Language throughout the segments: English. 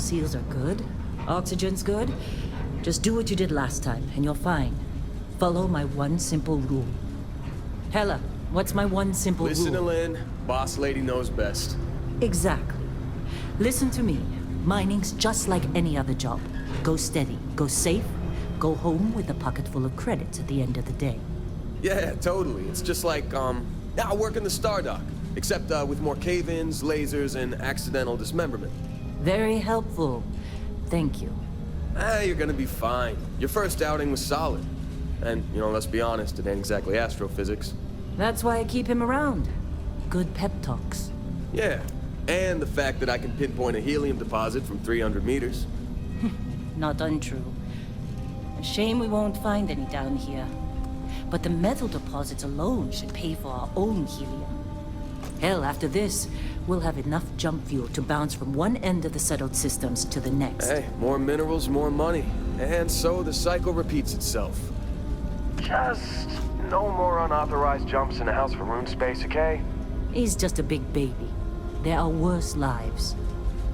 seals are good, oxygen's good, just do what you did last time, and you're fine. Follow my one simple rule. Hella, what's my one simple rule? Listen to Lynn. Boss lady knows best. Exactly. Listen to me. Mining's just like any other job. Go steady, go safe, go home with a pocket full of credits at the end of the day. Yeah, totally. It's just like, I work in the Stardock. Except, with more cave-ins, lasers, and accidental dismemberment. Very helpful. Thank you. You're gonna be fine. Your first outing was solid. And, let's be honest, it ain't exactly astrophysics. That's why I keep him around. Good pep talks. Yeah, and the fact that I can pinpoint a helium deposit from 300 meters. Not untrue. A shame we won't find any down here. But the metal deposits alone should pay for our own helium. Hell, after this, we'll have enough jump fuel to bounce from one end of the settled systems to the next. Hey, more minerals, more money. And so the cycle repeats itself. Just no more unauthorized jumps in the house for room space, okay? He's just a big baby. There are worse lives.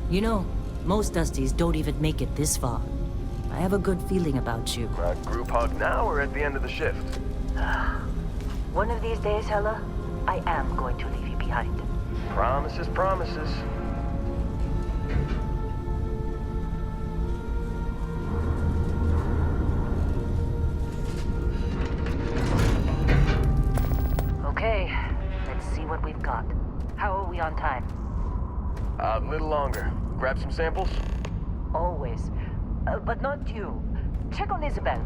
You know, most Dusties don't even make it this far. I have a good feeling about you. Group hug now or at the end of the shift? One of these days, Hella, I am going to leave you behind. Promises, promises. Okay, let's see what we've got. How are we on time? A little longer. Grab some samples? Always. But not you. Check on Isabel.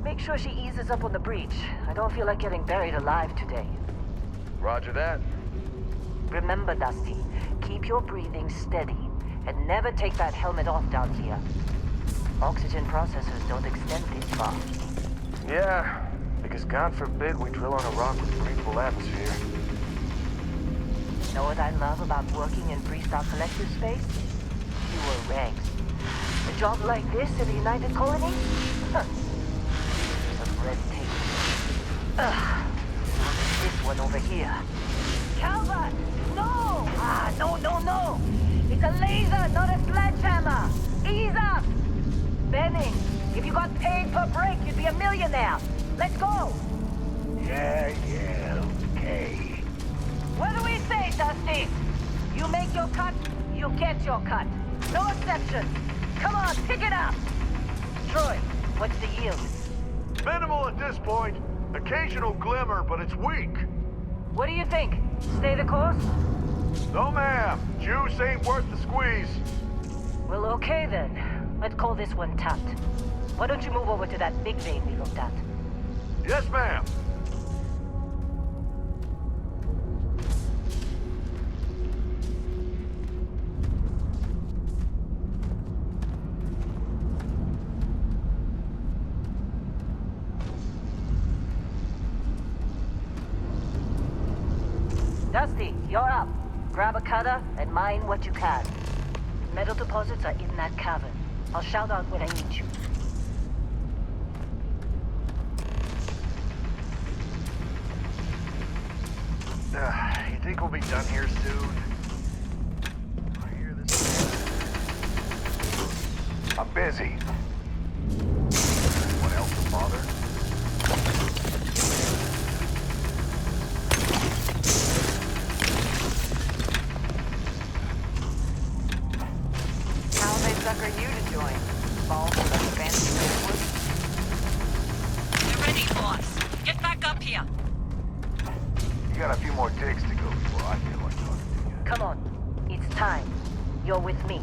Make sure she eases up on the breach. I don't feel like getting buried alive today. Roger that. Remember, Dusty, keep your breathing steady and never take that helmet off down here. Oxygen processors don't extend this far. Yeah, because God forbid we drill on a rock with breathable atmosphere. Know what I love about working in Freestar Collective space? Fewer ranks. A job like this in the United Colony? Huh. Some red tape. Ugh. This one over here. Calvert! No! No! It's a laser, not a sledgehammer! Ease up! Benning, if you got paid per break, you'd be a millionaire. Let's go! Yeah, okay. What do we say, Dusty? You make your cut, you get your cut. No exceptions. Come on, pick it up! Troy, what's the yield? Minimal at this point. Occasional glimmer, but it's weak. What do you think? Stay the course? No, ma'am. Juice ain't worth the squeeze. Well, okay then. Let's call this one tapped. Why don't you move over to that big vein we looked at? Yes, ma'am. Dusty, you're up. Grab a cutter and mine what you can. Metal deposits are in that cavern. I'll shout out when I need you. You think we'll be done here soon? I hear this. I'm busy. Anyone else to bother? How they sucker you to join? Fall for the fancy network? We're ready, boss. Get back up here. You got a few more digs to go before I feel like talking to you. Come on. It's time. You're with me.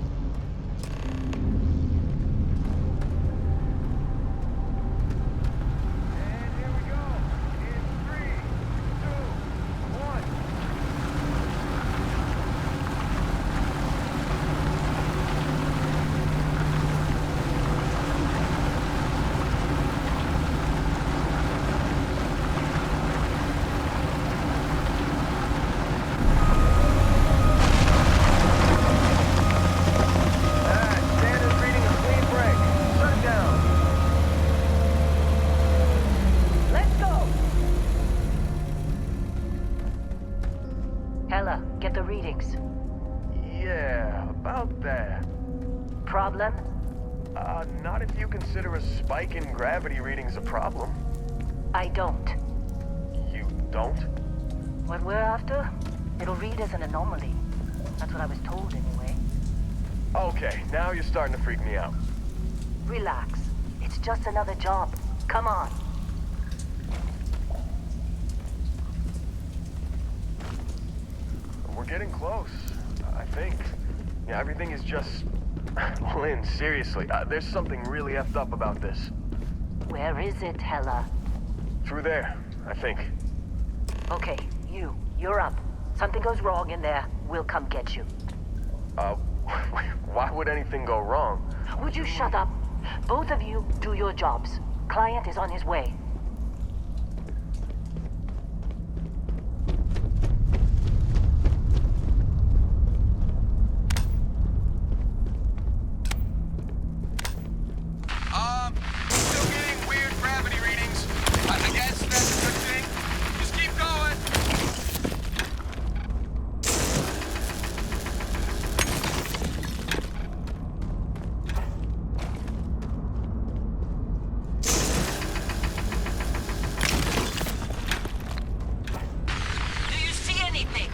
And here we go. In 3, 2, 1. Standard reading a clean break. Shut it down. Let's go! Hella, get the readings. Yeah, about that. Problem? Not if you consider a spike in gravity readings a problem. I don't. You don't? What we're after? It'll read as an anomaly. That's what I was told anyway. Okay, now you're starting to freak me out. Relax. It's just another job. Come on. We're getting close, I think. Yeah, everything is just... Lynn, seriously, there's something really effed up about this. Where is it, Hella? Through there, I think. Okay, you're up. Something goes wrong in there, we'll come get you. Why would anything go wrong? Would you shut up? Both of you do your jobs. Client is on his way. Still getting weird gravity readings. I guess that's a good thing. Just keep going. Do you see anything?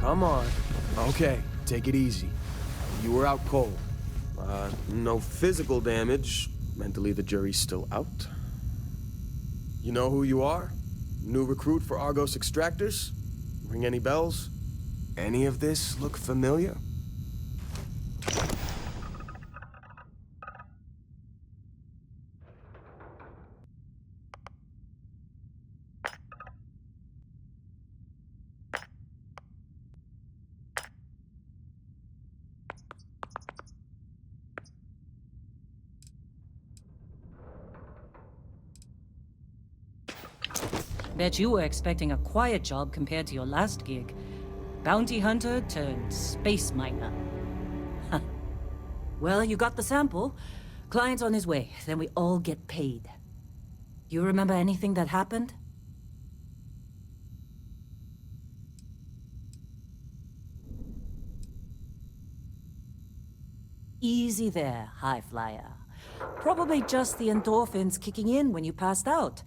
Come on. Okay, take it easy. You were out cold. No physical damage. Mentally, the jury's still out. You know who you are? New recruit for Argos Extractors? Ring any bells? Any of this look familiar? Bet you were expecting a quiet job compared to your last gig. Bounty hunter turned space miner. Huh. Well, you got the sample. Client's on his way, then we all get paid. You remember anything that happened? Easy there, high flyer. Probably just the endorphins kicking in when you passed out.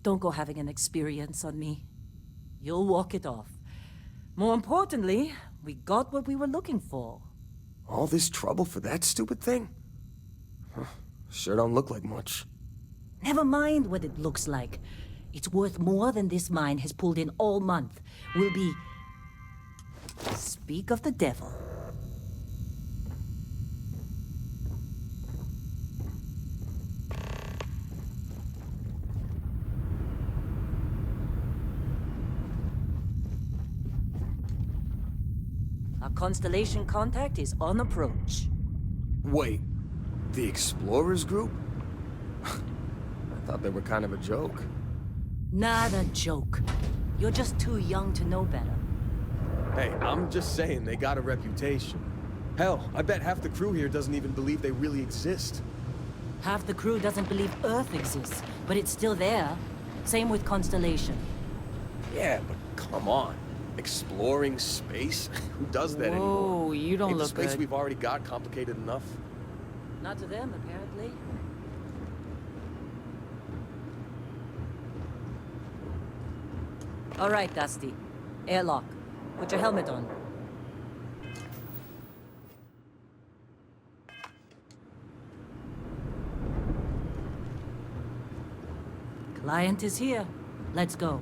Don't go having an experience on me. You'll walk it off. More importantly, we got what we were looking for. All this trouble for that stupid thing? Huh, sure don't look like much. Never mind what it looks like. It's worth more than this mine has pulled in all month. We'll be... Speak of the devil. Our Constellation contact is on approach. Wait, the Explorers group? I thought they were kind of a joke. Not a joke. You're just too young to know better. Hey, I'm just saying they got a reputation. Hell, I bet half the crew here doesn't even believe they really exist. Half the crew doesn't believe Earth exists, but it's still there. Same with Constellation. Yeah, but come on. Exploring space? Who does that anymore? Whoa, you don't Ain't the look space good. we've already got complicated enough? Not to them, apparently. All right, Dusty. Airlock. Put your helmet on. Client is here. Let's go.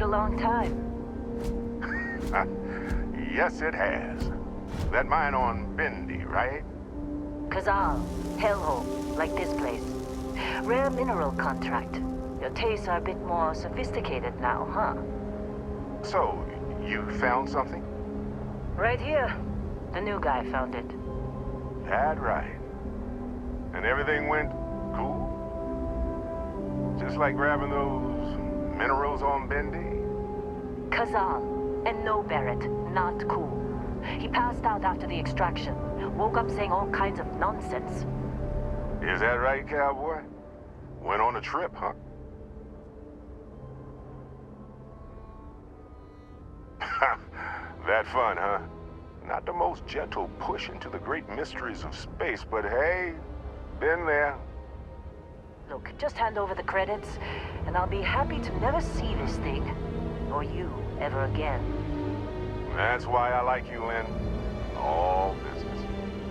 Long time. Yes, it has. That mine on Bendy, right? Kazal, hellhole, like this place. Rare mineral contract. Your tastes are a bit more sophisticated now, huh? So, you found something? Right here. The new guy found it. That right. And everything went cool? Just like grabbing those minerals on Bendy? Kazal, and no Barrett, not cool. He passed out after the extraction. Woke up saying all kinds of nonsense. Is that right, cowboy? Went on a trip, huh? That fun, huh? Not the most gentle push into the great mysteries of space, but hey, been there. Look, just hand over the credits, and I'll be happy to never see this thing, or you, ever again. That's why I like you, Lynn. All business.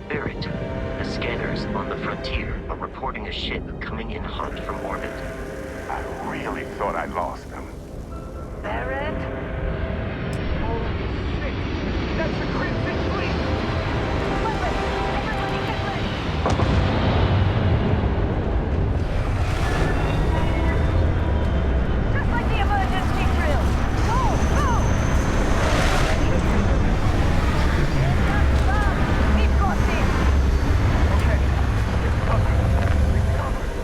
Barrett, the scanners on the frontier are reporting a ship coming in hot from orbit. I really thought I lost them. Barrett? Holy shit! That's the Crimson Fleet! Everybody get ready! Just like the emergency drill! Go! Go! We've got this! Okay, it's covered. It's covered.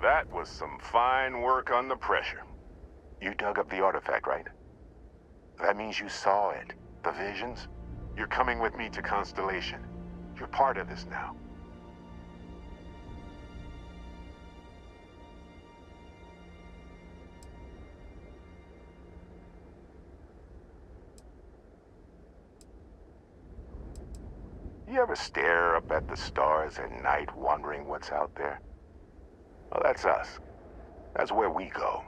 That was some fine work under pressure. You dug up the artifact, right? That means you saw it. The visions? You're coming with me to Constellation. You're part of this now. You ever stare up at the stars at night wondering what's out there? Well, that's us. That's where we go.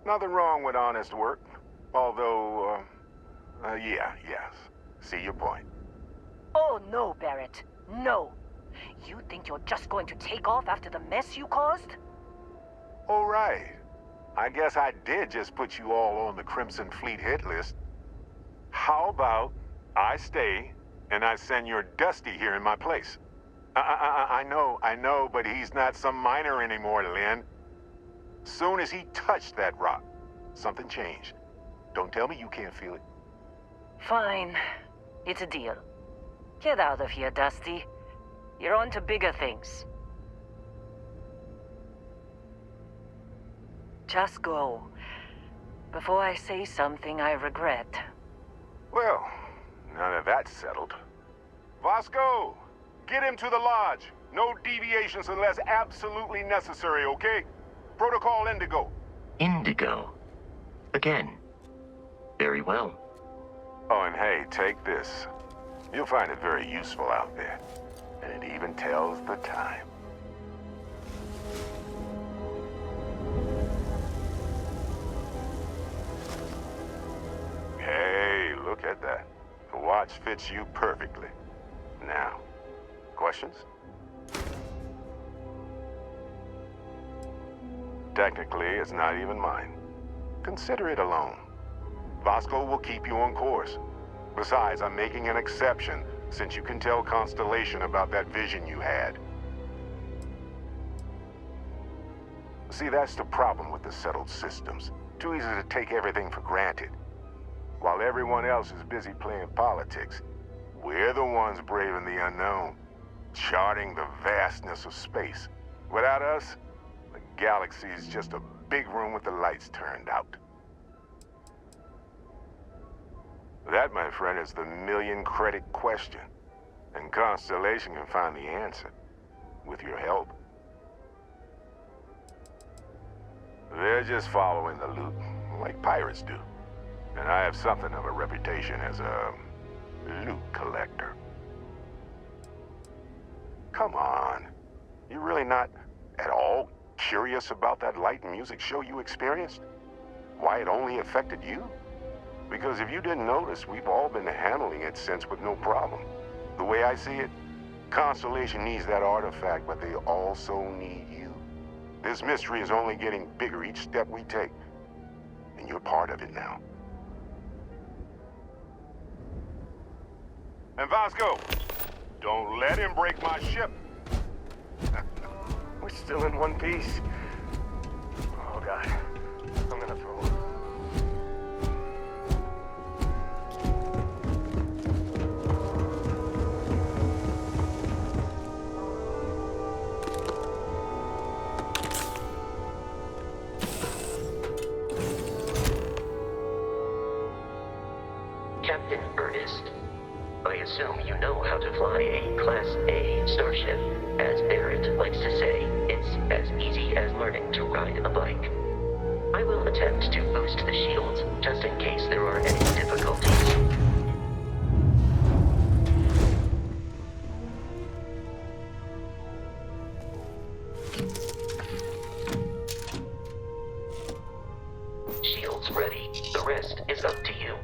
Nothing wrong with honest work. Although, yes. See your point. Oh, no, Barrett. No. You think you're just going to take off after the mess you caused? All right. I guess I did just put you all on the Crimson Fleet hit list. How about I stay and I send your Dusty here in my place? I know, but he's not some miner anymore, Lynn. Soon as he touched that rock, something changed. Don't tell me you can't feel it. Fine. It's a deal. Get out of here, Dusty. You're on to bigger things. Just go. Before I say something I regret. Well, now that that's settled. Vasco, get him to the lodge. No deviations unless absolutely necessary, okay? Protocol Indigo. Indigo. Again. Very well. Oh, and hey, take this. You'll find it very useful out there. And it even tells the time. Hey, look at that. The watch fits you perfectly. Now, questions? Technically, it's not even mine. Consider it a loan. Vasco will keep you on course. Besides, I'm making an exception, since you can tell Constellation about that vision you had. See, that's the problem with the settled systems. Too easy to take everything for granted. While everyone else is busy playing politics, we're the ones braving the unknown, charting the vastness of space. Without us, the galaxy is just a big room with the lights turned out. That, my friend, is the million-credit question. And Constellation can find the answer, with your help. They're just following the loot, like pirates do. And I have something of a reputation as a loot collector. Come on. You're really not at all curious about that light and music show you experienced? Why it only affected you? Because if you didn't notice, we've all been handling it since with no problem. The way I see it, Constellation needs that artifact, but they also need you. This mystery is only getting bigger each step we take. And you're part of it now. And Vasco, don't let him break my ship. We're still in one piece. Oh, God. I'm gonna throw up. Captain Ernest, I assume you know how to fly a Class A starship. As Barrett likes to say, it's as easy as learning to ride a bike. I will attempt to boost the shields, just in case there are any difficulties. Shields ready. The rest is up to you.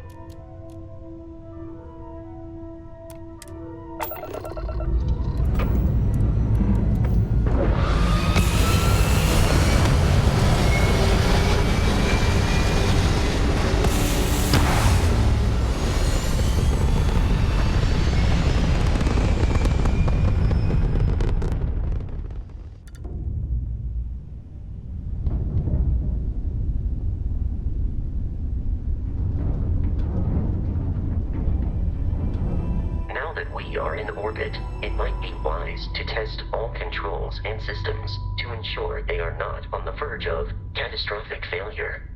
that we are in orbit, it might be wise to test all controls and systems to ensure they are not on the verge of catastrophic failure.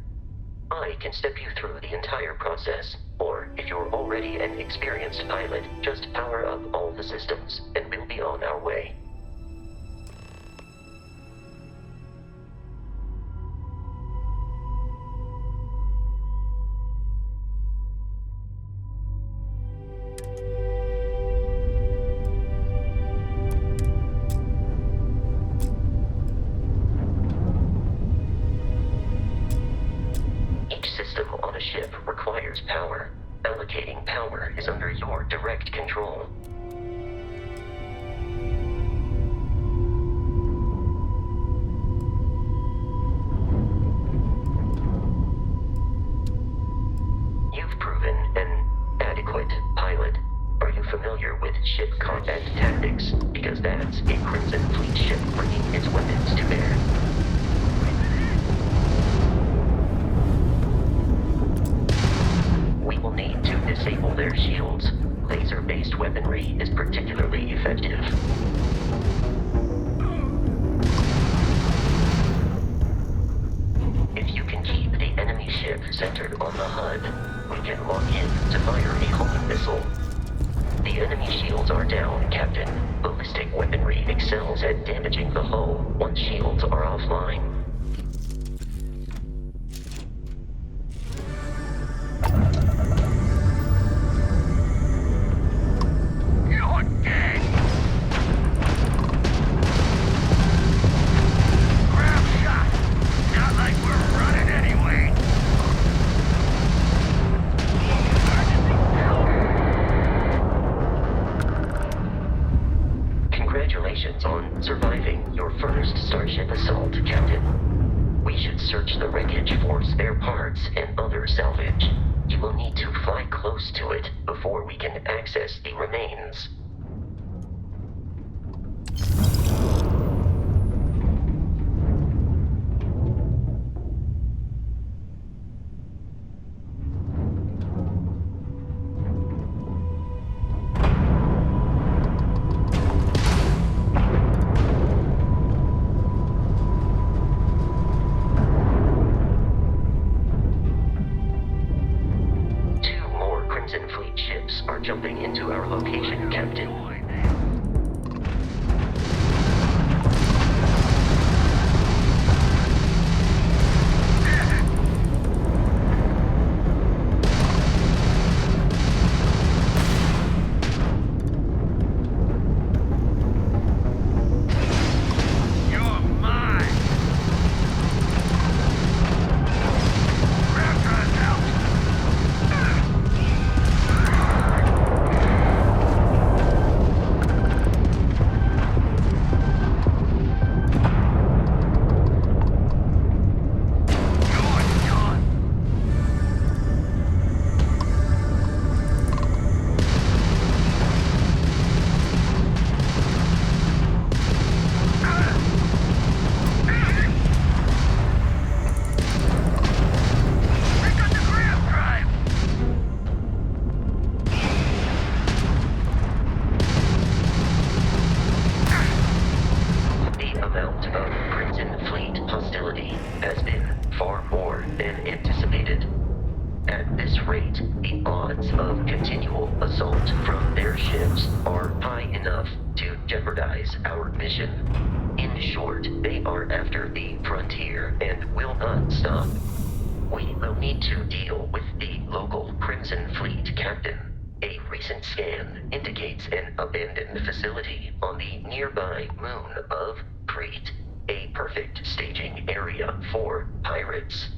I can step you through the entire process, or if you're already an experienced pilot, just power up all the systems, and we'll be on our way. Ship requires power. Allocating power is under your direct control. You've proven an adequate pilot. Are you familiar with ship combat tactics? Because that's a Crimson Fleet ship bringing its weapons to bear. Disable their shields. Laser-based weaponry is particularly effective. If you can keep the enemy ship centered on the HUD, we can lock in to fire a homing missile. The enemy shields are down, Captain. Ballistic weaponry excels at damaging the hull once shields are offline. Congratulations on surviving your first Starship assault, Captain. We should search the wreckage for spare parts and other salvage. You will need to fly close to it before we can access the remains. Are jumping into our location, Captain. Our mission. In short, they are after the frontier and will not stop. We will need to deal with the local Crimson Fleet captain. A recent scan indicates an abandoned facility on the nearby moon of Crete, a perfect staging area for pirates.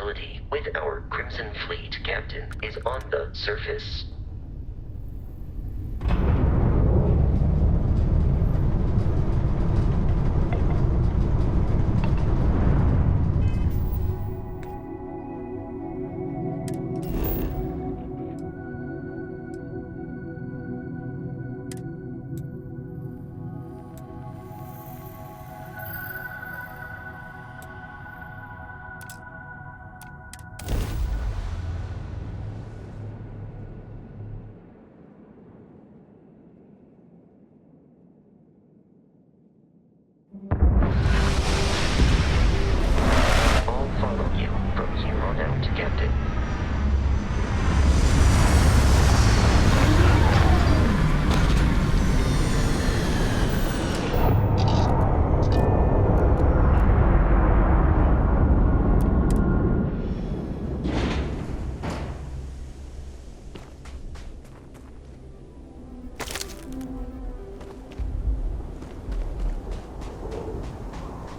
facility with our Crimson Fleet captain is on the surface.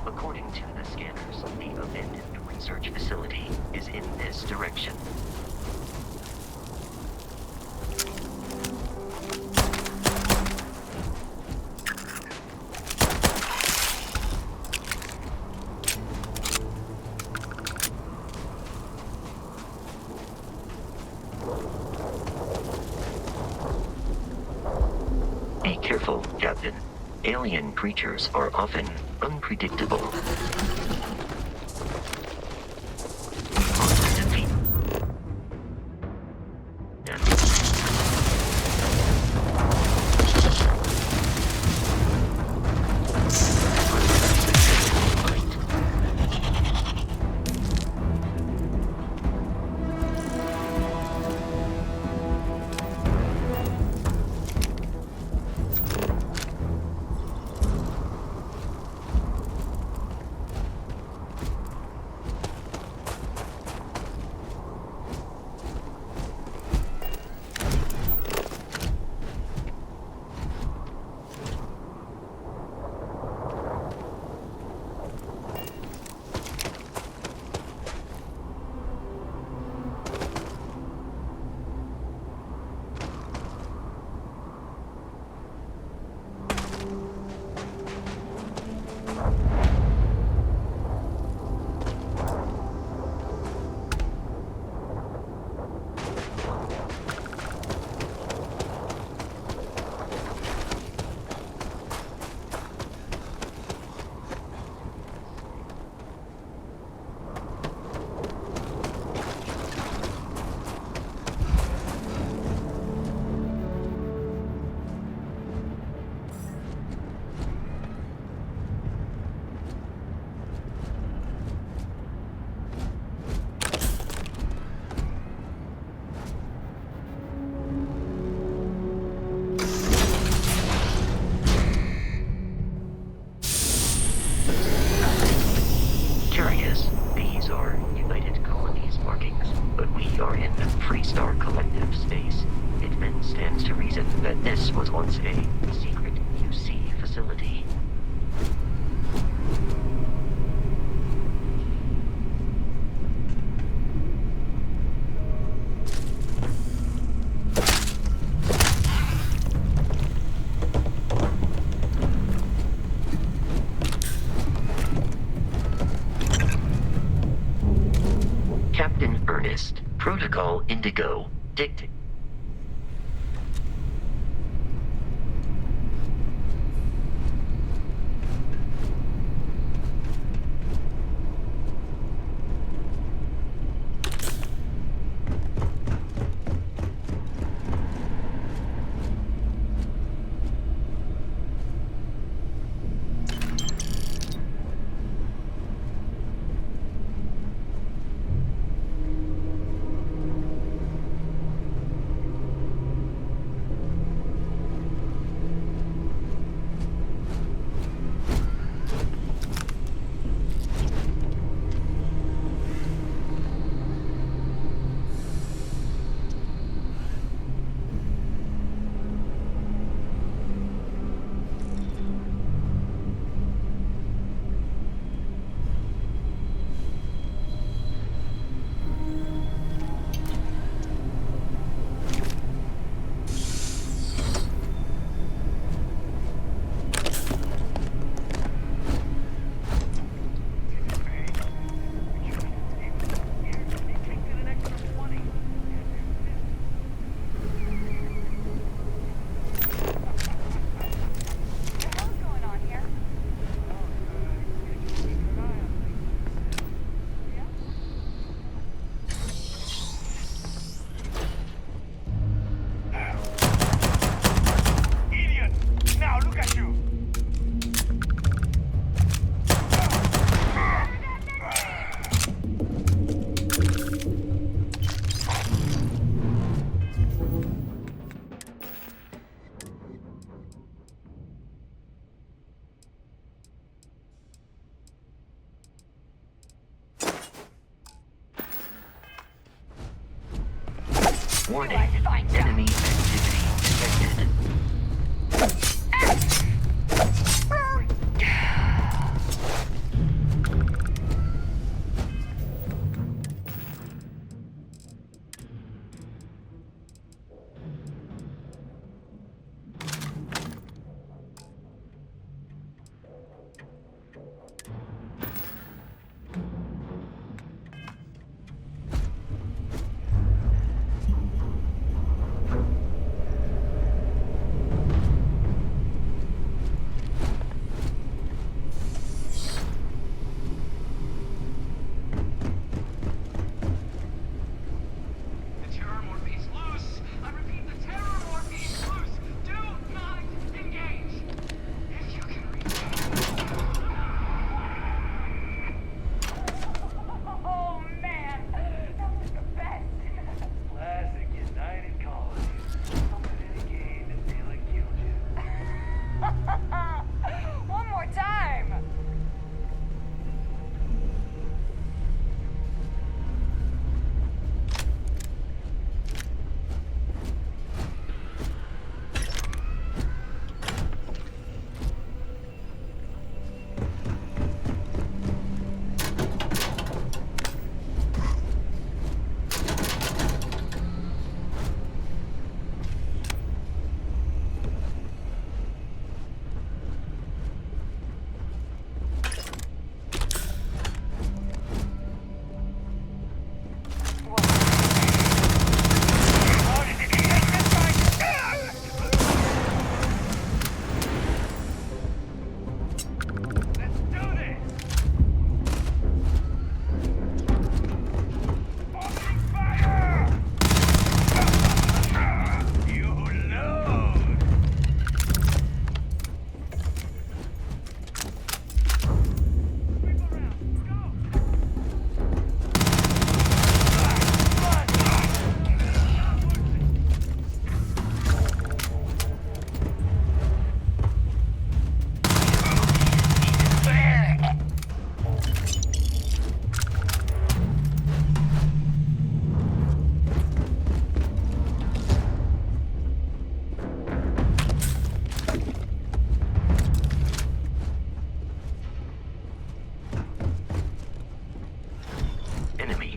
According to the scanners, the abandoned research facility is in this direction. Be careful, Captain. Alien creatures are often unpredictable. This was once a secret UC facility. Captain Ernest, Protocol Indigo, dictate. Warning, enemy activity detected. One more time!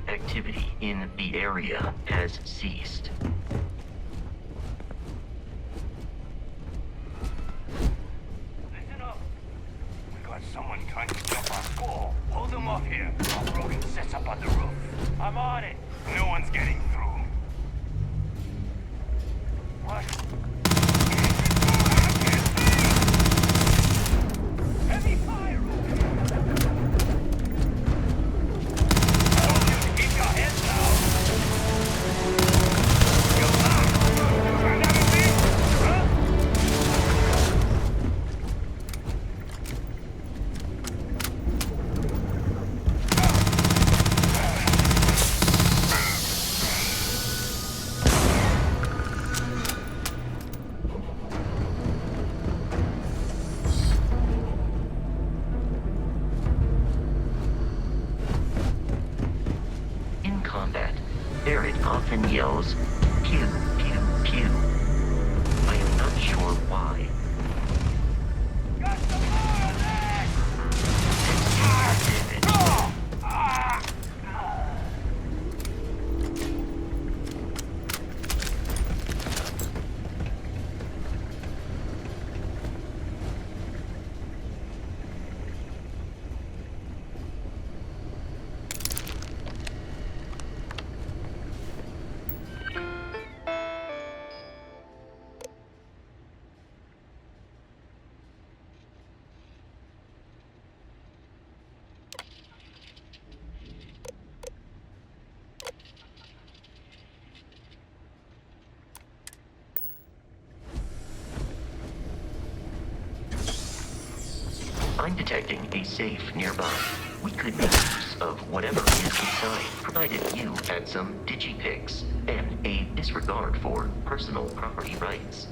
Activity in the area has ceased. Listen up. We got someone trying to jump our school. Hold them off here while Brogan sets up on the roof. I'm on it. No one's getting through. What? Heavy fire over here. Keep your head down. You're back. Trying everything? Huh? In combat, Barrett often yells, pew, pew, pew. I am not sure why. Got some more of that! Damn it. I'm detecting a safe nearby. We could make use of whatever is inside, provided you had some digipics and a disregard for personal property rights.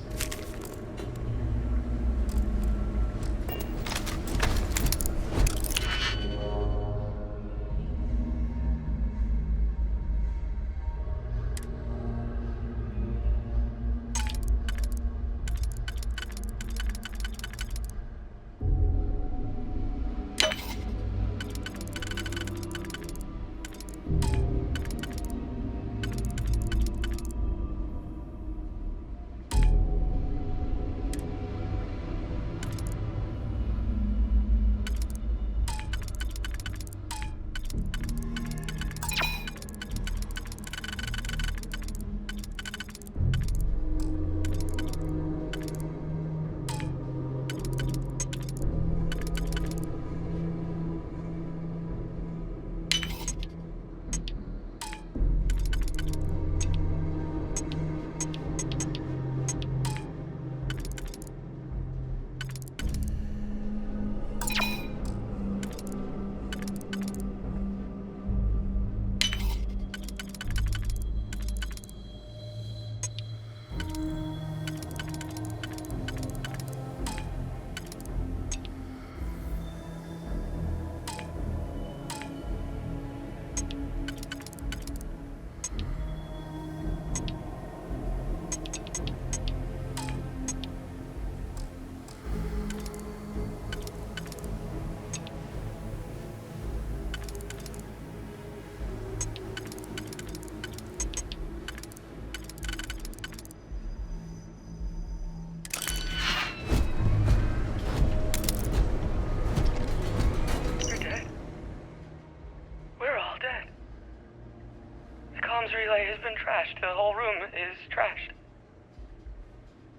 comms relay has been trashed. The whole room is trashed.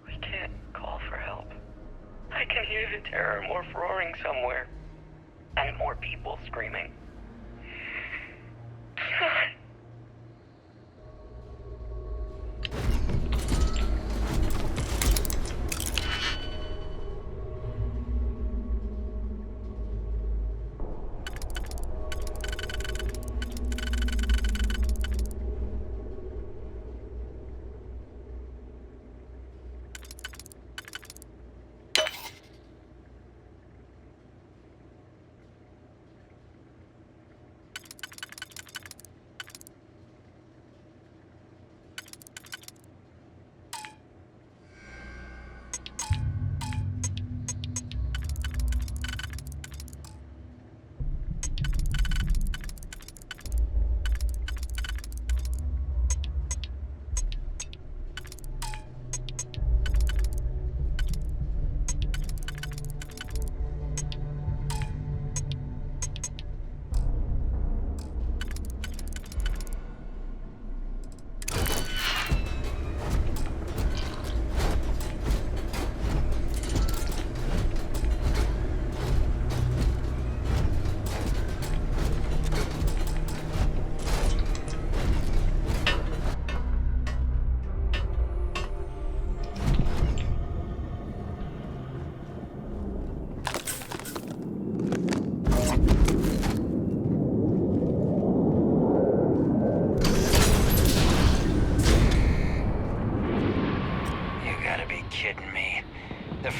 We can't call for help. I can hear the terror morph roaring somewhere. And more people screaming. God.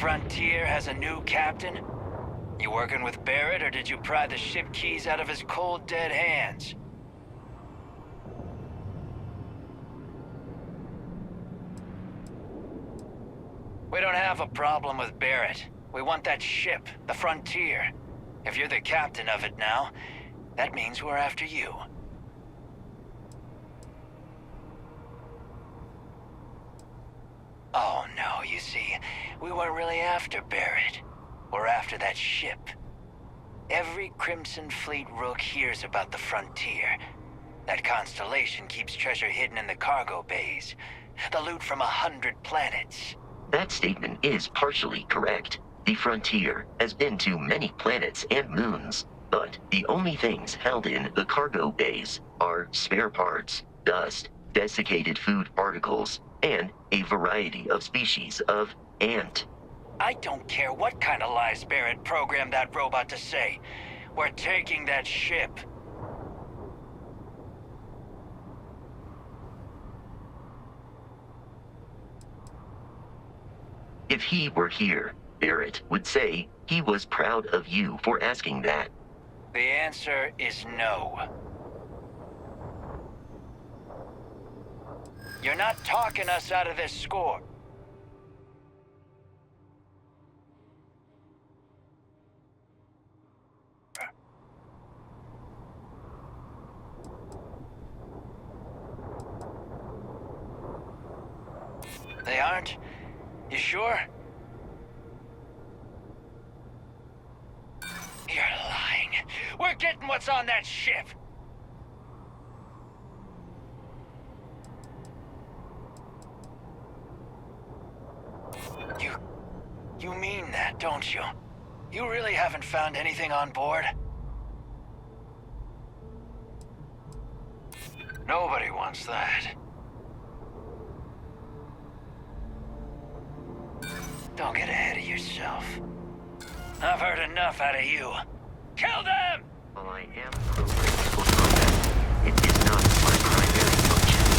Frontier has a new captain? You working with Barrett, or did you pry the ship keys out of his cold, dead hands? We don't have a problem with Barrett. We want that ship, the Frontier. If you're the captain of it now, that means we're after you. Oh no, you see, we weren't really after Barrett. We're after that ship. Every Crimson Fleet rook hears about the Frontier. That Constellation keeps treasure hidden in the cargo bays. The loot from 100 planets. That statement is partially correct. The Frontier has been to many planets and moons, but the only things held in the cargo bays are spare parts, dust, desiccated food particles, and a variety of species of ant. I don't care what kind of lies Barrett programmed that robot to say. We're taking that ship. If he were here, Barrett would say he was proud of you for asking that. The answer is no. You're not talking us out of this score. They aren't? You sure? You're lying. We're getting what's on that ship. You mean that, don't you? You really haven't found anything on board? Nobody wants that. Don't get ahead of yourself. I've heard enough out of you. Kill them! While I am programmed for combat, it is not my primary function.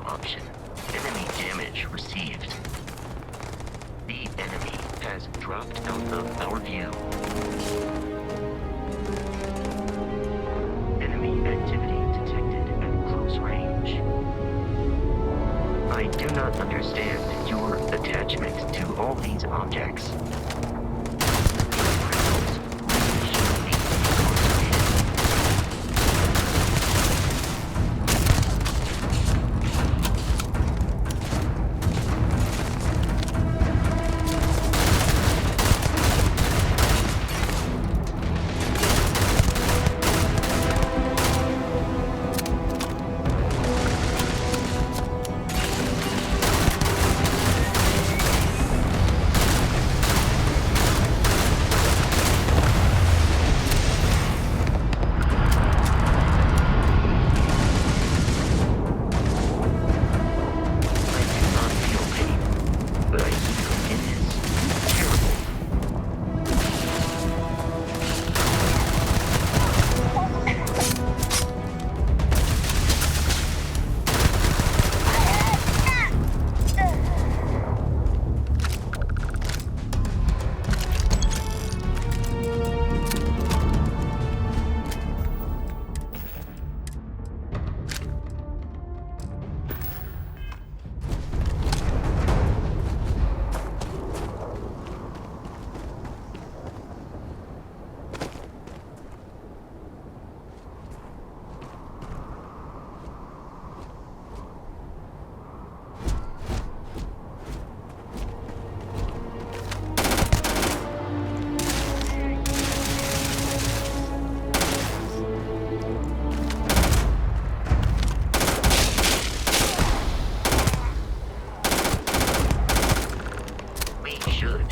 option. Enemy damage received. The enemy has dropped out of our view. Enemy activity detected at close range. I do not understand your attachment to all these objects.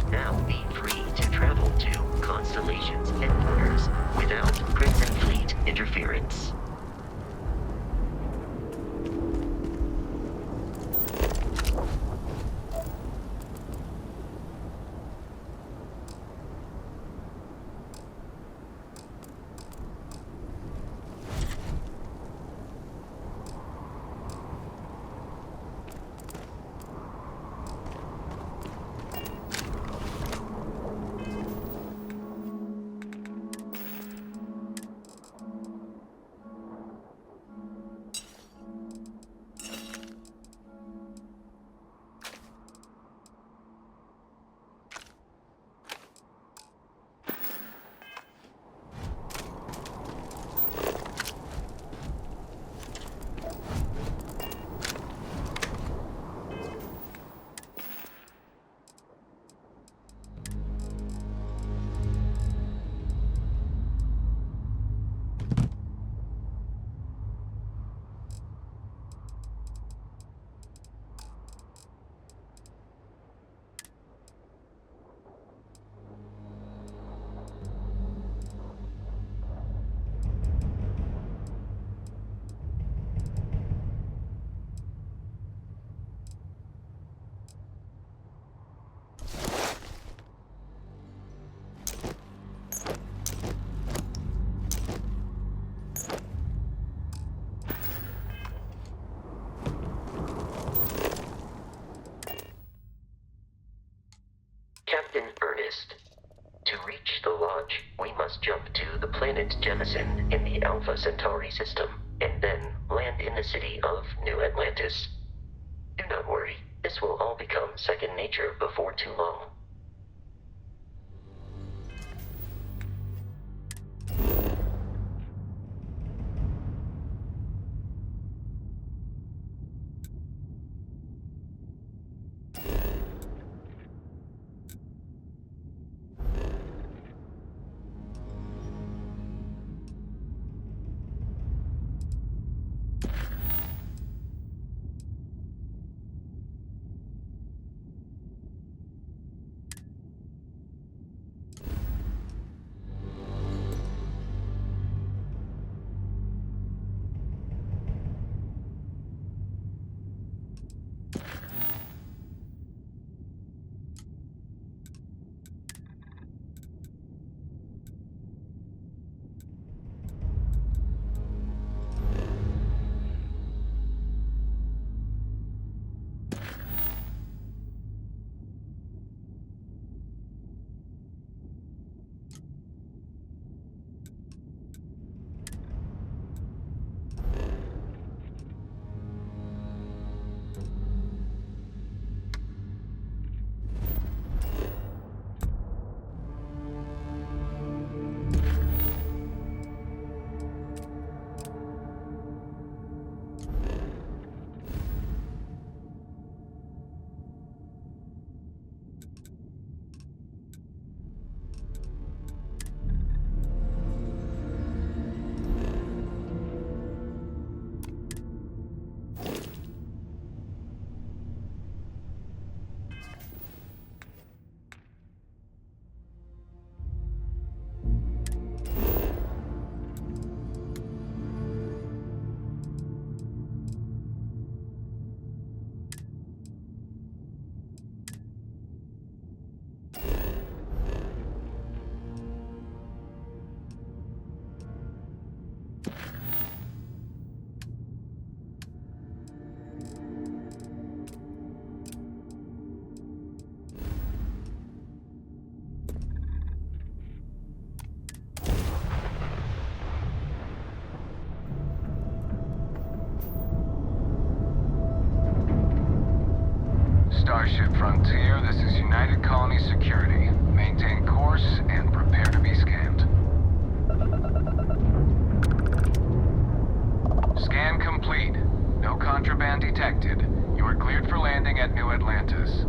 Now be free to travel to Constellation's headquarters without Crimson Fleet interference. Captain Ernest. To reach the Lodge, we must jump to the planet Jemison in the Alpha Centauri system, and then land in the city of New Atlantis. Do not worry, this will all become second nature before too long. Starship Frontier, this is United Colony Security. Maintain course and prepare to be scanned. Scan complete. No contraband detected. You are cleared for landing at New Atlantis.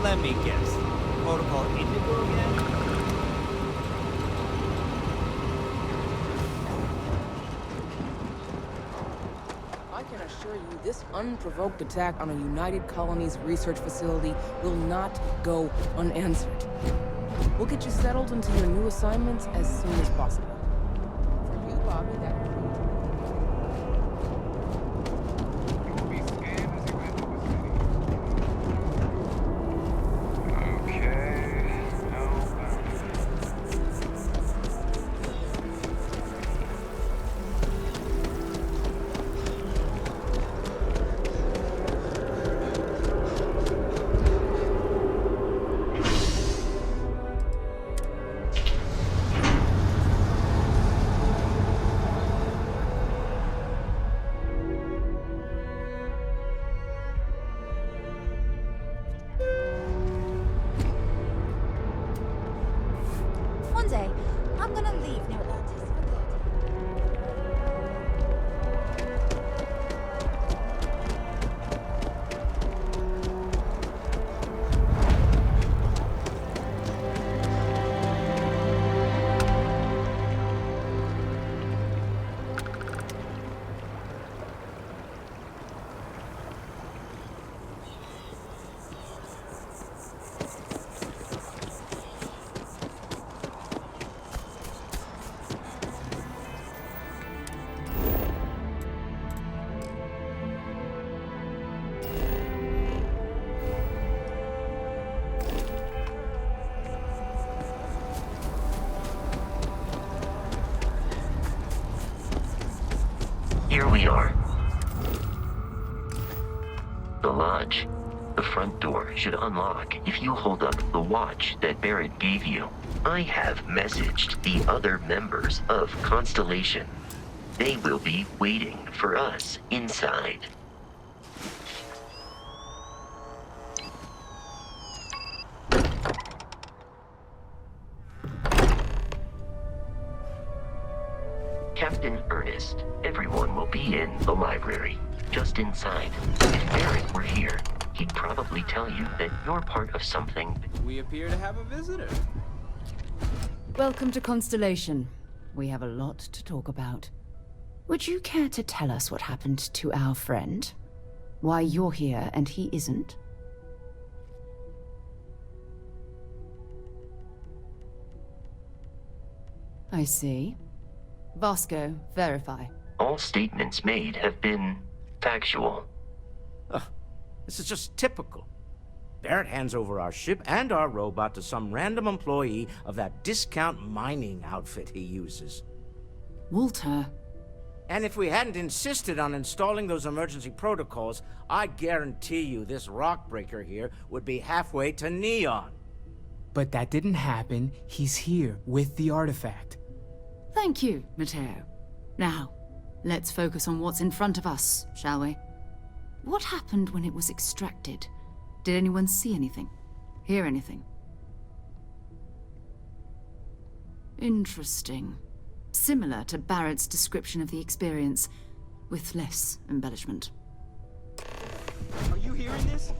Let me guess. Protocol Indigo again? I can assure you this unprovoked attack on a United Colonies research facility will not go unanswered. We'll get you settled into your new assignments as soon as possible. For you, Bobby, that would be... One day, I'm gonna leave New Atlantis for good. Here we are. The lodge. The front door should unlock if you hold up the watch that Barrett gave you. I have messaged the other members of Constellation. They will be waiting for us inside. Captain Ernest, everyone will be in the library, just inside. If Barrett were here, he'd probably tell you that you're part of something. We appear to have a visitor. Welcome to Constellation. We have a lot to talk about. Would you care to tell us what happened to our friend? Why you're here and he isn't? I see. Vasco, verify. All statements made have been factual. This is just typical. Barrett hands over our ship and our robot to some random employee of that discount mining outfit he uses. Walter. And if we hadn't insisted on installing those emergency protocols, I guarantee you this rock breaker here would be halfway to Neon. But that didn't happen. He's here with the artifact. Thank you, Matteo. Now, let's focus on what's in front of us, shall we? What happened when it was extracted? Did anyone see anything? Hear anything? Interesting. Similar to Barrett's description of the experience, with less embellishment. Are you hearing this?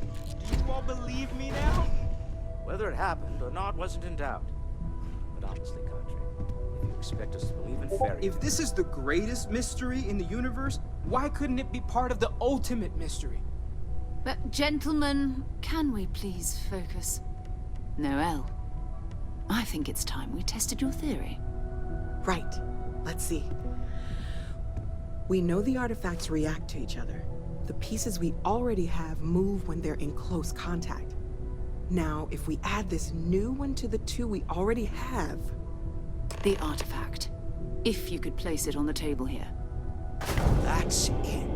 Do you all believe me now? Whether it happened or not wasn't in doubt. But honestly, Country, if you expect us to believe in fairy? If this is the greatest mystery in the universe, why couldn't it be part of the ultimate mystery? But gentlemen, can we please focus? Noel, I think it's time we tested your theory. Right. Let's see. We know the artifacts react to each other. The pieces we already have move when they're in close contact. Now, if we add this new one to the two we already have... The artifact. If you could place it on the table here. That's it.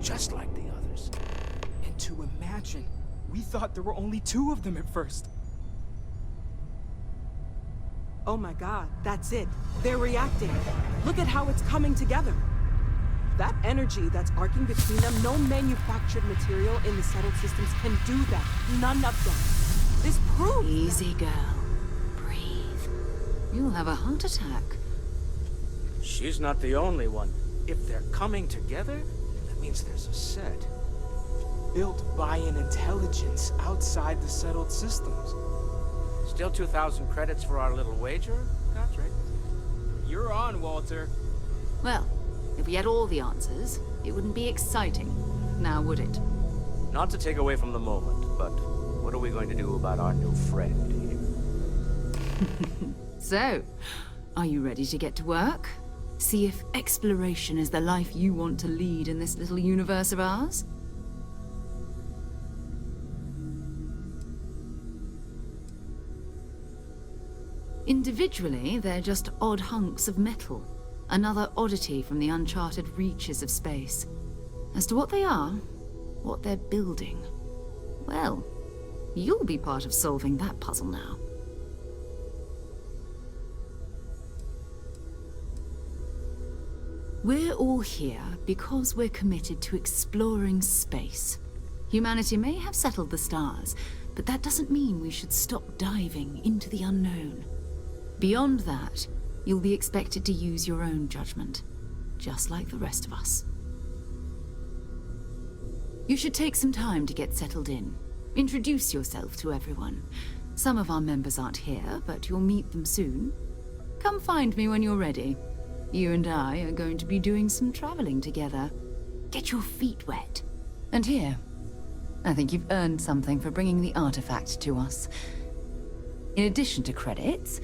Just like the others. And to imagine, we thought there were only 2 of them at first. Oh my god, that's it. They're reacting. Look at how it's coming together. That energy that's arcing between them, no manufactured material in the settled systems can do that. None of them. This proves... Easy, girl. Breathe. You'll have a heart attack. She's not the only one. If they're coming together, that means there's a set. Built by an intelligence outside the settled systems. Still 2,000 credits for our little wager, Patrick? You're on, Walter. Well, if we had all the answers, it wouldn't be exciting. Now, would it? Not to take away from the moment, but what are we going to do about our new friend here? So, are you ready to get to work? See if exploration is the life you want to lead in this little universe of ours? Individually, they're just odd hunks of metal. Another oddity from the uncharted reaches of space. As to what they are, what they're building, well, you'll be part of solving that puzzle now. We're all here because we're committed to exploring space. Humanity may have settled the stars, but that doesn't mean we should stop diving into the unknown. Beyond that, you'll be expected to use your own judgment, just like the rest of us. You should take some time to get settled in. Introduce yourself to everyone. Some of our members aren't here, but you'll meet them soon. Come find me when you're ready. You and I are going to be doing some traveling together. Get your feet wet. And here, I think you've earned something for bringing the artifact to us. In addition to credits,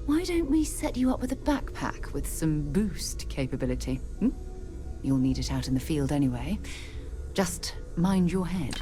why don't we set you up with a backpack with some boost capability? You'll need it out in the field anyway. Just mind your head.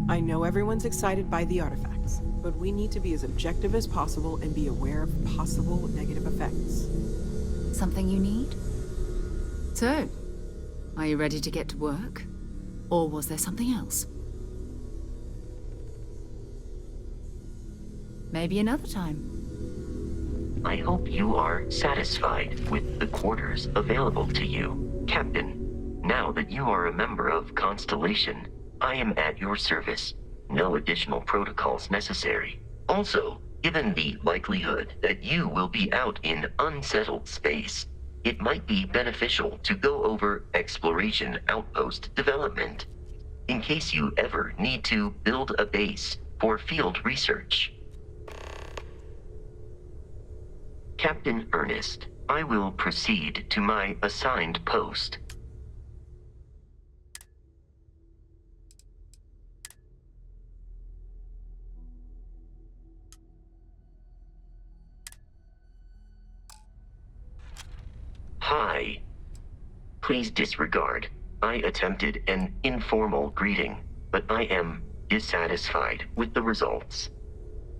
I know everyone's excited by the artifacts, but we need to be as objective as possible and be aware of possible negative effects. Something you need? So, are you ready to get to work? Or was there something else? Maybe another time. I hope you are satisfied with the quarters available to you, Captain. Now that you are a member of Constellation, I am at your service. No additional protocols necessary. Also, given the likelihood that you will be out in unsettled space, it might be beneficial to go over exploration outpost development, in case you ever need to build a base for field research. Captain Ernest, I will proceed to my assigned post. Hi. Please disregard. I attempted an informal greeting, but I am dissatisfied with the results.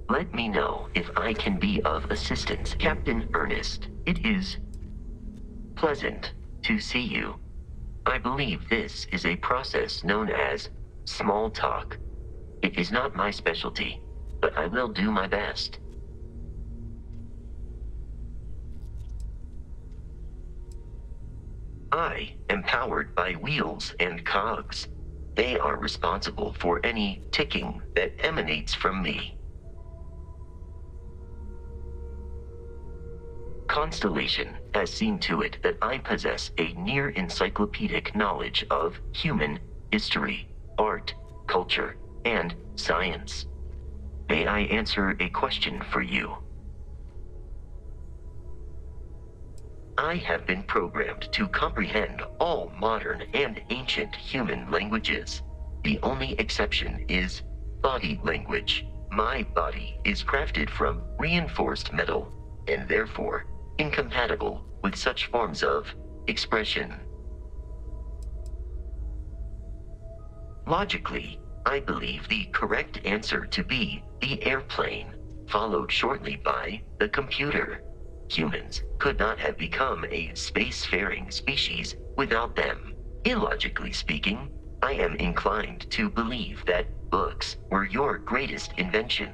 Let me know if I can be of assistance, Captain Ernest. It is pleasant to see you. I believe this is a process known as small talk. It is not my specialty, but I will do my best. I am powered by wheels and cogs. They are responsible for any ticking that emanates from me. Constellation has seen to it that I possess a near-encyclopedic knowledge of human history, art, culture, and science. May I answer a question for you? I have been programmed to comprehend all modern and ancient human languages. The only exception is body language. My body is crafted from reinforced metal, and therefore incompatible with such forms of expression. Logically, I believe the correct answer to be the airplane, followed shortly by the computer. Humans could not have become a spacefaring species without them. Illogically speaking, I am inclined to believe that books were your greatest invention.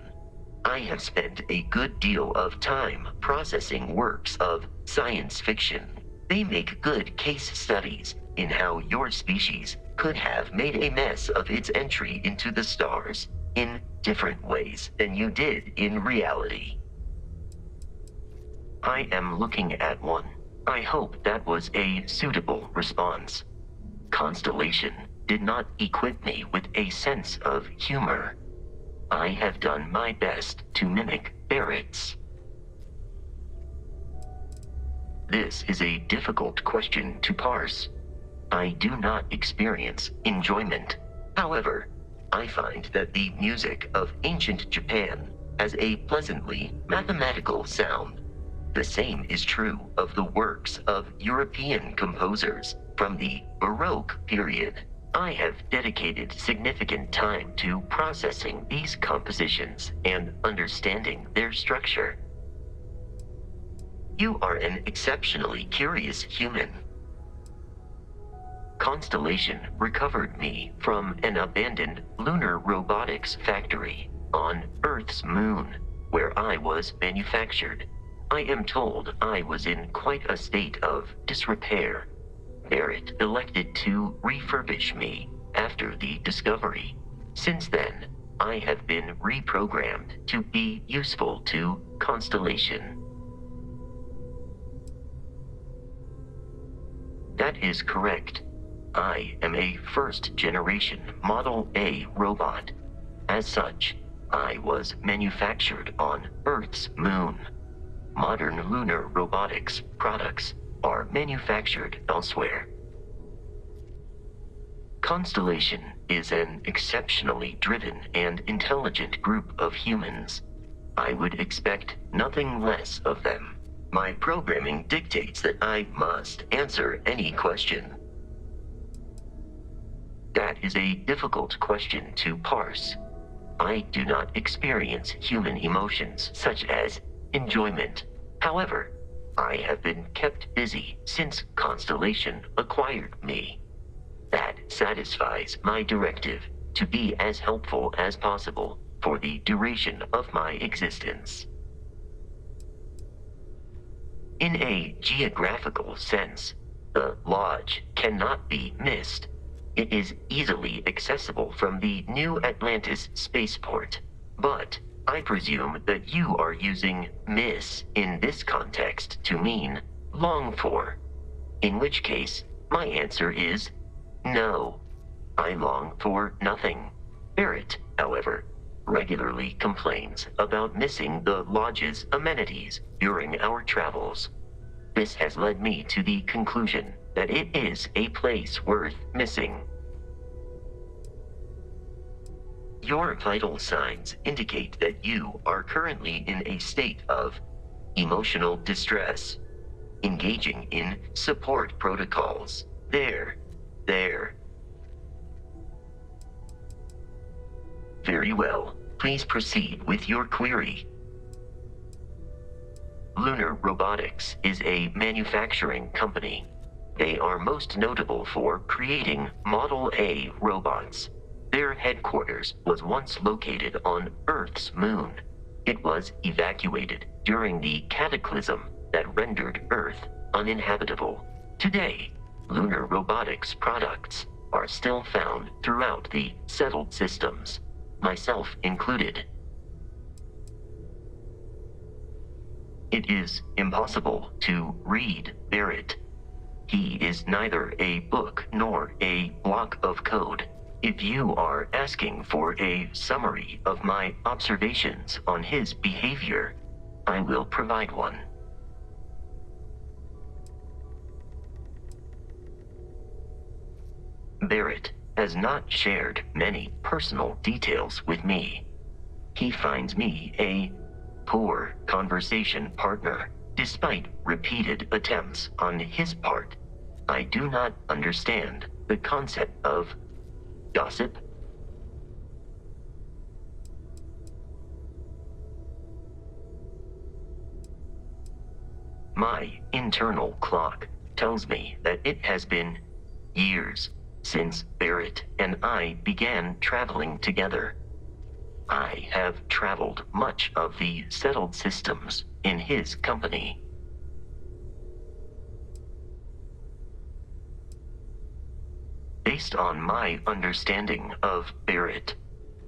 I have spent a good deal of time processing works of science fiction. They make good case studies in how your species could have made a mess of its entry into the stars in different ways than you did in reality. I am looking at one. I hope that was a suitable response. Constellation did not equip me with a sense of humor. I have done my best to mimic Barrett's. This is a difficult question to parse. I do not experience enjoyment. However, I find that the music of ancient Japan has a pleasantly mathematical sound. The same is true of the works of European composers from the Baroque period. I have dedicated significant time to processing these compositions and understanding their structure. You are an exceptionally curious human. Constellation recovered me from an abandoned lunar robotics factory on Earth's moon, where I was manufactured. I am told I was in quite a state of disrepair. Barrett elected to refurbish me after the discovery. Since then, I have been reprogrammed to be useful to Constellation. That is correct. I am a first-generation Model A robot. As such, I was manufactured on Earth's moon. Modern lunar robotics products are manufactured elsewhere. Constellation is an exceptionally driven and intelligent group of humans. I would expect nothing less of them. My programming dictates that I must answer any question. That is a difficult question to parse. I do not experience human emotions such as enjoyment. However, I have been kept busy since Constellation acquired me. That satisfies my directive to be as helpful as possible for the duration of my existence. In a geographical sense, the Lodge cannot be missed. It is easily accessible from the New Atlantis spaceport, but I presume that you are using miss in this context to mean long for, in which case my answer is no. I long for nothing. Barrett, however, regularly complains about missing the Lodge's amenities during our travels. This has led me to the conclusion that it is a place worth missing. Your vital signs indicate that you are currently in a state of emotional distress, engaging in support protocols. There. Very well. Please proceed with your query. Lunar Robotics is a manufacturing company. They are most notable for creating Model A robots. Their headquarters was once located on Earth's moon. It was evacuated during the cataclysm that rendered Earth uninhabitable. Today, lunar robotics products are still found throughout the settled systems, myself included. It is impossible to read Barrett. He is neither a book nor a block of code. If you are asking for a summary of my observations on his behavior, I will provide one. Barrett has not shared many personal details with me. He finds me a poor conversation partner, despite repeated attempts on his part. I do not understand the concept of gossip. My internal clock tells me that it has been years since Barrett and I began traveling together. I have traveled much of the settled systems in his company. Based on my understanding of Barrett,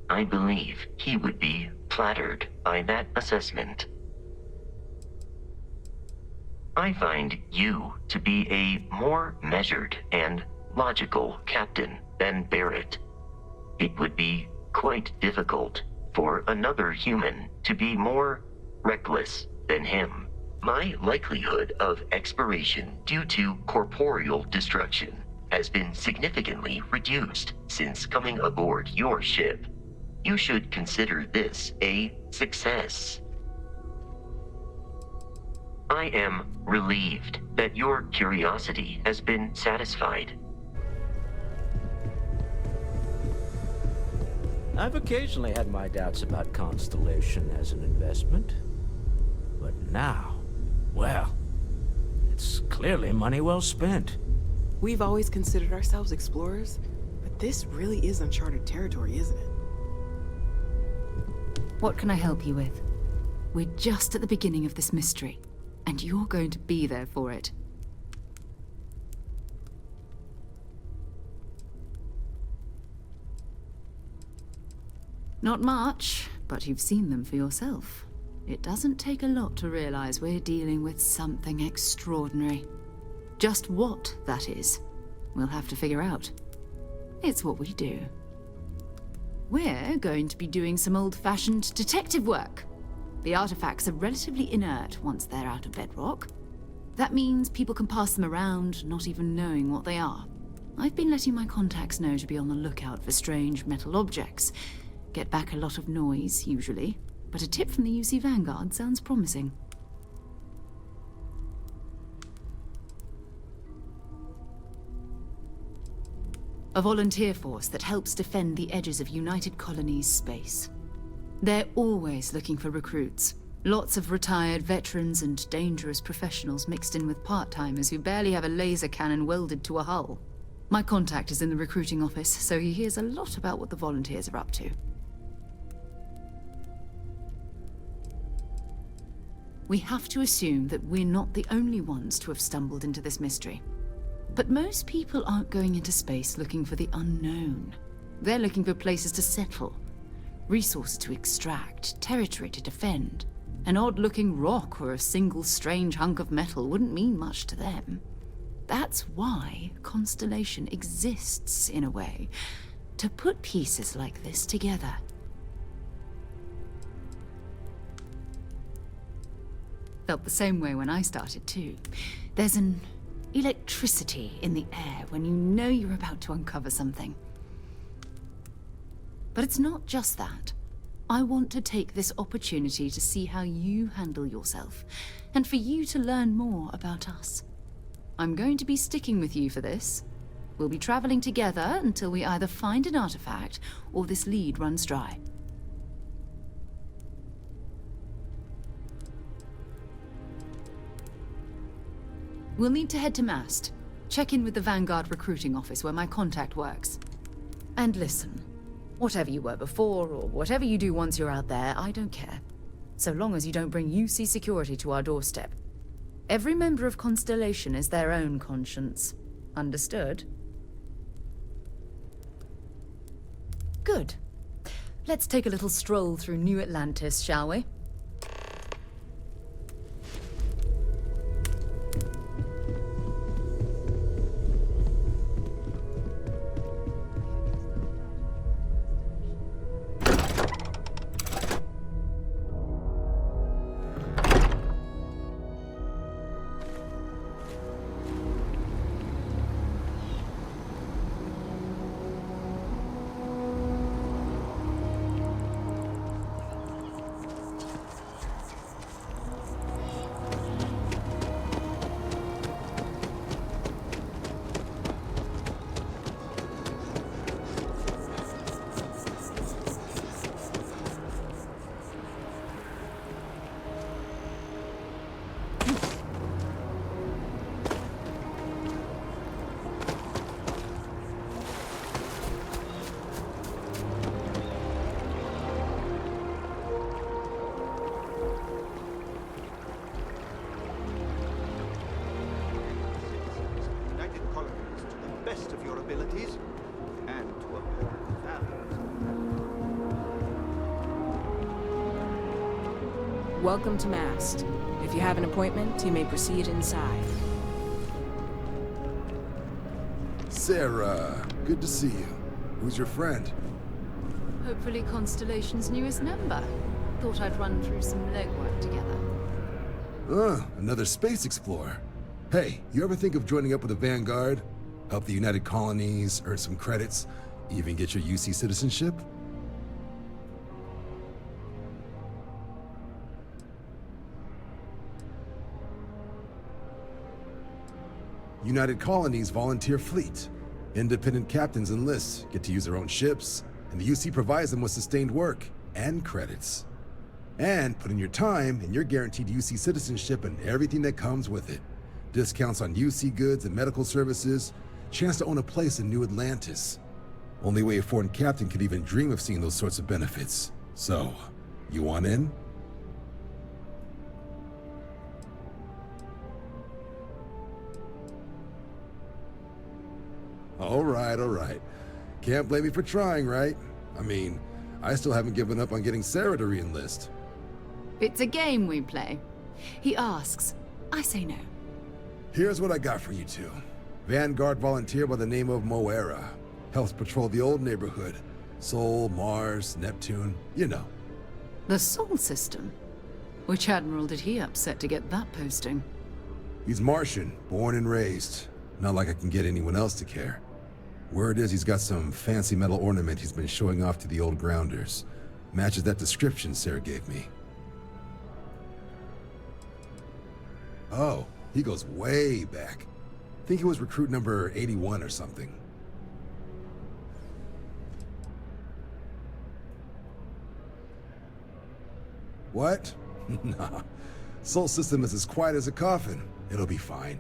I believe he would be flattered by that assessment. I find you to be a more measured and logical captain than Barrett. It would be quite difficult for another human to be more reckless than him. My likelihood of expiration due to corporeal destruction has been significantly reduced since coming aboard your ship. You should consider this a success. I am relieved that your curiosity has been satisfied. I've occasionally had my doubts about Constellation as an investment. But now, well, it's clearly money well spent. We've always considered ourselves explorers, but this really is uncharted territory, isn't it? What can I help you with? We're just at the beginning of this mystery, and you're going to be there for it. Not much, but you've seen them for yourself. It doesn't take a lot to realize we're dealing with something extraordinary. Just what that is, we'll have to figure out. It's what we do. We're going to be doing some old-fashioned detective work. The artifacts are relatively inert once they're out of bedrock. That means people can pass them around, not even knowing what they are. I've been letting my contacts know to be on the lookout for strange metal objects. Get back a lot of noise, usually, but a tip from the UC Vanguard sounds promising. A volunteer force that helps defend the edges of United Colonies space. They're always looking for recruits. Lots of retired veterans and dangerous professionals mixed in with part-timers who barely have a laser cannon welded to a hull. My contact is in the recruiting office, so he hears a lot about what the volunteers are up to. We have to assume that we're not the only ones to have stumbled into this mystery. But most people aren't going into space looking for the unknown. They're looking for places to settle, resources to extract, territory to defend. An odd-looking rock or a single strange hunk of metal wouldn't mean much to them. That's why Constellation exists, in a way, to put pieces like this together. Felt the same way when I started, too. There's an electricity in the air when you know you're about to uncover something. But it's not just that. I want to take this opportunity to see how you handle yourself, and for you to learn more about us. I'm going to be sticking with you for this. We'll be traveling together until we either find an artifact or this lead runs dry. We'll need to head to Mast. Check in with the Vanguard recruiting office where my contact works. And listen, Whatever you were before, or whatever you do once you're out there, I don't care. So long as you don't bring UC security to our doorstep. Every member of Constellation is their own conscience. Understood? Good. Let's take a little stroll through New Atlantis, shall we? Welcome to Mast. If you have an appointment, you may proceed inside. Sarah, good to see you. Who's your friend? Hopefully Constellation's newest member. Thought I'd run through some legwork together. Another space explorer. Hey, you ever think of joining up with the Vanguard? Help the United Colonies, earn some credits, even get your UC citizenship? United Colonies volunteer fleet. Independent captains enlist, get to use their own ships, and the UC provides them with sustained work and credits. And put in your time, and you're guaranteed UC citizenship and everything that comes with it. Discounts on UC goods and medical services, chance to own a place in New Atlantis. Only way a foreign captain could even dream of seeing those sorts of benefits. So, you want in? All right. Can't blame me for trying, right? I mean, I still haven't given up on getting Sarah to re-enlist. It's a game we play. He asks, I say no. Here's what I got for you two. Vanguard volunteer by the name of Moera. Helps patrol the old neighborhood. Sol, Mars, Neptune, you know. The Sol system? Which admiral did he upset to get that posting? He's Martian, born and raised. Not like I can get anyone else to care. Word is he's got some fancy metal ornament he's been showing off to the old grounders. Matches that description Sarah gave me. Oh, he goes way back. Think he was recruit number 81 or something. What? Nah. Sol system is as quiet as a coffin. It'll be fine.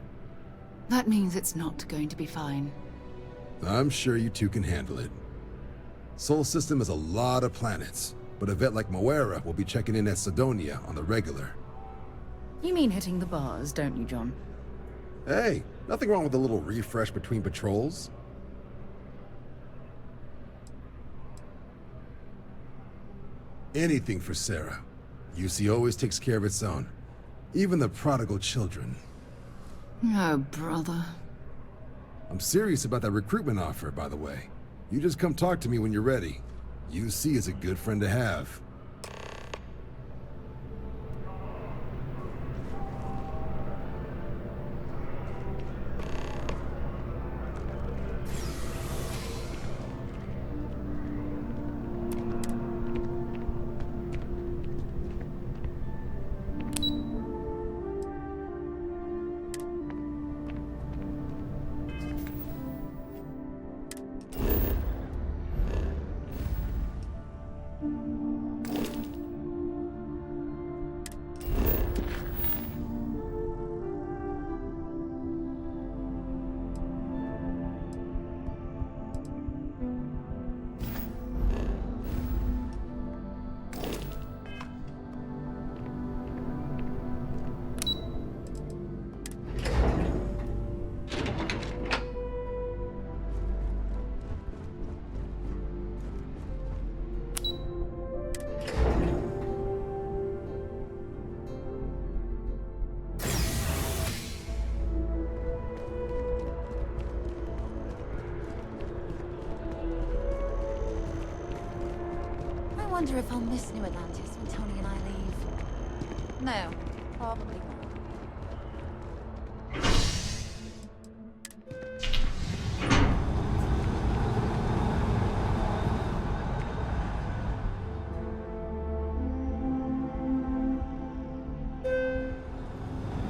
That means it's not going to be fine. I'm sure you two can handle it. Sol system has a lot of planets, but a vet like Moera will be checking in at Sidonia on the regular. You mean hitting the bars, don't you, John? Hey, nothing wrong with a little refresh between patrols. Anything for Sarah. UC always takes care of its own. Even the prodigal children. Oh, brother. I'm serious about that recruitment offer, by the way. You just come talk to me when you're ready. UC is a good friend to have. wonder if I'll miss New Atlantis when Tony and I leave. No, probably not.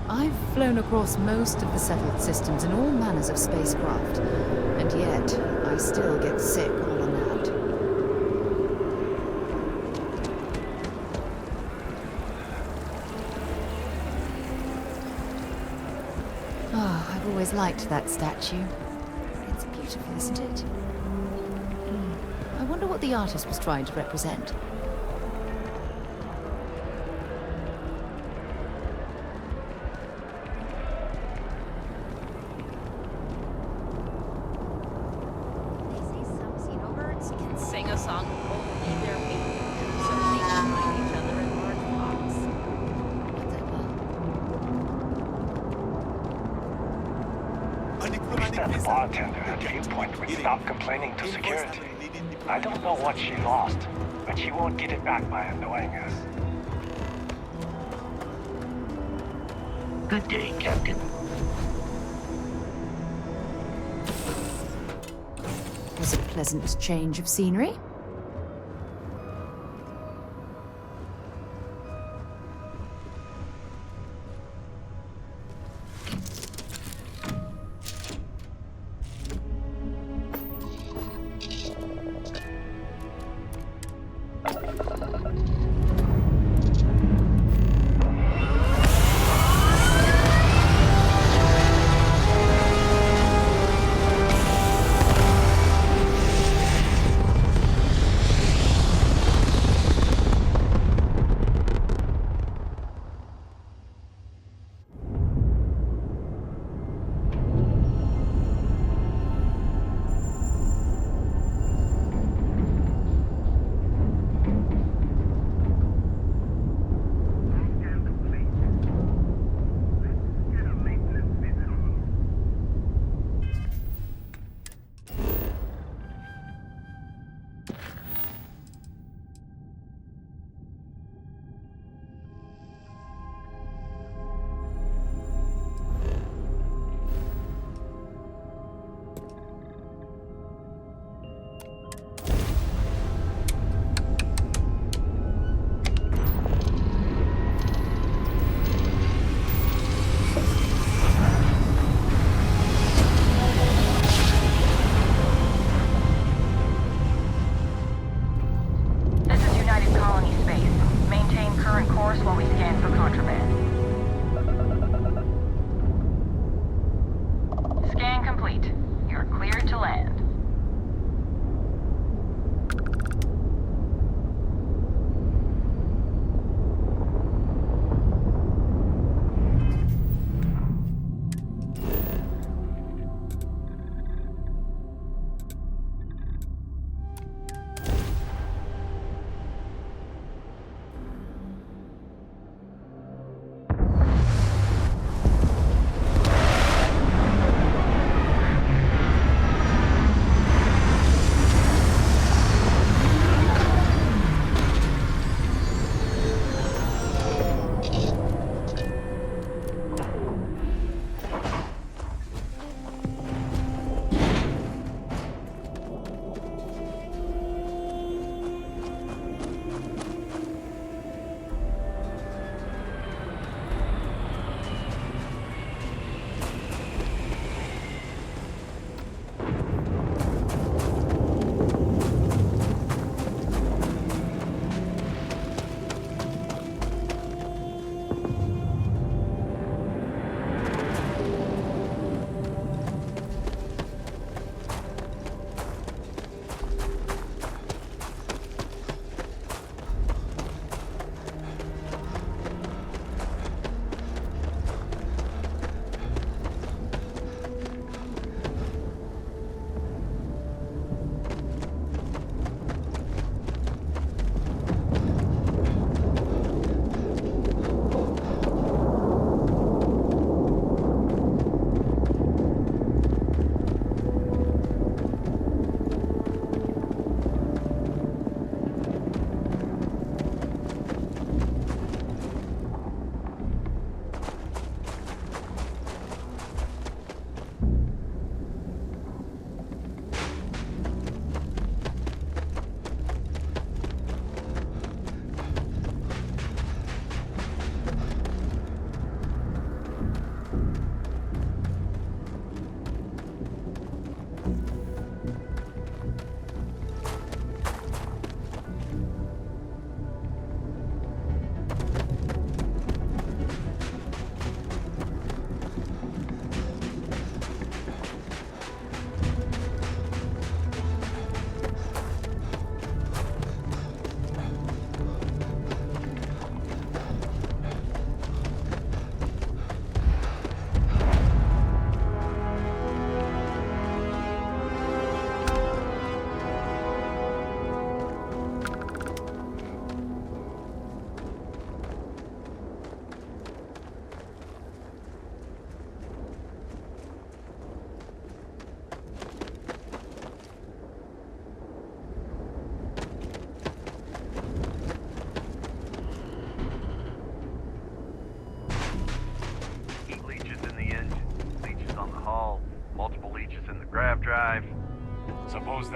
I've flown across most of the settled systems in all manners of spacecraft, and yet I still get sick all on that. Oh, I've always liked that statue. It's beautiful, isn't it? I wonder what the artist was trying to represent. That bartender at Viewpoint would stop complaining to security. I don't know what she lost, but she won't get it back by annoying us. Good day, Captain. Was a pleasant change of scenery.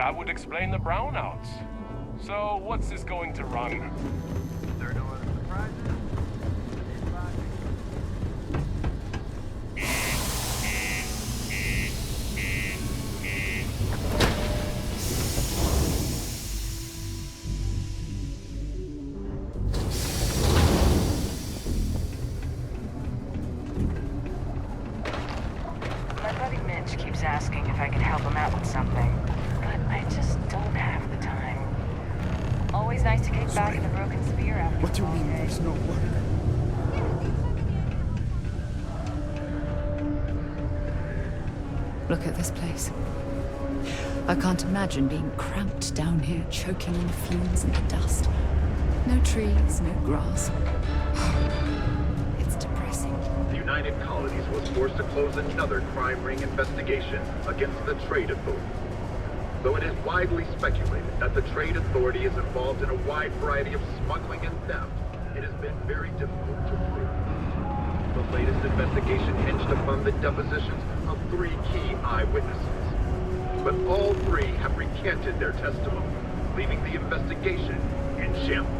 That would explain the brownouts. So, what's this going to run? There are no other surprises? My buddy Mitch keeps asking if I can help him out with something, but I just don't have the time. Always nice to kick back in the broken sphere after What do you mean there's no work? Look at this place. I can't imagine being cramped down here, choking on the fumes and the dust. No trees, no grass. It's depressing. The United Colonies was forced to close another crime ring investigation against the Trade Authority. Though it is widely speculated that the Trade Authority is involved in a wide variety of smuggling and theft, it has been very difficult to prove. The latest investigation hinged upon the depositions of 3 key eyewitnesses. But all 3 have recanted their testimony, leaving the investigation in shambles.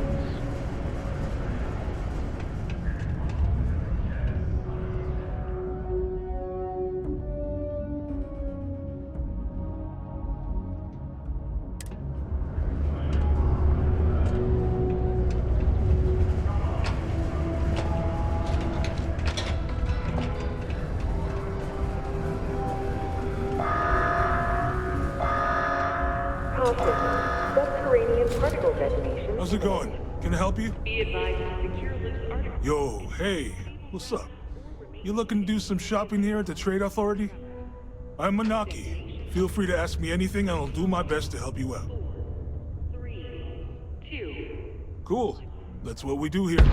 How's it going? Can I help you? Yo, hey, what's up? You looking to do some shopping here at the Trade Authority? I'm Manaki. Feel free to ask me anything and I'll do my best to help you out. 3, 2. Cool. That's what we do here.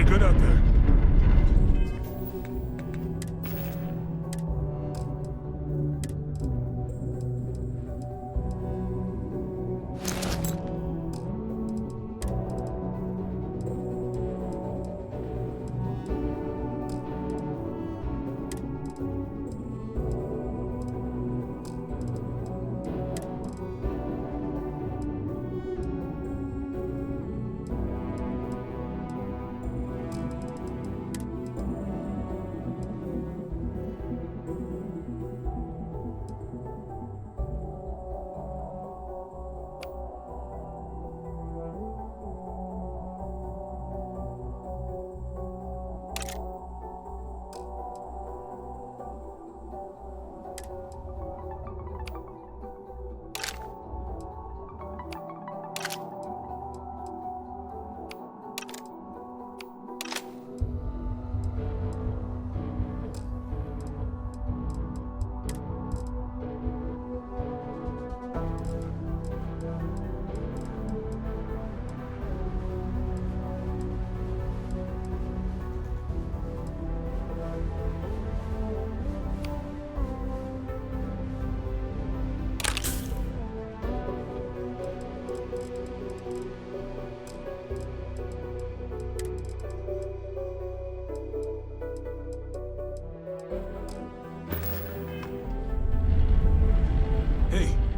Good out there.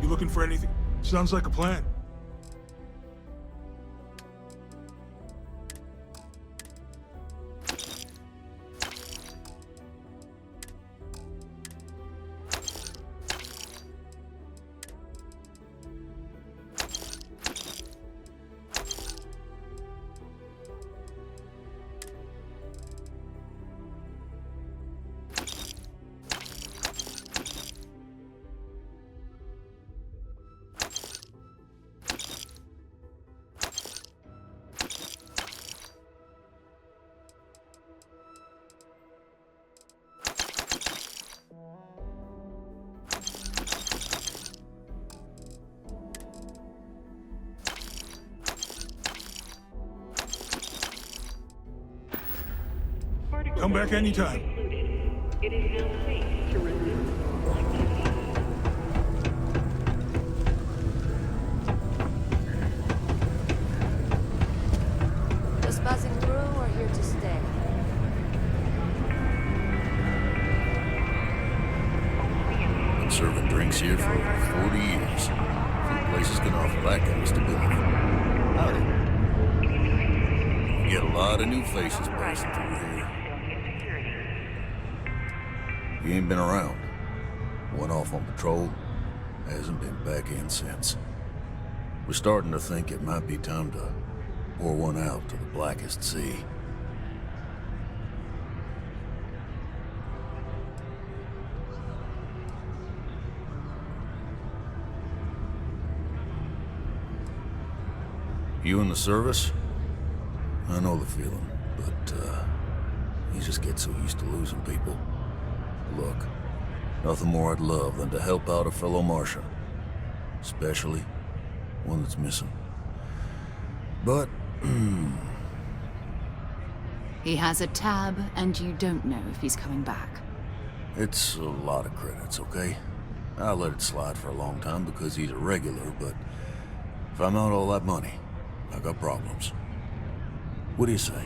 You looking for anything? Sounds like a plan. Come back anytime. It is now safe to resume activity. Just passing through or here to stay? Been serving drinks here for over 40 years. Few places can offer that kind of stability. Howdy. You get a lot of new faces passing through here. You ain't been around. Went off on patrol. Hasn't been back in since. We're starting to think it might be time to pour one out to the blackest sea. You in the service? I know the feeling, but, you just get so used to losing people. Look, nothing more I'd love than to help out a fellow Martian. Especially one that's missing. But, He has a tab, and you don't know if he's coming back. it's a lot of credits, okay? I let it slide for a long time because he's a regular, but if I'm out all that money, I got problems. What do you say?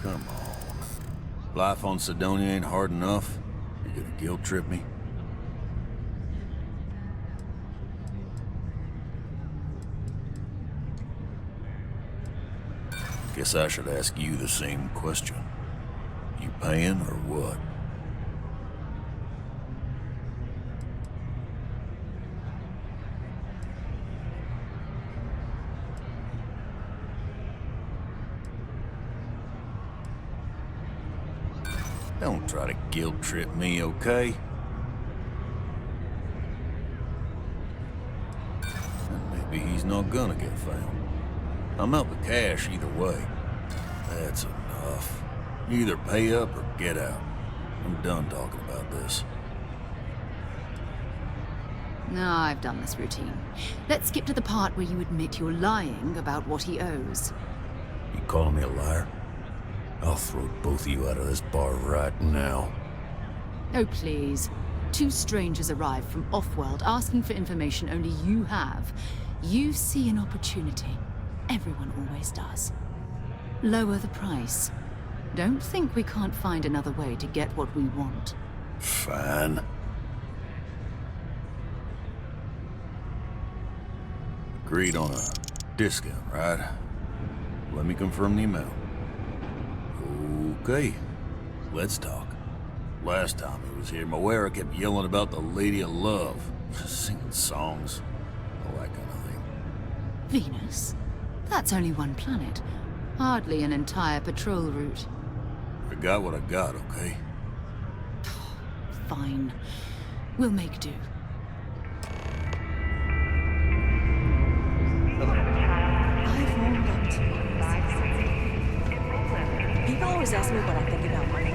Come on. Life on Sidonia ain't hard enough. You're gonna guilt trip me? Guess I should ask you the same question. You paying or what? Don't try to guilt trip me, okay? And maybe he's not gonna get found. I'm out the cash either way. That's enough. You either pay up or get out. I'm done talking about this. No, I've done this routine. Let's skip to the part where you admit you're lying about what he owes. You calling me a liar? I'll throw both of you out of this bar right now. Oh, please. Two strangers arrive from off-world asking for information only you have. You see an opportunity. Everyone always does. Lower the price. Don't think we can't find another way to get what we want. Fine. Agreed on a discount, right? Let me confirm the amount. Okay, let's talk. Last time he was here, Moira kept yelling about the Lady of Love. Singing songs, all that kind of thing. Venus? That's only one planet. Hardly an entire patrol route. I got what I got, okay? Fine. We'll make do. People always ask me what I think about money.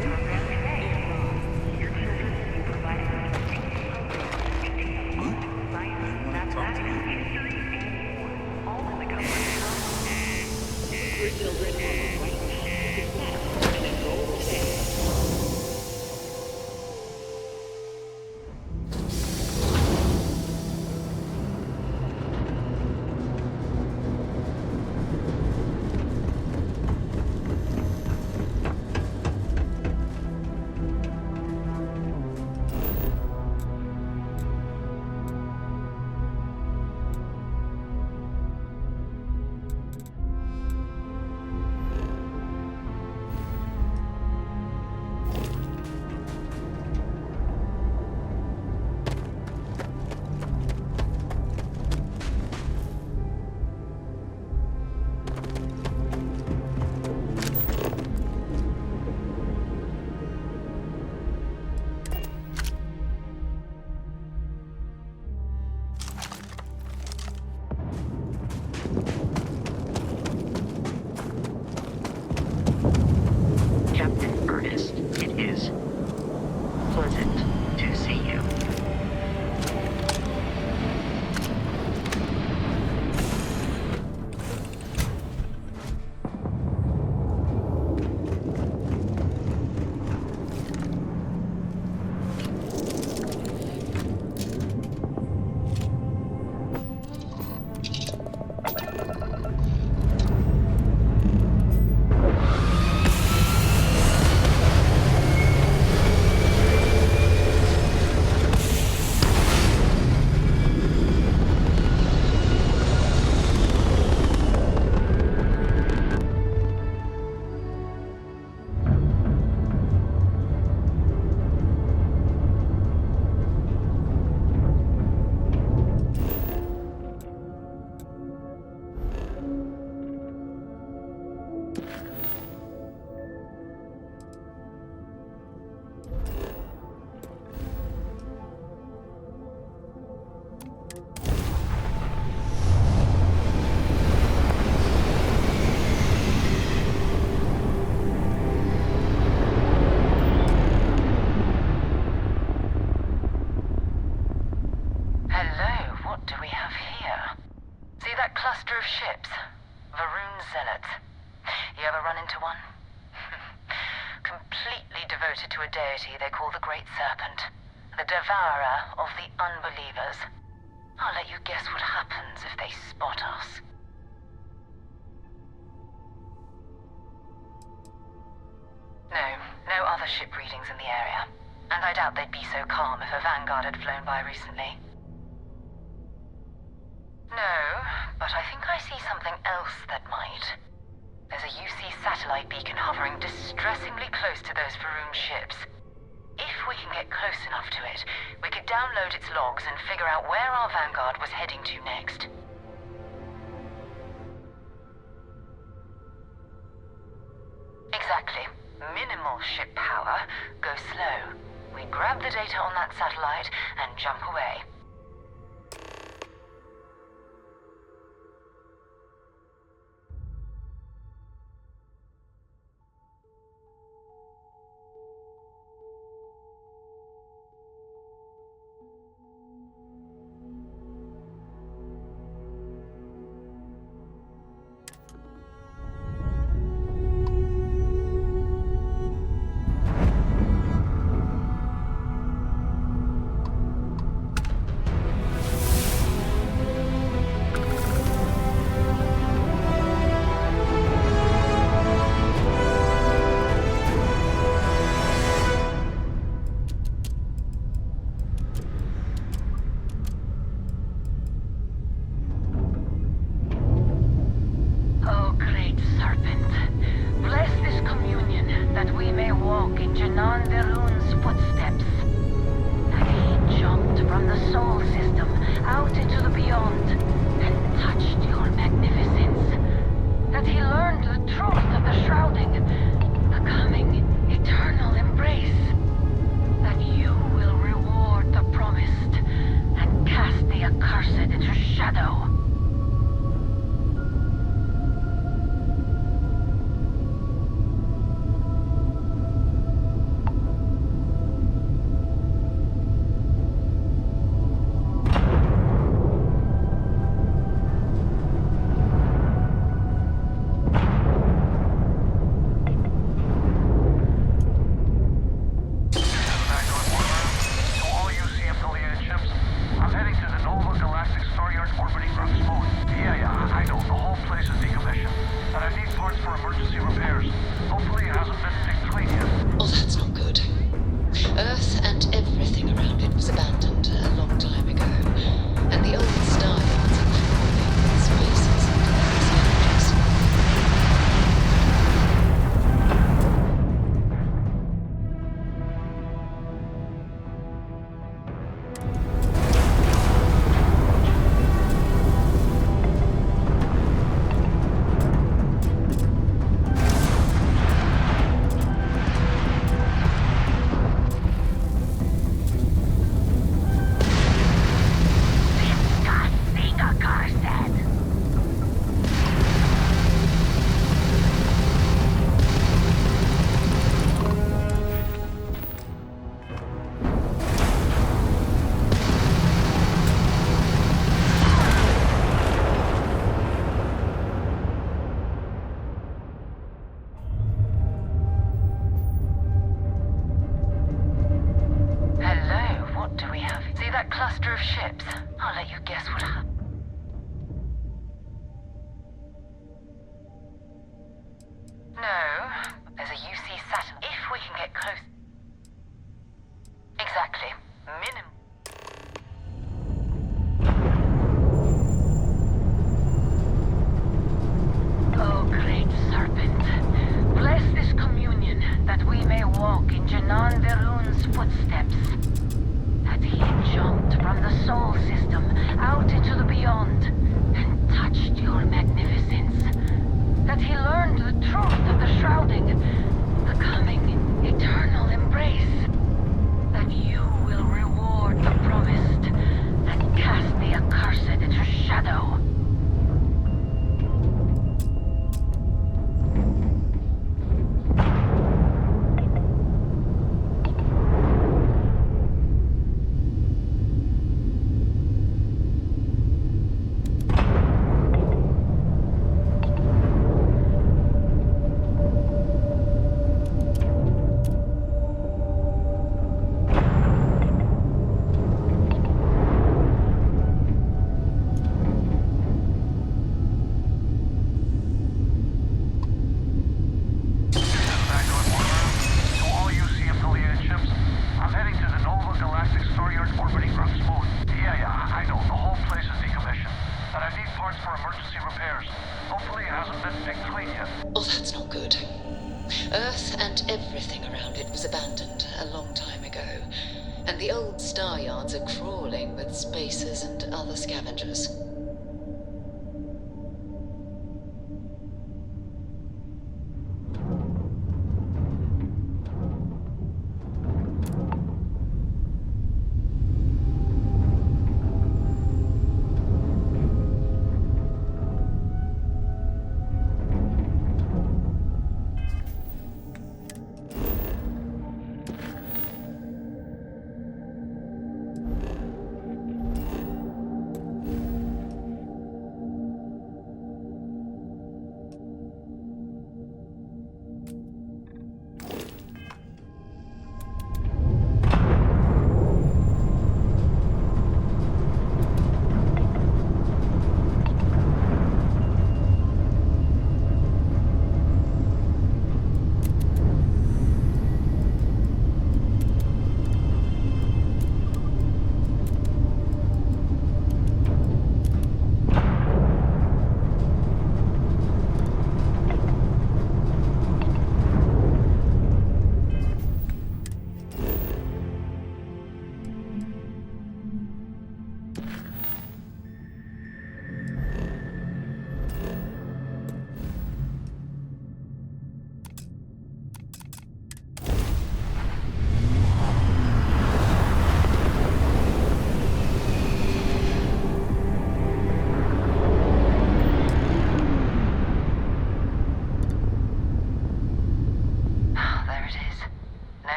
completely devoted to a deity they call the Great Serpent, the devourer of the unbelievers. I'll let you guess what happens if they spot us. No other ship readings in the area. And I doubt they'd be so calm if a Vanguard had flown by recently. No, but I think I see something else that might. There's a UC satellite beacon hovering distressingly close to those Faroon ships. If we can get close enough to it, we could download its logs and figure out where our Vanguard was heading to next. Exactly. Minimal ship power, go slow. We grab the data on that satellite and jump away. and everything around it was abandoned a long time ago. And the old star yards are crawling with spacers and other scavengers.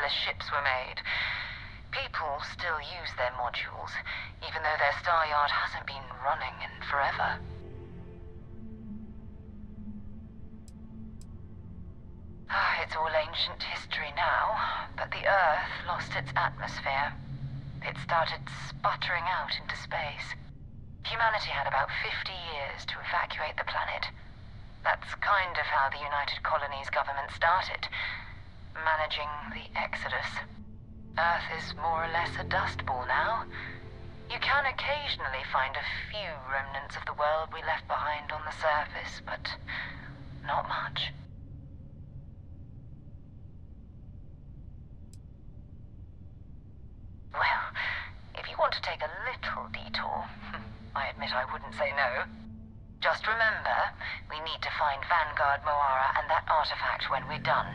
Ships were made. People still use their modules, even though their star yard hasn't been running in forever. It's all ancient history now, but the Earth lost its atmosphere. It started sputtering out into space. Humanity had about 50 years to evacuate the planet. That's kind of how the United Colonies government started. Managing the exodus. Earth is more or less a dust ball now. You can occasionally find a few remnants of the world we left behind on the surface, but not much. Well, if you want to take a little detour, I admit I wouldn't say no. Just remember, we need to find Vanguard Moara and that artifact when we're done.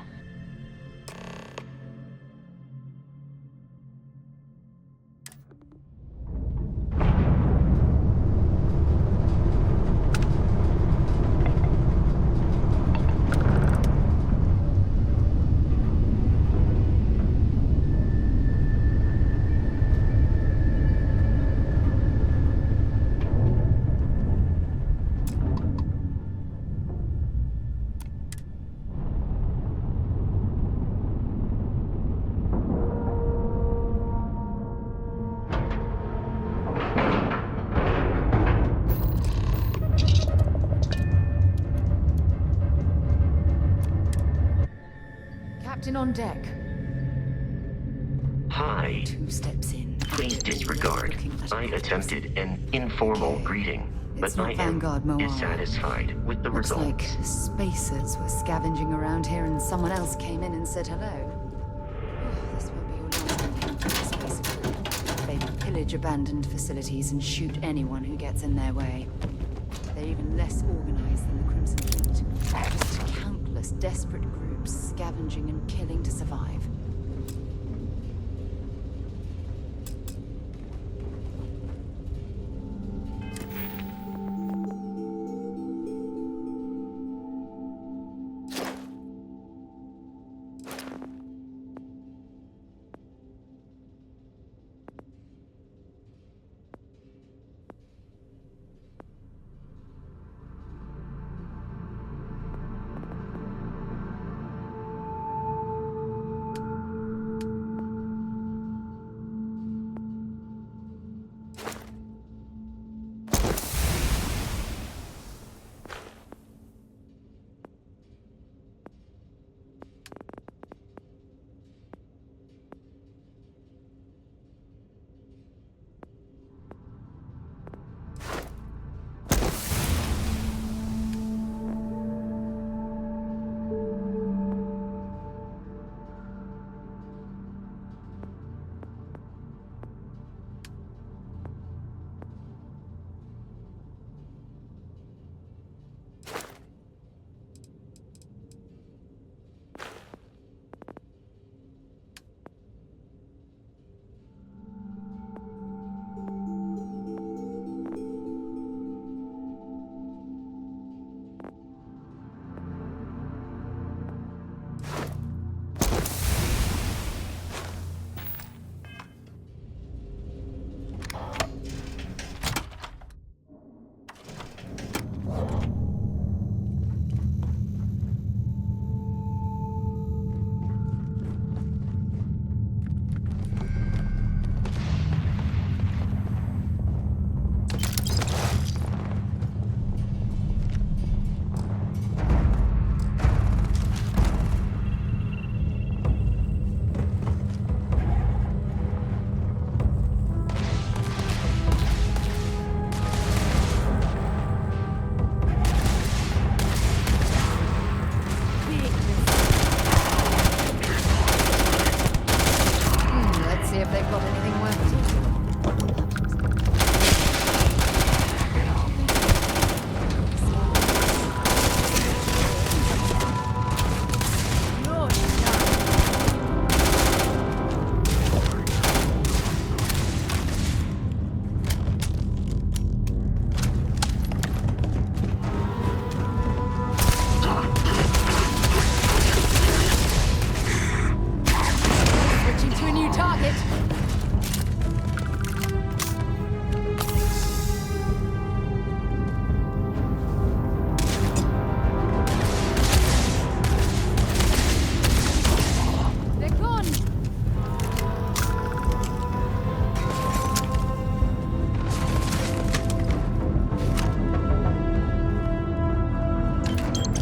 Captain on deck. Hi. 2 steps in. Please disregard. I attempted an informal greeting, but I am dissatisfied with the Looks result. like spacers were scavenging around here and someone else came in and said hello. This won't be your last encounter with space. They pillage abandoned facilities and shoot anyone who gets in their way. They're even less organized than the Crimson Fleet. Just countless desperate groups scavenging and killing to survive.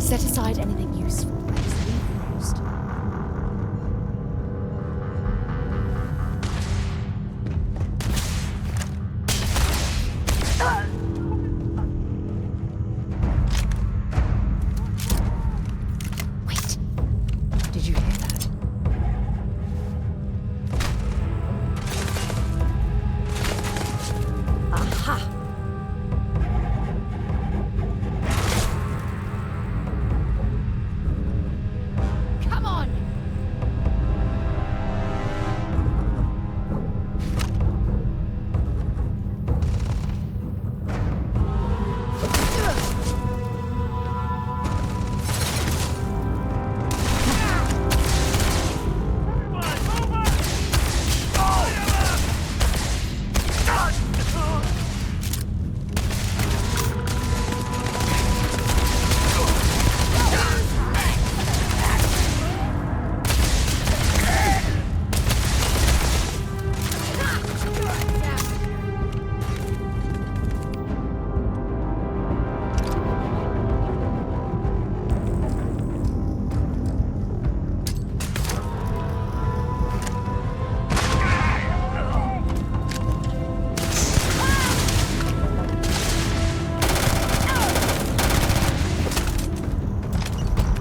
Set aside anything useful and just leave the most. Wait. Did you hear that? Aha! Come on!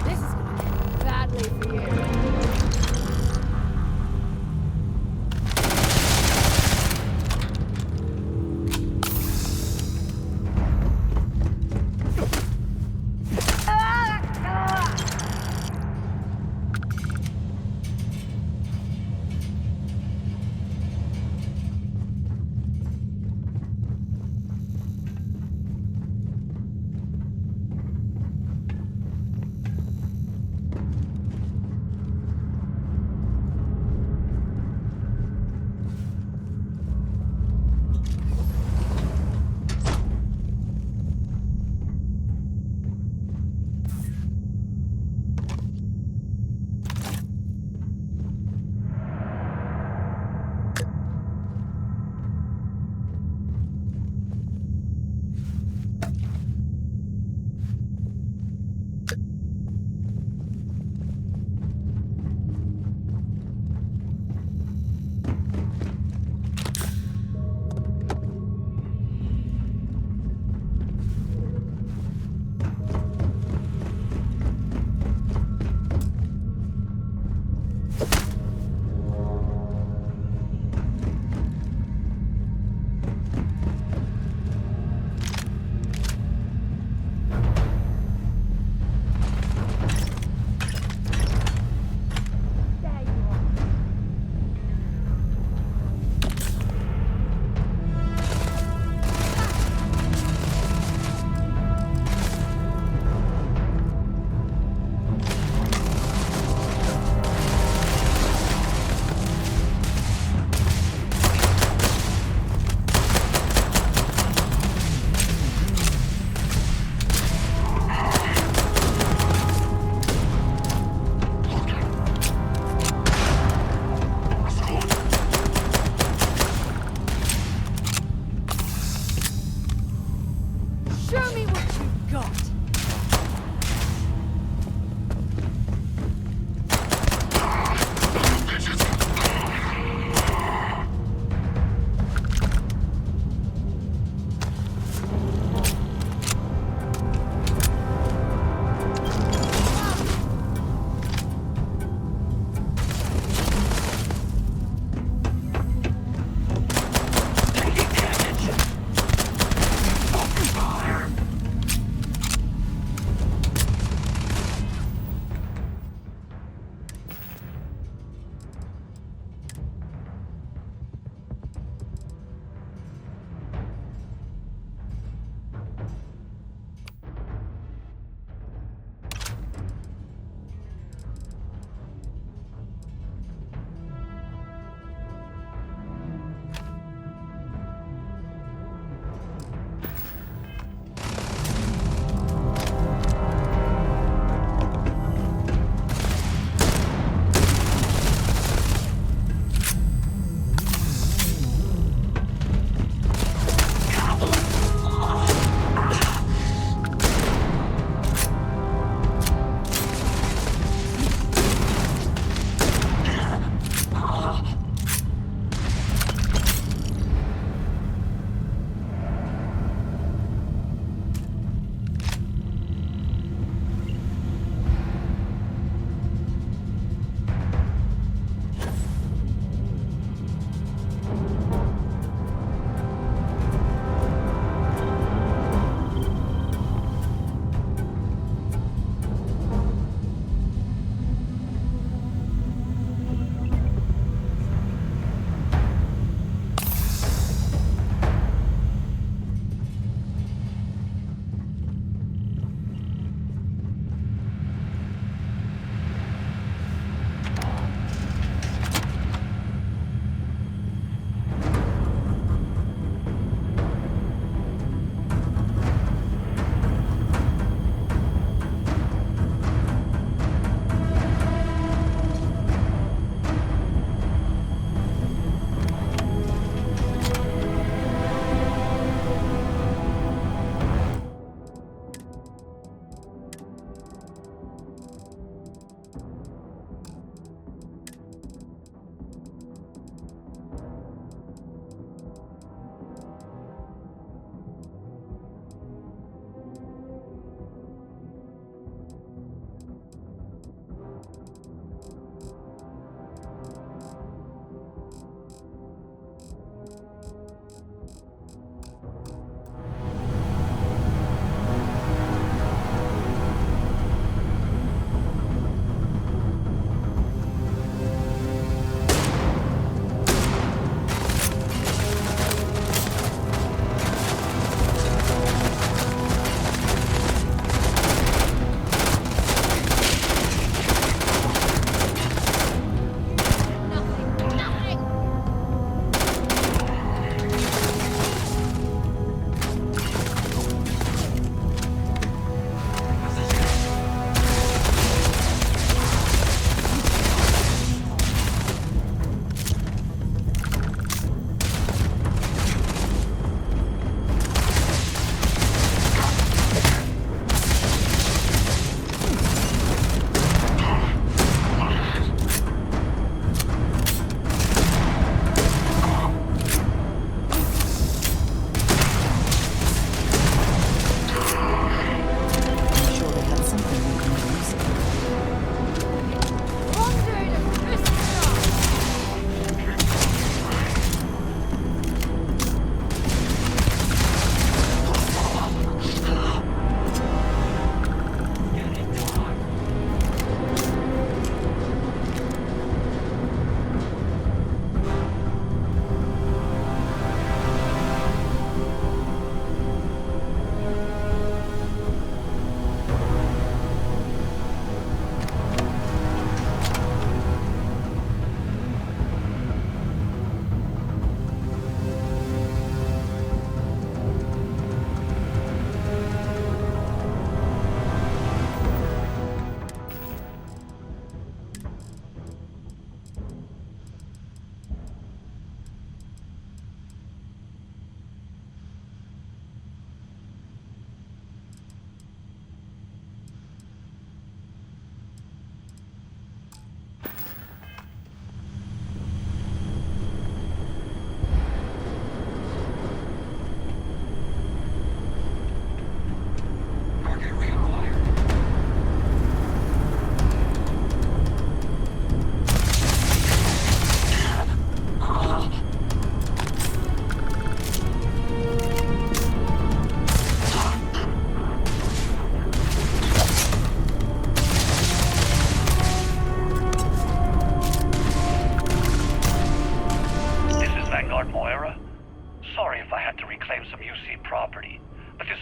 This is gonna end badly for you.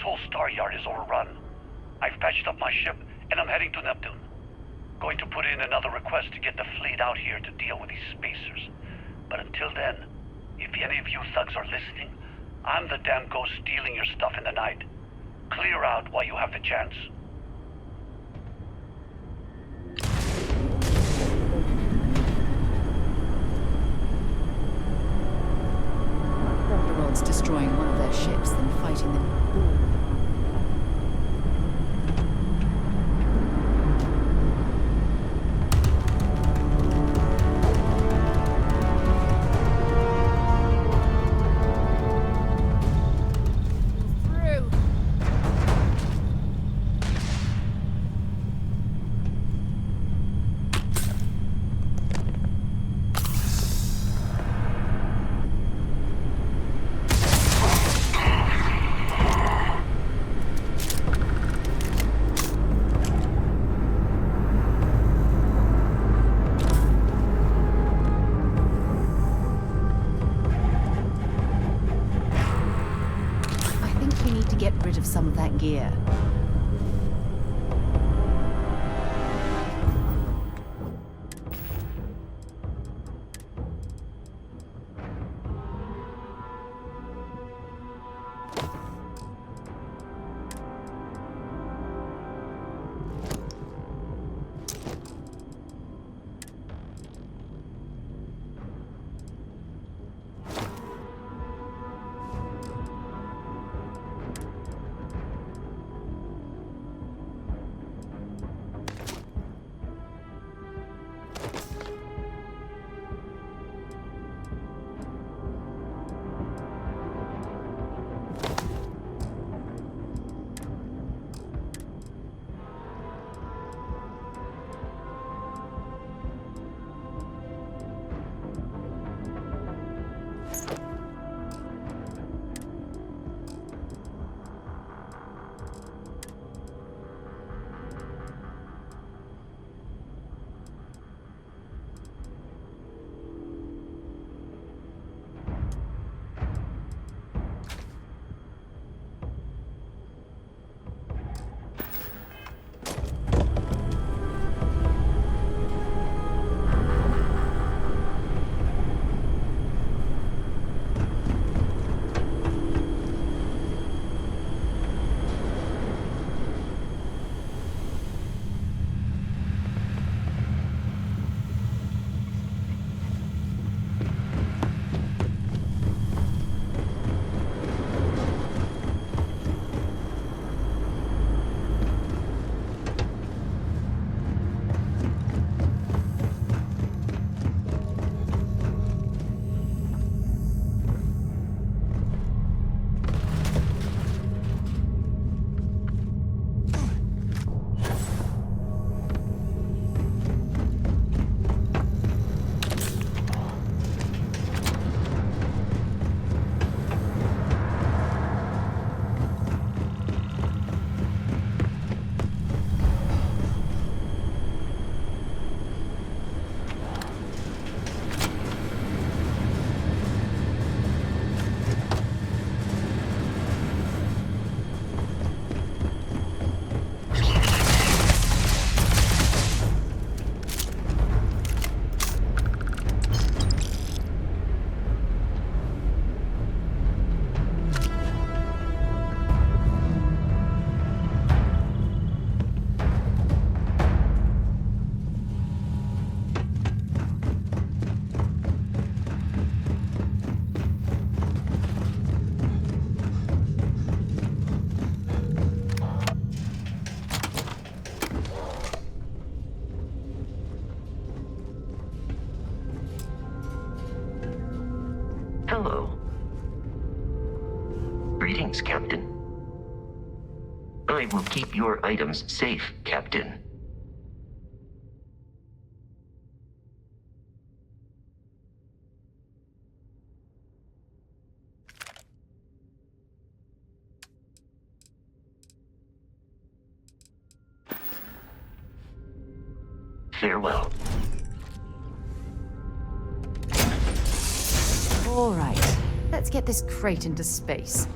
whole star yard is overrun. I've patched up my ship, and I'm heading to Neptune. Going to put in another request to get the fleet out here to deal with these spacers. But until then, if any of you thugs are listening, I'm the damn ghost stealing your stuff in the night. Clear out while you have the chance. The world's destroying one of their ships, then fighting them. Some of that gear. Hello. Greetings, Captain. I will keep your items safe, Captain. Farewell. All right, let's get this crate into space.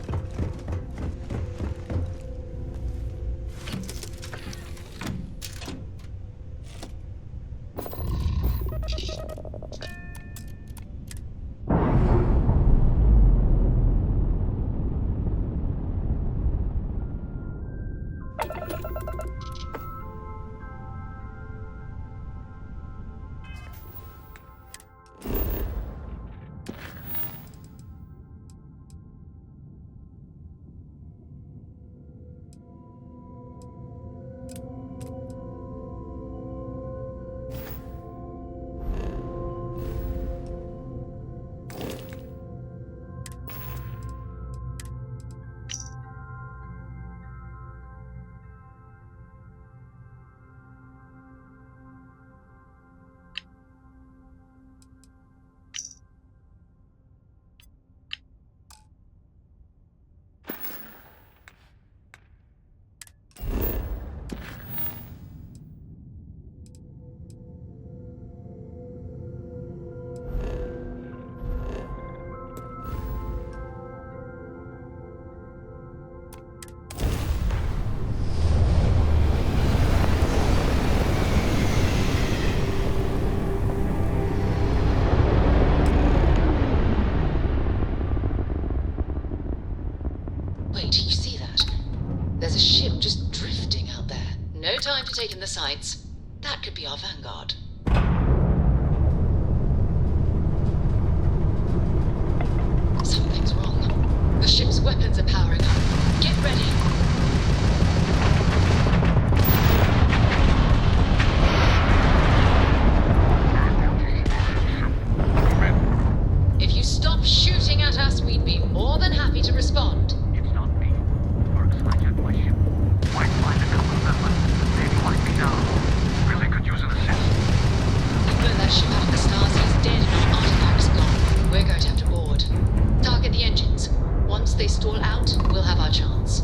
There's a ship just drifting out there. No time to take in the sights. That could be our vanguard. Something's wrong. The ship's weapons are powering up. Get ready. If you stop shooting at us, we'd be more than happy to respond. It's not me. Burke's hijacked my ship. Might find a couple of them. Maybe wipe me down. Really could use an assist. We blew that ship out of the stars. He's dead and our artifacts gone. We're going to have to board. Target the engines. Once they stall out, we'll have our chance.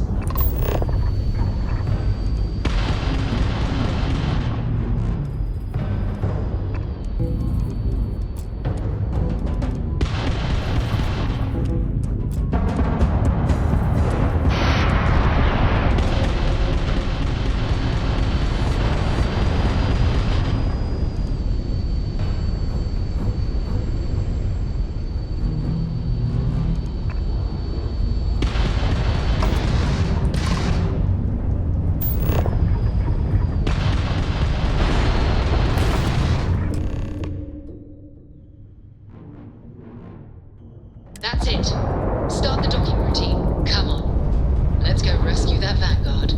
That's it. Start the docking routine. Come on. Let's go rescue that vanguard.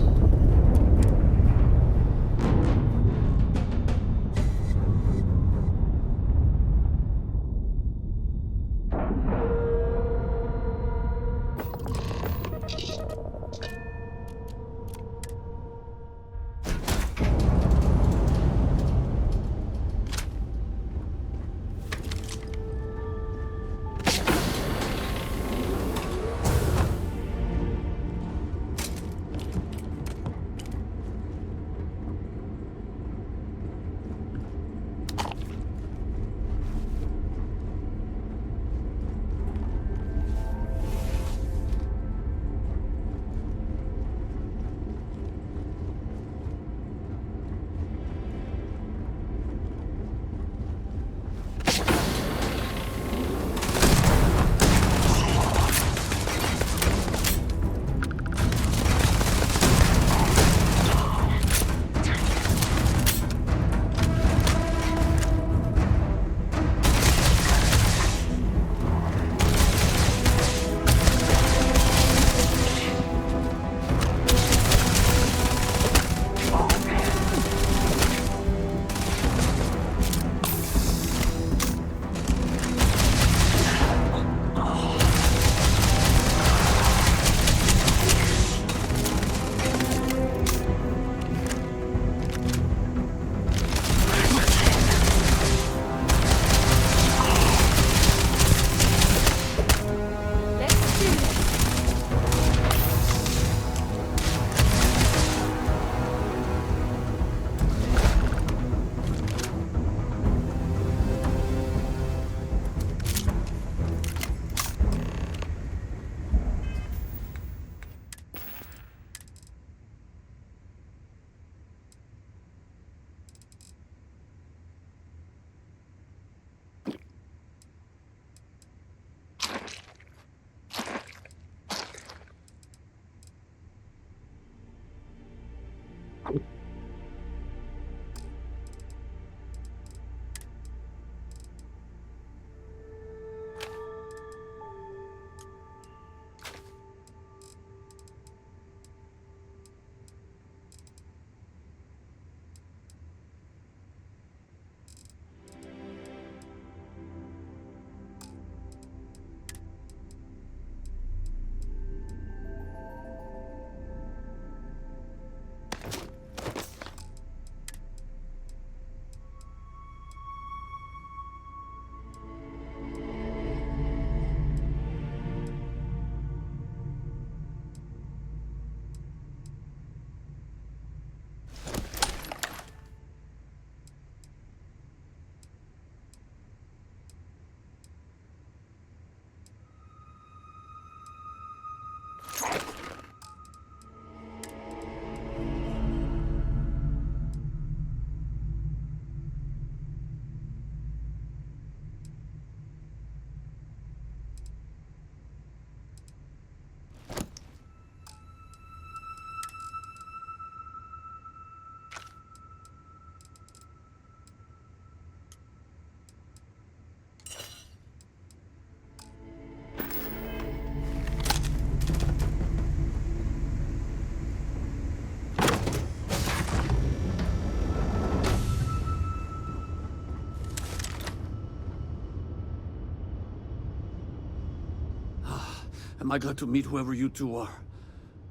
Am I glad to meet whoever you two are.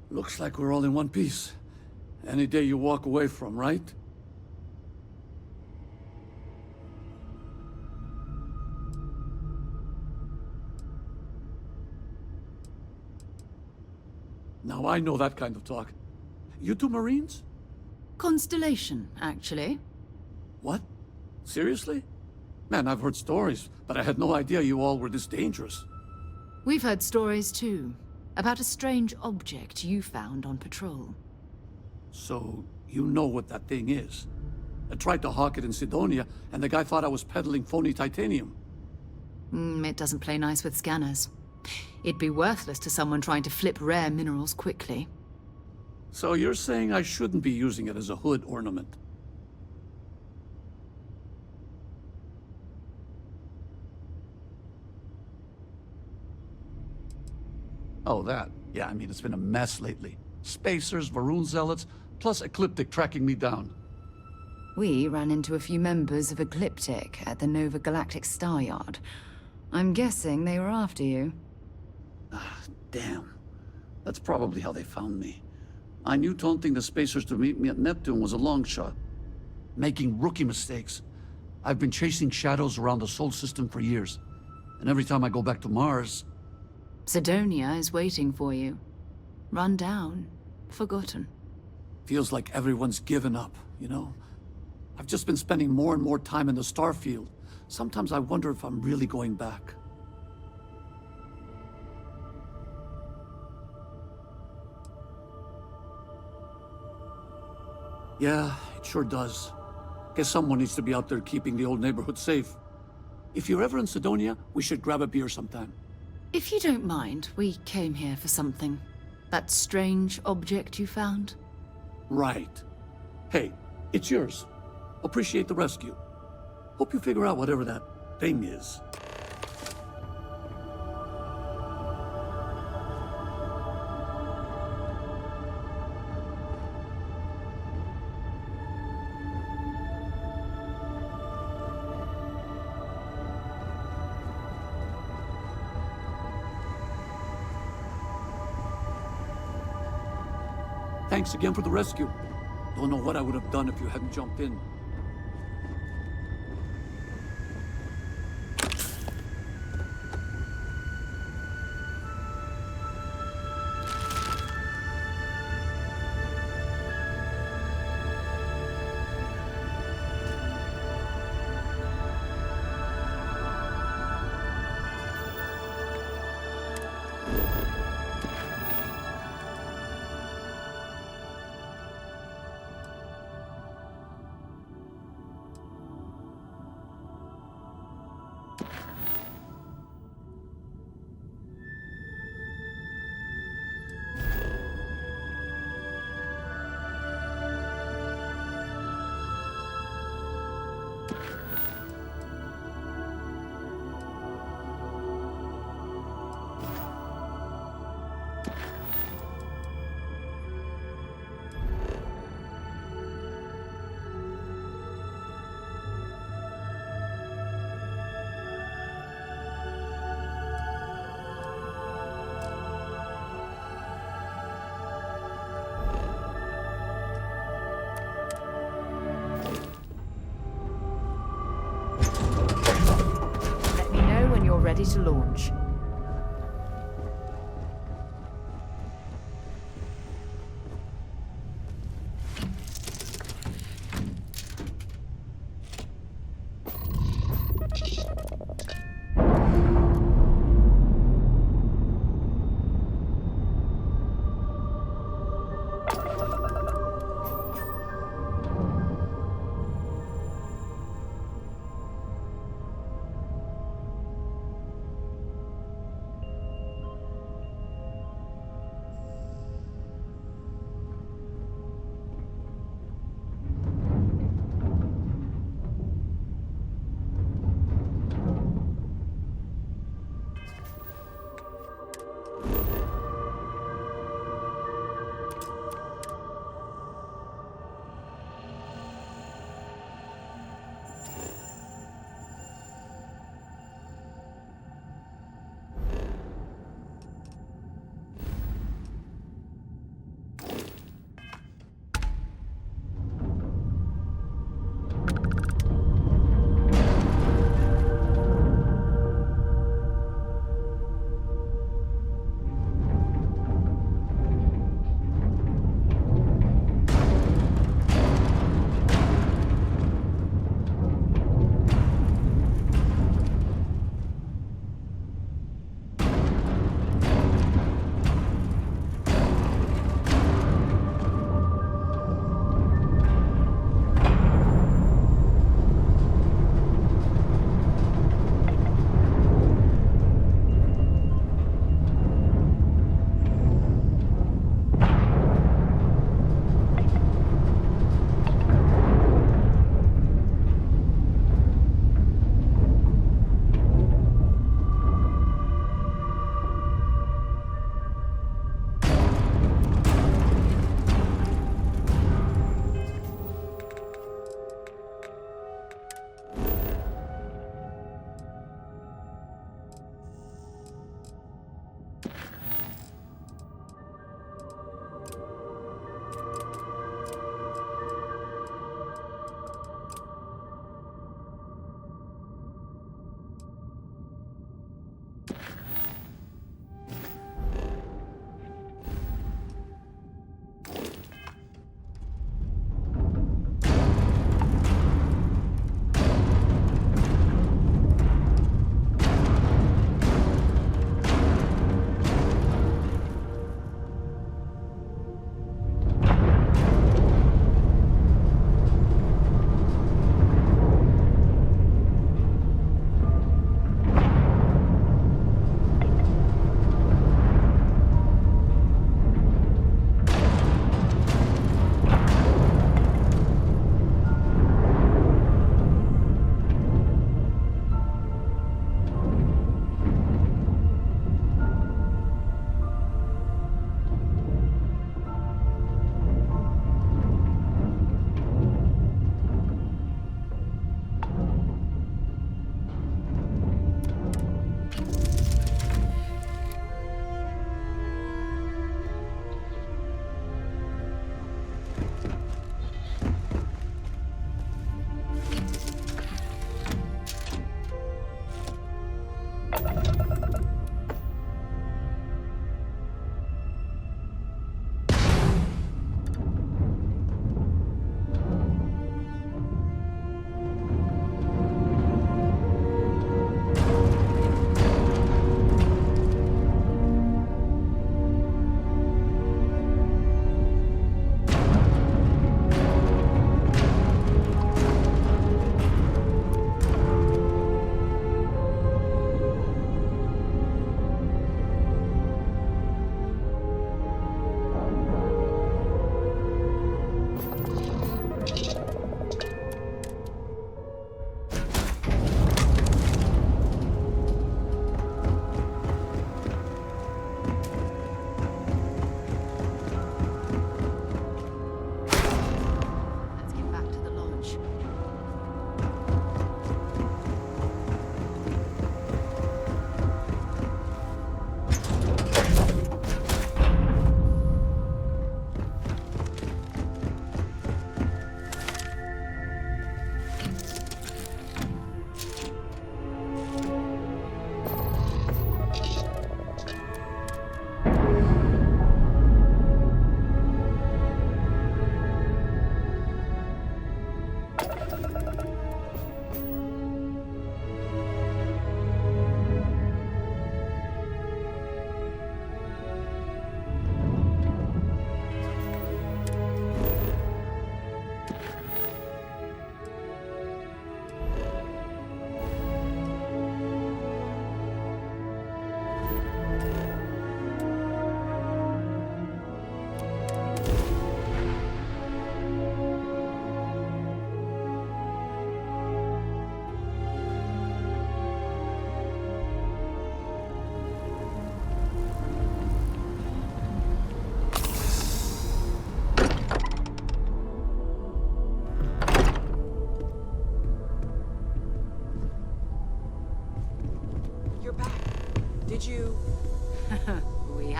Looks like we're all in one piece. Any day you walk away from, right? Now I know that kind of talk. You two Marines? Constellation, actually. What? Seriously? Man, I've heard stories, but I had no idea you all were this dangerous. We've heard stories too, about a strange object you found on patrol. So, you know what that thing is? I tried to hawk it in Sidonia, and the guy thought I was peddling phony titanium. It doesn't play nice with scanners. It'd be worthless to someone trying to flip rare minerals quickly. So you're saying I shouldn't be using it as a hood ornament? Oh, that. Yeah, I mean, it's been a mess lately. Spacers, Varun zealots, plus Ecliptic tracking me down. We ran into a few members of Ecliptic at the Nova Galactic Star Yard. I'm guessing they were after you. Ah, damn. That's probably how they found me. I knew taunting the Spacers to meet me at Neptune was a long shot. Making rookie mistakes. I've been chasing shadows around the Sol system for years. And every time I go back to Mars... Sidonia is waiting for you. Run down. Forgotten. Feels like everyone's given up, you know? I've just been spending more and more time in the Starfield. Sometimes I wonder if I'm really going back. Yeah, it sure does. Guess someone needs to be out there keeping the old neighborhood safe. If you're ever in Sidonia, we should grab a beer sometime. If you don't mind, we came here for something. That strange object you found? Right. Hey, it's yours. Appreciate the rescue. Hope you figure out whatever that thing is. Thanks again for the rescue. Don't know what I would have done if you hadn't jumped in. Ready to launch.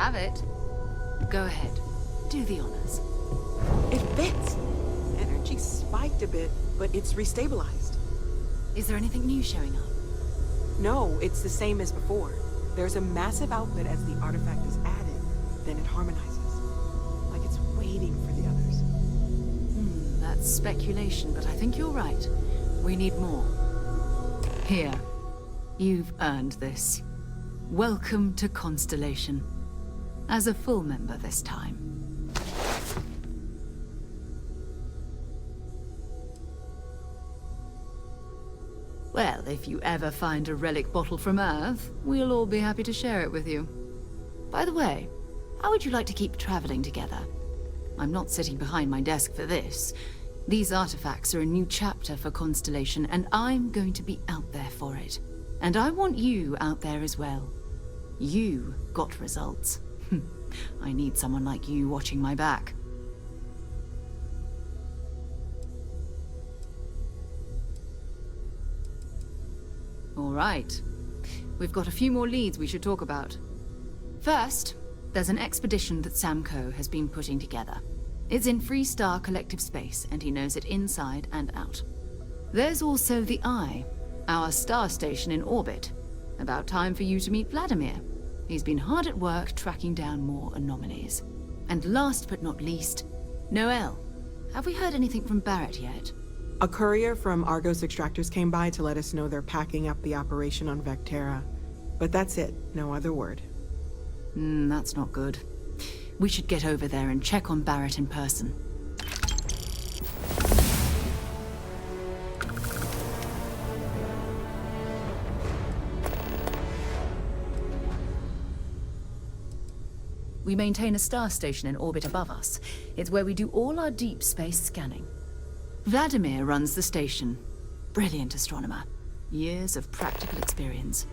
have it. Go ahead. Do the honors. It fits. Energy spiked a bit, but it's restabilized. Is there anything new showing up? No, it's the same as before. There's a massive output as the artifact is added, then it harmonizes. Like it's waiting for the others. That's speculation, but I think you're right. We need more. Here. You've earned this. Welcome to Constellation. As a full member this time. Well, if you ever find a relic bottle from Earth, we'll all be happy to share it with you. By the way, how would you like to keep traveling together? I'm not sitting behind my desk for this. These artifacts are a new chapter for Constellation, and I'm going to be out there for it. And I want you out there as well. You got results. I need someone like you watching my back. All right. We've got a few more leads we should talk about. First, there's an expedition that Samco has been putting together. It's in Freestar Collective Space, and he knows it inside and out. There's also the Eye, our star station in orbit. About time for you to meet Vladimir. He's been hard at work tracking down more anomalies. And last but not least, Noel. Have we heard anything from Barrett yet? A courier from Argos Extractors came by to let us know they're packing up the operation on Vectera. But that's it, no other word. That's not good. We should get over there and check on Barrett in person. We maintain a star station in orbit above us. It's where we do all our deep space scanning. Vladimir runs the station. Brilliant astronomer. Years of practical experience.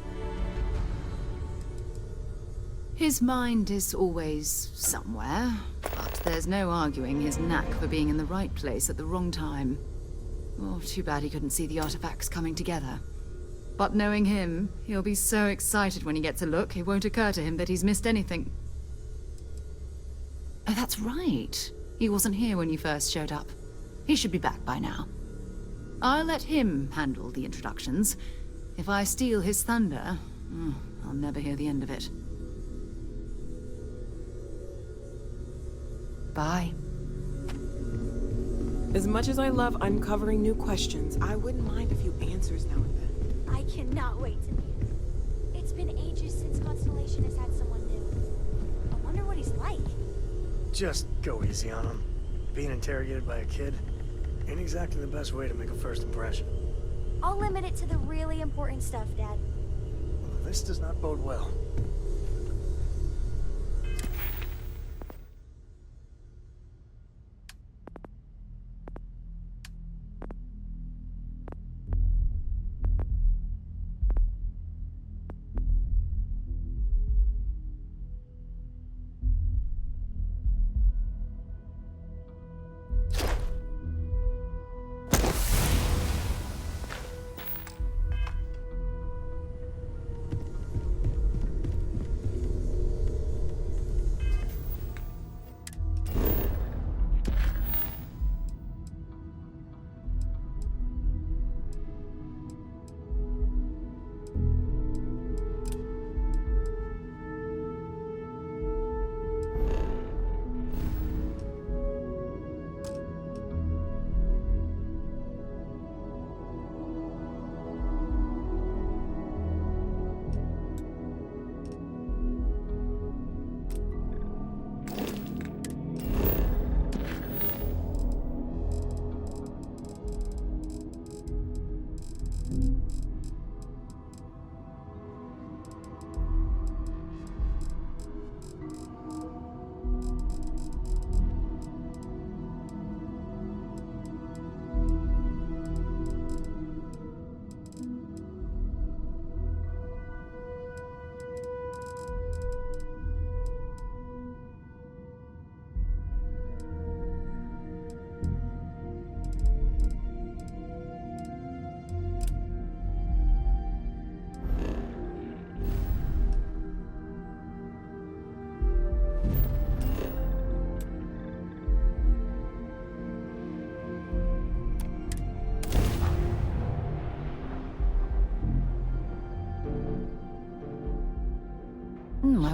His mind is always somewhere, but there's no arguing his knack for being in the right place at the wrong time. Oh, too bad he couldn't see the artifacts coming together. But knowing him, he'll be so excited when he gets a look, it won't occur to him that he's missed anything. Oh, that's right. He wasn't here when you first showed up. He should be back by now. I'll let him handle the introductions. If I steal his thunder, I'll never hear the end of it. Bye. As much as I love uncovering new questions, I wouldn't mind a few answers now and then. I cannot wait to meet him. It's been ages since Constellation has had someone new. I wonder what he's like. Just go easy on him. Being interrogated by a kid ain't exactly the best way to make a first impression. I'll limit it to the really important stuff, Dad. Well, this does not bode well.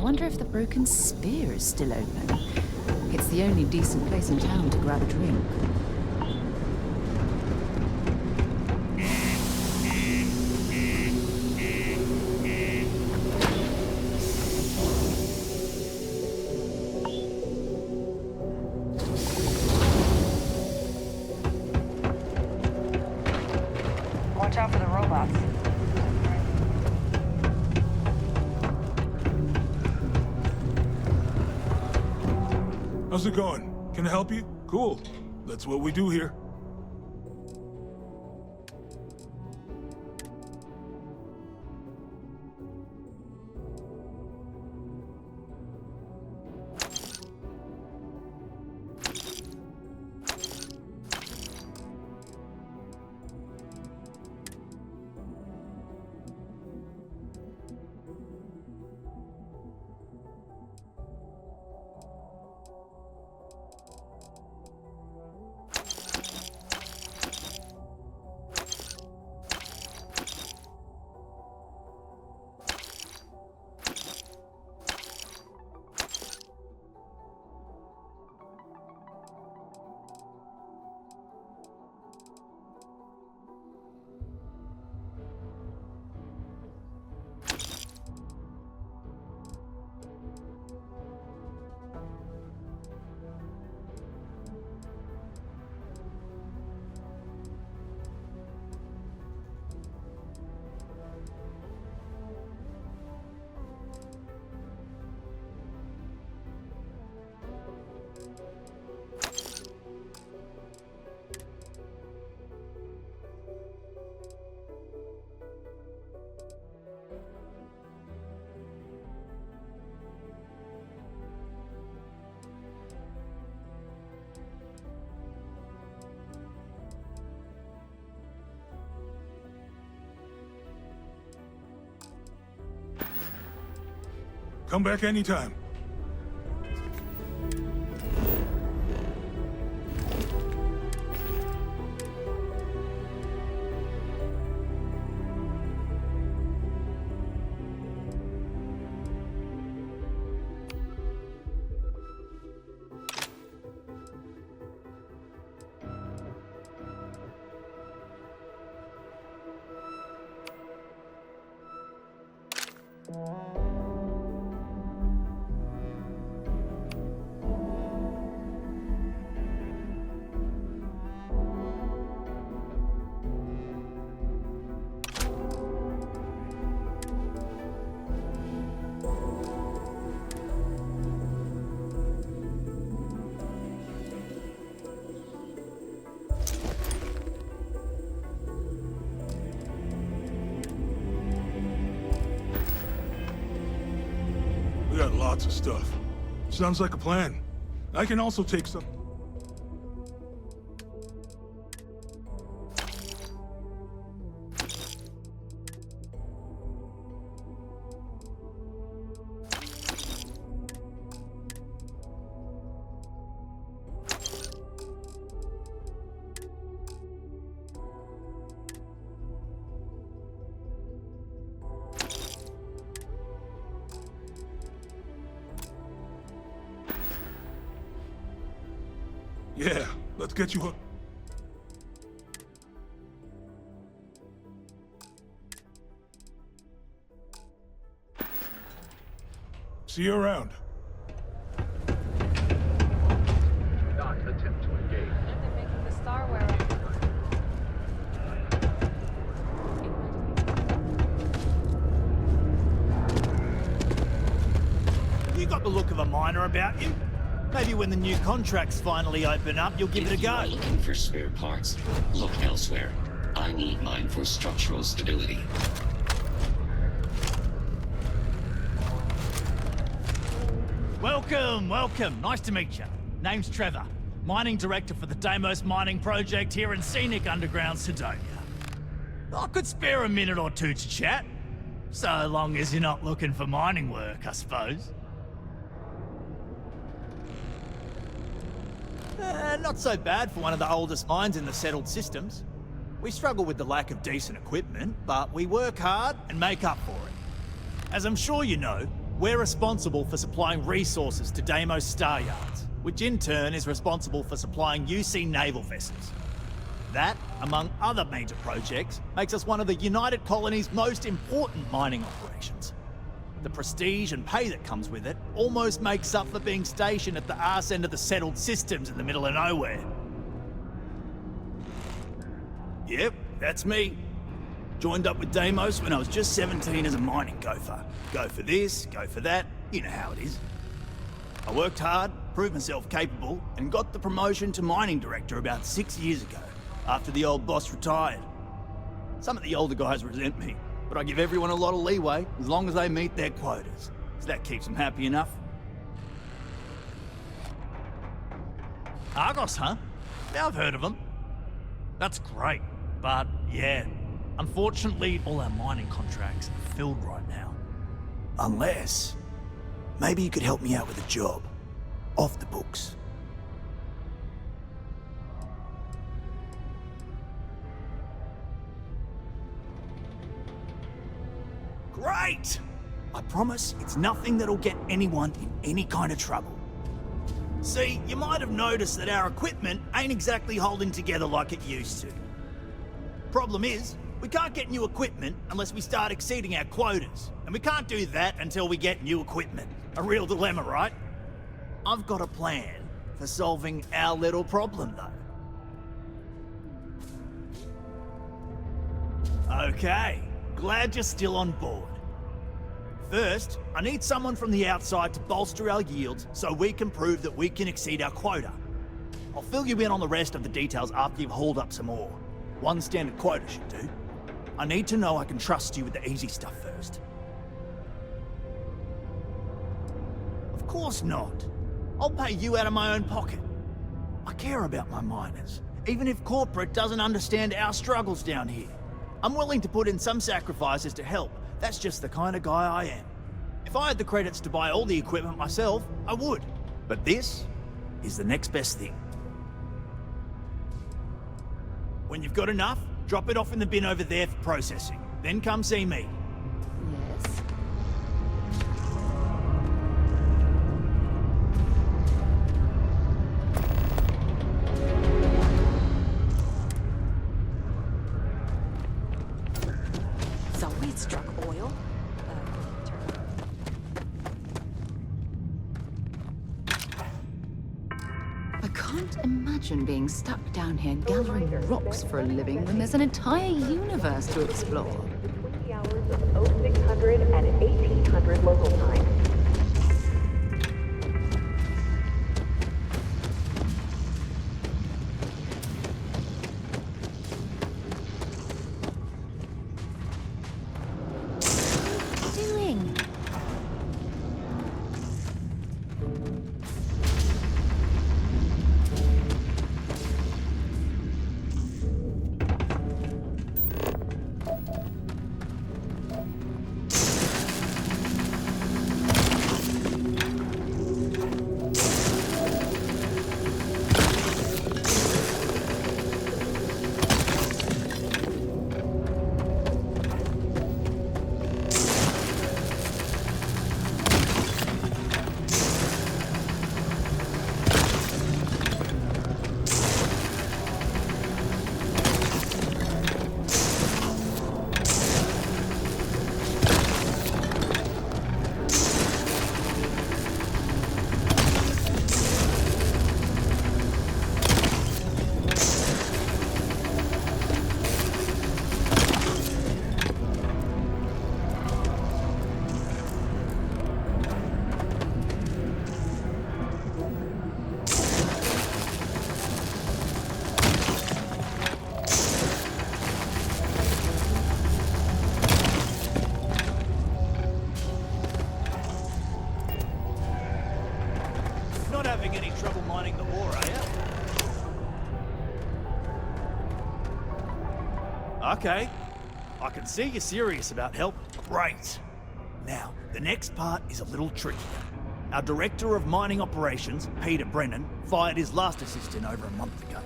I wonder if the Broken Spear is still open. It's the only decent place in town to grab a drink. Watch out for the robots. How's it going? Can I help you? Cool. That's what we do here. Come back anytime. We got lots of stuff. Sounds like a plan. I can also take some. Yeah, let's get you up. See you around. Not attempt to engage. They're making the Starware. You got the look of a miner about you. Maybe when the new contracts finally open up, you'll give it a go. If you are looking for spare parts, look elsewhere. I need mine for structural stability. Welcome, welcome. Nice to meet you. Name's Trevor, mining director for the Deimos mining project here in scenic underground Sidonia. I could spare a minute or two to chat, so long as you're not looking for mining work, I suppose. Not so bad for one of the oldest mines in the settled systems. We struggle with the lack of decent equipment, but we work hard and make up for it. As I'm sure you know, We're responsible for supplying resources to Deimos Star Yards, which in turn is responsible for supplying UC naval vessels. That, among other major projects, makes us one of the United Colony's most important mining operations. The prestige and pay that comes with it almost makes up for being stationed at the arse end of the settled systems in the middle of nowhere. Yep, that's me. Joined up with Deimos when I was just 17 as a mining gopher. Go for this, go for that, you know how it is. I worked hard, proved myself capable, and got the promotion to mining director about 6 years ago, after the old boss retired. Some of the older guys resent me, but I give everyone a lot of leeway as long as they meet their quotas. So that keeps them happy enough. Argos, huh? Yeah, I've heard of them. That's great, but yeah, unfortunately all our mining contracts are filled right now. Unless, maybe you could help me out with a job, off the books. Great! I promise it's nothing that'll get anyone in any kind of trouble. See, you might have noticed that our equipment ain't exactly holding together like it used to. Problem is, we can't get new equipment unless we start exceeding our quotas, and we can't do that until we get new equipment. A real dilemma, right? I've got a plan for solving our little problem, though. Okay, glad you're still on board. First, I need someone from the outside to bolster our yields so we can prove that we can exceed our quota. I'll fill you in on the rest of the details after you've hauled up some ore. One standard quota should do. I need to know I can trust you with the easy stuff first. Of course not. I'll pay you out of my own pocket. I care about my miners, even if corporate doesn't understand our struggles down here. I'm willing to put in some sacrifices to help. That's just the kind of guy I am. If I had the credits to buy all the equipment myself, I would. But this is the next best thing. When you've got enough, drop it off in the bin over there for processing. Then come see me. Yes. So we'd struck oil. I can't imagine being stuck down here gathering rocks for a living when there's an entire universe to explore. Between the hours of 0600 and 1800 local time. What are you doing? Not having any trouble mining the ore, are you? Okay. I can see you're serious about help. Great. Now, the next part is a little trickier. Our Director of Mining Operations, Peter Brennan, fired his last assistant over a month ago.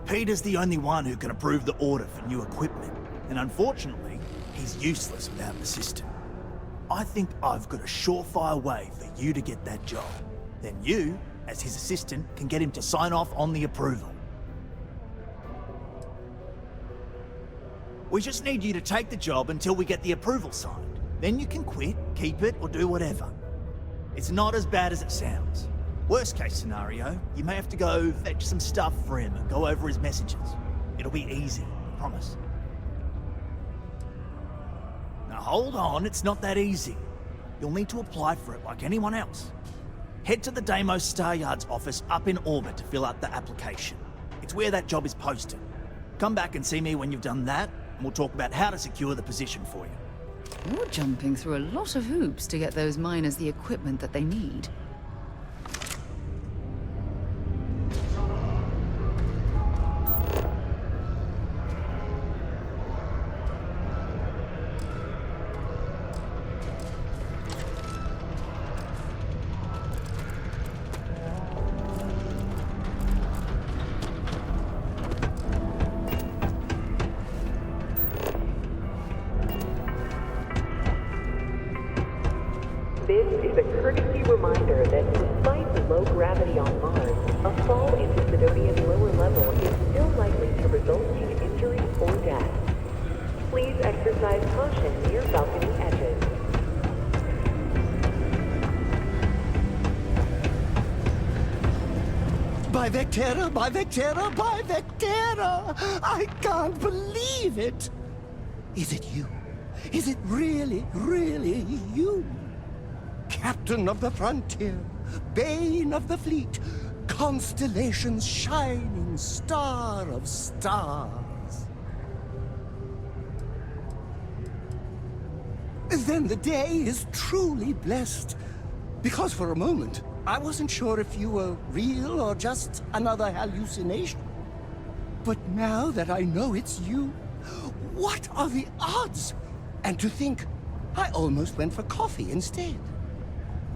Peter's the only one who can approve the order for new equipment, and unfortunately, he's useless without the system. I think I've got a surefire way for you to get that job. Then you, as his assistant, can get him to sign off on the approval. We just need you to take the job until we get the approval signed. Then you can quit, keep it, or do whatever. It's not as bad as it sounds. Worst case scenario, you may have to go fetch some stuff for him and go over his messages. It'll be easy, I promise. Now hold on, it's not that easy. You'll need to apply for it like anyone else. Head to the Deimos Star Yard's office up in orbit to fill out the application. It's where that job is posted. Come back and see me when you've done that, and we'll talk about how to secure the position for you. You're jumping through a lot of hoops to get those miners the equipment that they need. This is a courtesy reminder that despite the low gravity on Mars, a fall into Sidonia's lower level is still likely to result in injury or death. Please exercise caution near balcony edges. By Vectera, by Vectera, by Vectera! I can't believe it! Is it you? Is it really, really you? Captain of the frontier, bane of the fleet, Constellation's shining star of stars. Then the day is truly blessed, because for a moment, I wasn't sure if you were real or just another hallucination. But now that I know it's you, what are the odds? And to think, I almost went for coffee instead.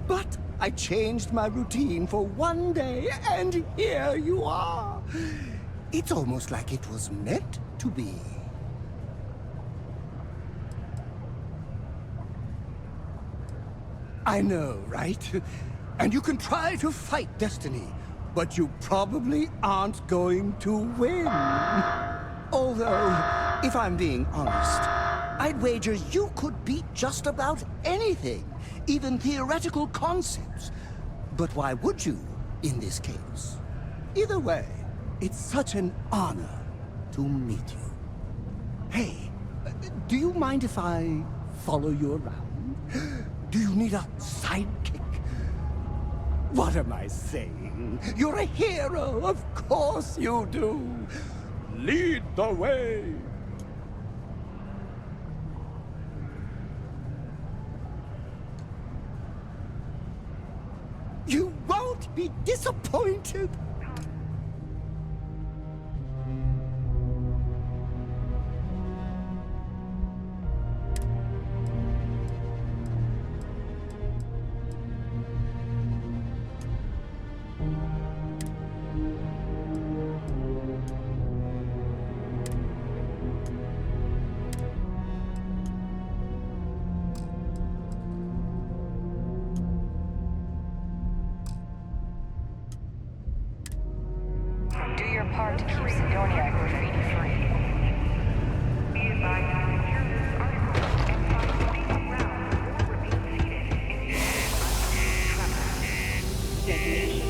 But I changed my routine for one day, and here you are. It's almost like it was meant to be. I know, right? And you can try to fight destiny, but you probably aren't going to win. Although, if I'm being honest, I'd wager you could beat just about anything, even theoretical concepts. But why would you, in this case? Either way, it's such an honor to meet you. Hey, do you mind if I follow you around? Do you need a sidekick? What am I saying? You're a hero, of course you do. Lead the way. You won't be disappointed. Part to keep Sidonia graffiti-free. Be advised, Germans are equipped and find legal ground or remain seated in the Detonation.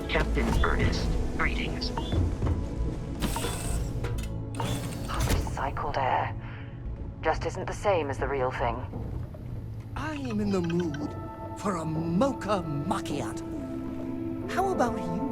Captain Ernest, greetings. Recycled air. Just isn't the same as the real thing. I am in the mood for a mocha macchiato. How about you?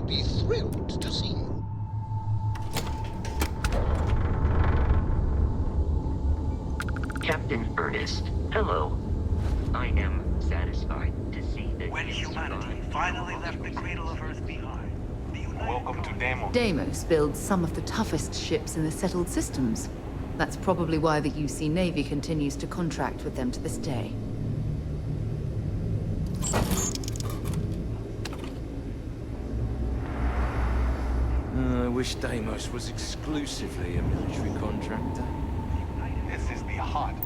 be thrilled to see you. Captain Ernest, hello. I am satisfied to see that when humanity finally left the cradle of Earth behind, welcome to Deimos. Deimos builds some of the toughest ships in the settled systems. That's probably why the UC Navy continues to contract with them to this day. I wish Deimos was exclusively a military contractor. This is the heart.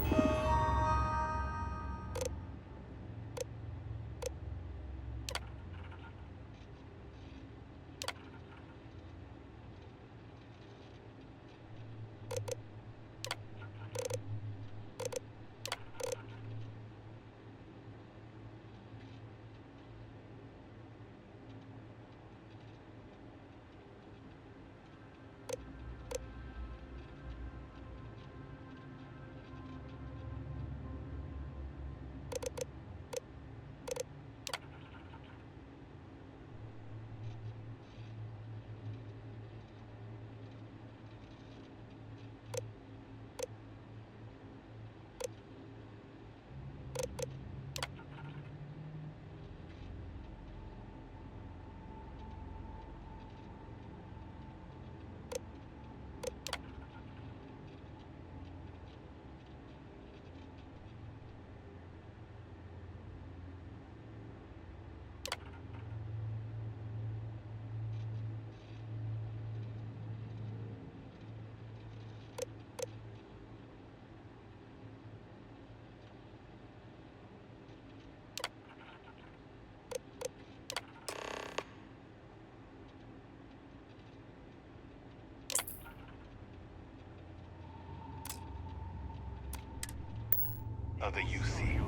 Of the UC.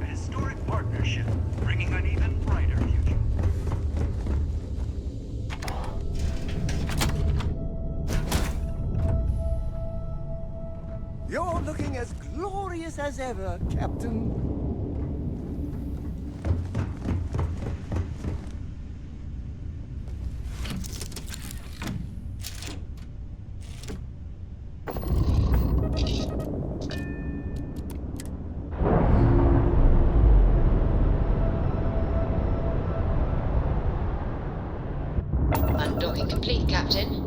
A historic partnership, bringing an even brighter future. You're looking as glorious as ever, Captain. Undocking complete, Captain.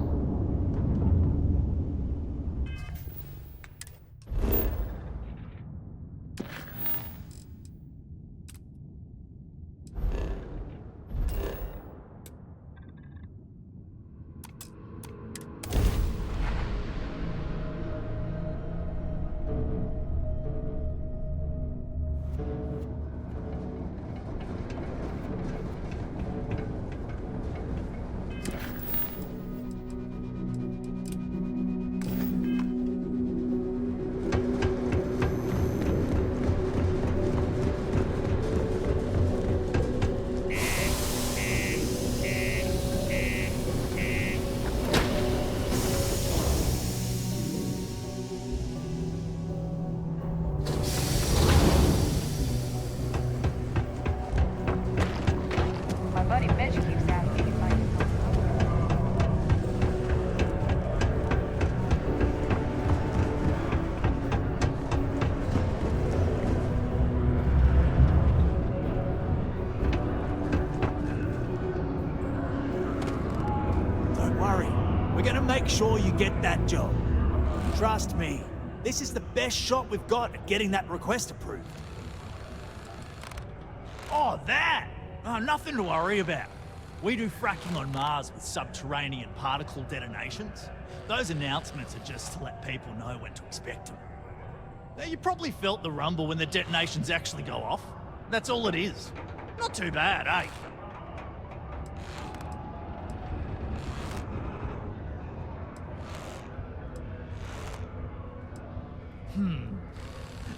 Make sure you get that job. Trust me, this is the best shot we've got at getting that request approved. Oh, that! Oh, nothing to worry about. We do fracking on Mars with subterranean particle detonations. Those announcements are just to let people know when to expect them. Now, you probably felt the rumble when the detonations actually go off. That's all it is. Not too bad, eh?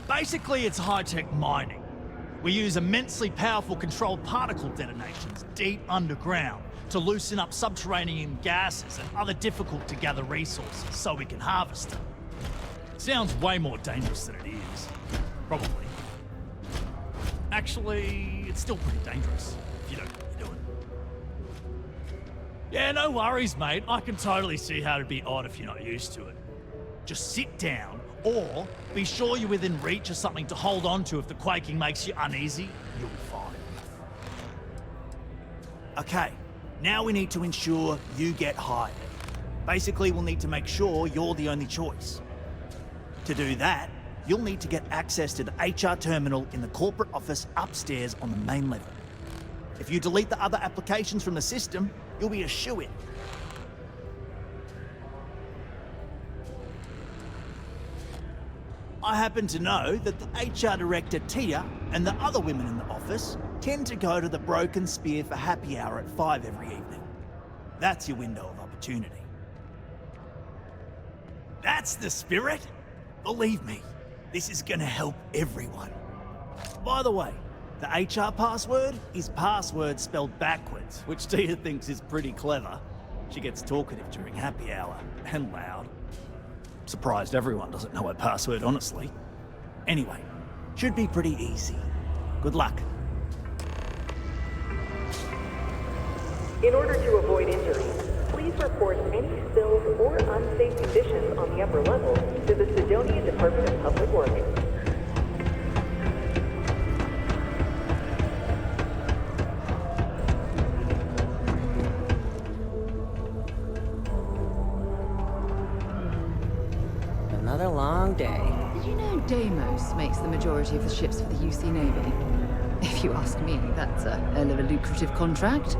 Basically, it's high-tech mining. We use immensely powerful controlled particle detonations deep underground to loosen up subterranean gases and other difficult-to-gather resources so we can harvest them. Sounds way more dangerous than it is. Probably. Actually, it's still pretty dangerous if you don't know what you're doing. Yeah, no worries, mate. I can totally see how it'd be odd if you're not used to it. Just sit down, or be sure you're within reach of something to hold on to if the quaking makes you uneasy. You'll be fine. Okay, now we need to ensure you get hired. Basically, we'll need to make sure you're the only choice. To do that, you'll need to get access to the HR terminal in the corporate office upstairs on the main level. If you delete the other applications from the system, you'll be a shoo-in. I happen to know that the HR director, Tia, and the other women in the office tend to go to the Broken Spear for happy hour at 5 every evening. That's your window of opportunity. That's the spirit? Believe me, this is gonna help everyone. By the way, the HR password is password spelled backwards, which Tia thinks is pretty clever. She gets talkative during happy hour, and loud. Surprised everyone doesn't know her password, honestly. Anyway, should be pretty easy. Good luck. In order to avoid injuries, please report any spills or unsafe conditions on the upper level to the Sidonia Department of Public Works. Another long day. Did you know Deimos makes the majority of the ships for the UC Navy? If you ask me, that's a hell of a lucrative contract.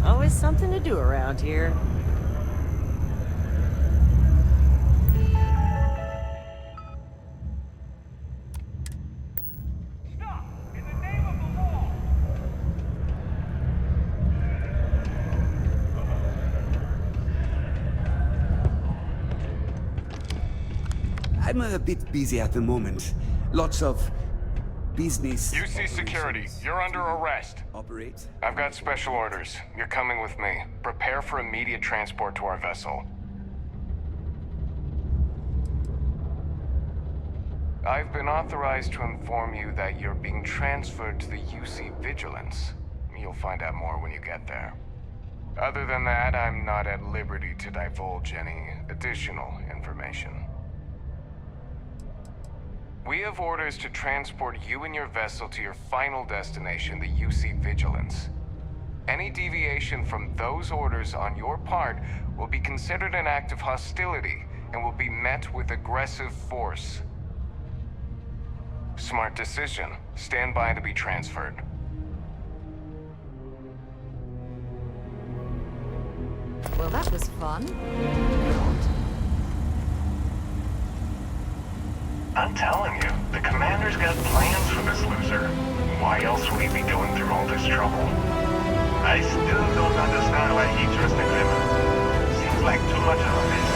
Always something to do around here. Stop! In the name of the law! I'm a bit busy at the moment. Lots of business. UC Security, you're under arrest. Operate. I've got special orders. You're coming with me. Prepare for immediate transport to our vessel. I've been authorized to inform you that you're being transferred to the UC Vigilance. You'll find out more when you get there. Other than that, I'm not at liberty to divulge any additional information. We have orders to transport you and your vessel to your final destination, the UC Vigilance. Any deviation from those orders on your part will be considered an act of hostility and will be met with aggressive force. Smart decision. Stand by to be transferred. Well, that was fun. I'm telling you, the commander's got plans for this loser. Why else would he be going through all this trouble? I still don't understand why he trusted him. Seems like too much of a mess.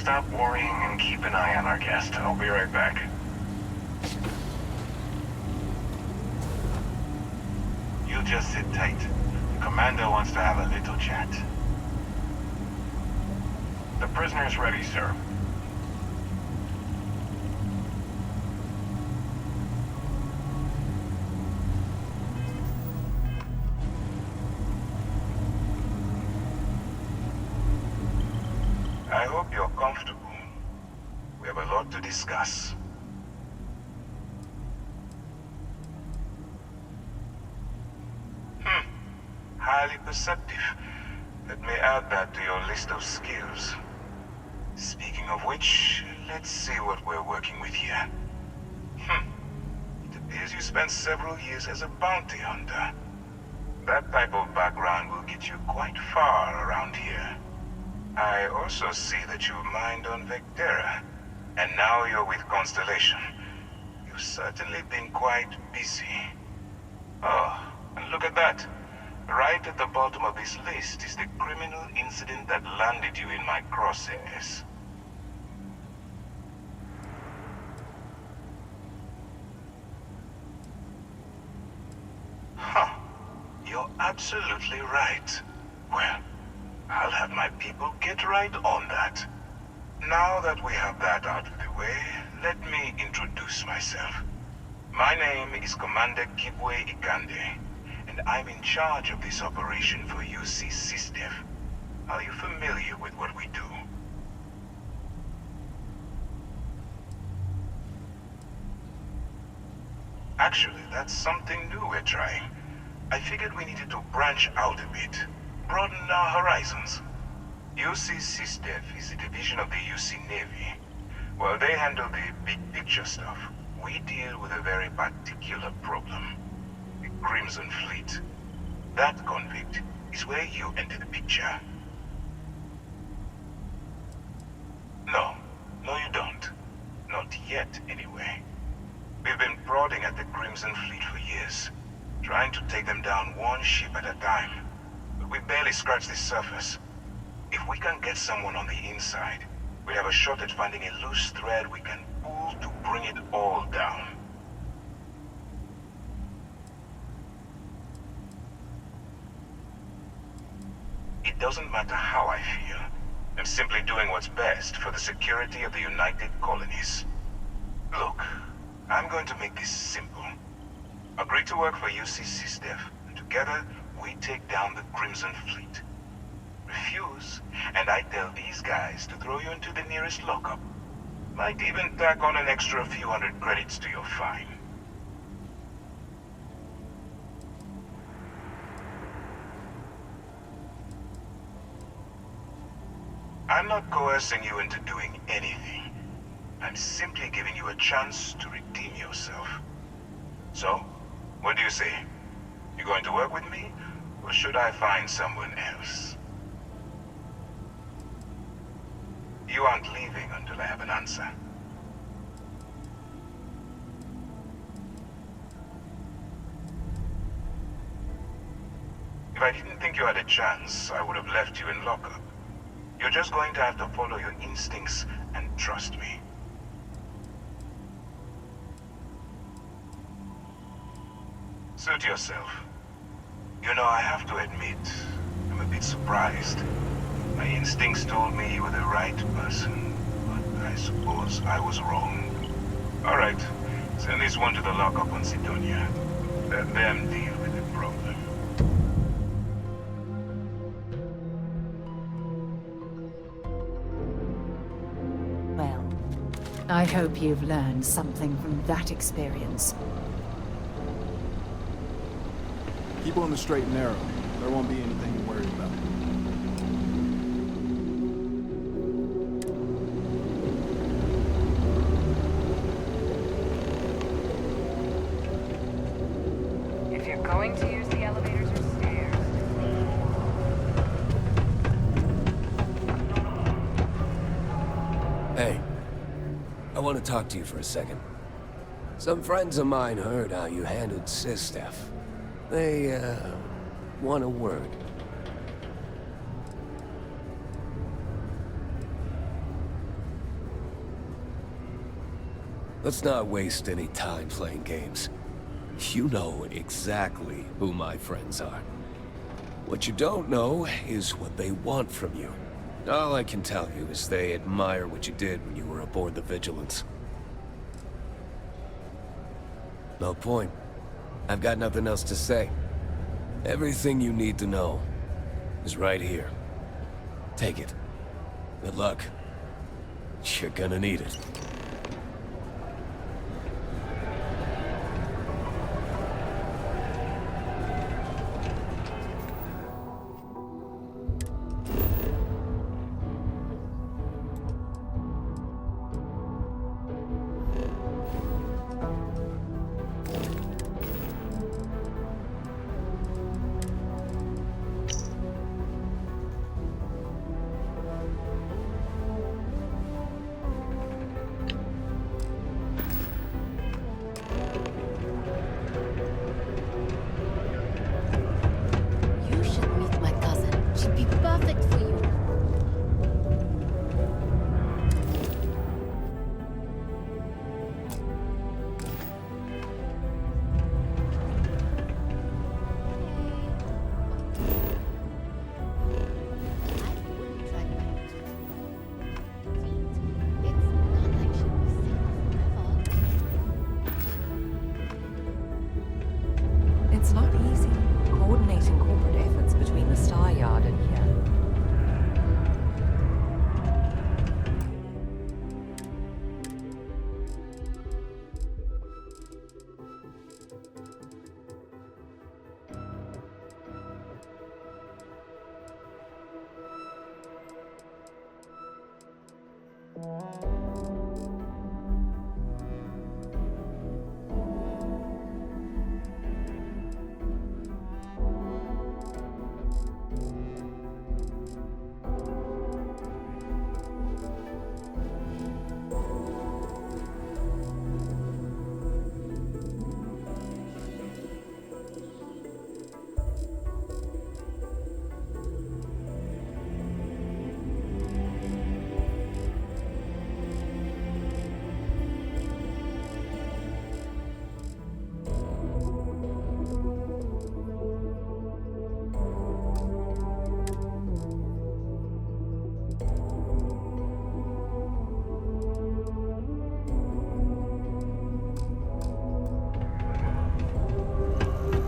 Stop worrying and keep an eye on our guest. I'll be right back. You just sit tight. The commander wants to have a little chat. The prisoner's ready, sir. I hope you're comfortable. We have a lot to discuss. Highly perceptive. Let me add that to your list of skills. Speaking of which, let's see what we're working with here. It appears you spent several years as a bounty hunter. That type of background will get you quite far around here. I also see that you mined on Vectera, and now you're with Constellation. You've certainly been quite busy. Oh, and look at that. Right at the bottom of this list is the criminal incident that landed you in my crosshairs. Huh. You're absolutely right. Well, I'll have my people get right on that. Now that we have that out of the way, let me introduce myself. My name is Commander Kibwe Ikande, and I'm in charge of this operation for UC SysDef. Are you familiar with what we do? Actually, that's something new we're trying. I figured we needed to branch out a bit, broaden our horizons. UC SysDef is a division of the UC Navy. While they handle the big picture stuff, we deal with a very particular problem. The Crimson Fleet. That convict is where you enter the picture. No, you don't. Not yet, anyway. We've been prodding at the Crimson Fleet for years, trying to take them down one ship at a time. But we barely scratched the surface. If we can get someone on the inside, we have a shot at finding a loose thread we can pull to bring it all down. It doesn't matter how I feel. I'm simply doing what's best for the security of the United Colonies. Look, I'm going to make this simple. Agree to work for UC SysDef, and together we take down the Crimson Fleet. Refuse, and I tell these guys to throw you into the nearest lockup. Might even tack on an extra few hundred credits to your fine. I'm not coercing you into doing anything. I'm simply giving you a chance to redeem yourself. So, what do you say? You going to work with me, or should I find someone else? You aren't leaving until I have an answer. If I didn't think you had a chance, I would have left you in lockup. You're just going to have to follow your instincts and trust me. Suit yourself. You know, I have to admit, I'm a bit surprised. My instincts told me you were the right person, but I suppose I was wrong. All right, send this one to the lockup on Sidonia. Let them deal with the problem. Well, I hope you've learned something from that experience. Keep on the straight and narrow. There won't be anything to worry about. If you're going to use the elevators or stairs, Hey, I want to talk to you for a second. Some friends of mine heard how you handled SysDef. They, want a word. Let's not waste any time playing games. You know exactly who my friends are. What you don't know is what they want from you. All I can tell you is they admire what you did when you were aboard the Vigilance. No point. I've got nothing else to say. Everything you need to know is right here. Take it. Good luck. You're gonna need it.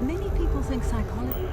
Many people think psychology...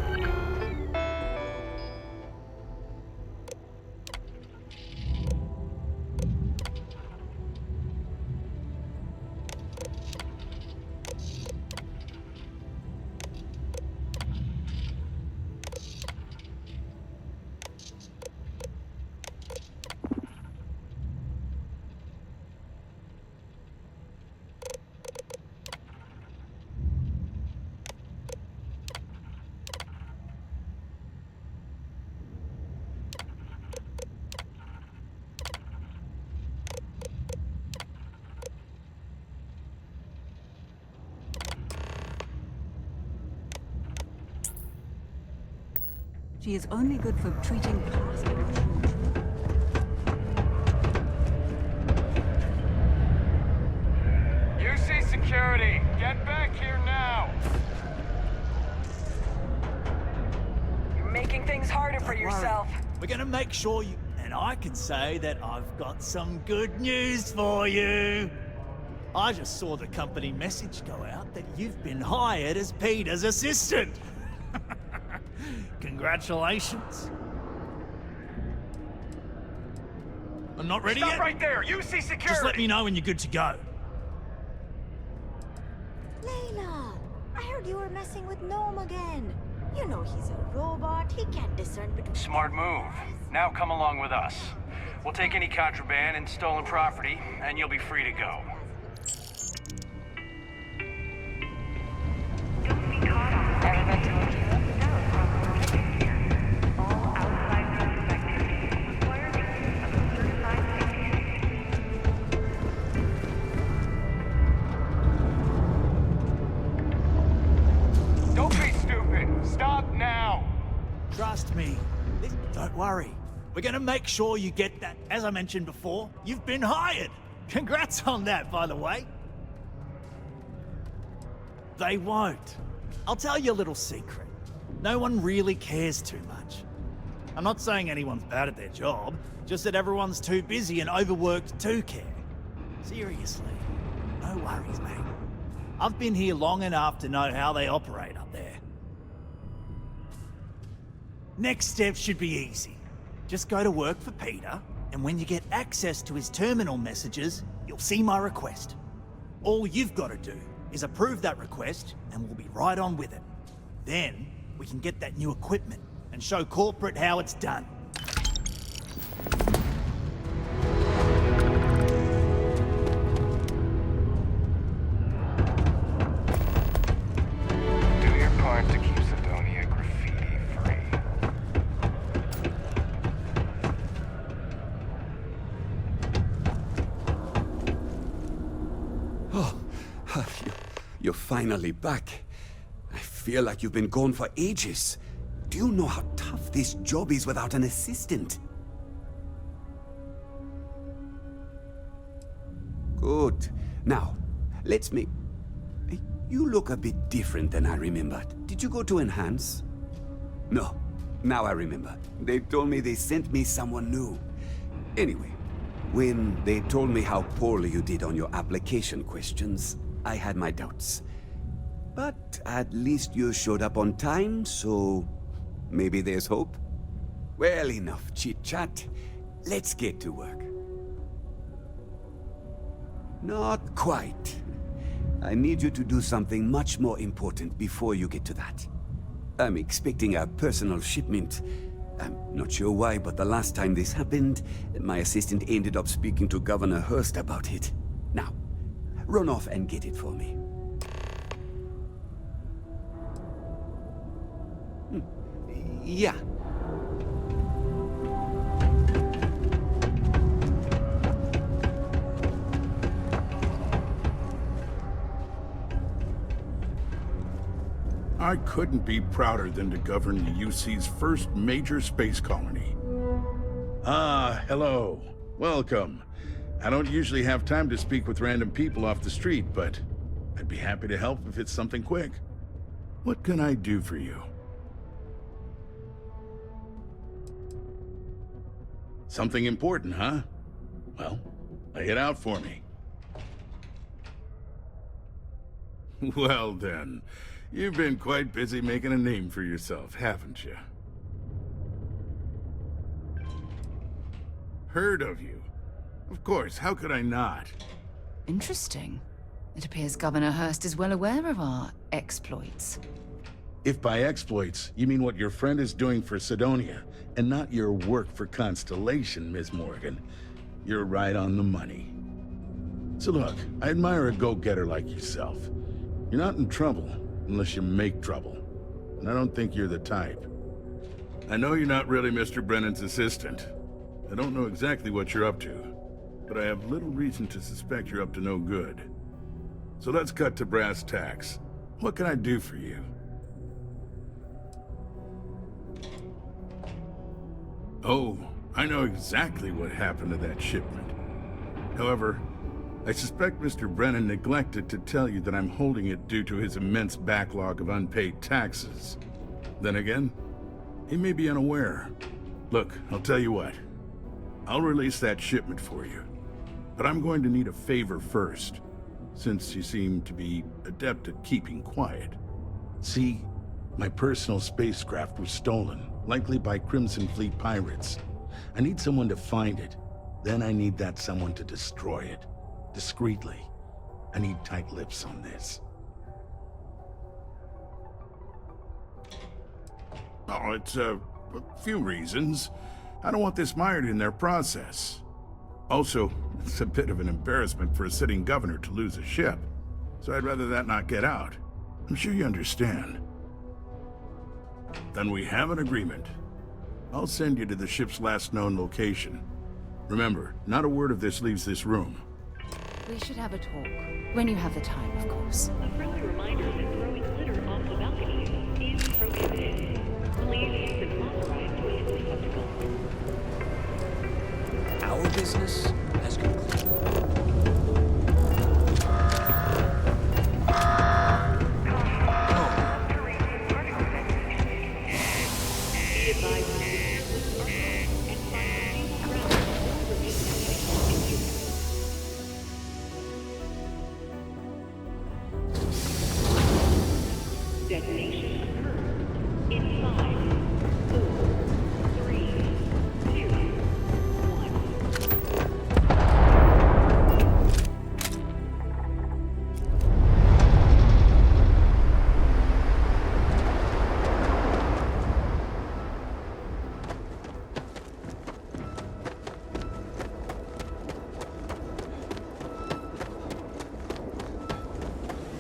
She is only good for treating past emotional trauma. UC security, get back here now! You're making things harder for yourself. We're gonna make sure you... And I can say that I've got some good news for you. I just saw the company message go out that you've been hired as Peter's assistant. Congratulations. I'm not ready Stop yet. right there! UC security! Just let me know when you're good to go. Layla, I heard you were messing with Gnome again. You know he's a robot. He can't discern between... Smart move. Now come along with us. We'll take any contraband and stolen property, and you'll be free to go. Don't be stupid! Stop now! Trust me. Don't worry. We're gonna make sure you get that. As I mentioned before, you've been hired. Congrats on that, by the way. They won't. I'll tell you a little secret. No one really cares too much. I'm not saying anyone's bad at their job, just that everyone's too busy and overworked to care. Seriously, no worries, mate. I've been here long enough to know how they operate up there. Next step should be easy. Just go to work for Peter, and when you get access to his terminal messages, you'll see my request. All you've got to do is approve that request, and we'll be right on with it. Then, we can get that new equipment and show corporate how it's done. Do your part to keep Sidonia graffiti-free. Oh, you're finally back. I feel like you've been gone for ages. Do you know how tough this job is without an assistant? Good. Now, let's make... You look a bit different than I remembered. Did you go to Enhance? No. Now I remember. They told me they sent me someone new. Anyway, when they told me how poorly you did on your application questions, I had my doubts. But at least you showed up on time, so maybe there's hope? Well, enough chit-chat. Let's get to work. Not quite. I need you to do something much more important before you get to that. I'm expecting a personal shipment. I'm not sure why, but the last time this happened, my assistant ended up speaking to Governor Hurst about it. Now, run off and get it for me. Yeah. I couldn't be prouder than to govern the UC's first major space colony. Ah, hello. Welcome. I don't usually have time to speak with random people off the street, but I'd be happy to help if it's something quick. What can I do for you? Something important, huh? Well, lay it out for me. Well then, you've been quite busy making a name for yourself, haven't you? Heard of you. Of course, how could I not? Interesting. It appears Governor Hurst is well aware of our exploits. If by exploits, you mean what your friend is doing for Sidonia, and not your work for Constellation, Ms. Morgan, you're right on the money. So look, I admire a go-getter like yourself. You're not in trouble unless you make trouble, and I don't think you're the type. I know you're not really Mr. Brennan's assistant. I don't know exactly what you're up to, but I have little reason to suspect you're up to no good. So let's cut to brass tacks. What can I do for you? Oh, I know exactly what happened to that shipment. However, I suspect Mr. Brennan neglected to tell you that I'm holding it due to his immense backlog of unpaid taxes. Then again, he may be unaware. Look, I'll tell you what. I'll release that shipment for you. But I'm going to need a favor first, since you seem to be adept at keeping quiet. See, my personal spacecraft was stolen, likely by Crimson Fleet pirates. I need someone to find it. Then I need that someone to destroy it. Discreetly. I need tight lips on this. Oh, it's a few reasons. I don't want this mired in their process. Also, it's a bit of an embarrassment for a sitting governor to lose a ship. So I'd rather that not get out. I'm sure you understand. Then we have an agreement. I'll send you to the ship's last known location. Remember, not a word of this leaves this room. We should have a talk. When you have the time, of course. A friendly reminder that throwing litter off the balcony is prohibited. Please use an authorized waste receptacle. Our business has concluded. Detonation occurred in 5, 4, 3, 2, 1.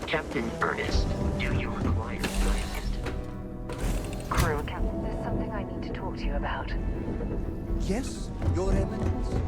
Captain Ernest, do you require scientist? Crew, Captain, there's something I need to talk to you about. Yes, Your Eminence.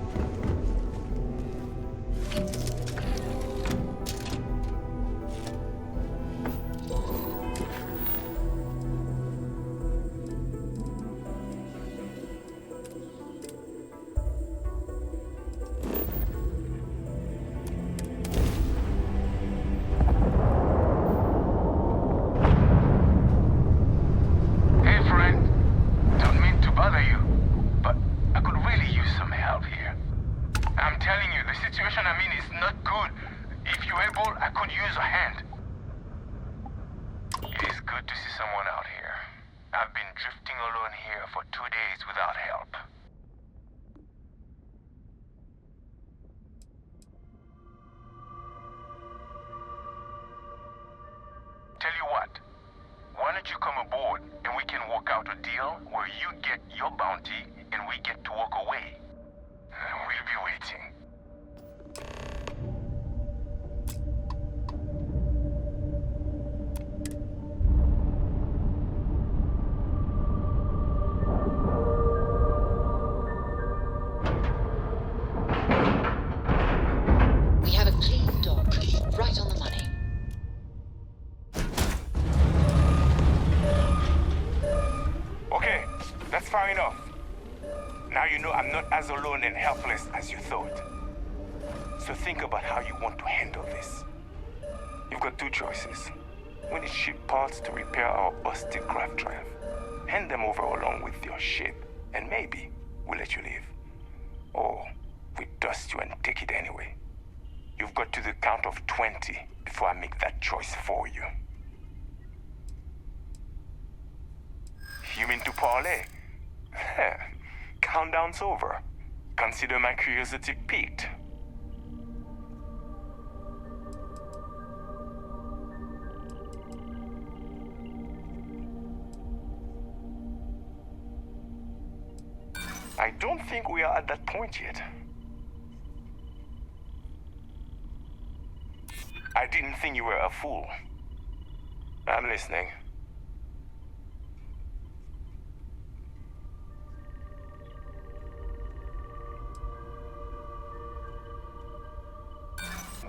Tell you what, why don't you come aboard and we can work out a deal where you get your bounty and we get to walk away. We'll be waiting. We have a clean dock, right on the money. Okay, that's far enough. Now you know I'm not as alone and helpless as you thought. So think about how you want to handle this. You've got two choices. We need ship parts to repair our busted craft drive. Hand them over along with your ship, and maybe we'll let you leave. Or we dust you and take it anyway. You've got to the count of 20 before I make that choice for you. You mean to parlay? Countdown's over. Consider my curiosity piqued. I don't think we are at that point yet. I didn't think you were a fool. I'm listening.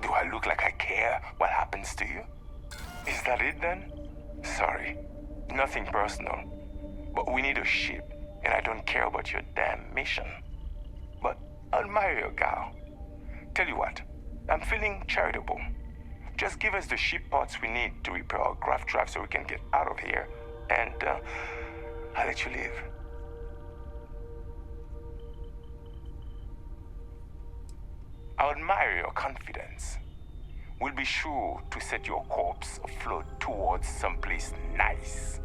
Do I look like I care what happens to you? Is that it then? Sorry, nothing personal. But we need a ship, and I don't care about your damn mission. But I admire your gal. Tell you what, I'm feeling charitable. Just give us the ship parts we need to repair our craft drive so we can get out of here, and I'll let you live. I admire your confidence. We'll be sure to set your corpse afloat towards someplace nice.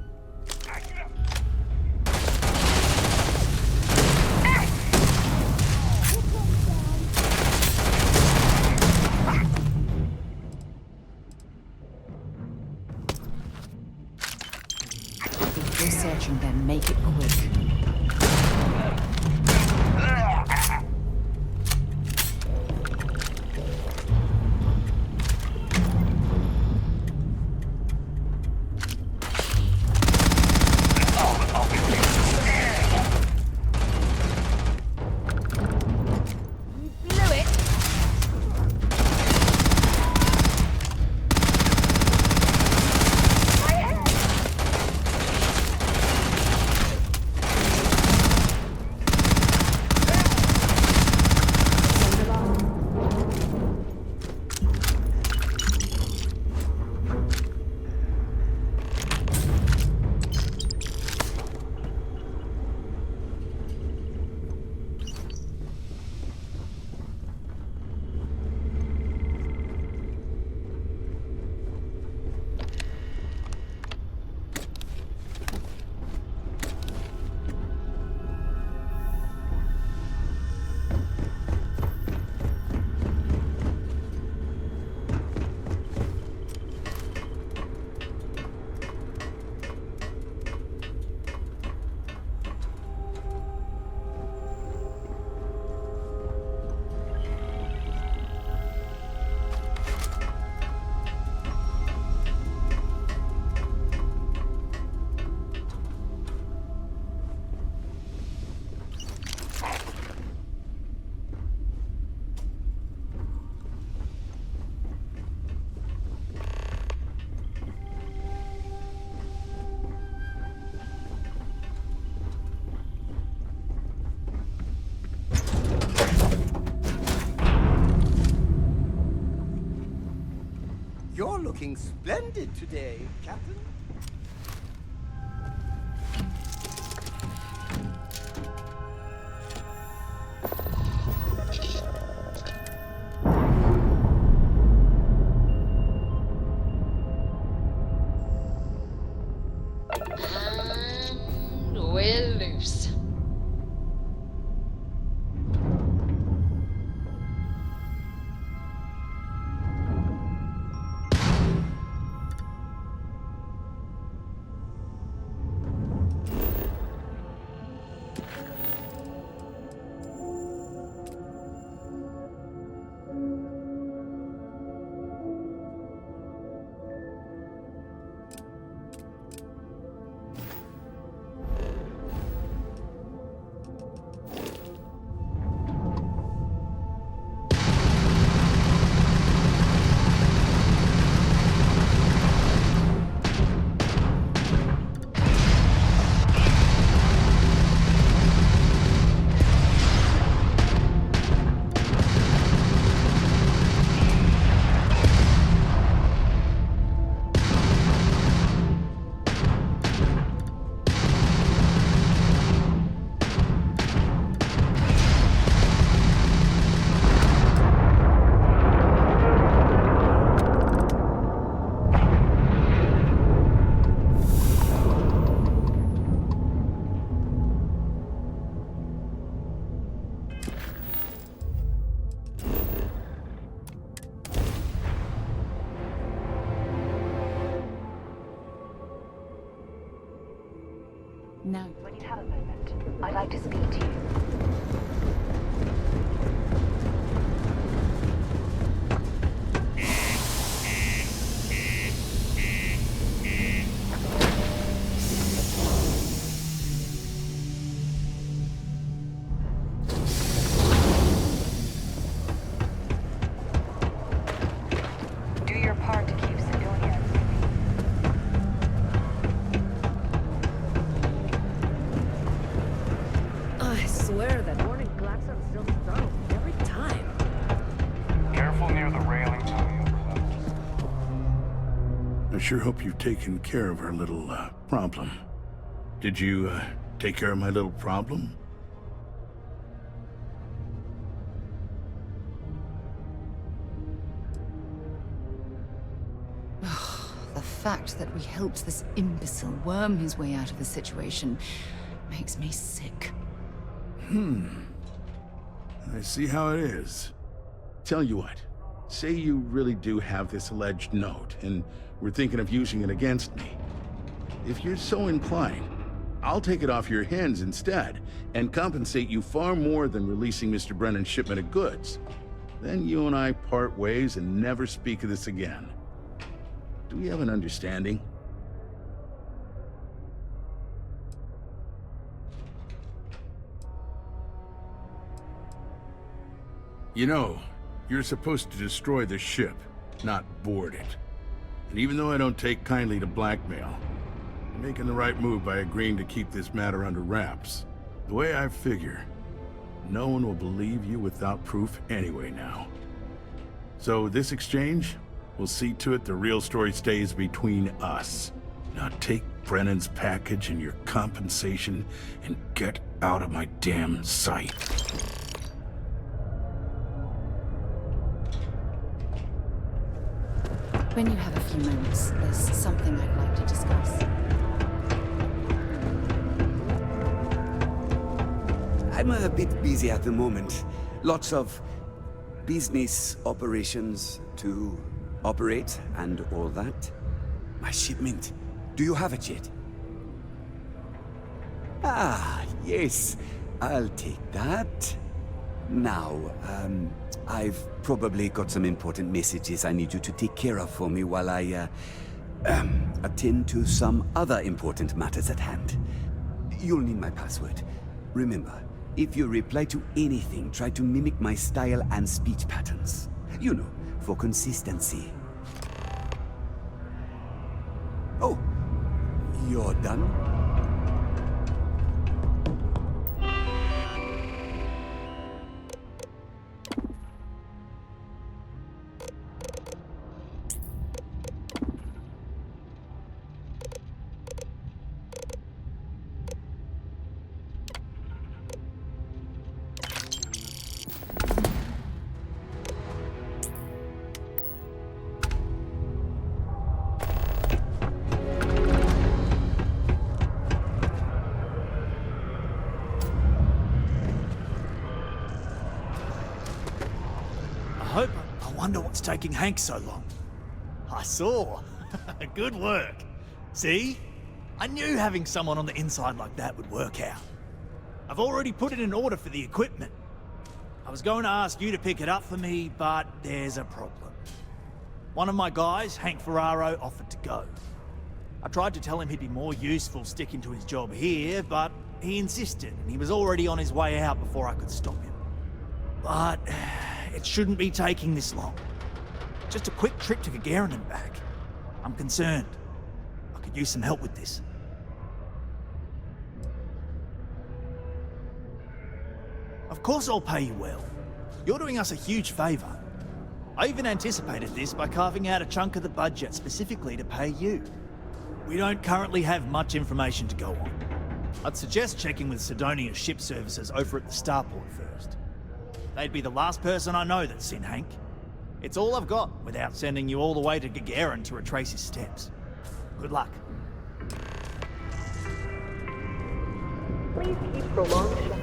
If you're searching them, make it quick. You're looking splendid today, Captain. And we're loose. Now, When you have a moment, I'd like to speak to you. Do your part to keep Sidonia. I swear that morning klaxon still startles me every time. Careful near the railings on the I sure hope you've taken care of our little, problem. Did you, take care of my little problem? the fact that we helped this imbecile worm his way out of the situation makes me sick. I see how it is. Tell you what, say you really do have this alleged note, and we're thinking of using it against me. If you're so inclined, I'll take it off your hands instead, and compensate you far more than releasing Mr. Brennan's shipment of goods. Then you and I part ways and never speak of this again. Do we have an understanding? You know, you're supposed to destroy the ship, not board it. And even though I don't take kindly to blackmail, you're making the right move by agreeing to keep this matter under wraps. The way I figure, no one will believe you without proof anyway now. So this exchange, we'll see to it the real story stays between us. Now take Brennan's package and your compensation and get out of my damn sight. When you have a few moments, there's something I'd like to discuss. I'm a bit busy at the moment. Lots of business operations to operate and all that. My shipment. Do you have it yet? Ah, yes. I'll take that. Now, I've probably got some important messages I need you to take care of for me while I, attend to some other important matters at hand. You'll need my password. Remember, if you reply to anything, try to mimic my style and speech patterns. You know, for consistency. Oh, you're done? I wonder what's taking Hank so long. I saw. Good work. See? I knew having someone on the inside like that would work out. I've already put in an order for the equipment. I was going to ask you to pick it up for me, but there's a problem. One of my guys, Hank Ferraro, offered to go. I tried to tell him he'd be more useful sticking to his job here, but he insisted, and he was already on his way out before I could stop him. But it shouldn't be taking this long. Just a quick trip to Gagarin and back. I'm concerned. I could use some help with this. Of course I'll pay you well. You're doing us a huge favor. I even anticipated this by carving out a chunk of the budget specifically to pay you. We don't currently have much information to go on. I'd suggest checking with Sidonia's ship services over at the starport first. They'd be the last person I know that's seen Hank. It's all I've got without sending you all the way to Gagarin to retrace his steps. Good luck. Please keep prolonged shut.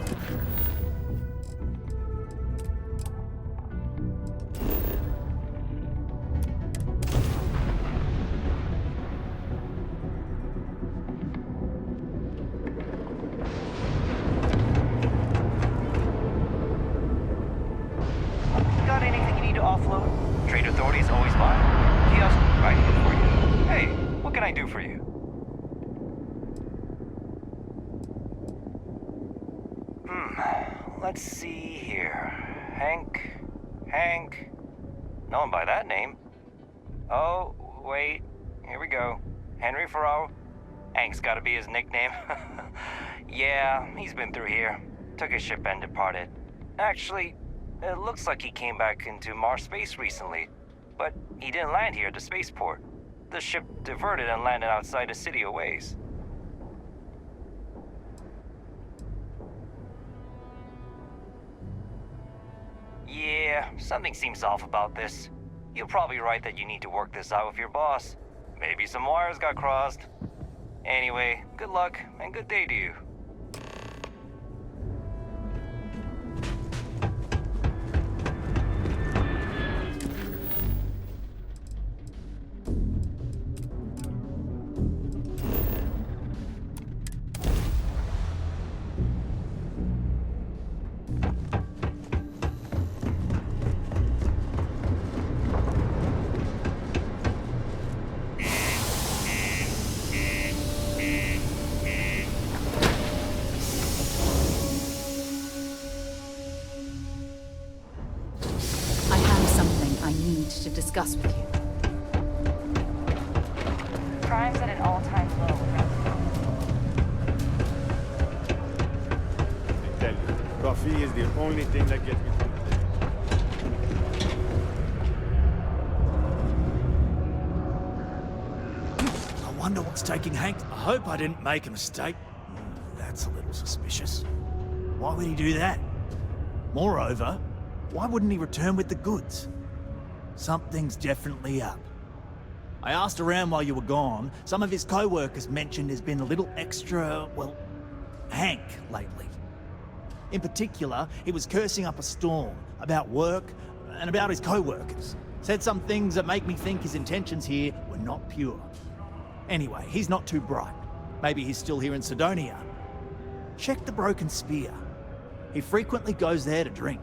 float? Trade authorities always buy? Kiosk right here for you. Hey, what can I do for you? Let's see here. Hank. No one by that name. Oh, wait. Here we go. Henry Farrow. Hank's gotta be his nickname. Yeah, he's been through here. Took his ship and departed. Actually, it looks like he came back into Mars space recently. But he didn't land here at the spaceport. The ship diverted and landed outside the city a ways. Yeah, something seems off about this. You're probably right that you need to work this out with your boss. Maybe some wires got crossed. Anyway, good luck and good day to you. To discuss with you. Crime's at an all-time low. I tell you, coffee is the only thing that gets me through the day. I wonder what's taking Hank. I hope I didn't make a mistake. That's a little suspicious. Why would he do that? Moreover, why wouldn't he return with the goods? Something's definitely up. I asked around while you were gone. Some of his co-workers mentioned there's been a little extra, well, Hank lately. In particular, he was cursing up a storm about work and about his co-workers. Said some things that make me think his intentions here were not pure. Anyway, he's not too bright. Maybe he's still here in Sidonia. Check the Broken Spear. He frequently goes there to drink.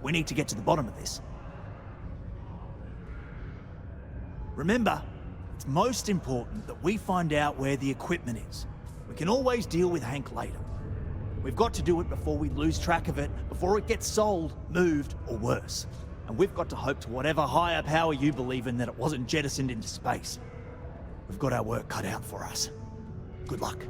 We need to get to the bottom of this. Remember, it's most important that we find out where the equipment is. We can always deal with Hank later. We've got to do it before we lose track of it, before it gets sold, moved, or worse. And we've got to hope to whatever higher power you believe in that it wasn't jettisoned into space. We've got our work cut out for us. Good luck.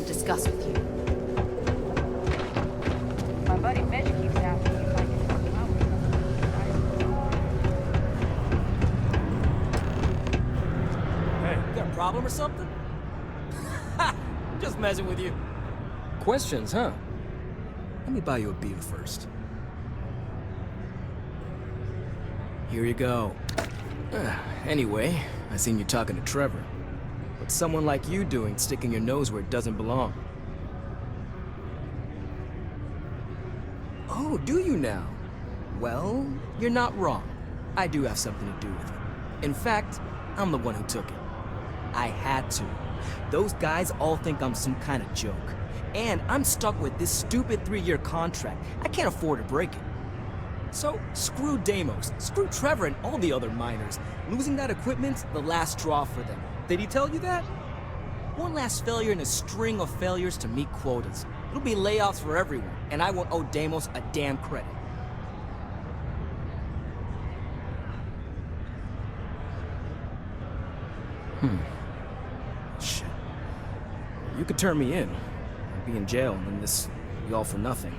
Discuss with you. My buddy Mitch keeps asking if I can help him out with something. Hey, you got a problem or something? Ha! Just messing with you. Questions, huh? Let me buy you a beer first. Here you go. Anyway, I seen you talking to Trevor. What's someone like you doing sticking your nose where it doesn't belong? Oh, do you now? Well, you're not wrong. I do have something to do with it. In fact, I'm the one who took it. I had to. Those guys all think I'm some kind of joke. And I'm stuck with this stupid 3-year contract. I can't afford to break it. So, screw Deimos, screw Trevor and all the other miners. Losing that equipment's the last straw for them. Did he tell you that? One last failure in a string of failures to meet quotas. It'll be layoffs for everyone, and I won't owe Deimos a damn credit. Shit. You could turn me in. I'd be in jail, and then this be all for nothing.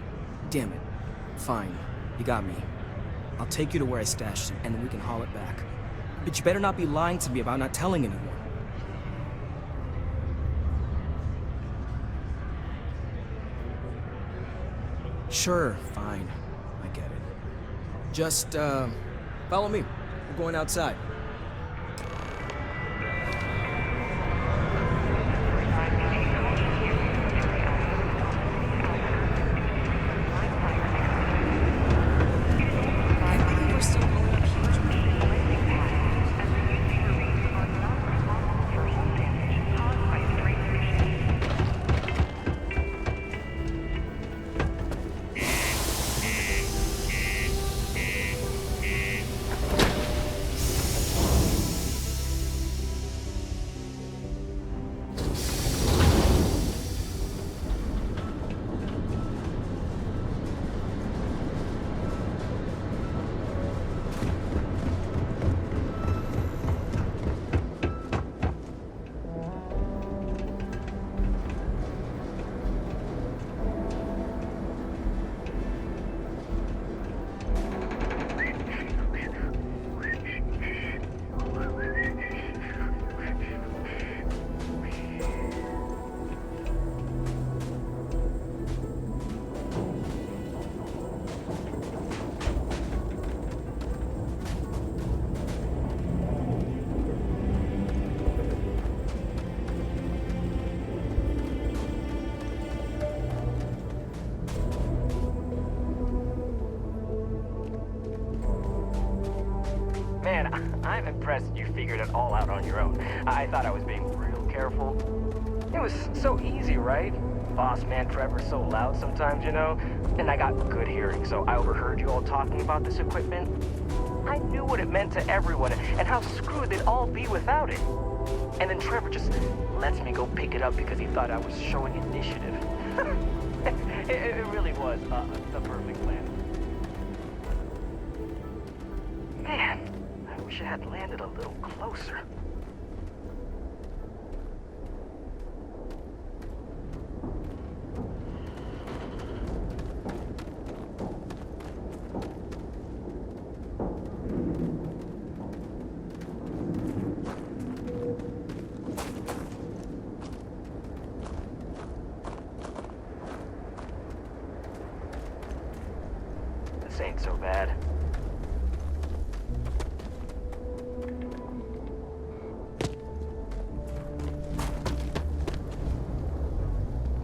Damn it. Fine. You got me. I'll take you to where I stashed it, and then we can haul it back. But you better not be lying to me about not telling anyone. Sure, fine. I get it. Just, follow me. We're going outside. I'm impressed you figured it all out on your own. I thought I was being real careful. It was so easy, right? Boss man Trevor's so loud sometimes, you know? And I got good hearing, so I overheard you all talking about this equipment. I knew what it meant to everyone and how screwed they'd all be without it. And then Trevor just lets me go pick it up because he thought I was showing initiative. It really was the perfect plan. Man, I wish I had landed a little closer. This ain't so bad.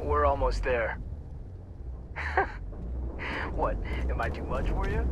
We're almost there. What, am I too much for you?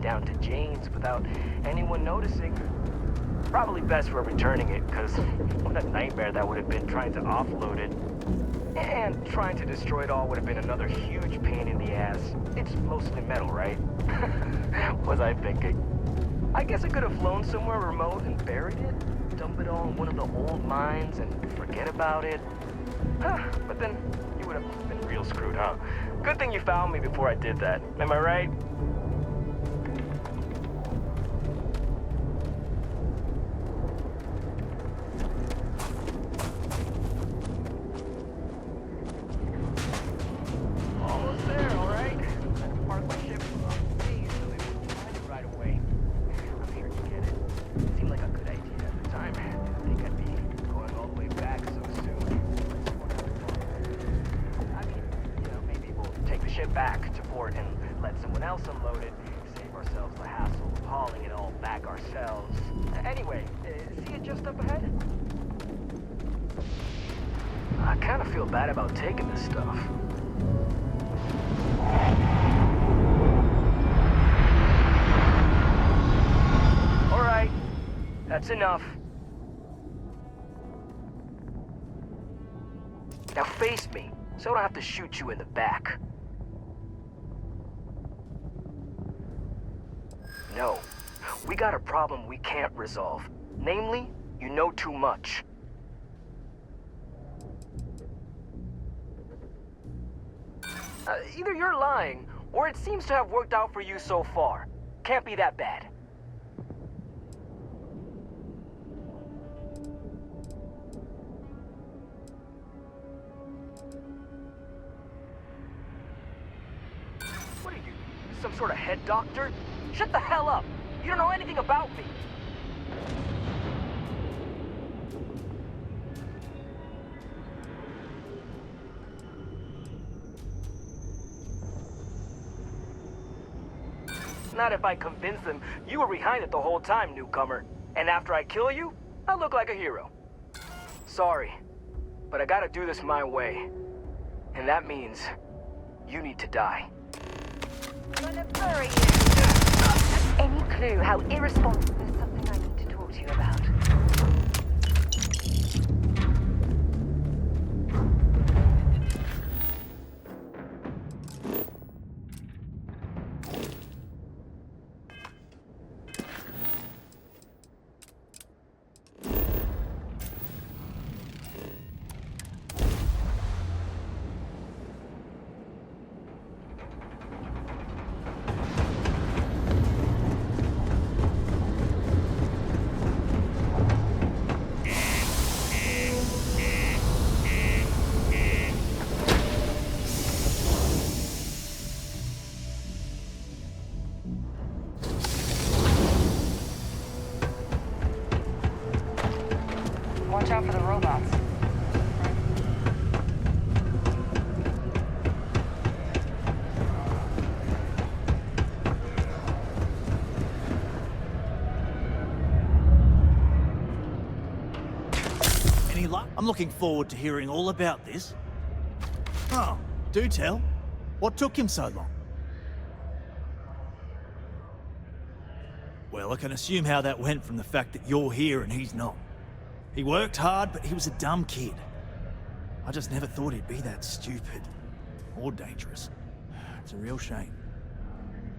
Down to Jane's without anyone noticing. Probably best we're returning it, because what a nightmare that would have been trying to offload it. And trying to destroy it all would have been another huge pain in the ass. It's mostly metal, right? Was I thinking? I guess I could have flown somewhere remote and buried it, dump it all in one of the old mines and forget about it. But then you would have been real screwed, huh? Good thing you found me before I did that. Am I right? Back to port and let someone else unload it, save ourselves the hassle of hauling it all back ourselves. Anyway, see it just up ahead? I kind of feel bad about taking this stuff. All right, that's enough. Now face me, so I don't have to shoot you in the back. No, we got a problem we can't resolve. Namely, you know too much. Either you're lying, or it seems to have worked out for you so far. Can't be that bad. What are you, some sort of head doctor? Shut the hell up! You don't know anything about me! Not if I convince them you were behind it the whole time, newcomer. And after I kill you, I look like a hero. Sorry, but I gotta do this my way. And that means you need to die. Gonna bury you. Any clue how irresponsible? There's something I need to talk to you about. Watch out for the robots. Any luck? I'm looking forward to hearing all about this. Oh, do tell. What took him so long? Well, I can assume how that went from the fact that you're here and he's not. He worked hard, but he was a dumb kid. I just never thought he'd be that stupid. Or dangerous. It's a real shame.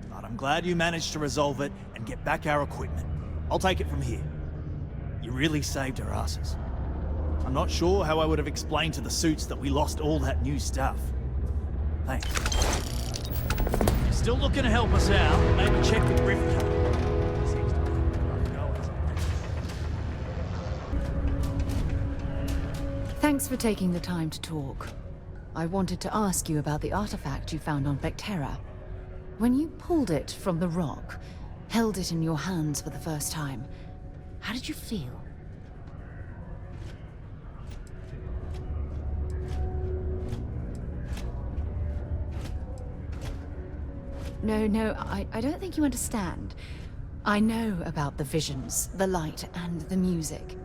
But I'm glad you managed to resolve it and get back our equipment. I'll take it from here. You really saved our asses. I'm not sure how I would have explained to the suits that we lost all that new stuff. Thanks. You're still looking to help us out, maybe check the grift code. Thanks for taking the time to talk. I wanted to ask you about the artifact you found on Vectera. When you pulled it from the rock, held it in your hands for the first time, how did you feel? No, I don't think you understand. I know about the visions, the light, and the music.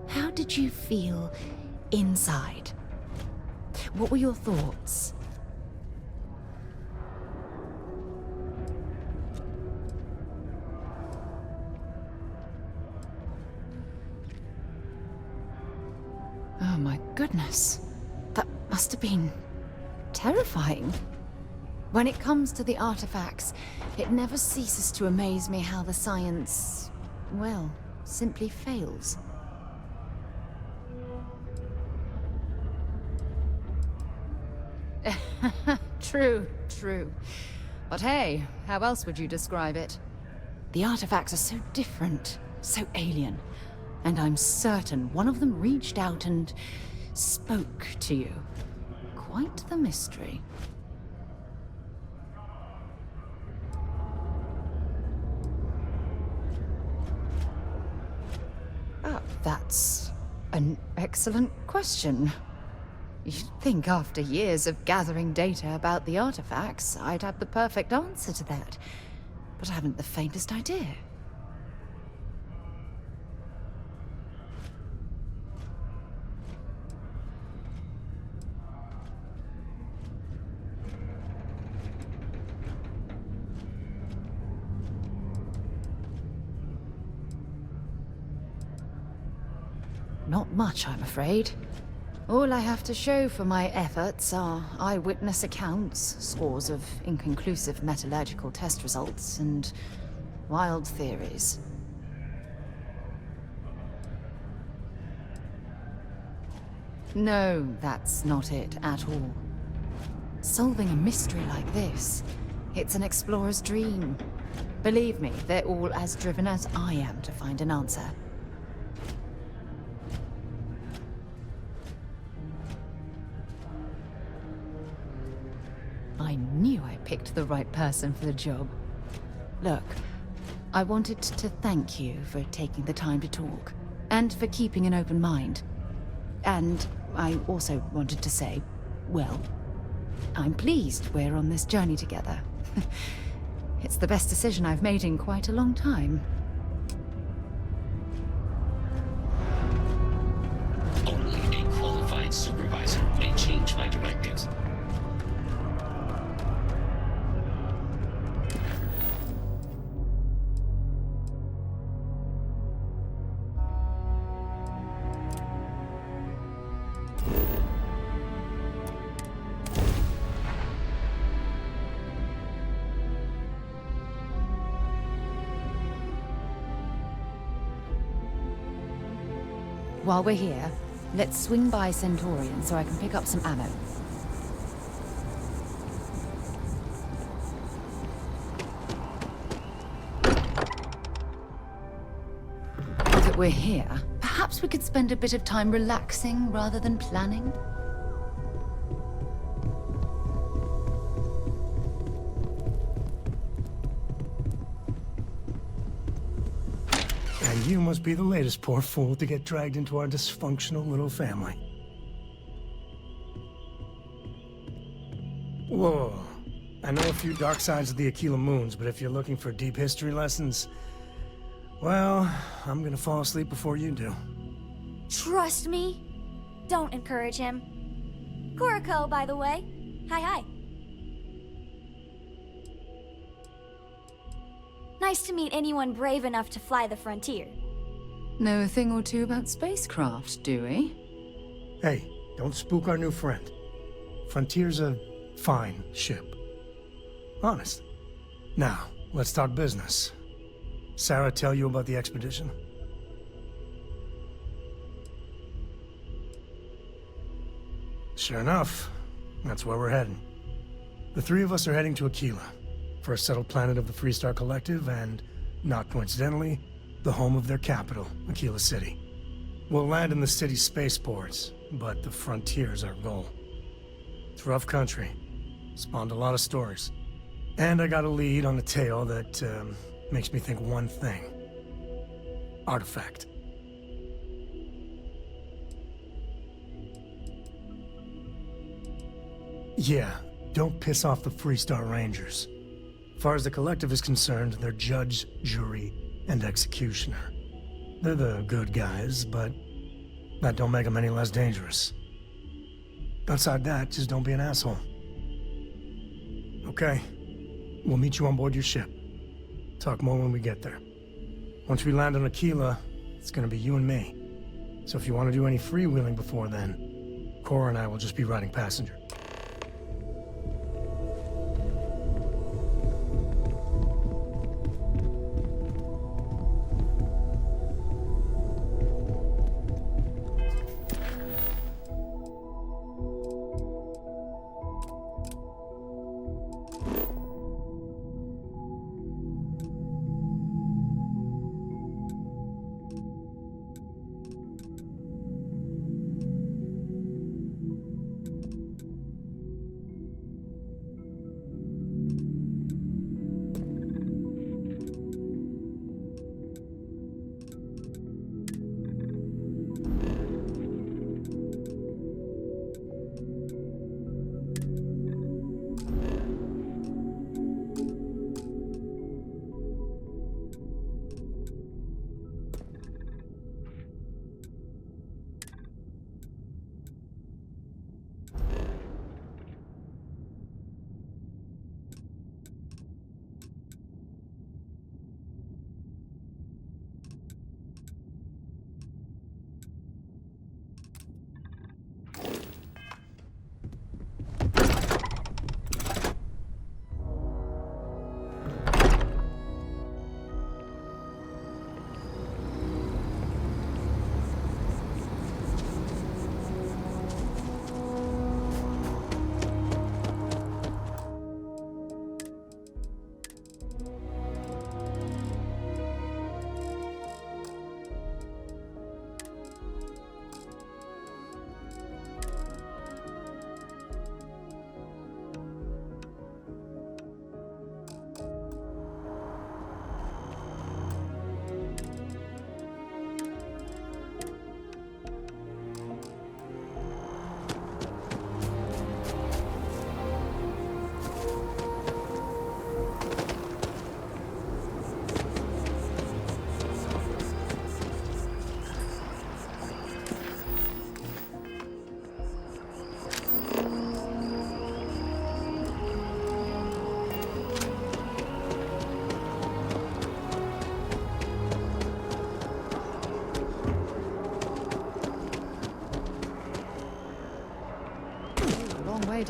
How did you feel inside? What were your thoughts? Oh my goodness. That must have been terrifying. When it comes to the artifacts, it never ceases to amaze me how the science, well, simply fails. True. But hey, how else would you describe it? The artifacts are so different, so alien. And I'm certain one of them reached out and spoke to you. Quite the mystery. Oh, that's an excellent question. You'd think after years of gathering data about the artifacts, I'd have the perfect answer to that. But I haven't the faintest idea. Not much, I'm afraid. All I have to show for my efforts are eyewitness accounts, scores of inconclusive metallurgical test results, and wild theories. No, that's not it at all. Solving a mystery like this, it's an explorer's dream. Believe me, they're all as driven as I am to find an answer. I knew I picked the right person for the job. Look, I wanted to thank you for taking the time to talk, and for keeping an open mind. And I also wanted to say, well, I'm pleased we're on this journey together. It's the best decision I've made in quite a long time. Only a qualified supervisor may change my directives. While we're here, let's swing by Centaurian so I can pick up some ammo. Now that we're here, perhaps we could spend a bit of time relaxing rather than planning? And you must be the latest poor fool to get dragged into our dysfunctional little family. Whoa. I know a few dark sides of the Aquila Moons, but if you're looking for deep history lessons, well, I'm gonna fall asleep before you do. Trust me. Don't encourage him. Kuriko, by the way. Hi. Nice to meet anyone brave enough to fly the frontier. Know a thing or two about spacecraft, do we? Hey, don't spook our new friend. Frontier's a fine ship. Honest. Now, let's talk business. Sarah tell you about the expedition? Sure enough, that's where we're heading. The three of us are heading to Aquila, first settled planet of the Freestar Collective, and, not coincidentally, the home of their capital, Aquila City. We'll land in the city's spaceports, but the frontier's our goal. It's rough country. Spawned a lot of stories. And I got a lead on a tale that, makes me think one thing. Artifact. Yeah, don't piss off the Freestar Rangers. As far as the Collective is concerned, they're judge, jury, and executioner. They're the good guys, but that don't make them any less dangerous. Outside that, just don't be an asshole. Okay. We'll meet you on board your ship. Talk more when we get there. Once we land on Aquila, it's gonna be you and me. So if you want to do any freewheeling before then, Cora and I will just be riding passenger.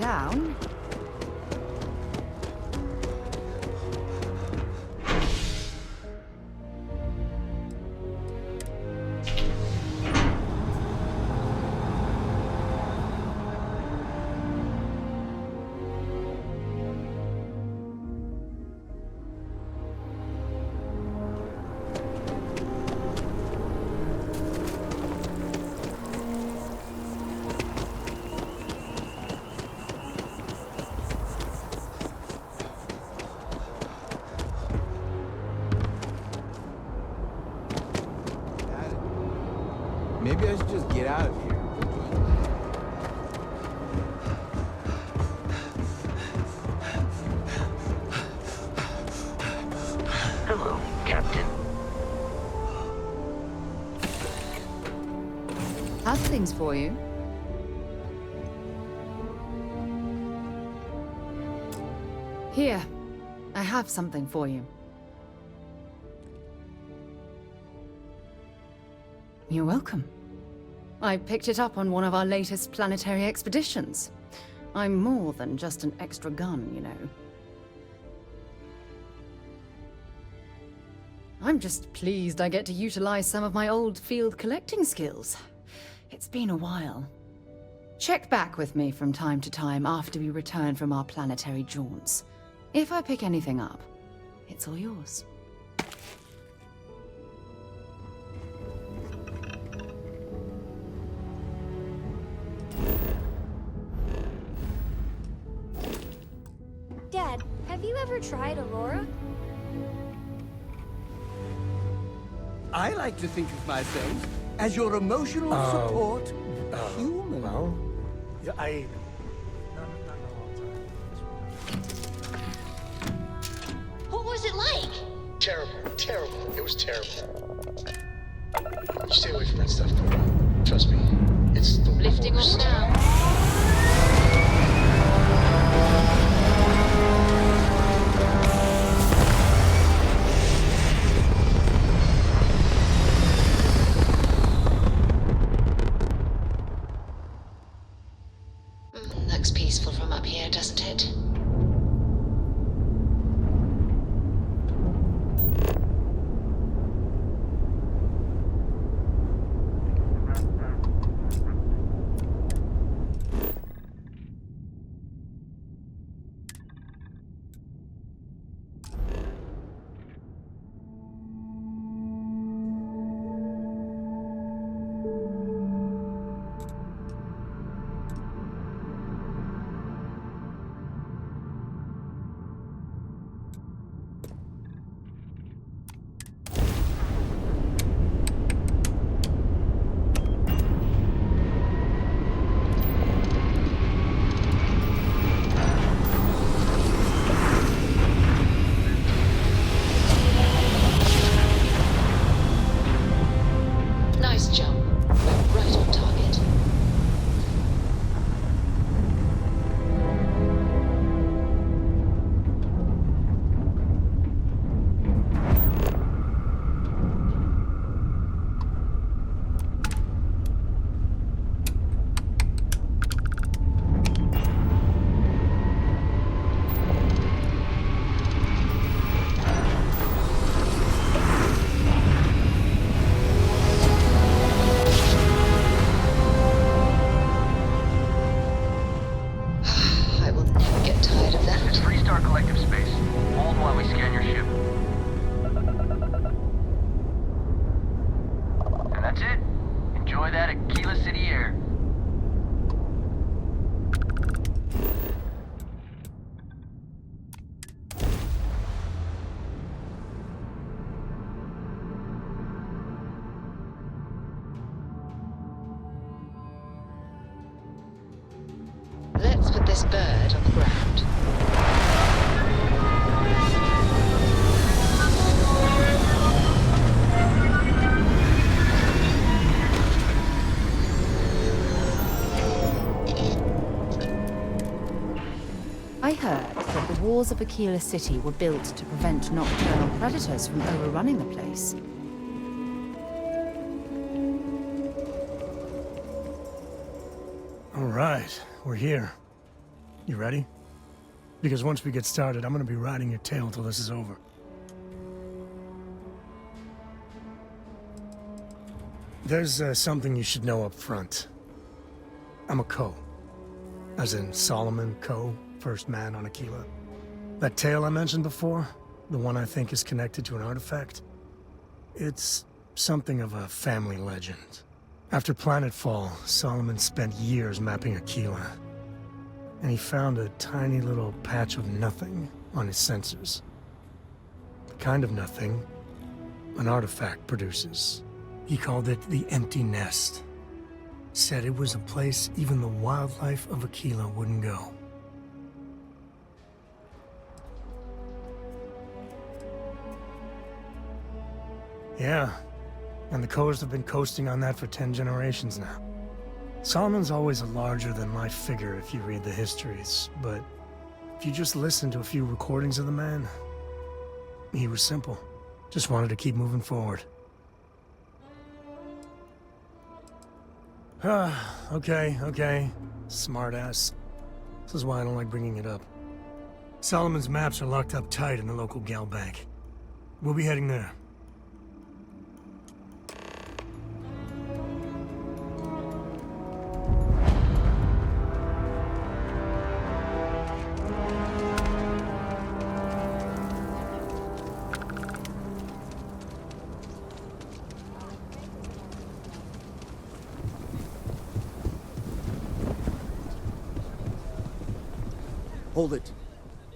down. Maybe I should just get out of here. Hello, Captain. How's things for you? Here, I have something for you. You're welcome. I picked it up on one of our latest planetary expeditions. I'm more than just an extra gun, you know. I'm just pleased I get to utilize some of my old field collecting skills. It's been a while. Check back with me from time to time after we return from our planetary jaunts. If I pick anything up, it's all yours. Dad, have you ever tried Aurora? I like to think of myself as your emotional support human. Well, yeah, What was it like? Terrible, terrible. It was terrible. You stay away from that stuff, Cora. Trust me. It's the Lifting off worst. now. Looks peaceful from up here, doesn't it? Nice jump. We're right on target. I will never get tired of that. It's Freestar Collective Space. Hold while we scan your ship. And that's it. Enjoy that Aquila City air. Let's put this bird on the ground. I heard that the walls of Aquila City were built to prevent nocturnal predators from overrunning the place. all right, we're here. You ready? Because once we get started, I'm gonna be riding your tail till this is over. There's something you should know up front. I'm a Co. As in Solomon Co., first man on Aquila. That tale I mentioned before, the one I think is connected to an artifact, it's something of a family legend. After Planetfall, Solomon spent years mapping Aquila, and he found a tiny little patch of nothing on his sensors. The kind of nothing an artifact produces. He called it the Empty Nest. Said it was a place even the wildlife of Aquila wouldn't go. Yeah, and the Coast have been coasting on that for 10 generations now. Solomon's always a larger-than-life figure if you read the histories, but if you just listen to a few recordings of the man, he was simple. Just wanted to keep moving forward. Okay. Smartass. This is why I don't like bringing it up. Solomon's maps are locked up tight in the local gal bank. We'll be heading there. Hold it.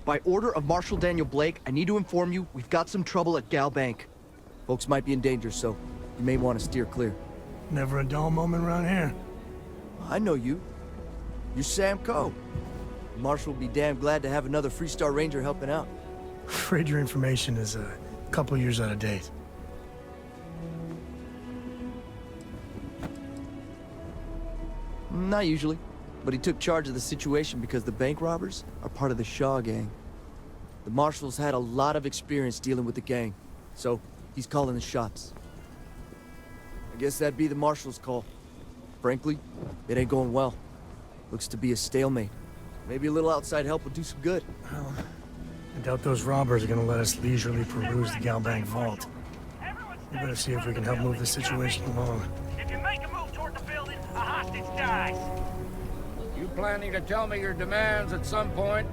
By order of Marshal Daniel Blake, I need to inform you we've got some trouble at Gal Bank. Folks might be in danger, so you may want to steer clear. Never a dull moment around here. I know you. You're Sam Coe. Marshal will be damn glad to have another Freestar Ranger helping out. Afraid your information is a couple years out of date. Not usually. But he took charge of the situation because the bank robbers are part of the Shaw gang. The Marshal's had a lot of experience dealing with the gang, so he's calling the shots. I guess that'd be the Marshal's call. Frankly, it ain't going well. Looks to be a stalemate. Maybe a little outside help would do some good. Well, I doubt those robbers are gonna let us leisurely peruse the Gal Bank vault. We better see if we can help move the situation along. If you make a move toward the building, a hostage dies. You planning to tell me your demands at some point?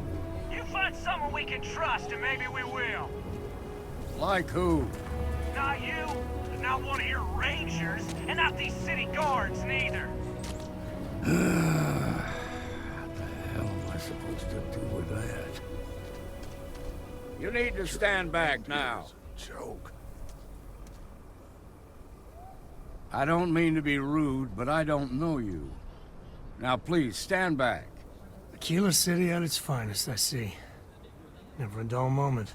You find someone we can trust, and maybe we will. Like who? Not you, not one of your rangers, and not these city guards, neither. What the hell am I supposed to do with that? You need to stand back now. Joke. I don't mean to be rude, but I don't know you. Now please, stand back. Aquila City at its finest, I see. Never a dull moment.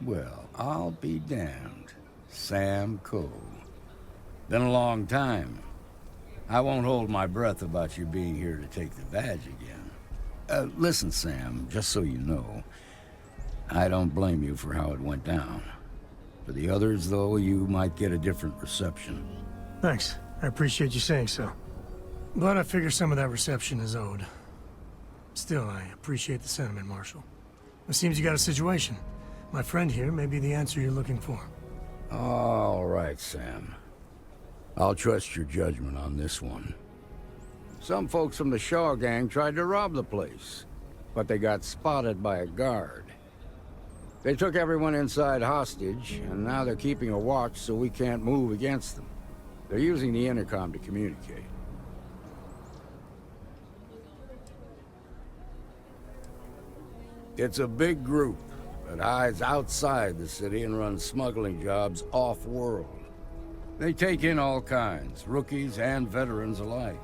Well, I'll be damned. Sam Coe. Been a long time. I won't hold my breath about you being here to take the badge again. Listen, Sam, just so you know, I don't blame you for how it went down. For the others, though, you might get a different reception. Thanks. I appreciate you saying so. But I figure some of that reception is owed. Still, I appreciate the sentiment, Marshal. It seems you got a situation. My friend here may be the answer you're looking for. All right, Sam. I'll trust your judgment on this one. Some folks from the Shaw gang tried to rob the place, but they got spotted by a guard. They took everyone inside hostage, and now they're keeping a watch so we can't move against them. They're using the intercom to communicate. It's a big group that hides outside the city and runs smuggling jobs off-world. They take in all kinds, rookies and veterans alike.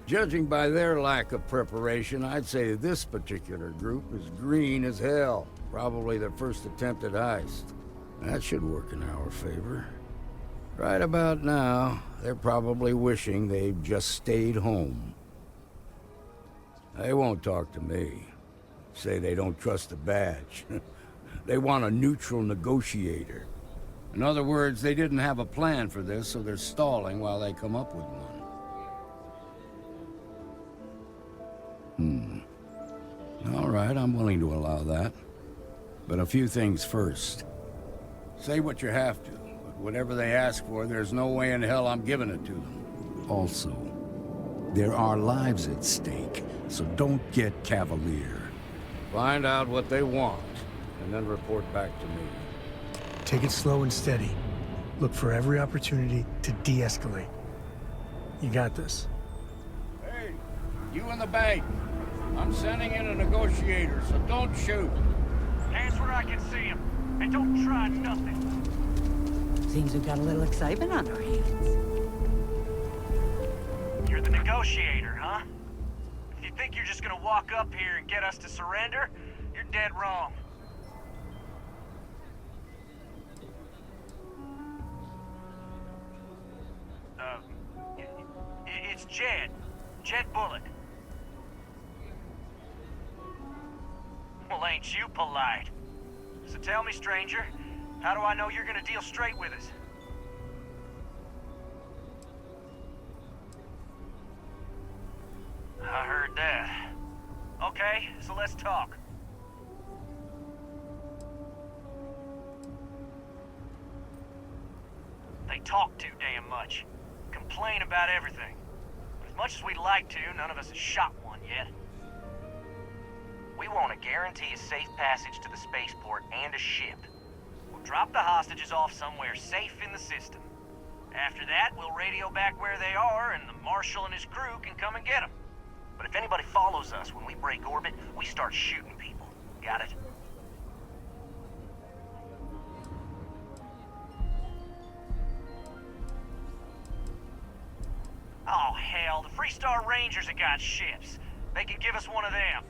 Judging by their lack of preparation, I'd say this particular group is green as hell. Probably their first attempt at heist. That should work in our favor. Right about now, they're probably wishing they'd just stayed home. They won't talk to me. Say they don't trust the badge. They want a neutral negotiator. In other words, they didn't have a plan for this, so they're stalling while they come up with one. right, I'm willing to allow that. But a few things first. Say what you have to, but whatever they ask for, there's no way in hell I'm giving it to them. Also, there are lives at stake, so don't get cavalier. Find out what they want, and then report back to me. Take it slow and steady. Look for every opportunity to de-escalate. You got this. Hey, you in the bank. I'm sending in a negotiator, so don't shoot. Hands where I can see him, and don't try nothing. Seems we've got a little excitement on our hands. You're the negotiator, huh? If you think you're just gonna walk up here and get us to surrender, you're dead wrong. It's Jed. Jed Bullock. Well, ain't you polite? So tell me, stranger, how do I know you're gonna deal straight with us? I heard that. Okay, so let's talk. They talk too damn much. Complain about everything. But as much as we'd like to, none of us has shot one yet. We want to guarantee a safe passage to the spaceport and a ship. We'll drop the hostages off somewhere safe in the system. After that, we'll radio back where they are, and the Marshal and his crew can come and get them. But if anybody follows us when we break orbit, we start shooting people. Got it? Oh, hell, the Freestar Rangers have got ships. They can give us one of them.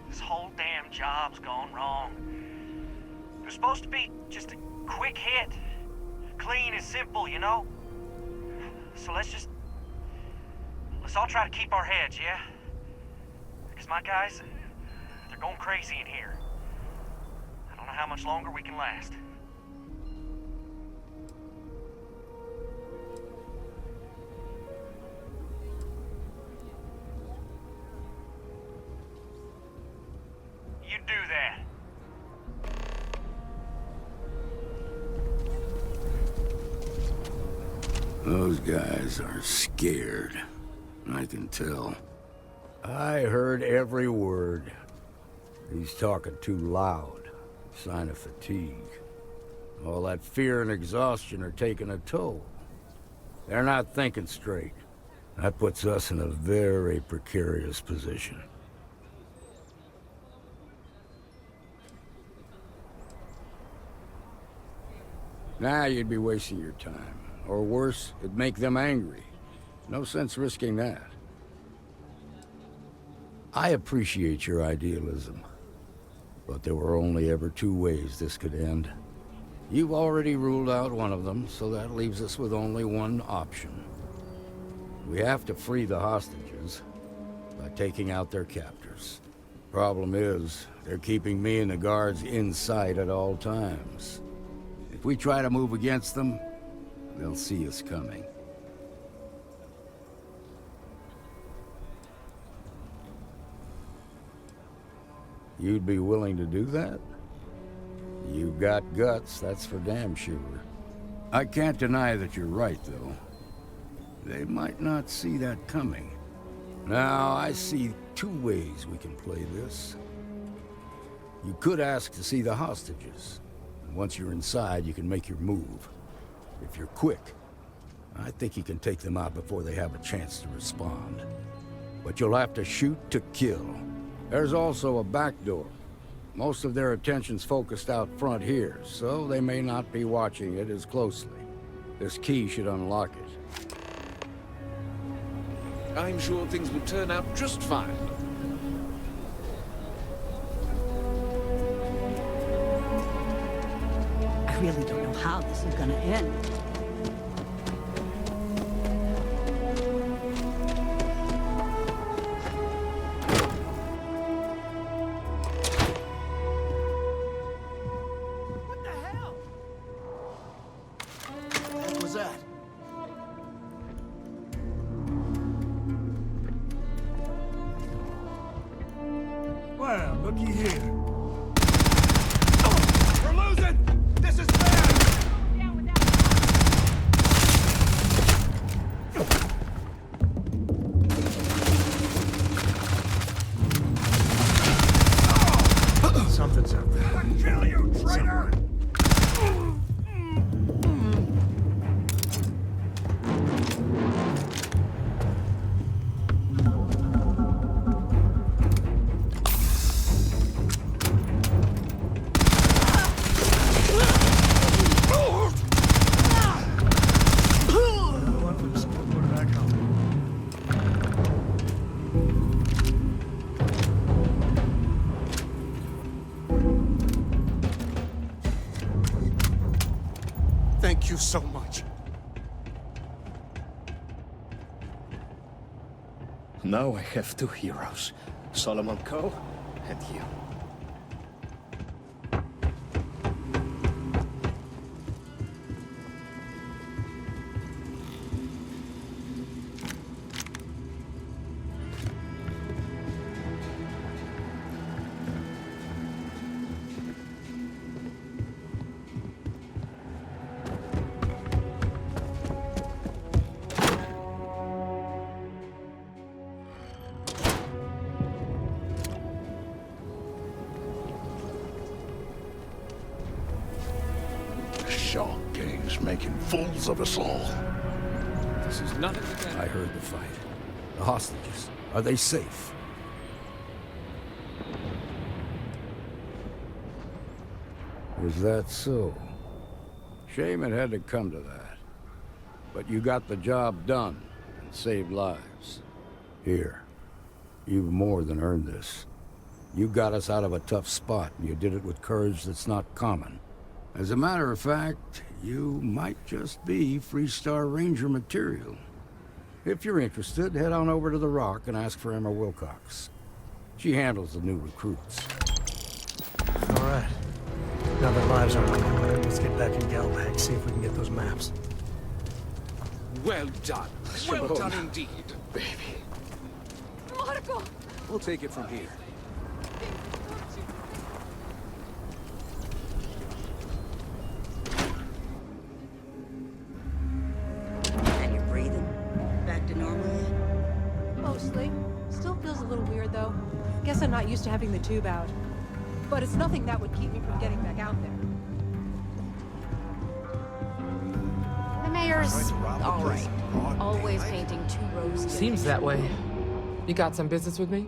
This whole damn job's gone wrong. It was supposed to be just a quick hit. Clean and simple, you know? So let's all try to keep our heads, yeah? Because my guys, they're going crazy in here. I don't know how much longer we can last. You do that. Those guys are scared. I can tell. I heard every word. He's talking too loud. Sign of fatigue. All that fear and exhaustion are taking a toll. They're not thinking straight. That puts us in a very precarious position. Now you'd be wasting your time. Or worse, it'd make them angry. No sense risking that. I appreciate your idealism, but there were only ever two ways this could end. You've already ruled out one of them, so that leaves us with only one option. We have to free the hostages by taking out their captors. Problem is, they're keeping me and the guards in sight at all times. If we try to move against them, they'll see us coming. You'd be willing to do that? You've got guts, that's for damn sure. I can't deny that you're right, though. They might not see that coming. Now, I see two ways we can play this. You could ask to see the hostages. And once you're inside, you can make your move. If you're quick, I think you can take them out before they have a chance to respond. But you'll have to shoot to kill. There's also a back door. Most of their attention's focused out front here, so they may not be watching it as closely. This key should unlock it. I'm sure things will turn out just fine. I really don't know how this is gonna end. Well, looky here. We're losing! This is bad! Something's up there. Kill you, traitor! Thank you so much. Now I have two heroes, Solomon Coe and you. Shaw gang's making fools of us all. This is nothing again. I heard the fight. The hostages, are they safe? Was that so? Shame it had to come to that. But you got the job done and saved lives. Here, you've more than earned this. You got us out of a tough spot, and you did it with courage that's not common. As a matter of fact, you might just be Freestar Ranger material. If you're interested, head on over to the Rock and ask for Emma Wilcox. She handles the new recruits. All right. Now that lives are on the line, let's get back in Galbank, see if we can get those maps. Well done. Well done indeed, baby. Marco! We'll take it from here. And you're breathing? Back to normal yet? Mostly. Still feels a little weird, though. Guess I'm not used to having the tube out. But it's nothing that would keep me from getting back out there. The mayor's all right. Always painting two roses. Seems that way. You got some business with me?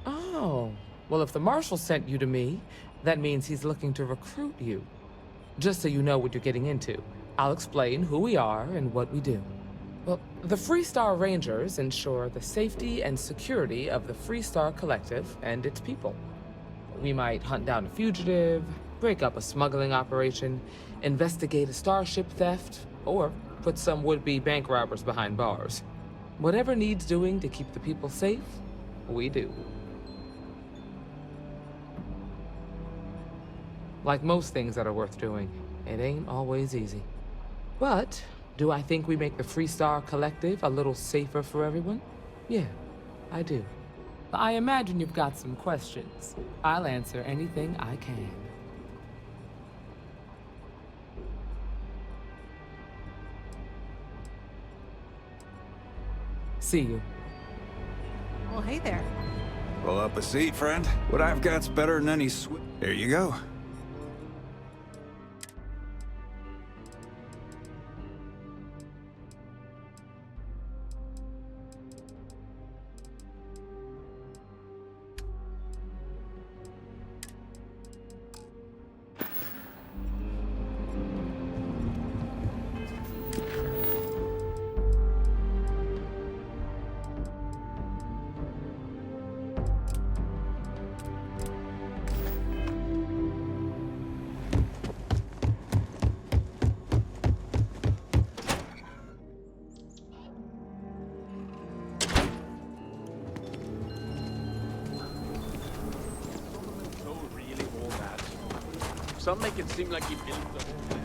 Oh, well, if the marshal sent you to me, that means he's looking to recruit you. Just so you know what you're getting into, I'll explain who we are and what we do. Well, the Freestar Rangers ensure the safety and security of the Freestar Collective and its people. We might hunt down a fugitive, break up a smuggling operation, investigate a starship theft, or put some would-be bank robbers behind bars. Whatever needs doing to keep the people safe, we do. Like most things that are worth doing, it ain't always easy. But do I think we make the Freestar Collective a little safer for everyone? Yeah, I do. I imagine you've got some questions. I'll answer anything I can. See you. Well, hey there. Pull up a seat, friend. What I've got's better than any Here you go. Some make it seem like he built the whole land.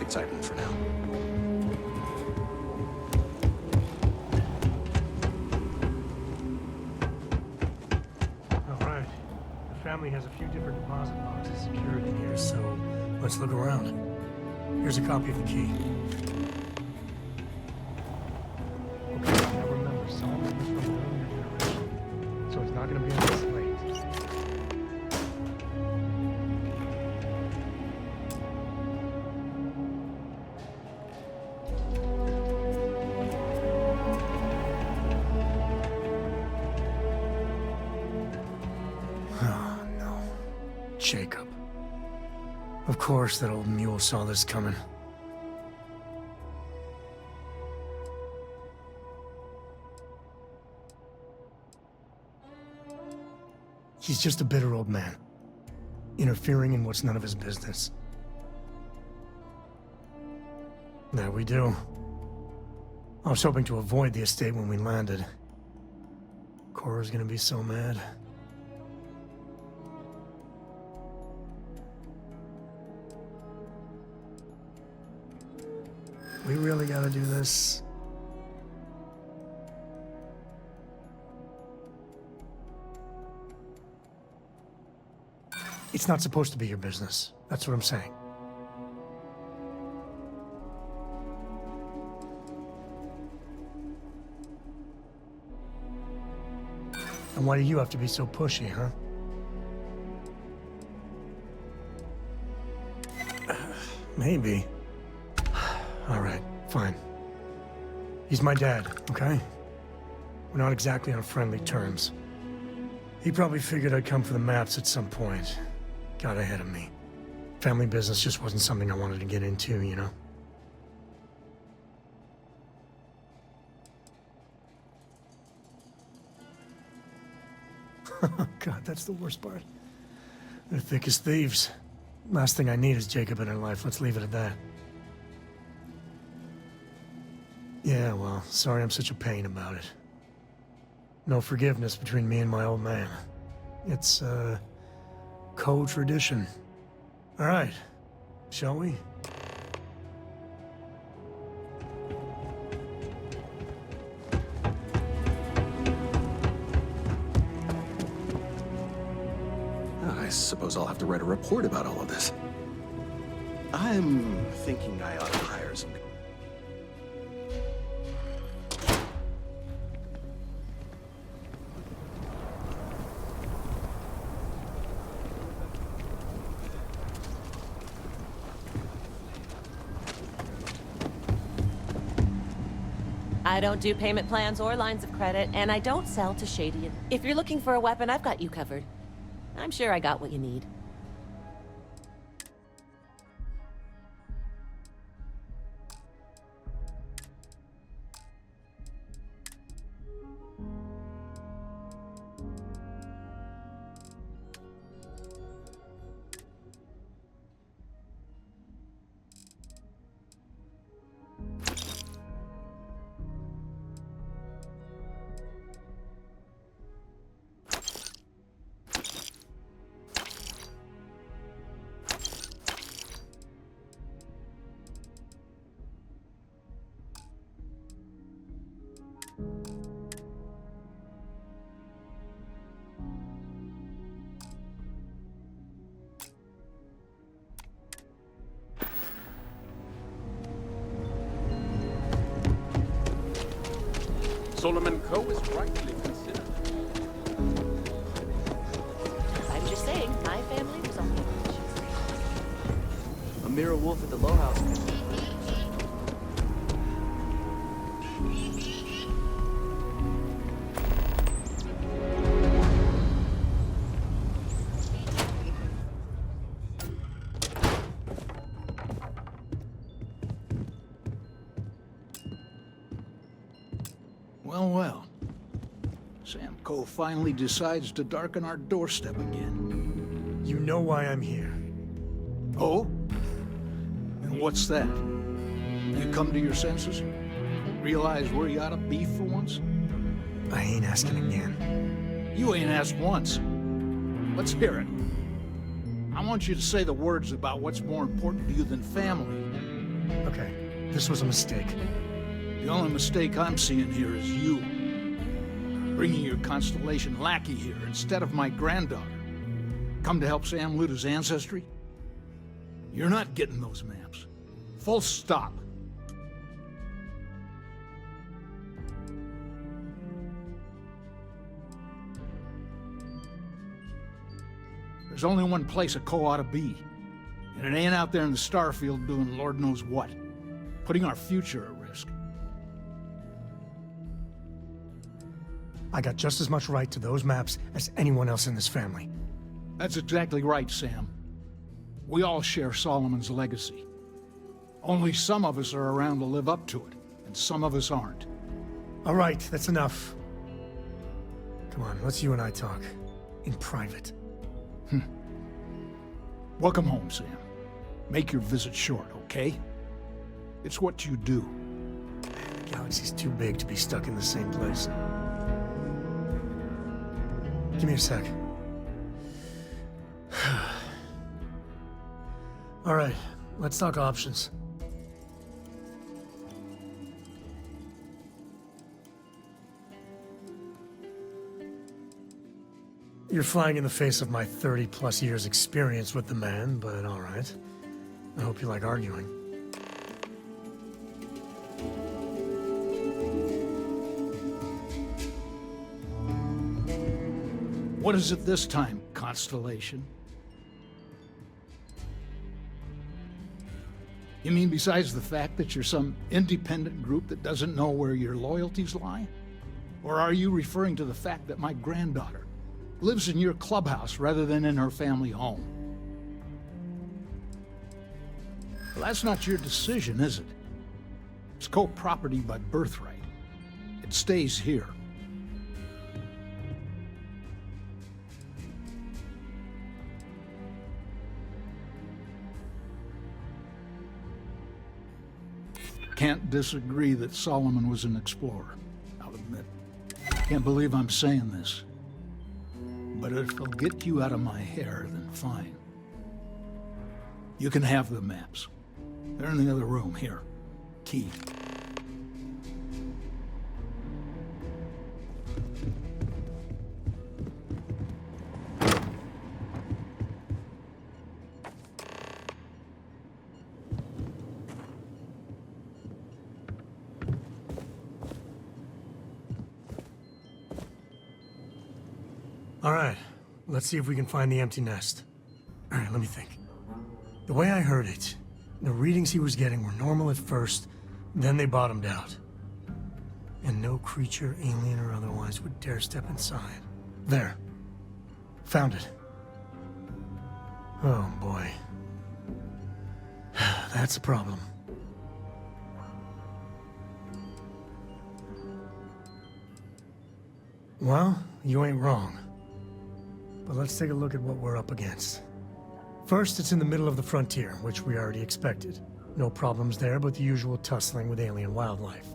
Excitement for now. All right. The family has a few different deposit boxes secured in here, so let's look around. Here's a copy of the key. Okay, now remember, Solomon is from an earlier generation, so it's not going to be on this late. Jacob. Of course that old mule saw this coming. He's just a bitter old man, interfering in what's none of his business. There we do. I was hoping to avoid the estate when we landed. Cora's gonna be so mad. We really gotta do this. It's not supposed to be your business. That's what I'm saying. And why do you have to be so pushy, huh? Maybe. All right, fine. He's my dad, okay? We're not exactly on friendly terms. He probably figured I'd come for the maps at some point. Got ahead of me. Family business just wasn't something I wanted to get into, you know? God, that's the worst part. They're thick as thieves. Last thing I need is Jacob in her life. Let's leave it at that. Yeah, well, sorry I'm such a pain about it. No forgiveness between me and my old man. It's, co-tradition. All right, shall we? I suppose I'll have to write a report about all of this. I'm thinking I ought to hire some... I don't do payment plans or lines of credit, and I don't sell to shady. If you're looking for a weapon, I've got you covered. I'm sure I got what you need. Solomon Co. is rightly considered. I'm just saying, my family was on the edge. A mirror wolf at the low house. Well, well. Sam Coe finally decides to darken our doorstep again. You know why I'm here. Oh? And what's that? You come to your senses? Realize where you ought to be for once? I ain't asking again. You ain't asked once. Let's hear it. I want you to say the words about what's more important to you than family. Okay, this was a mistake. The only mistake I'm seeing here is you. Bringing your Constellation lackey here instead of my granddaughter. Come to help Sam loot his ancestry? You're not getting those maps. Full stop. There's only one place a Coe ought to be. And it ain't out there in the Starfield doing Lord knows what. Putting our future at risk. I got just as much right to those maps as anyone else in this family. That's exactly right, Sam. We all share Solomon's legacy. Only some of us are around to live up to it, and some of us aren't. All right, that's enough. Come on, let's you and I talk. In private. Welcome home, Sam. Make your visit short, okay? It's what you do. The galaxy's too big to be stuck in the same place. Give me a sec. All right, let's talk options. You're flying in the face of my 30-plus years experience with the man, but all right. I hope you like arguing. What is it this time, Constellation? You mean besides the fact that you're some independent group that doesn't know where your loyalties lie? Or are you referring to the fact that my granddaughter lives in your clubhouse rather than in her family home? Well, that's not your decision, is it? It's co-property by birthright. It stays here. Can't disagree that Solomon was an explorer, I'll admit. Can't believe I'm saying this. But if it'll get you out of my hair, then fine. You can have the maps. They're in the other room, here. Key. All right, let's see if we can find the empty nest. All right, let me think. The way I heard it, the readings he was getting were normal at first, then they bottomed out. And no creature, alien or otherwise, would dare step inside. There. Found it. Oh, boy. That's a problem. Well, you ain't wrong. But let's take a look at what we're up against. First, it's in the middle of the frontier, which we already expected. No problems there, but the usual tussling with alien wildlife.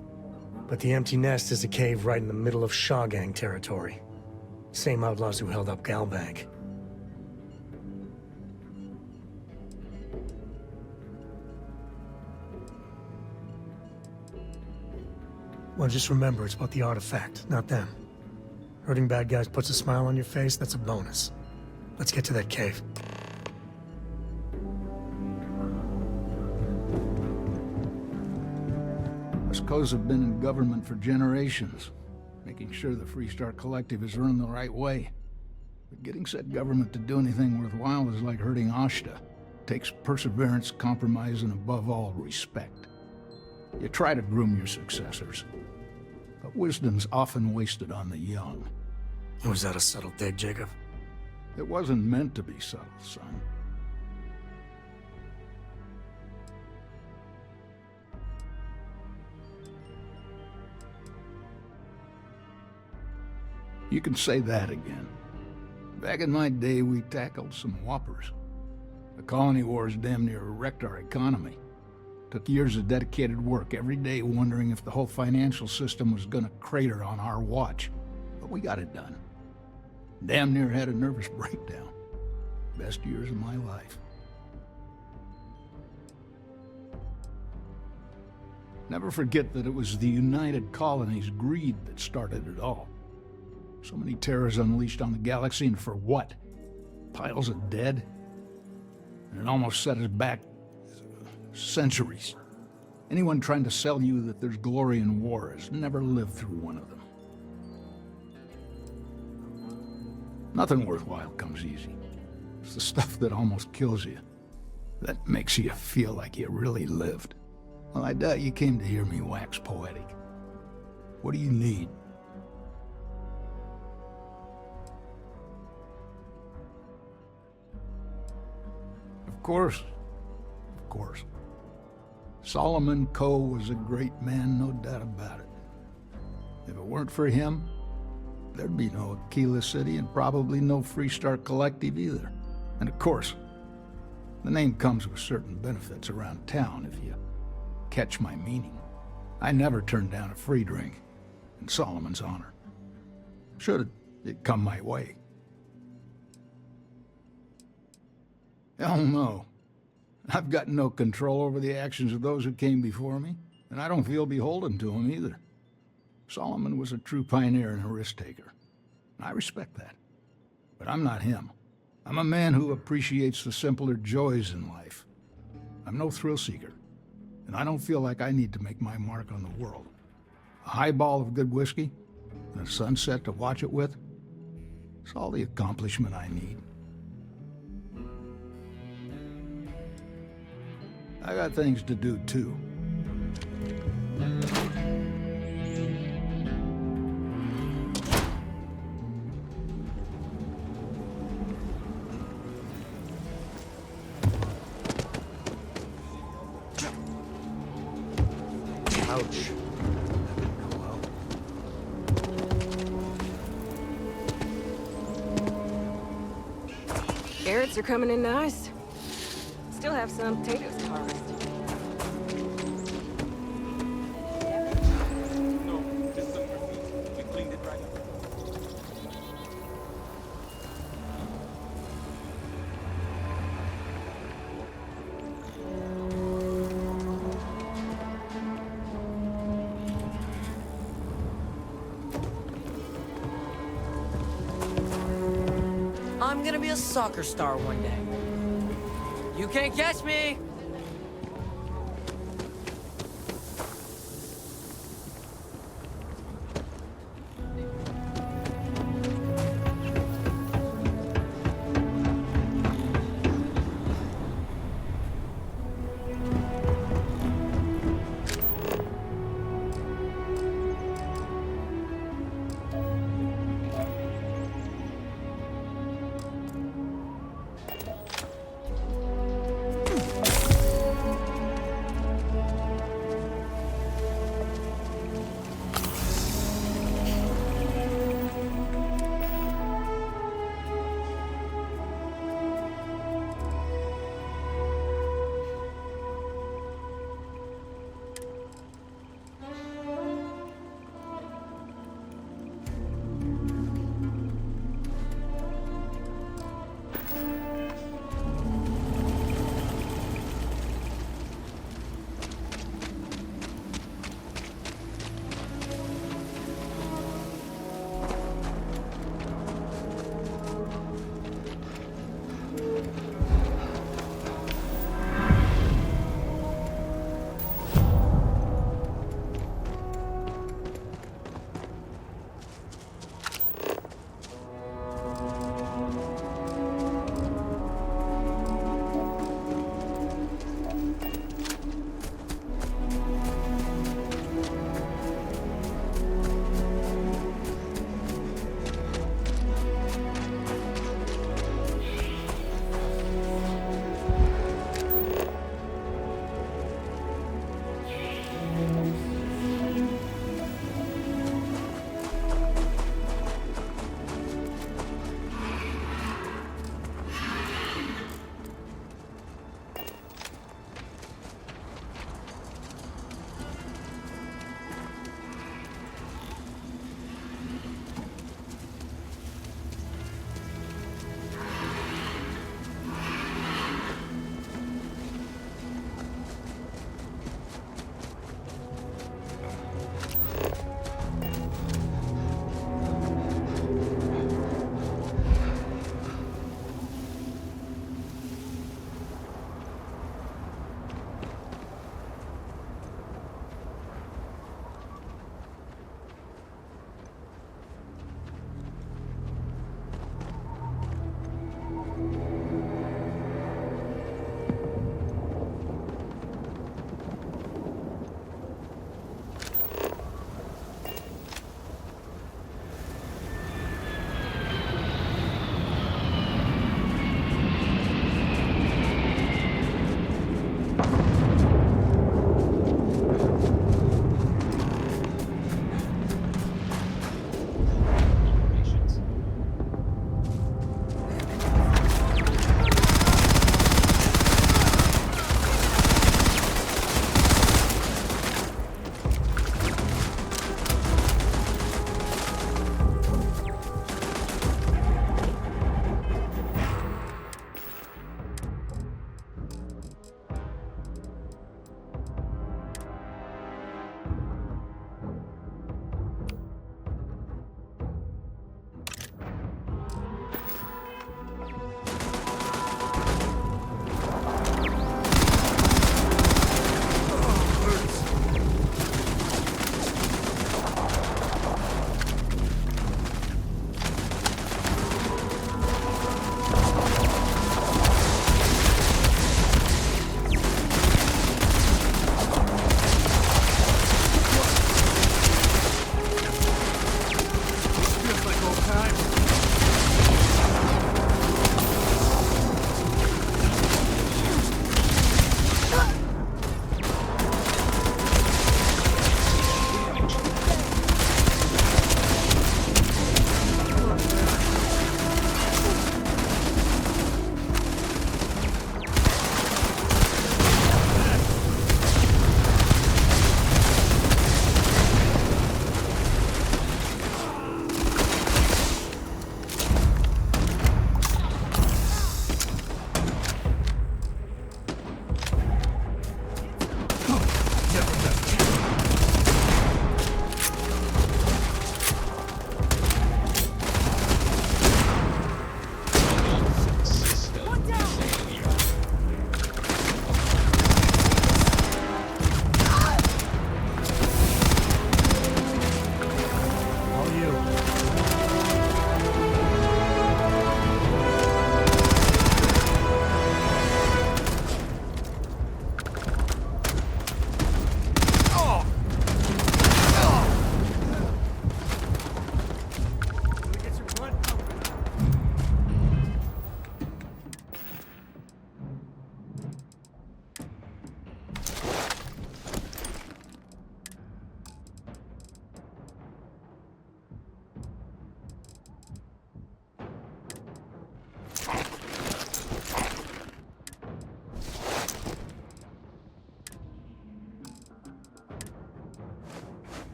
But the empty nest is a cave right in the middle of Shaw Gang territory. Same outlaws who held up Galbank. Well, just remember, it's about the artifact, not them. Hurting bad guys puts a smile on your face, that's a bonus. Let's get to that cave. Us Coes have been in government for generations, making sure the Freestar Collective is run the right way. But getting said government to do anything worthwhile is like hurting Ashta. Takes perseverance, compromise, and above all, respect. You try to groom your successors, but wisdom's often wasted on the young. Was that a subtle dig, Jacob? It wasn't meant to be subtle, son. You can say that again. Back in my day, we tackled some whoppers. The colony wars damn near wrecked our economy. Took years of dedicated work, every day wondering if the whole financial system was gonna crater on our watch. But we got it done. Damn near had a nervous breakdown. Best years of my life. Never forget that it was the United Colonies' greed that started it all. So many terrors unleashed on the galaxy, and for what? Piles of dead? And it almost set us back centuries. Anyone trying to sell you that there's glory in war has never lived through one of them. Nothing worthwhile comes easy. It's the stuff that almost kills you, that makes you feel like you really lived. Well, I doubt you came to hear me wax poetic. What do you need? Of course. Solomon Coe was a great man, no doubt about it. If it weren't for him, there'd be no Aquila City and probably no Freestar Collective either. And of course, the name comes with certain benefits around town if you catch my meaning. I never turned down a free drink, in Solomon's honor. Should it come my way. Hell no. I've got no control over the actions of those who came before me, and I don't feel beholden to them either. Solomon was a true pioneer and a risk-taker. I respect that. But I'm not him. I'm a man who appreciates the simpler joys in life. I'm no thrill-seeker, and I don't feel like I need to make my mark on the world. A highball of good whiskey, and a sunset to watch it with, it's all the accomplishment I need. I got things to do, too. Ouch. Carrots are coming in nice. Still have some potatoes to harvest. No, just some graffiti. We cleaned it right up. I'm gonna be a soccer star one day. You can't catch me!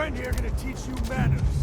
friend here gonna teach you manners.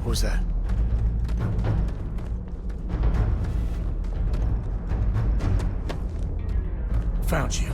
What was that? Found you.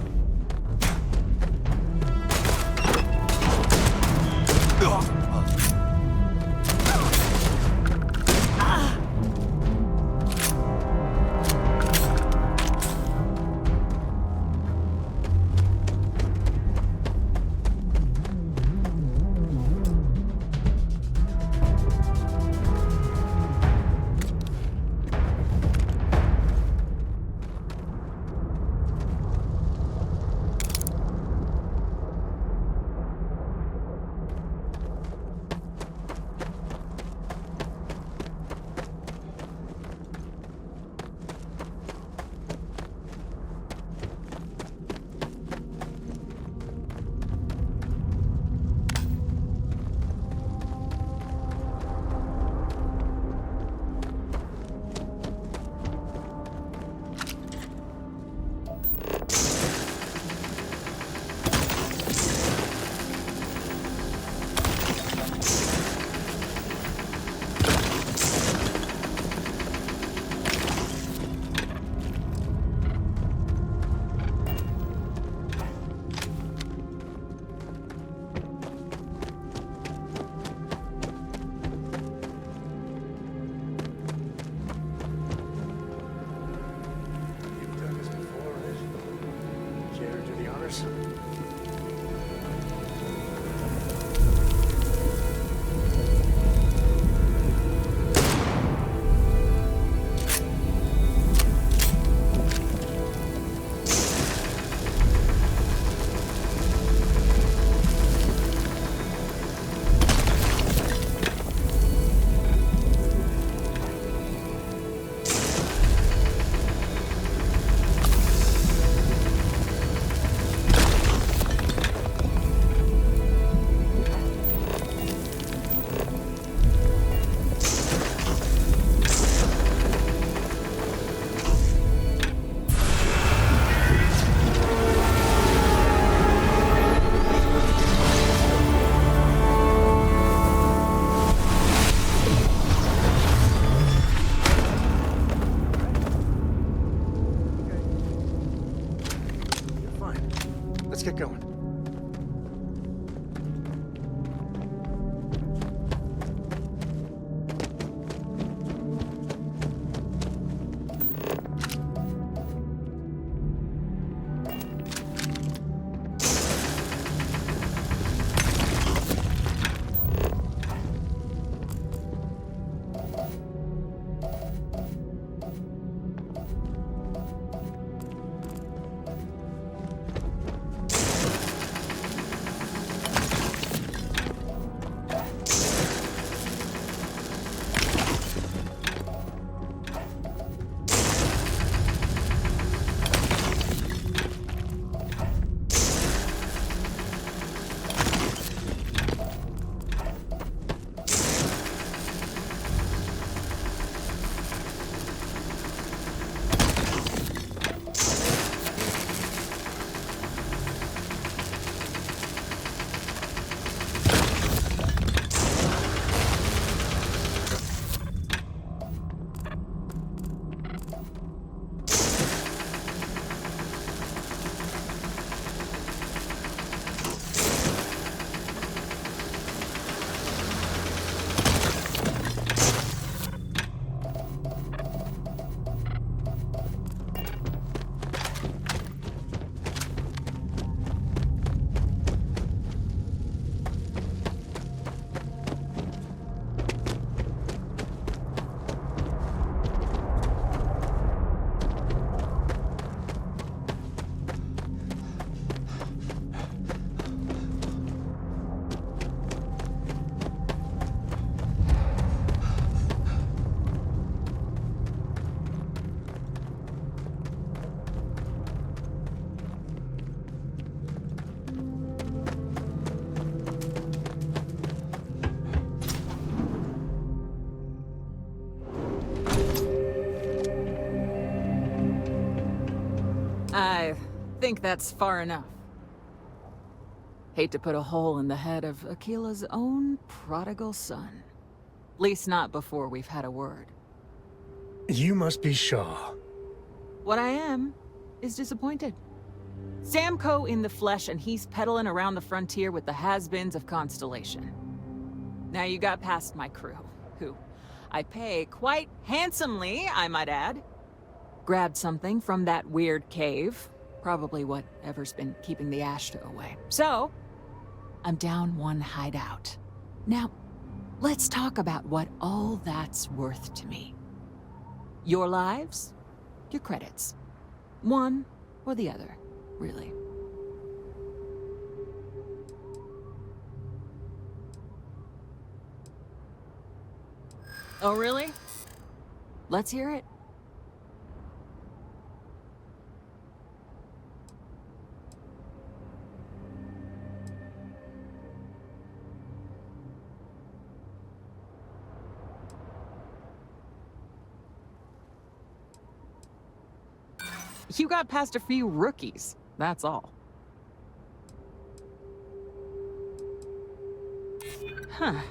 I think that's far enough. Hate to put a hole in the head of Akila's own prodigal son. At least not before we've had a word. You must be Shaw. What I am is disappointed. Samco in the flesh, and he's peddling around the frontier with the has-beens of Constellation. Now you got past my crew, who I pay quite handsomely, I might add. Grabbed something from that weird cave. Probably whatever's been keeping the Ashta away. So, I'm down one hideout. Now, let's talk about what all that's worth to me. Your lives, your credits. One or the other, really. Oh, really? Let's hear it. You got past a few rookies, that's all. Huh.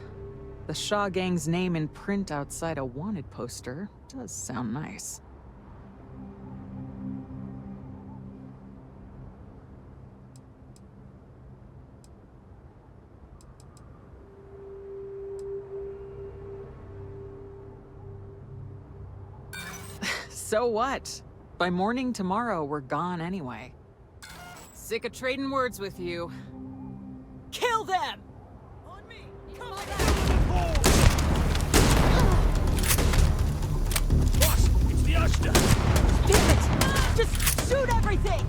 The Shaw Gang's name in print outside a wanted poster does sound nice. So what? By morning tomorrow, we're gone anyway. Sick of trading words with you. Kill them! On me! Come on! Boss, it's the Ashta! Damn it! Just shoot everything!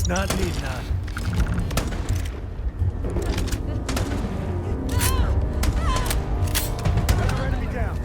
Not need not. Another enemy down.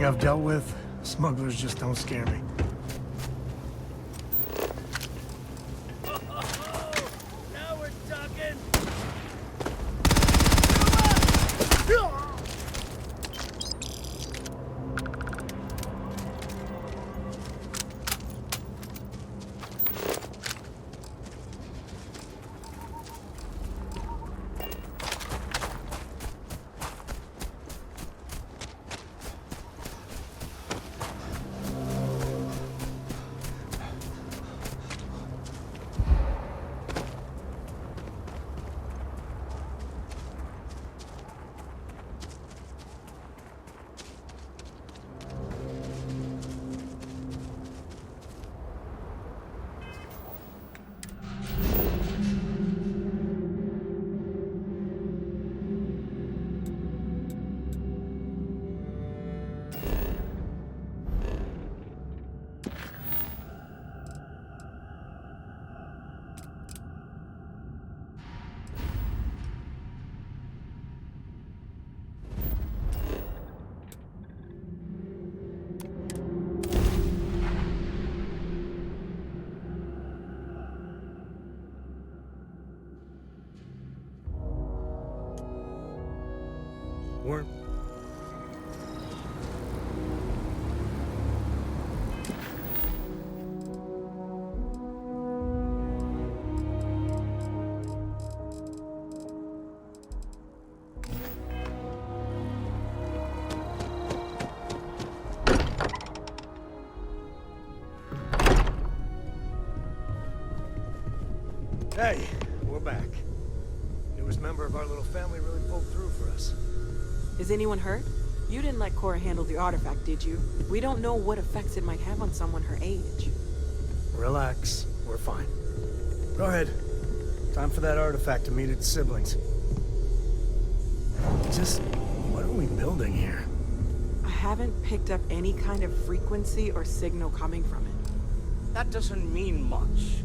everything I've dealt with, smugglers just don't scare me. Now we're talking. Weren't... Hey, we're back. Newest member of our little family really pulled through for us. Is anyone hurt? You didn't let Cora handle the artifact, did you? We don't know what effects it might have on someone her age. Relax, we're fine. Go ahead. Time for that artifact to meet its siblings. Just, what are we building here? I haven't picked up any kind of frequency or signal coming from it. That doesn't mean much.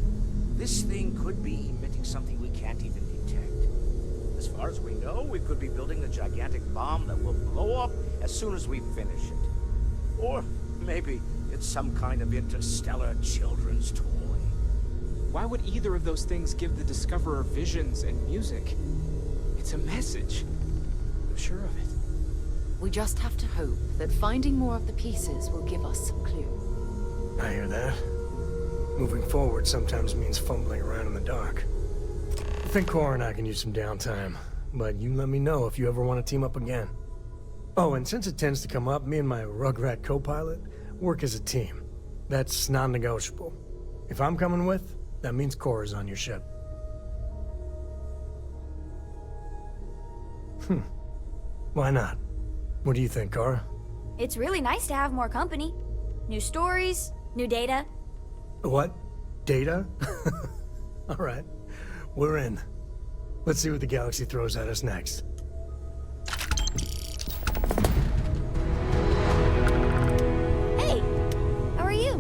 This thing could be emitting something we can't even detect. As far as we know, we could be building a gigantic bomb that will blow up as soon as we finish it. Or maybe it's some kind of interstellar children's toy. Why would either of those things give the Discoverer visions and music? It's a message. I'm sure of it. We just have to hope that finding more of the pieces will give us some clue. I hear that. Moving forward sometimes means fumbling around in the dark. I think Cora and I can use some downtime, but you let me know if you ever want to team up again. Oh, and since it tends to come up, me and my Rugrat co-pilot work as a team. That's non-negotiable. If I'm coming with, that means Cora's on your ship. Why not? What do you think, Cora? It's really nice to have more company. New stories, new data. What? Data? All right. We're in. Let's see what the galaxy throws at us next. Hey! How are you?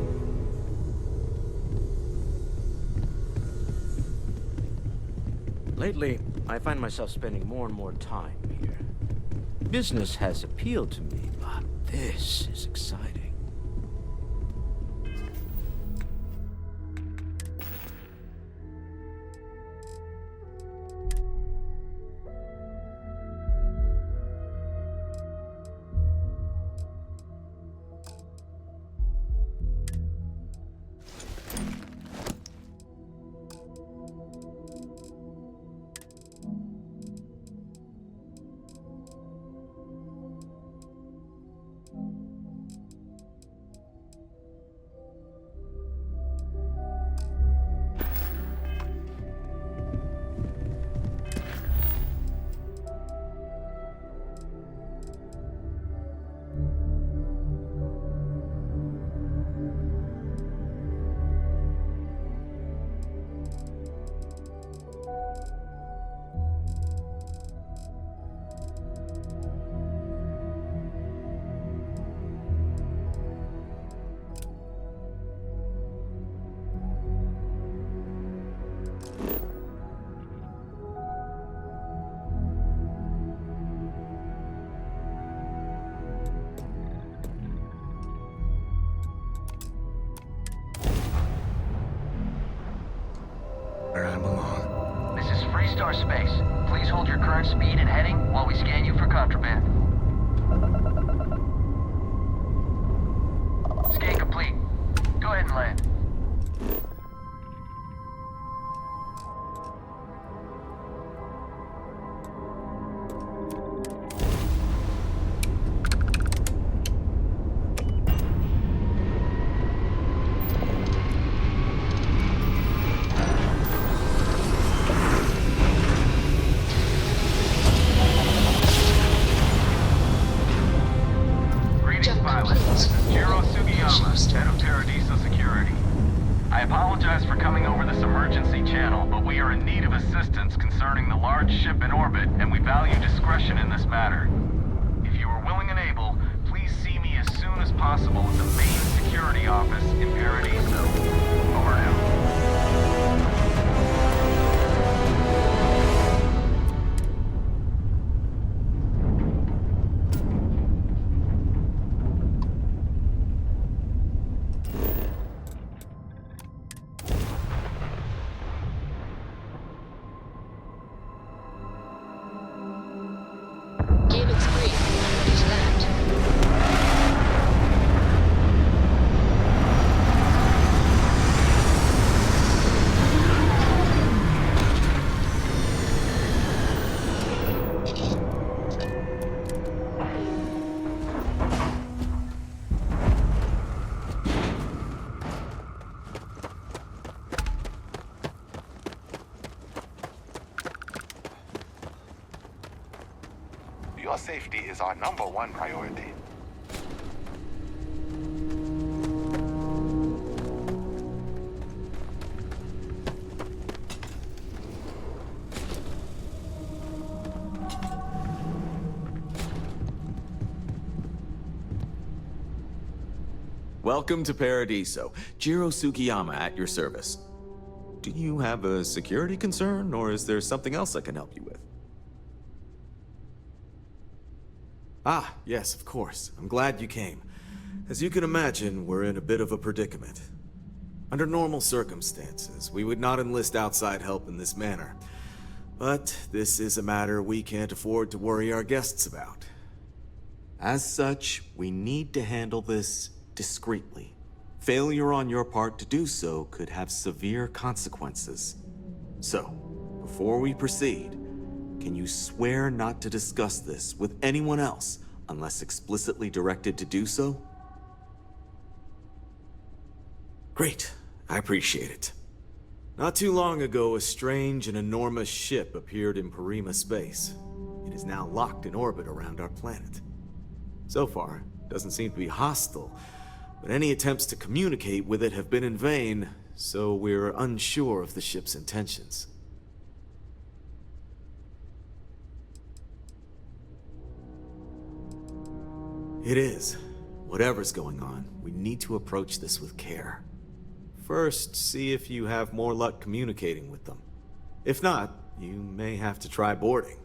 Lately, I find myself spending more and more time here. Business has appealed to me, but this is exciting. where I belong. This is Freestar Space. Please hold your current speed and heading while we scan you for contraband. Scan complete. Go ahead and land. I apologize for coming over this emergency channel, but we are in need of assistance concerning the large ship in orbit, and we value discretion in this matter. If you are willing and able, please see me as soon as possible at the main security office in Paradiso. Over and out. Your safety is our #1 priority. Welcome to Paradiso. Jiro Sukiyama at your service. Do you have a security concern, or is there something else I can help you with? Ah, yes, of course. I'm glad you came. As you can imagine, we're in a bit of a predicament. Under normal circumstances, we would not enlist outside help in this manner. But this is a matter we can't afford to worry our guests about. As such, we need to handle this discreetly. Failure on your part to do so could have severe consequences. So, before we proceed, can you swear not to discuss this with anyone else unless explicitly directed to do so? Great. I appreciate it. Not too long ago, a strange and enormous ship appeared in Parima space. It is now locked in orbit around our planet. So far, it doesn't seem to be hostile, but any attempts to communicate with it have been in vain, so we're unsure of the ship's intentions. It is. Whatever's going on, we need to approach this with care. First, see if you have more luck communicating with them. If not, you may have to try boarding.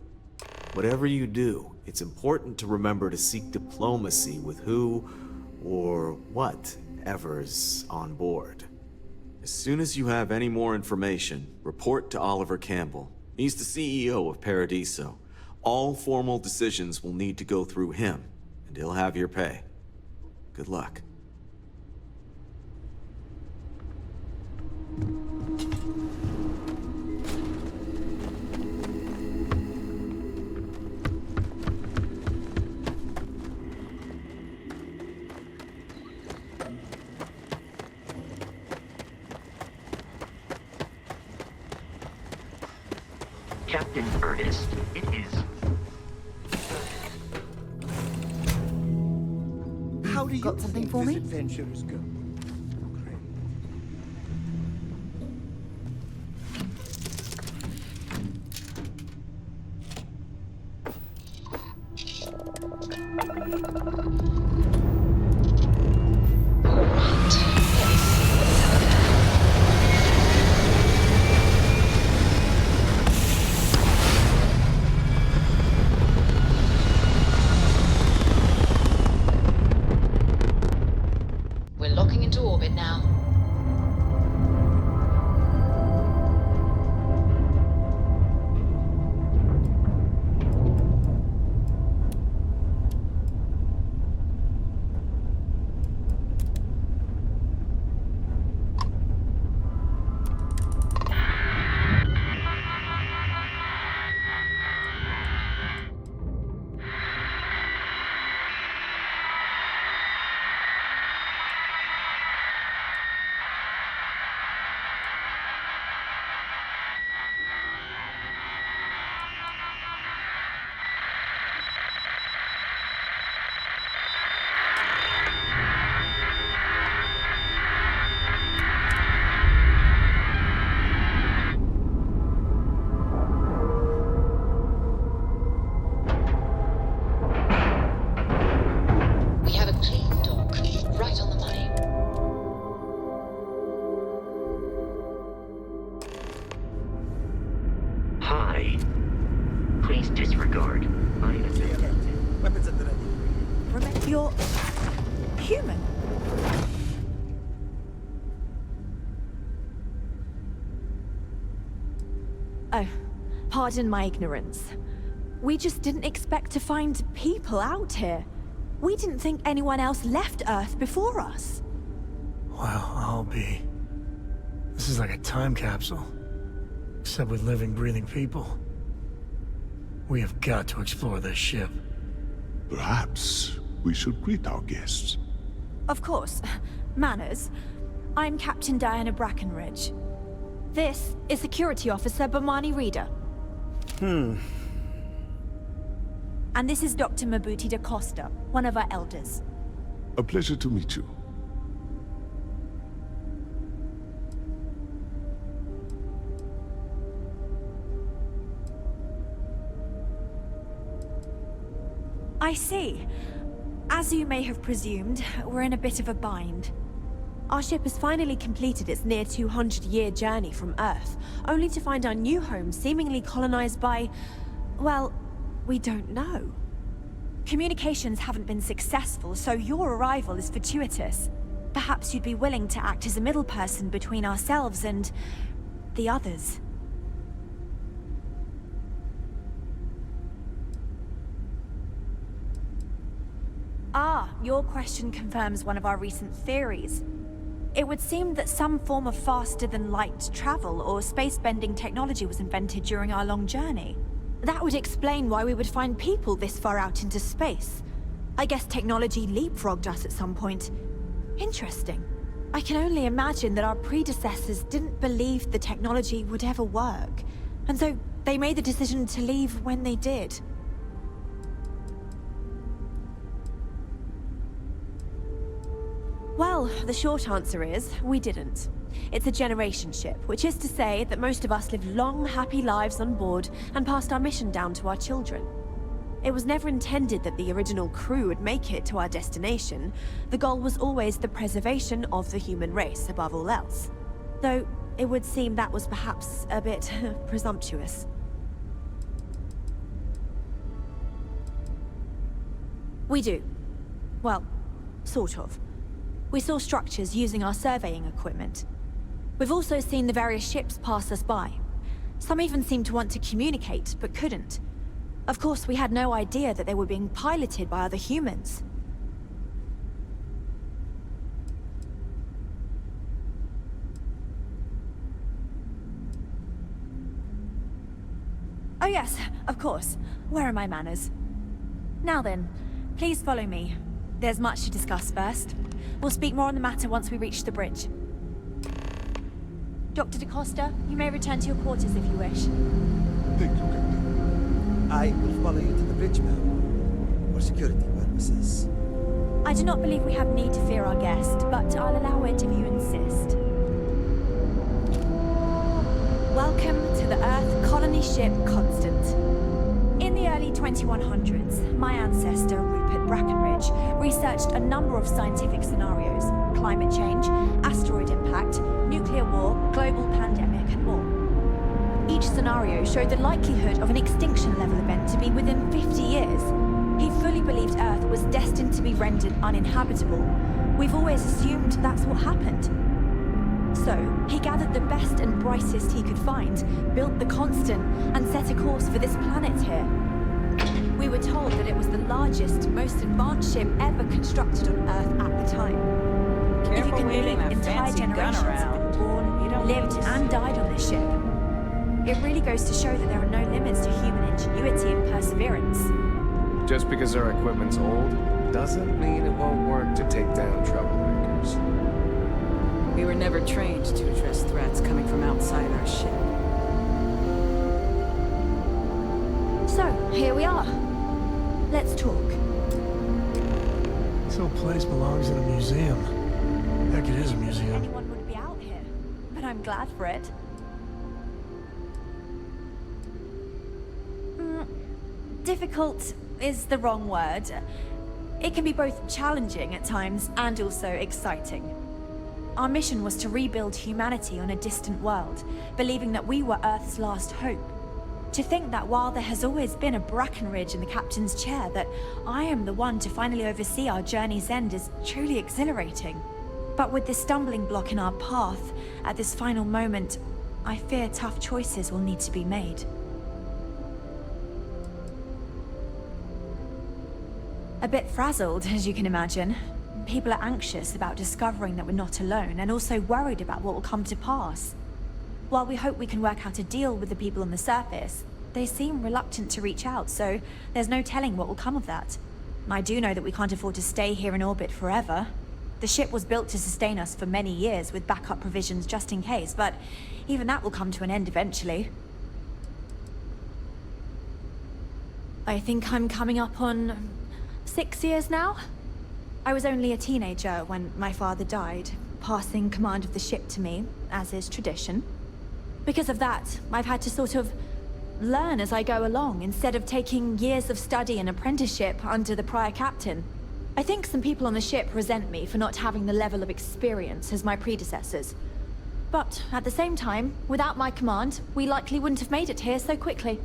Whatever you do, it's important to remember to seek diplomacy with who or whatever's on board. As soon as you have any more information, report to Oliver Campbell. He's the CEO of Paradiso. All formal decisions will need to go through him, and he'll have your pay. Good luck. Captain Ernest, it is. How do you Got something think for this me? adventure is going? We're looking disregard. I assume. Weapons at the ready. Remember, you're human. Oh, pardon my ignorance. We just didn't expect to find people out here. We didn't think anyone else left Earth before us. Well, I'll be. This is like a time capsule. Except with living, breathing people. We have got to explore this ship. Perhaps we should greet our guests. Of course. Manners. I'm Captain Diana Brackenridge. This is Security Officer Bomani Reader. And this is Dr. Mabuti da Costa, one of our elders. A pleasure to meet you. I see. As you may have presumed, we're in a bit of a bind. Our ship has finally completed its near 200-year journey from Earth, only to find our new home seemingly colonized by... well, we don't know. Communications haven't been successful, so your arrival is fortuitous. Perhaps you'd be willing to act as a middle person between ourselves and... the others. Ah, your question confirms one of our recent theories. It would seem that some form of faster-than-light travel or space-bending technology was invented during our long journey. That would explain why we would find people this far out into space. I guess technology leapfrogged us at some point. Interesting. I can only imagine that our predecessors didn't believe the technology would ever work, and so they made the decision to leave when they did. Well, the short answer is, we didn't. It's a generation ship, which is to say that most of us lived long, happy lives on board and passed our mission down to our children. It was never intended that the original crew would make it to our destination. The goal was always the preservation of the human race above all else. Though, it would seem that was perhaps a bit presumptuous. We do. Well, sort of. We saw structures using our surveying equipment. We've also seen the various ships pass us by. Some even seemed to want to communicate, but couldn't. Of course, we had no idea that they were being piloted by other humans. Oh yes, of course. Where are my manners? Now then, please follow me. There's much to discuss first. We'll speak more on the matter once we reach the bridge. Dr. da Costa, you may return to your quarters if you wish. Thank you, Captain. I will follow you to the bridge, ma'am. For security purposes. I do not believe we have need to fear our guest, but I'll allow it if you insist. Welcome to the Earth colony ship Constant. In the early 2100s, my ancestor, Rupert Brackenridge, researched a number of scientific scenarios: climate change, asteroid impact, nuclear war, global pandemic, and more. Each scenario showed the likelihood of an extinction-level event to be within 50 years. He fully believed Earth was destined to be rendered uninhabitable. We've always assumed that's what happened. So, he gathered the best and brightest he could find, built the Constant, and set a course for this planet here. We were told that it was the largest, most advanced ship ever constructed on Earth at the time. If you can believe, entire generations have been born, lived, and died on this ship. It really goes to show that there are no limits to human ingenuity and perseverance. Just because our equipment's old, doesn't mean it won't work to take down troublemakers. We were never trained to address threats coming from outside our ship. So, here we are. Let's talk. This whole place belongs in a museum. Heck, it is a museum. Anyone would be out here, but I'm glad for it. Difficult is the wrong word. It can be both challenging at times and also exciting. Our mission was to rebuild humanity on a distant world, believing that we were Earth's last hope. To think that while there has always been a Brackenridge in the captain's chair, that I am the one to finally oversee our journey's end is truly exhilarating. But with this stumbling block in our path, at this final moment, I fear tough choices will need to be made. A bit frazzled, as you can imagine. People are anxious about discovering that we're not alone, and also worried about what will come to pass. While we hope we can work out a deal with the people on the surface, they seem reluctant to reach out, so there's no telling what will come of that. I do know that we can't afford to stay here in orbit forever. The ship was built to sustain us for many years with backup provisions just in case, but even that will come to an end eventually. I think I'm coming up on 6 years now. I was only a teenager when my father died, passing command of the ship to me, as is tradition. Because of that, I've had to sort of learn as I go along, instead of taking years of study and apprenticeship under the prior captain. I think some people on the ship resent me for not having the level of experience as my predecessors. But at the same time, without my command, we likely wouldn't have made it here so quickly.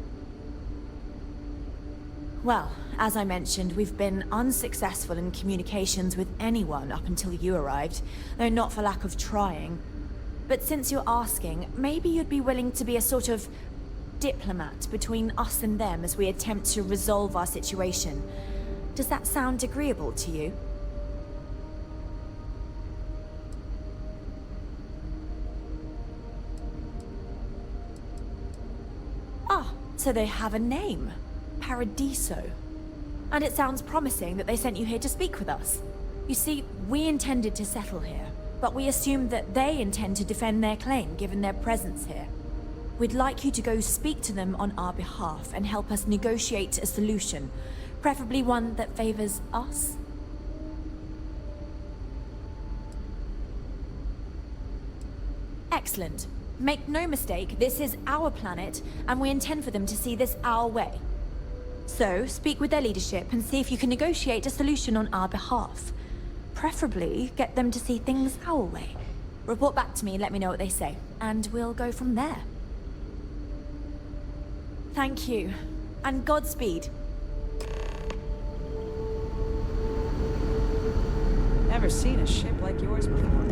Well, as I mentioned, we've been unsuccessful in communications with anyone up until you arrived, though not for lack of trying. But since you're asking, maybe you'd be willing to be a sort of diplomat between us and them as we attempt to resolve our situation. Does that sound agreeable to you? Ah, so they have a name. Paradiso. And it sounds promising that they sent you here to speak with us. You see, we intended to settle here, but we assumed that they intend to defend their claim given their presence here. We'd like you to go speak to them on our behalf and help us negotiate a solution, preferably one that favors us. Excellent. Make no mistake, this is our planet, and we intend for them to see this our way. So, speak with their leadership and see if you can negotiate a solution on our behalf. Preferably, get them to see things our way. Report back to me and let me know what they say, and we'll go from there. Thank you, and Godspeed. Never seen a ship like yours before.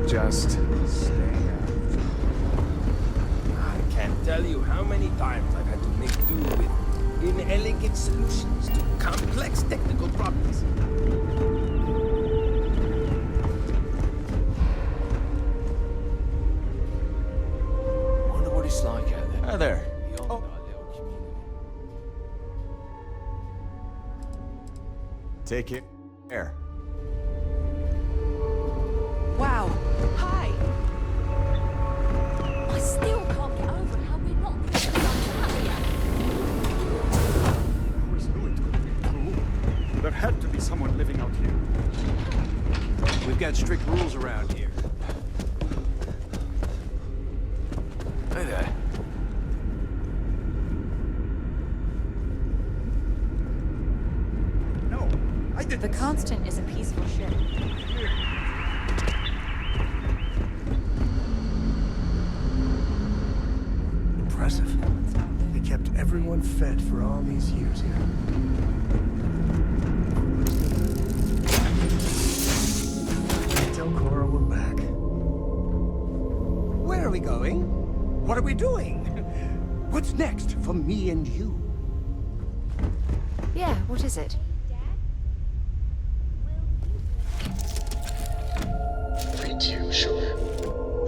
Just stay out. I can't tell you how many times I've had to make do with inelegant solutions to complex technical problems. Wonder what it's like out there. Hi there. Take it. Air. Wow. Hi. I still can't get over how we're not going to I always knew it could be true. There had to be someone living out here. We've got strict rules around here. Hey there. No, I didn't. The Constant is a peaceful ship. Impressive. They kept everyone fed for all these years here. Tell Cora we're back. Where are we going? What are we doing? What's next for me and you? Yeah, what is it? Read to you, sure.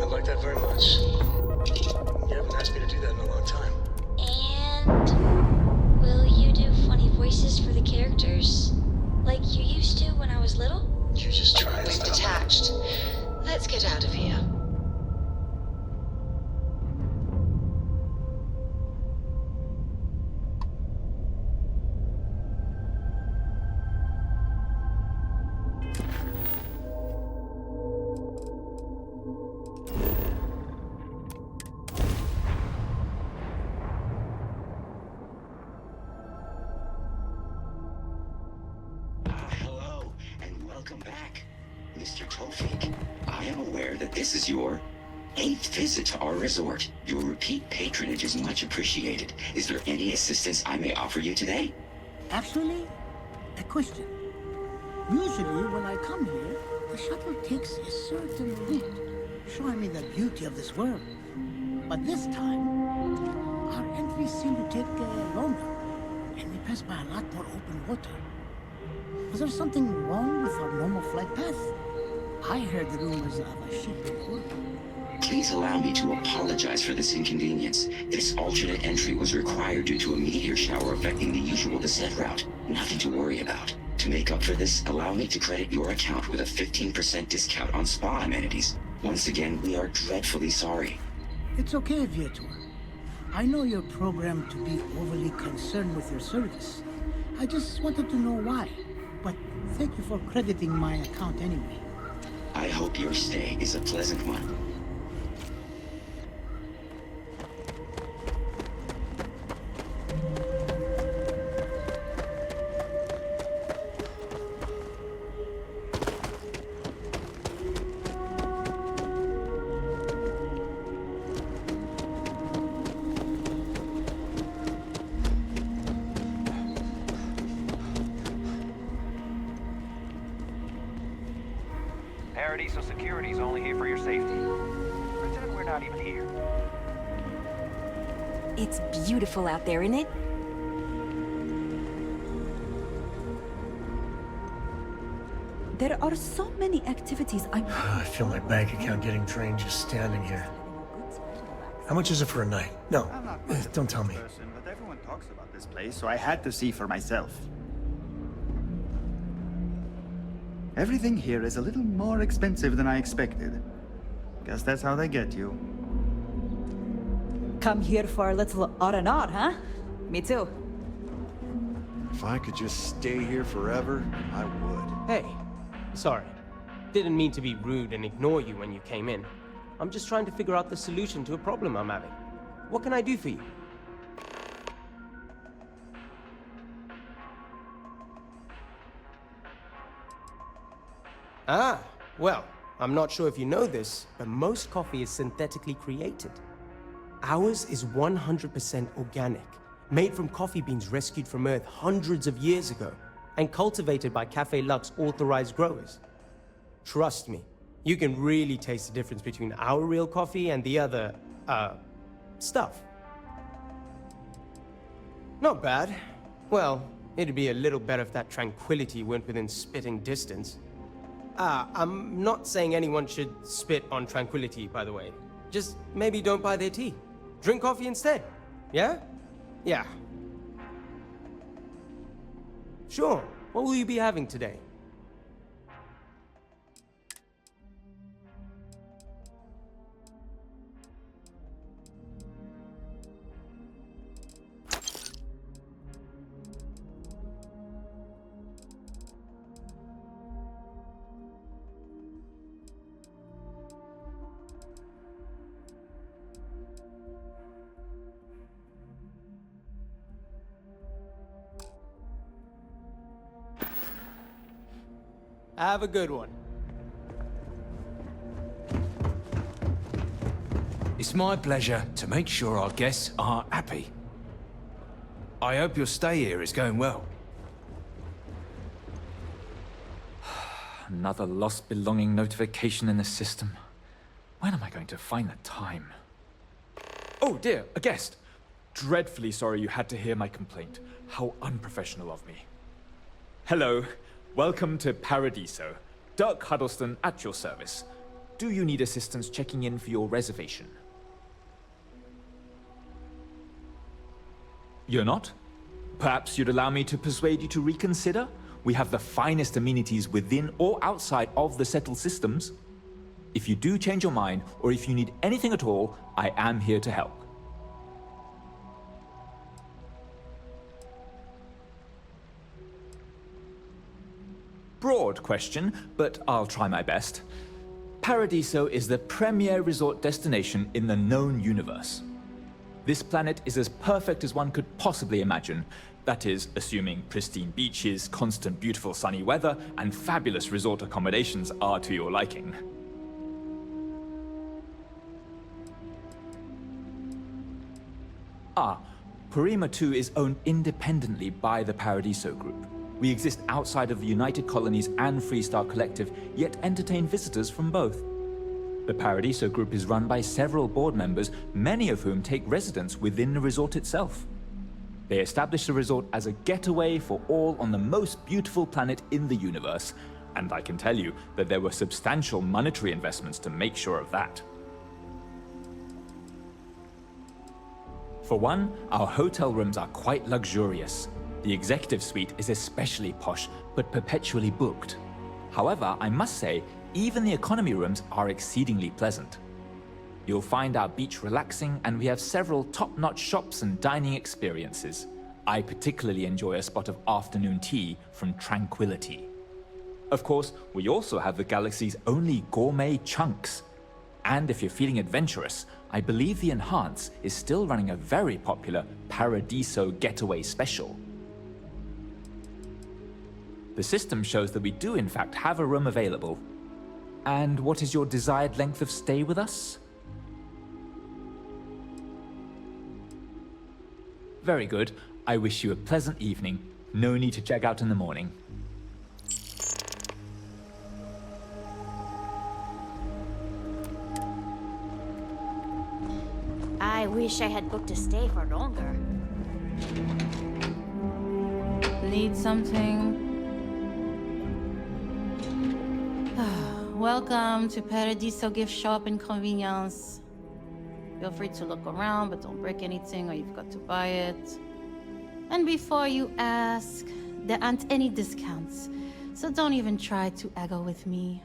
I'd like that very much. You haven't asked me to do that in a long time. And will you do funny voices for the characters? Like you used to when I was little? You just try and We've stop. detached. Let's get out of here. Welcome back, Mr. Tofik. I am aware that this is your 8th visit to our resort. Your repeat patronage is much appreciated. Is there any assistance I may offer you today? Actually, a question. Usually when I come here, the shuttle takes a certain route, showing me the beauty of this world. But this time, our entries seem to take longer, and we pass by a lot more open water. Was there something wrong with our normal flight path? I heard the rumors of a ship in port. Please allow me to apologize for this inconvenience. This alternate entry was required due to a meteor shower affecting the usual descent route. Nothing to worry about. To make up for this, allow me to credit your account with a 15% discount on spa amenities. Once again, we are dreadfully sorry. It's okay, Viator. I know you're programmed to be overly concerned with your service. I just wanted to know why. But thank you for crediting my account anyway. I hope your stay is a pleasant one. Paradiso Security's only here for your safety. Pretend we're not even here. It's beautiful out there, isn't it? There are so many activities I feel my bank account getting drained just standing here. How much is it for a night? No, don't tell me. But everyone talks about this place, so I had to see for myself. Everything here is a little more expensive than I expected. Guess that's how they get you. Come here for a little R&R, huh? Me too. If I could just stay here forever, I would. Hey, sorry. Didn't mean to be rude and ignore you when you came in. I'm just trying to figure out the solution to a problem I'm having. What can I do for you? Ah, well, I'm not sure if you know this, but most coffee is synthetically created. Ours is 100% organic, made from coffee beans rescued from Earth hundreds of years ago, and cultivated by Café Luxe authorized growers. Trust me, you can really taste the difference between our real coffee and the other, stuff. Not bad. Well, it'd be a little better if that tranquility weren't within spitting distance. I'm not saying anyone should spit on tranquility, by the way. Just maybe don't buy their tea. Drink coffee instead. Yeah? Yeah. Sure. What will you be having today? Have a good one. It's my pleasure to make sure our guests are happy. I hope your stay here is going well. Another lost belonging notification in the system. When am I going to find the time? Oh dear, a guest. Dreadfully sorry you had to hear my complaint. How unprofessional of me. Hello. Welcome to Paradiso. Dirk Huddleston at your service. Do you need assistance checking in for your reservation? You're not? Perhaps you'd allow me to persuade you to reconsider? We have the finest amenities within or outside of the settled systems. If you do change your mind, or if you need anything at all, I am here to help. Broad question, but I'll try my best. Paradiso is the premier resort destination in the known universe. This planet is as perfect as one could possibly imagine. That is, assuming pristine beaches, constant beautiful sunny weather, and fabulous resort accommodations are to your liking. Purima 2 is owned independently by the Paradiso Group. We exist outside of the United Colonies and Freestar Collective, yet entertain visitors from both. The Paradiso Group is run by several board members, many of whom take residence within the resort itself. They established the resort as a getaway for all on the most beautiful planet in the universe, and I can tell you that there were substantial monetary investments to make sure of that. For one, our hotel rooms are quite luxurious. The executive suite is especially posh, but perpetually booked. However, I must say, even the economy rooms are exceedingly pleasant. You'll find our beach relaxing, and we have several top-notch shops and dining experiences. I particularly enjoy a spot of afternoon tea from Tranquility. Of course, we also have the galaxy's only gourmet chunks. And if you're feeling adventurous, I believe the Enhance is still running a very popular Paradiso Getaway Special. The system shows that we do in fact have a room available. And what is your desired length of stay with us? Very good. I wish you a pleasant evening. No need to check out in the morning. I wish I had booked a stay for longer. Need something? Welcome to Paradiso Gift Shop and Convenience. Feel free to look around, but don't break anything or you've got to buy it. And before you ask, there aren't any discounts, so don't even try to haggle with me.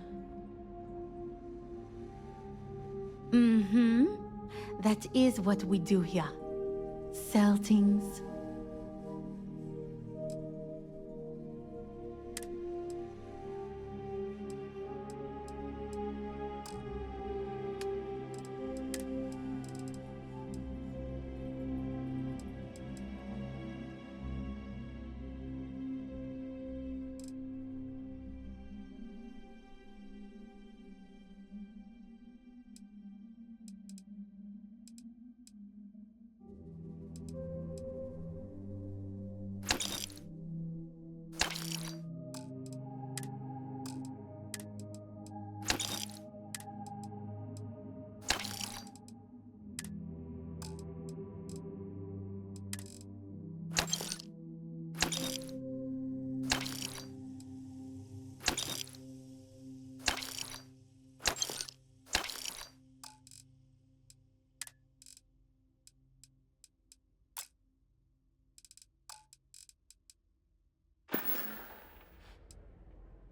That is what we do here. Sell things.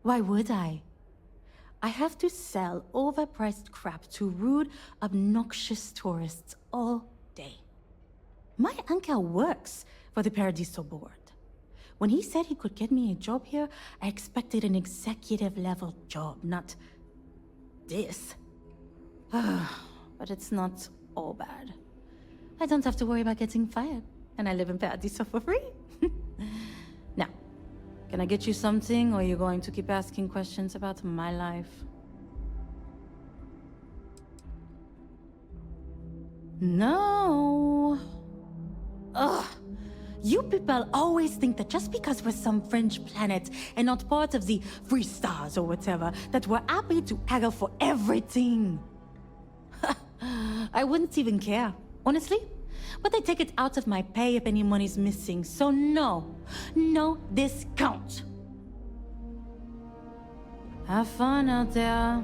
Why would I? I have to sell overpriced crap to rude, obnoxious tourists all day. My uncle works for the Paradiso board. When he said he could get me a job here, I expected an executive-level job, not this. But it's not all bad. I don't have to worry about getting fired, and I live in Paradiso for free. Now, can I get you something, or are you going to keep asking questions about my life? No. Ugh. You people always think that just because we're some fringe planet and not part of the free stars or whatever, that we're happy to haggle for everything. I wouldn't even care, honestly. But they take it out of my pay if any money's missing, so no discount. Have fun out there.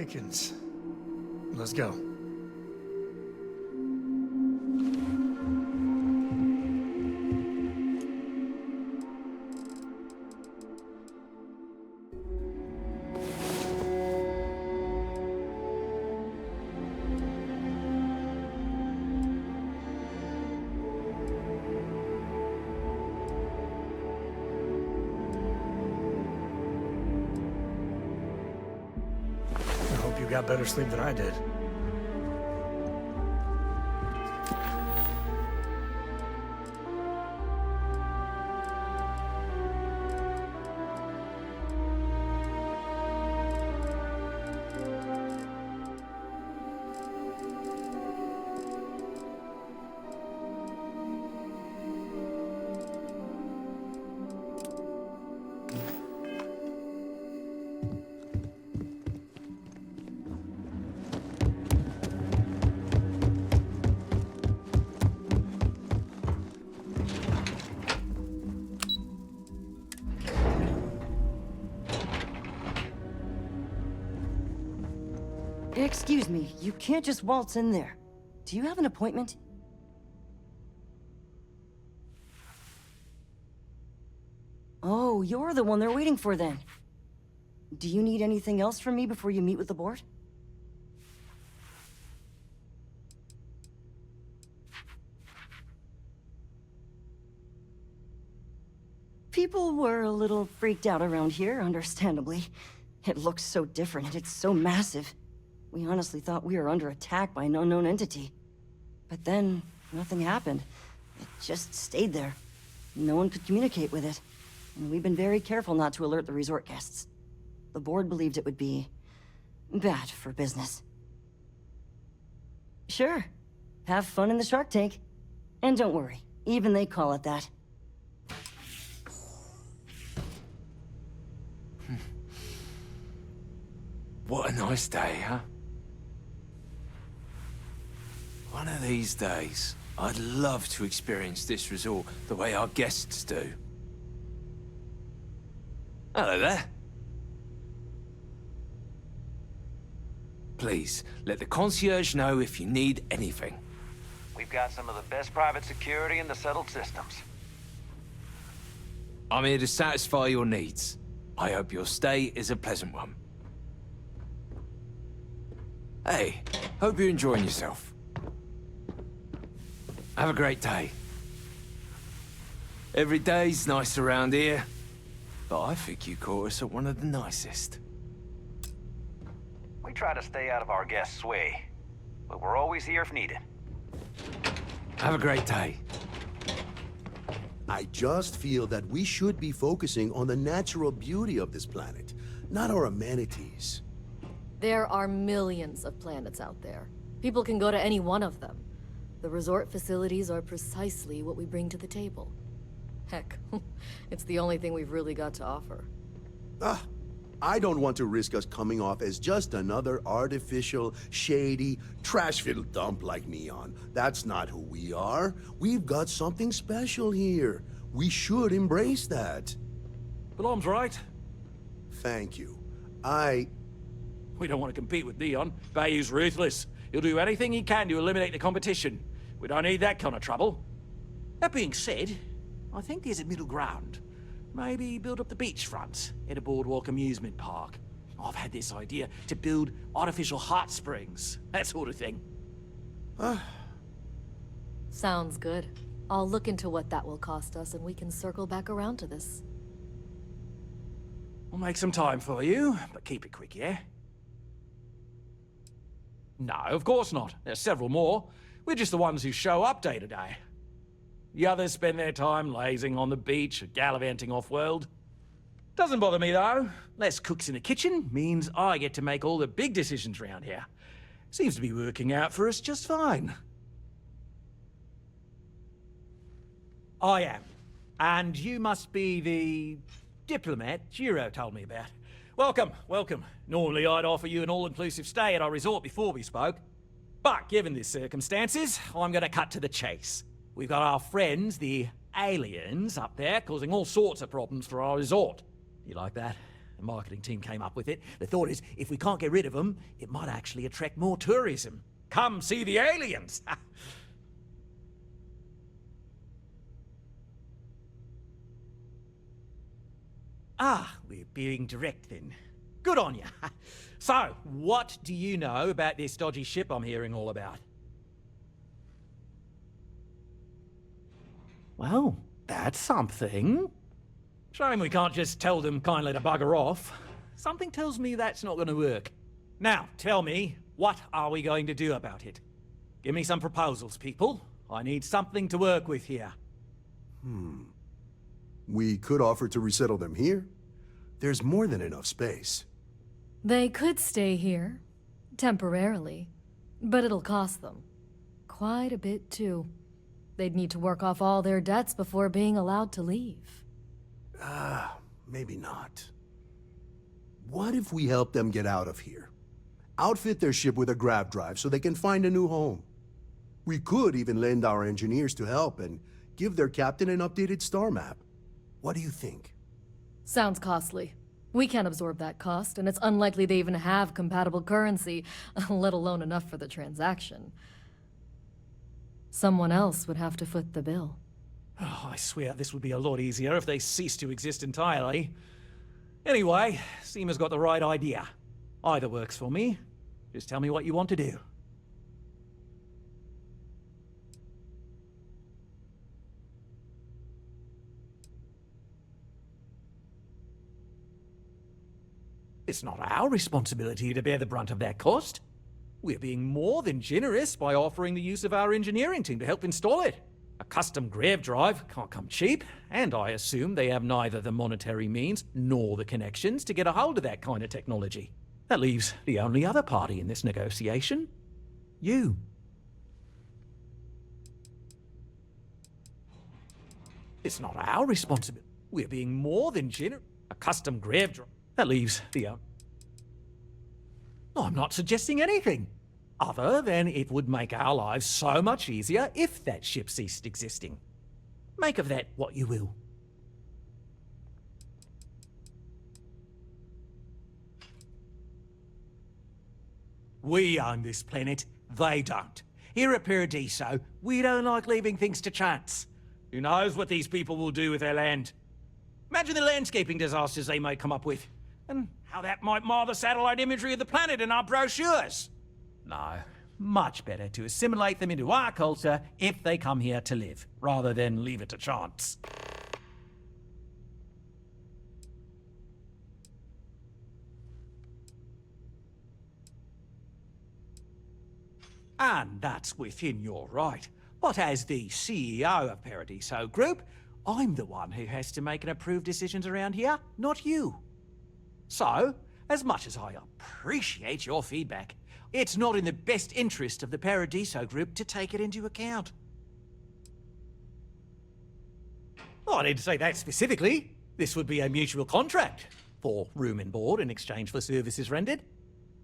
awakens. Let's go. You got better sleep than I did. Excuse me, you can't just waltz in there. Do you have an appointment? Oh, you're the one they're waiting for then. Do you need anything else from me before you meet with the board? People were a little freaked out around here, understandably. It looks so different and it's so massive. We honestly thought we were under attack by an unknown entity. But then, nothing happened. It just stayed there. No one could communicate with it. And we've been very careful not to alert the resort guests. The board believed it would be bad for business. Sure. Have fun in the shark tank. And don't worry, even they call it that. What a nice day, huh? One of these days, I'd love to experience this resort the way our guests do. Hello there. Please, let the concierge know if you need anything. We've got some of the best private security in the settled systems. I'm here to satisfy your needs. I hope your stay is a pleasant one. Hey, hope you're enjoying yourself. Have a great day. Every day's nice around here, but I think you caught us at one of the nicest. We try to stay out of our guests' way, but we're always here if needed. Have a great day. I just feel that we should be focusing on the natural beauty of this planet, not our amenities. There are millions of planets out there. People can go to any one of them. The resort facilities are precisely what we bring to the table. Heck, it's the only thing we've really got to offer. I don't want to risk us coming off as just another artificial, shady, trash-filled dump like Neon. That's not who we are. We've got something special here. We should embrace that. Balom's right. Thank you. We don't want to compete with Neon. Bayou's ruthless. He'll do anything he can to eliminate the competition. We don't need that kind of trouble. That being said, I think there's a middle ground. Maybe build up the beachfront at a boardwalk amusement park. I've had this idea to build artificial hot springs, that sort of thing. Sounds good. I'll look into what that will cost us and we can circle back around to this. We'll make some time for you, but keep it quick, yeah? No, of course not. There's several more. We're just the ones who show up day to day. The others spend their time lazing on the beach or gallivanting off-world. Doesn't bother me, though. Less cooks in the kitchen means I get to make all the big decisions around here. Seems to be working out for us just fine. I am. And you must be the diplomat Giro told me about. Welcome, welcome. Normally I'd offer you an all-inclusive stay at our resort before we spoke. But given the circumstances, I'm gonna cut to the chase. We've got our friends, the aliens, up there, causing all sorts of problems for our resort. You like that? The marketing team came up with it. The thought is, if we can't get rid of them, it might actually attract more tourism. Come see the aliens! Ah, we're being direct then. Good on you. So, what do you know about this dodgy ship I'm hearing all about? Well, that's something. Shame we can't just tell them kindly to bugger off. Something tells me that's not going to work. Now, tell me, what are we going to do about it? Give me some proposals, people. I need something to work with here. We could offer to resettle them here. There's more than enough space. They could stay here, temporarily, but it'll cost them. Quite a bit, too. They'd need to work off all their debts before being allowed to leave. Maybe not. What if we help them get out of here? Outfit their ship with a grav drive so they can find a new home. We could even lend our engineers to help and give their captain an updated star map. What do you think? Sounds costly. We can't absorb that cost, and it's unlikely they even have compatible currency, let alone enough for the transaction. Someone else would have to foot the bill. Oh, I swear this would be a lot easier if they ceased to exist entirely. Anyway, Seema's got the right idea. Either works for me. Just tell me what you want to do. It's not our responsibility to bear the brunt of that cost. We're being more than generous by offering the use of our engineering team to help install it. A custom grav drive can't come cheap, and I assume they have neither the monetary means nor the connections to get a hold of that kind of technology. That leaves the only other party in this negotiation. You. It's not our responsibility. We're being more than generous. A custom grav drive. That leaves the... I'm not suggesting anything, other than it would make our lives so much easier if that ship ceased existing. Make of that what you will. We own this planet, they don't. Here at Paradiso, we don't like leaving things to chance. Who knows what these people will do with their land? Imagine the landscaping disasters they might come up with. And how that might mar the satellite imagery of the planet in our brochures. No, much better to assimilate them into our culture if they come here to live, rather than leave it to chance. And that's within your right. But as the CEO of Paradiso Group, I'm the one who has to make and approve decisions around here, not you. So, as much as I appreciate your feedback, it's not in the best interest of the Paradiso Group to take it into account. Oh, I didn't say that specifically. This would be a mutual contract for room and board in exchange for services rendered.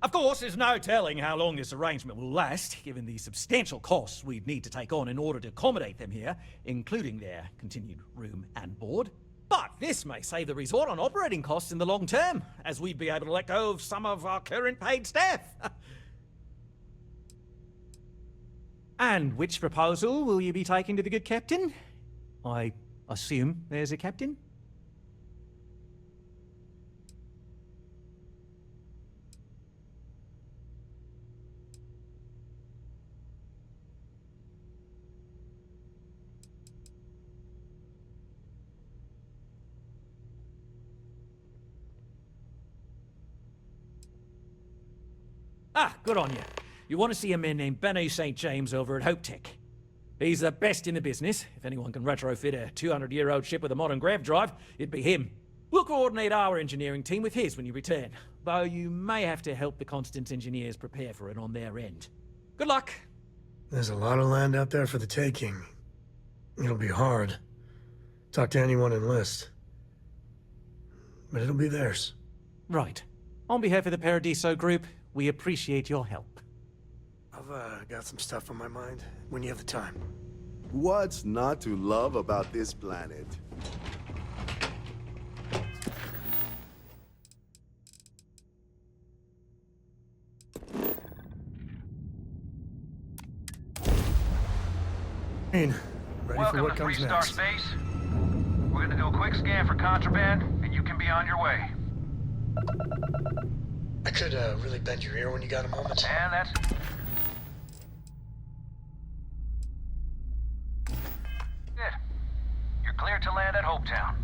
Of course, there's no telling how long this arrangement will last, given the substantial costs we'd need to take on in order to accommodate them here, including their continued room and board. But this may save the resort on operating costs in the long term, as we'd be able to let go of some of our current paid staff. And which proposal will you be taking to the good captain? I assume there's a captain? Ah, good on you. You want to see a man named Benny St. James over at Hope Tech. He's the best in the business. If anyone can retrofit a 200-year-old ship with a modern grav drive, it'd be him. We'll coordinate our engineering team with his when you return, though you may have to help the Constance engineers prepare for it on their end. Good luck. There's a lot of land out there for the taking. It'll be hard. Talk to anyone enlist. But it'll be theirs. Right. On behalf of the Paradiso Group, we appreciate your help. I've got some stuff on my mind, when you have the time. What's not to love about this planet? Ready Welcome for what to comes Freestar next. Space. We're gonna do a quick scan for contraband, and you can be on your way. I could really bend your ear when you got a moment. And that's... Good. You're cleared to land at Hopetown.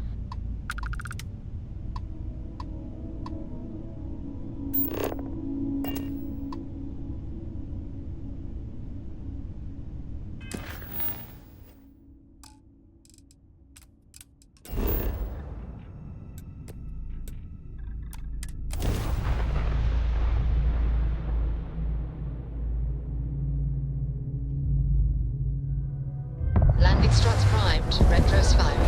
Landing struts primed. Retros firing.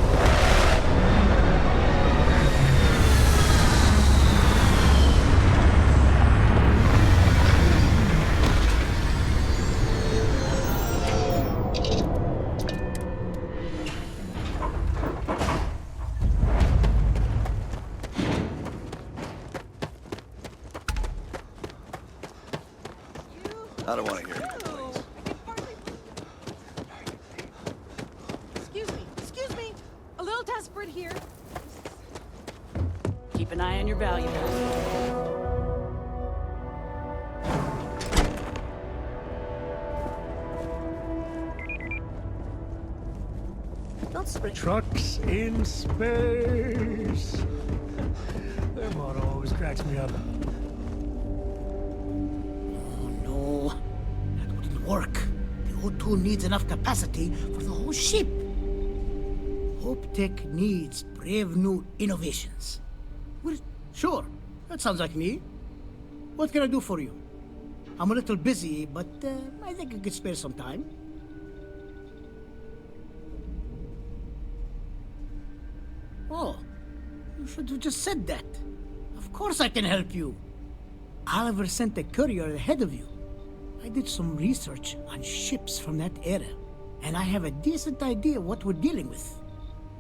I don't want to hear any complaints. Excuse me. A little desperate here. Keep an eye on your valuables. Trucks in space. Their motto always cracks me up. Oh no, that wouldn't work. The O2 needs enough capacity for the whole ship. Hope Tech needs brave new innovations. Well, sure, that sounds like me. What can I do for you? I'm a little busy, but I think I could spare some time. Oh, you should have just said that. Of course I can help you. Oliver sent a courier ahead of you. I did some research on ships from that era, and I have a decent idea what we're dealing with.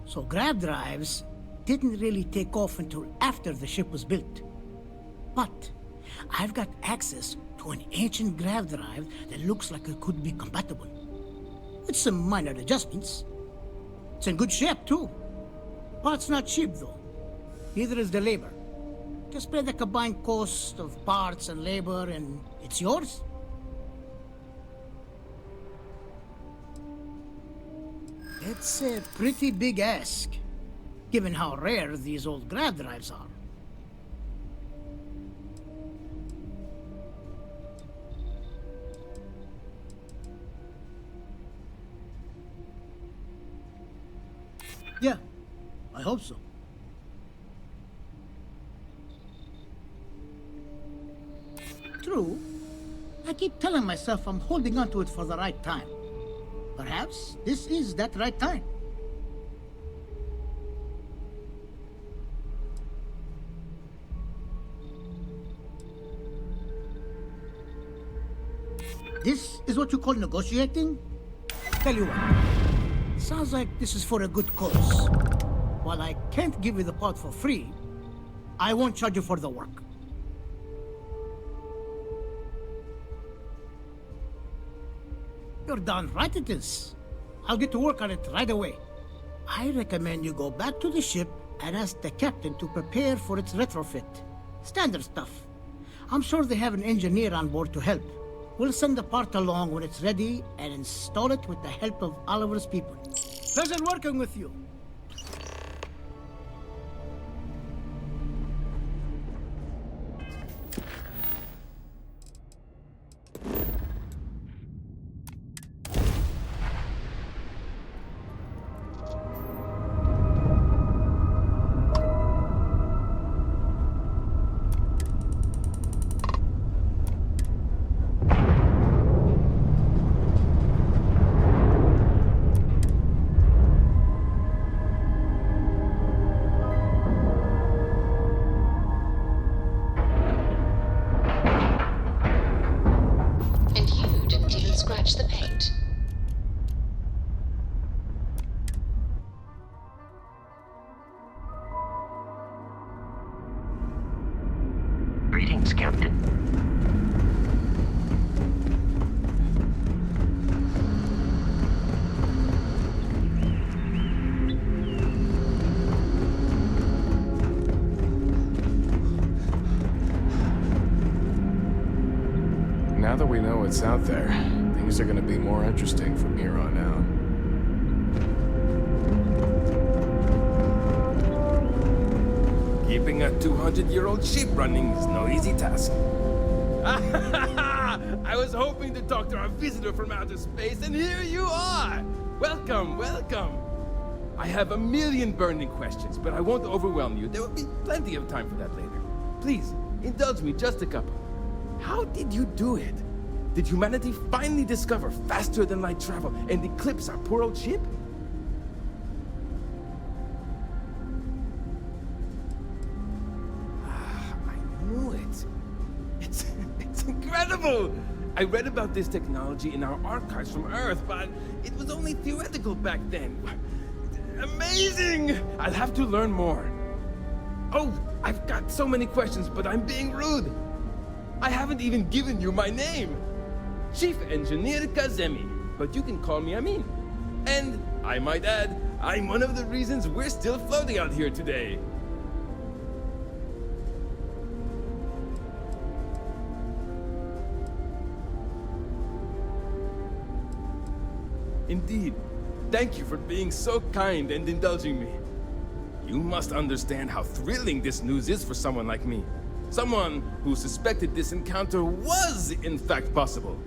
So grav drives didn't really take off until after the ship was built. But I've got access to an ancient grav drive that looks like it could be compatible. With some minor adjustments. It's in good shape, too. Parts not cheap, though. Neither is the labor. Just pay the combined cost of parts and labor, and it's yours. It's a pretty big ask, given how rare these old grav drives are. Yeah, I hope so. True. I keep telling myself I'm holding on to it for the right time. Perhaps this is that right time. This is what you call negotiating? Tell you what, sounds like this is for a good cause. While I can't give you the part for free, I won't charge you for the work. You're darn right it is. I'll get to work on it right away. I recommend you go back to the ship and ask the captain to prepare for its retrofit. Standard stuff. I'm sure they have an engineer on board to help. We'll send the part along when it's ready and install it with the help of Oliver's people. Pleasure working with you. The paint. Greetings, Captain. what's out there, things are gonna be more interesting from here on out. Keeping a 200-year-old ship running is no easy task. I was hoping to talk to our visitor from outer space, and here you are! Welcome, welcome! I have a million burning questions, but I won't overwhelm you. There will be plenty of time for that later. Please, indulge me just a couple. How did you do it? Did humanity finally discover faster than light travel and eclipse our poor old ship? I knew it. It's incredible! I read about this technology in our archives from Earth, but it was only theoretical back then. Amazing! I'll have to learn more. Oh, I've got so many questions, but I'm being rude. I haven't even given you my name. Chief Engineer Kazemi, but you can call me Amin. And, I might add, I'm one of the reasons we're still floating out here today. Indeed. Thank you for being so kind and indulging me. You must understand how thrilling this news is for someone like me. Someone who suspected this encounter was, in fact, possible.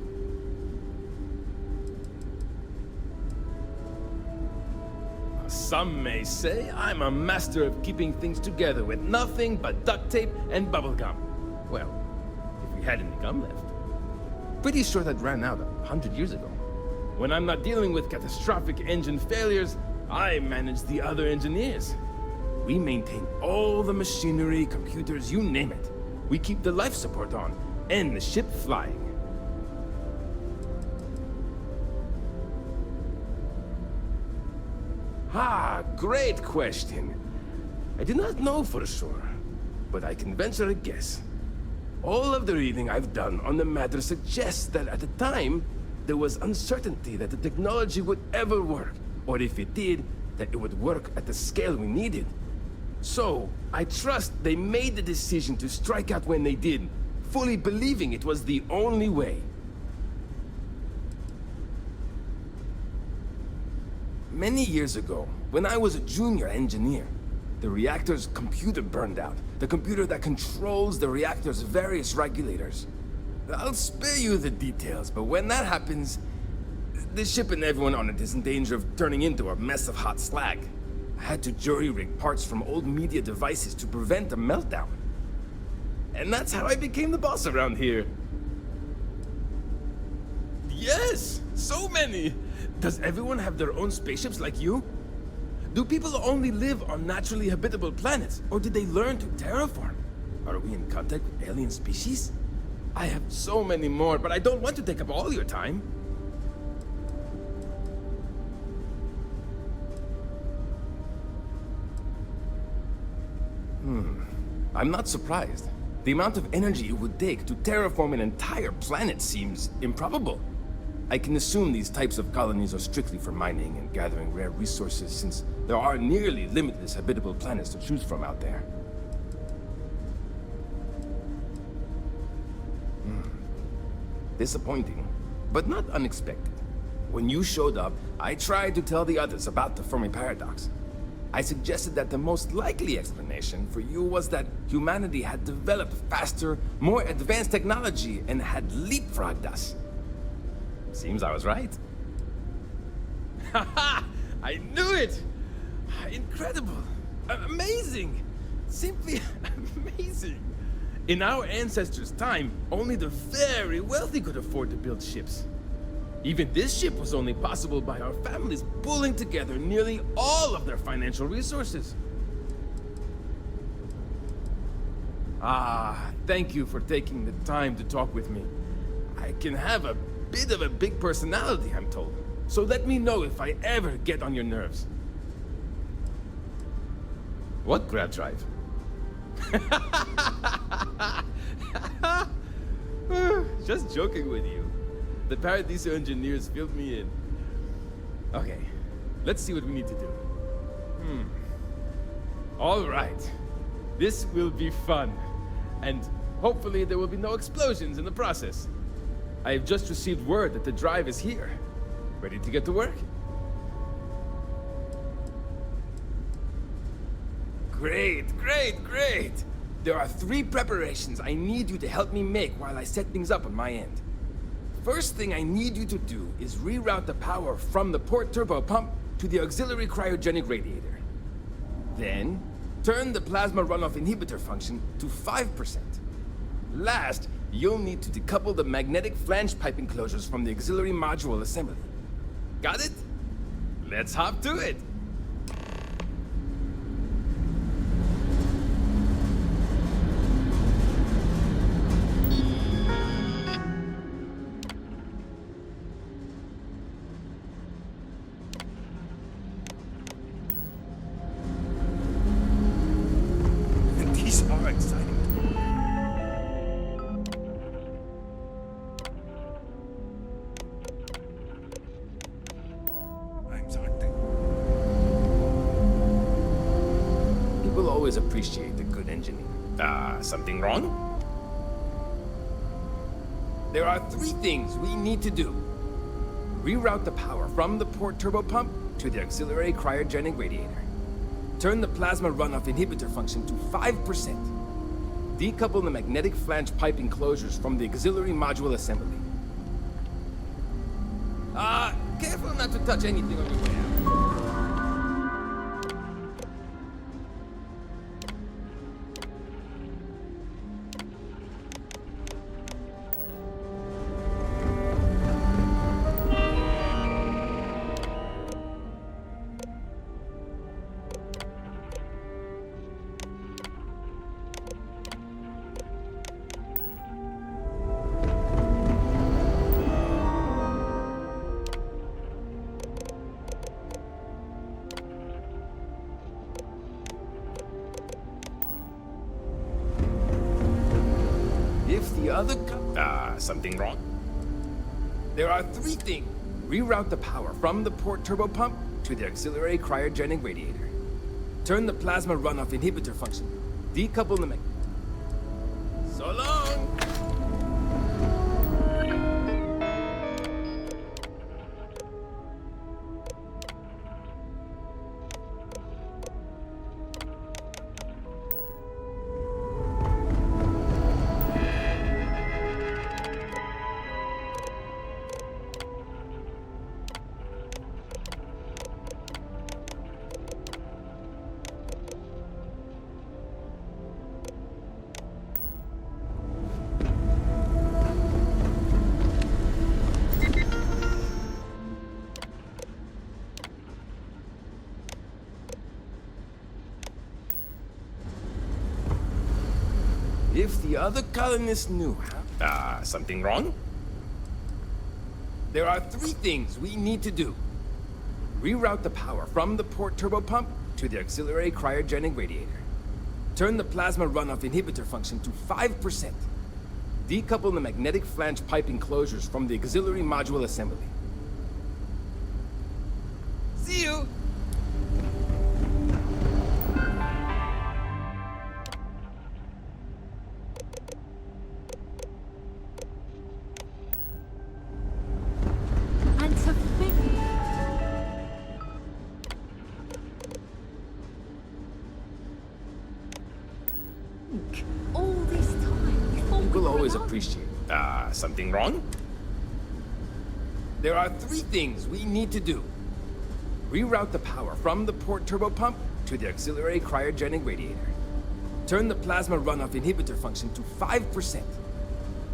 Some may say I'm a master of keeping things together with nothing but duct tape and bubblegum. Well, if we had any gum left. Pretty sure that ran out 100 years ago. When I'm not dealing with catastrophic engine failures, I manage the other engineers. We maintain all the machinery, computers, you name it. We keep the life support on, and the ship flying. Ah, great question. I do not know for sure, but I can venture a guess. All of the reading I've done on the matter suggests that at the time, there was uncertainty that the technology would ever work, or if it did, that it would work at the scale we needed. So, I trust they made the decision to strike out when they did, fully believing it was the only way. Many years ago, when I was a junior engineer, the reactor's computer burned out. The computer that controls the reactor's various regulators. I'll spare you the details, but when that happens, the ship and everyone on it is in danger of turning into a mess of hot slag. I had to jury-rig parts from old media devices to prevent a meltdown. And that's how I became the boss around here. Yes! So many! Does everyone have their own spaceships like you? Do people only live on naturally habitable planets, or did they learn to terraform? Are we in contact with alien species? I have so many more, but I don't want to take up all your time. I'm not surprised. The amount of energy it would take to terraform an entire planet seems improbable. I can assume these types of colonies are strictly for mining and gathering rare resources, since there are nearly limitless habitable planets to choose from out there. Disappointing, but not unexpected. When you showed up, I tried to tell the others about the Fermi paradox. I suggested that the most likely explanation for you was that humanity had developed faster, more advanced technology and had leapfrogged us. Seems I was right. Haha! I knew it! Incredible! Amazing! Simply amazing! In our ancestors' time, only the very wealthy could afford to build ships. Even this ship was only possible by our families pulling together nearly all of their financial resources. Ah, thank you for taking the time to talk with me. I can have a bit of a big personality, I'm told. So let me know if I ever get on your nerves. What grab drive? Just joking with you. The Paradiso engineers filled me in. Okay, let's see what we need to do. All right. This will be fun. And hopefully there will be no explosions in the process. I've just received word that the drive is here. Ready to get to work? Great, great, great! There are 3 preparations I need you to help me make while I set things up on my end. First thing I need you to do is reroute the power from the port turbo pump to the auxiliary cryogenic radiator. Then, turn the plasma runoff inhibitor function to 5%. Last, you'll need to decouple the magnetic flange pipe enclosures from the auxiliary module assembly. Got it? Let's hop to it! These are exciting. People always appreciate a good engineer. Something wrong? There are 3 things we need to do. Reroute the power from the port turbo pump to the auxiliary cryogenic radiator. Turn the plasma runoff inhibitor function to 5%. Decouple the magnetic flange pipe enclosures from the auxiliary module assembly. Careful not to touch anything on your way out. If the other something wrong? There are 3 things. Reroute the power from the port turbo pump to the auxiliary cryogenic radiator. Turn the plasma runoff inhibitor function. Decouple the So long! If the other colonists knew, something wrong? There are 3 things we need to do. Reroute the power from the port turbo pump to the auxiliary cryogenic radiator. Turn the plasma runoff inhibitor function to 5%. Decouple the magnetic flange pipe enclosures from the auxiliary module assembly. See you! All this time. People always appreciate. Something wrong? There are 3 things we need to do. Reroute the power from the port turbo pump to the auxiliary cryogenic radiator. Turn the plasma runoff inhibitor function to 5%.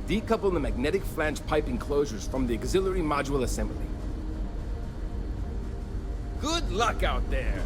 Decouple the magnetic flange pipe enclosures from the auxiliary module assembly. Good luck out there!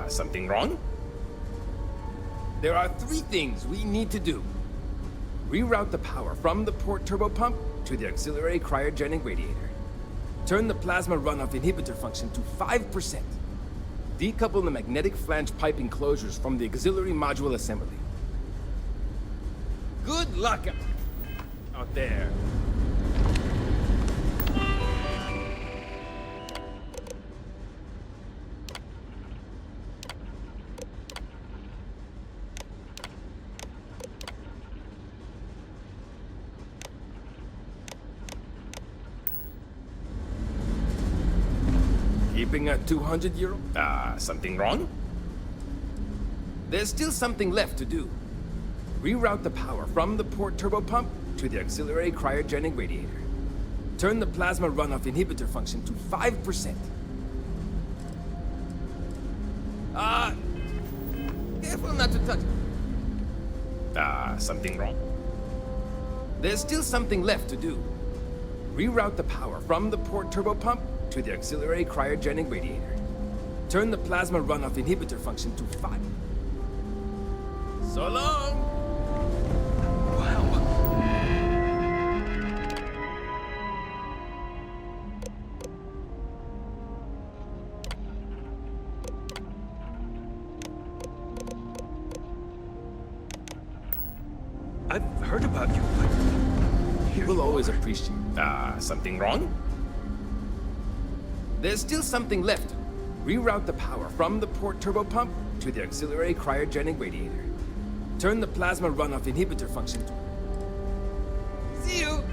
Something wrong? There are 3 things we need to do. Reroute the power from the port turbo pump to the auxiliary cryogenic radiator. Turn the plasma runoff inhibitor function to 5%. Decouple the magnetic flange pipe enclosures from the auxiliary module assembly. Good luck out there. Keeping at 200 euro? Something wrong? There's still something left to do. Reroute the power from the port turbo pump to the auxiliary cryogenic radiator. Turn the plasma runoff inhibitor function to 5%. Careful not to touch it. Something wrong? There's still something left to do. Reroute the power from the port turbo pump to the auxiliary cryogenic radiator. Turn the plasma runoff inhibitor function to 5. So long! I've heard about you, but We'll always appreciate. Something wrong? There's still something left. Reroute the power from the port turbo pump to the auxiliary cryogenic radiator. Turn the plasma runoff inhibitor function to... See you!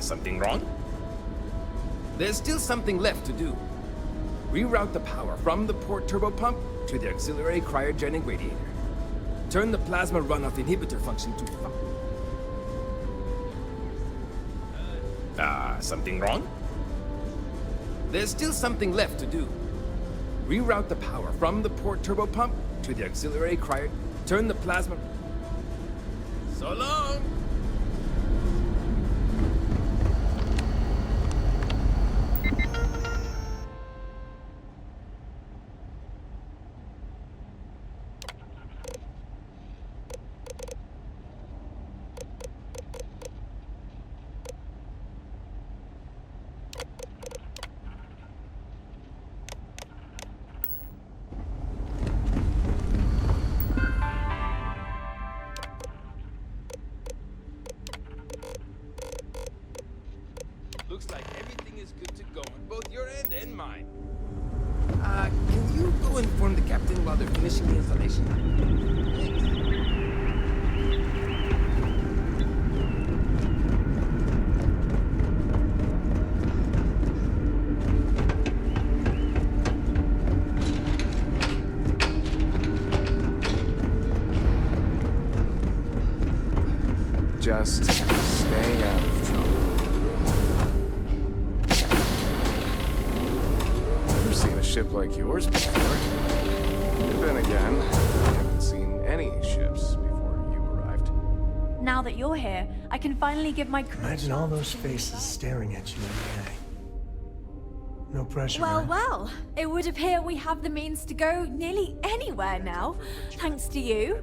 Something wrong? There's still something left to do. Reroute the power from the port turbo pump to the auxiliary cryogenic radiator. Turn the plasma runoff inhibitor function to 5. Something wrong? There's still something left to do. Reroute the power from the port turbo pump to the auxiliary cryo... Turn the plasma... So long! Looks like everything is good to go on both your end and mine. Can you go inform the captain while they're finishing the installation? Just stay out of trouble. Never seen a ship like yours before. Then again, I haven't seen any ships before you arrived. Now that you're here, I can finally give my... Imagine all those faces staring at you every day. No pressure, Well, right? well, it would appear we have the means to go nearly anywhere now, thanks to you.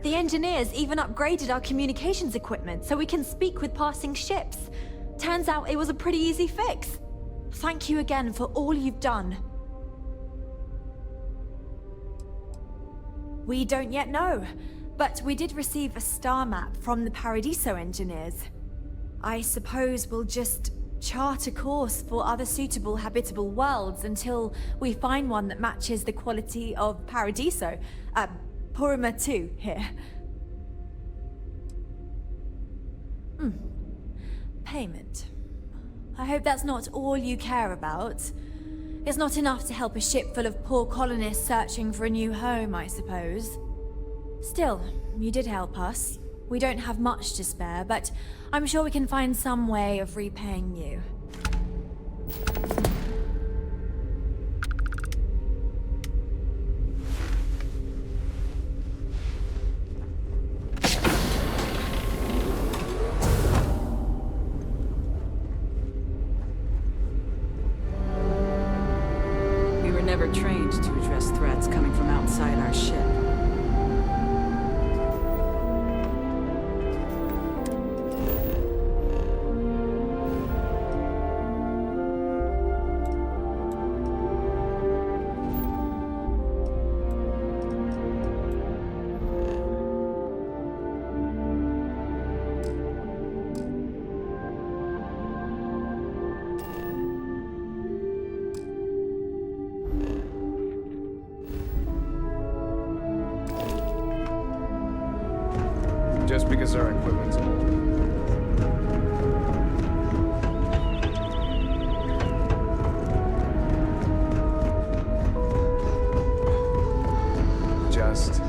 The engineers even upgraded our communications equipment so we can speak with passing ships. Turns out it was a pretty easy fix. Thank you again for all you've done. We don't yet know, but we did receive a star map from the Paradiso engineers. I suppose we'll just chart a course for other suitable habitable worlds until we find one that matches the quality of Paradiso. Porima 2 here. Payment. I hope that's not all you care about. It's not enough to help a ship full of poor colonists searching for a new home, I suppose. Still, you did help us. We don't have much to spare, but I'm sure we can find some way of repaying you. We were never trained to address threats coming from outside our ship. Just because our equipment's old. Just stay.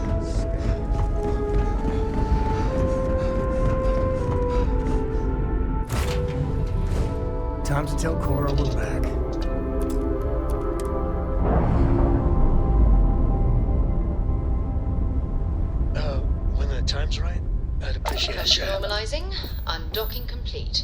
Time to tell Cora we're back. When the time's right, I'd appreciate a Pressure chat. normalizing. Undocking complete.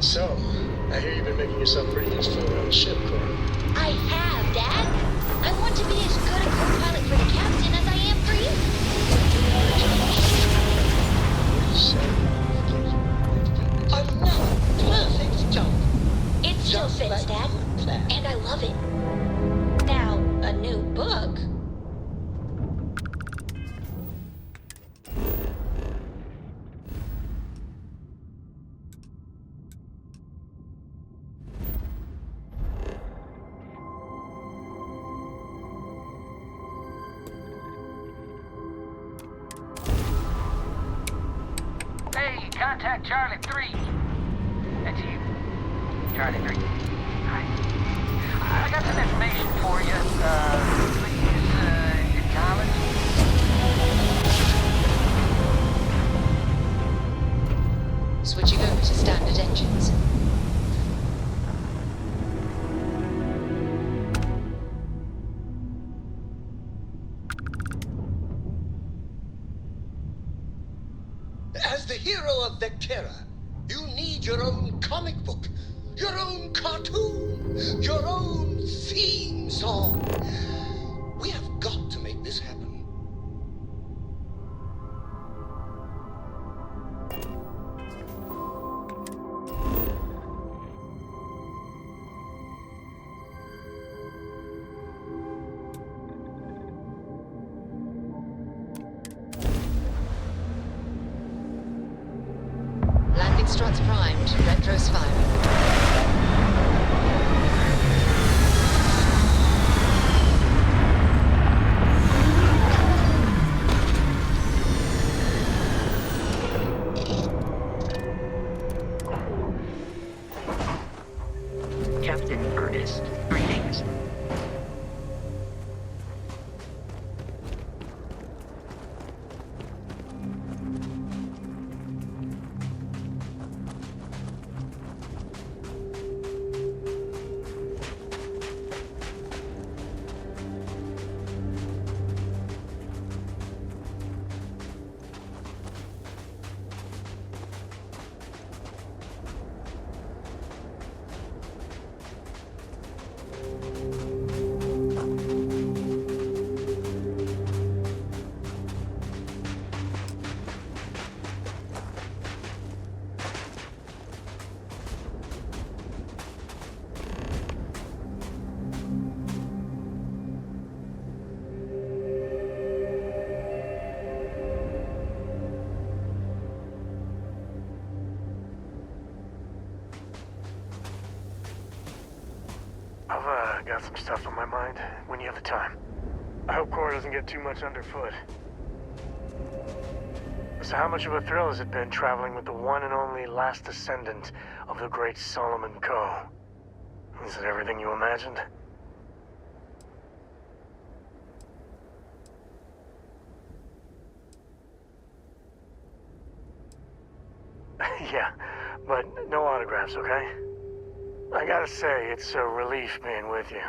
So, I hear you've been making yourself pretty useful around the ship, Cora. I have, Dad. I want to be as good a co-pilot for the captain as I am for you. Another perfect job. It still fits, Dad. And I love it. Now, a new book. Hey, contact Charlie 3. That's you. Charlie 3. Hi. I got some information for you. Please, acknowledge. Switching over to standard engines. As the hero of Vectera, you need your own comic book, your own cartoon, your own theme song. We have got to make this happen. Landing struts primed. Retros firing. Captain Ernest, greetings. got some stuff on my mind when you have the time. I hope Cora doesn't get too much underfoot. So how much of a thrill has it been traveling with the one and only last descendant of the great Solomon Coe? Is it everything you imagined? Yeah, but no autographs, okay? I gotta say, it's a relief being with you.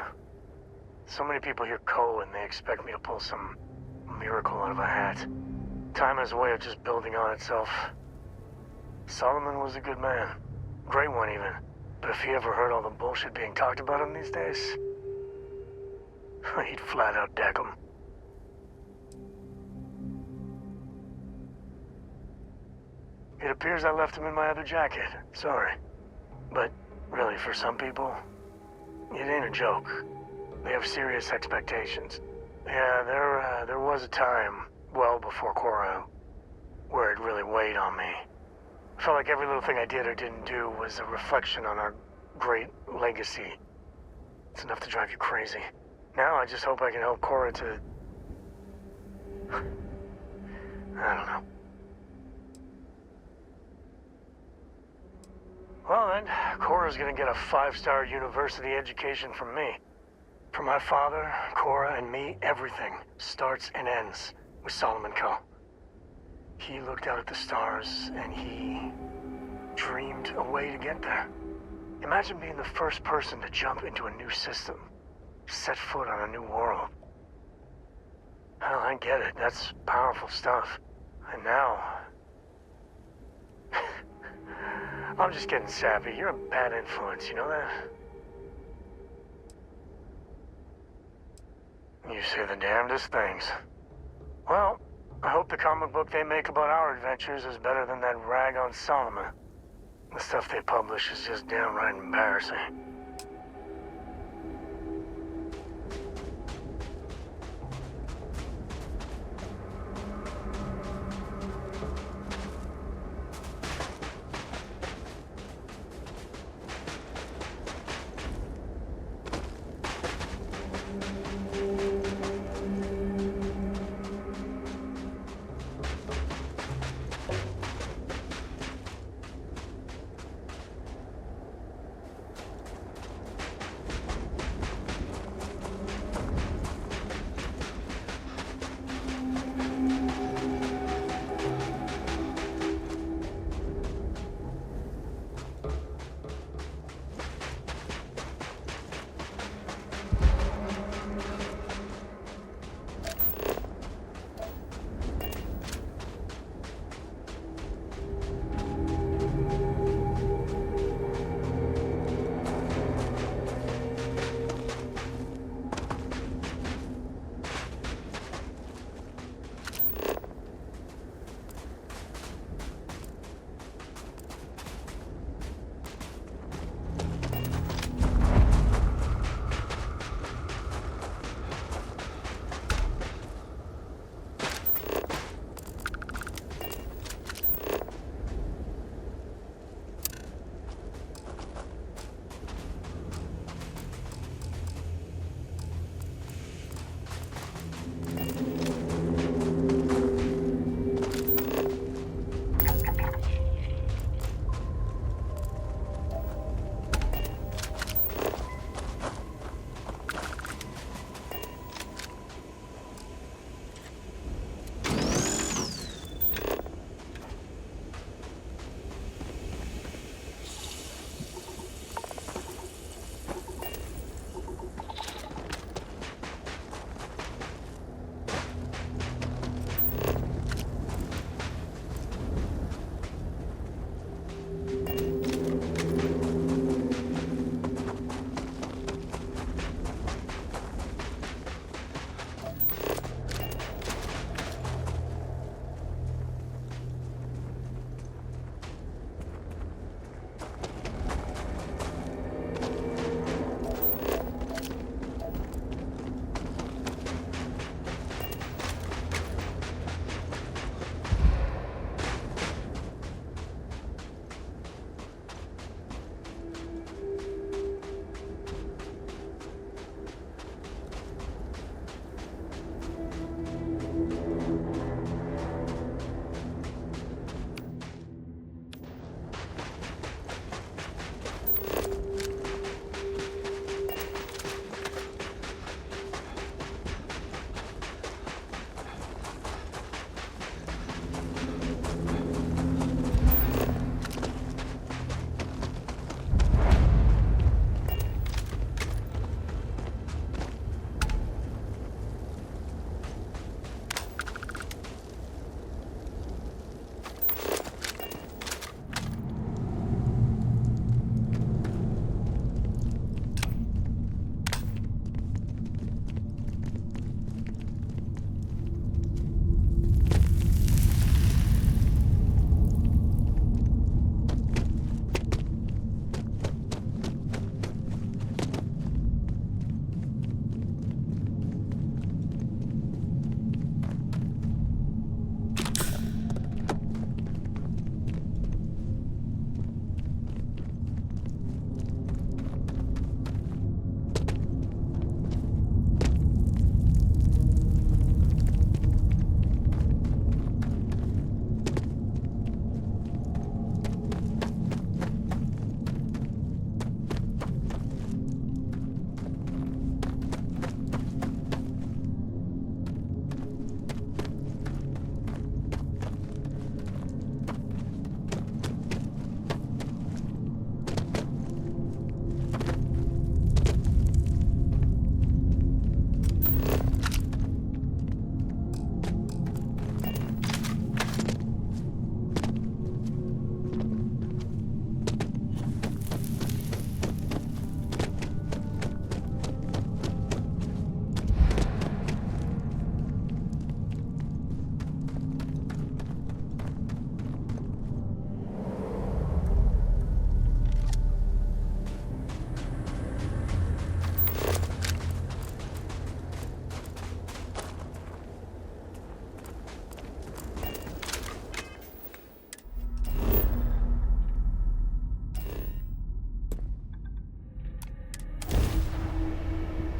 So many people hear Coe and they expect me to pull some miracle out of a hat. Time has a way of just building on itself. Solomon was a good man. Great one, even. But if he ever heard all the bullshit being talked about him these days, he'd flat out deck him. It appears I left him in my other jacket. Sorry. But really, for some people, it ain't a joke. They have serious expectations. Yeah, there was a time, well before Cora, where it really weighed on me. I felt like every little thing I did or didn't do was a reflection on our great legacy. It's enough to drive you crazy. Now I just hope I can help Cora to... I don't know. Well then, Cora's gonna get a 5-star university education from me. For my father, Cora, and me, everything starts and ends with Solomon Coe. He looked out at the stars, and he dreamed a way to get there. Imagine being the first person to jump into a new system, set foot on a new world. Hell, I get it. That's powerful stuff. And now... I'm just getting sappy. You're a bad influence, you know that? You say the damnedest things. Well, I hope the comic book they make about our adventures is better than that rag on Solomon. The stuff they publish is just downright embarrassing.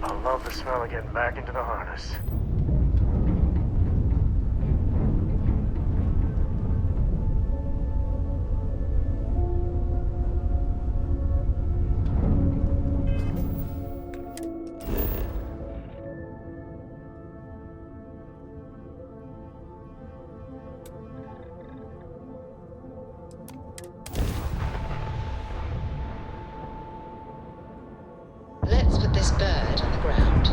I love the smell of getting back into the harness. Let's put this bird on the ground.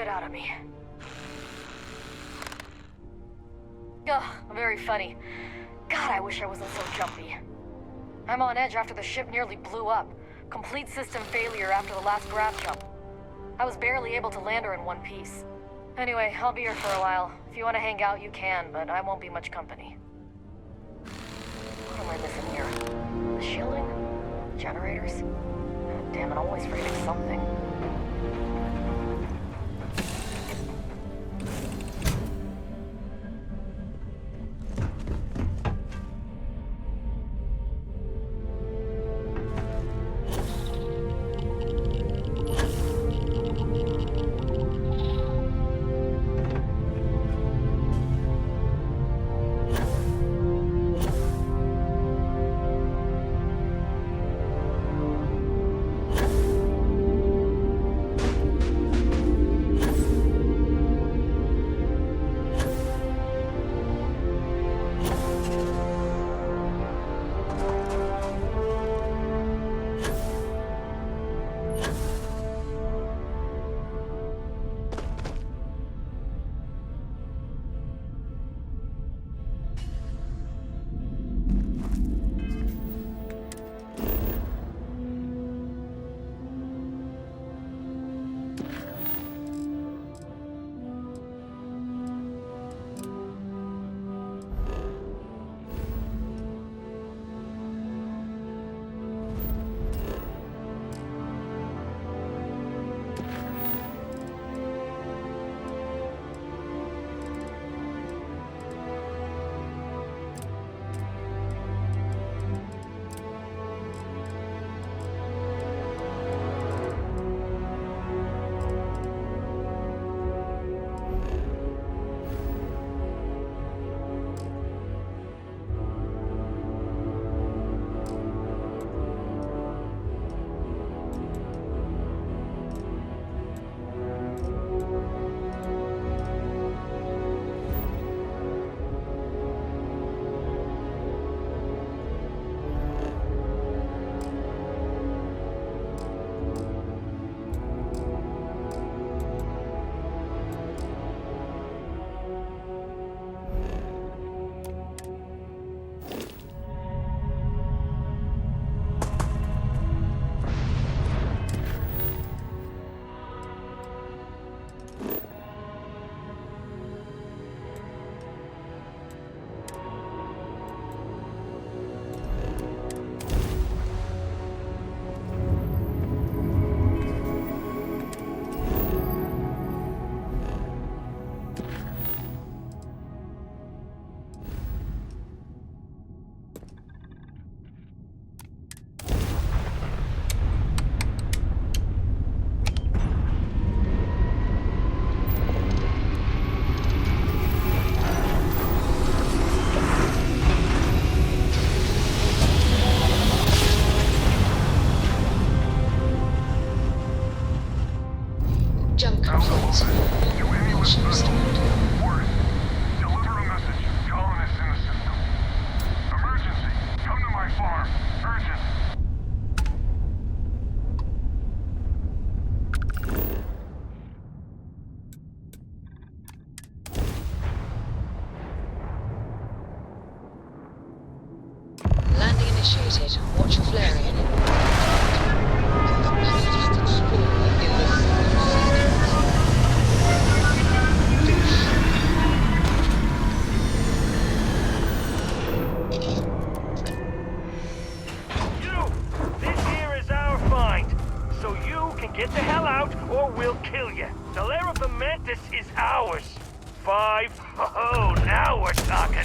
shit out of me. Ugh, very funny. God, I wish I wasn't so jumpy. I'm on edge after the ship nearly blew up. Complete system failure after the last grav jump. I was barely able to land her in one piece. Anyway, I'll be here for a while. If you want to hang out, you can, but I won't be much company. What am I missing here? The shielding? Generators? God damn it, I'm always forgetting something. initiated. Watch your flaring. This here is our find. So you can get the hell out or we'll kill you. The lair of the Mantis is ours. 5. Oh, now we're talking.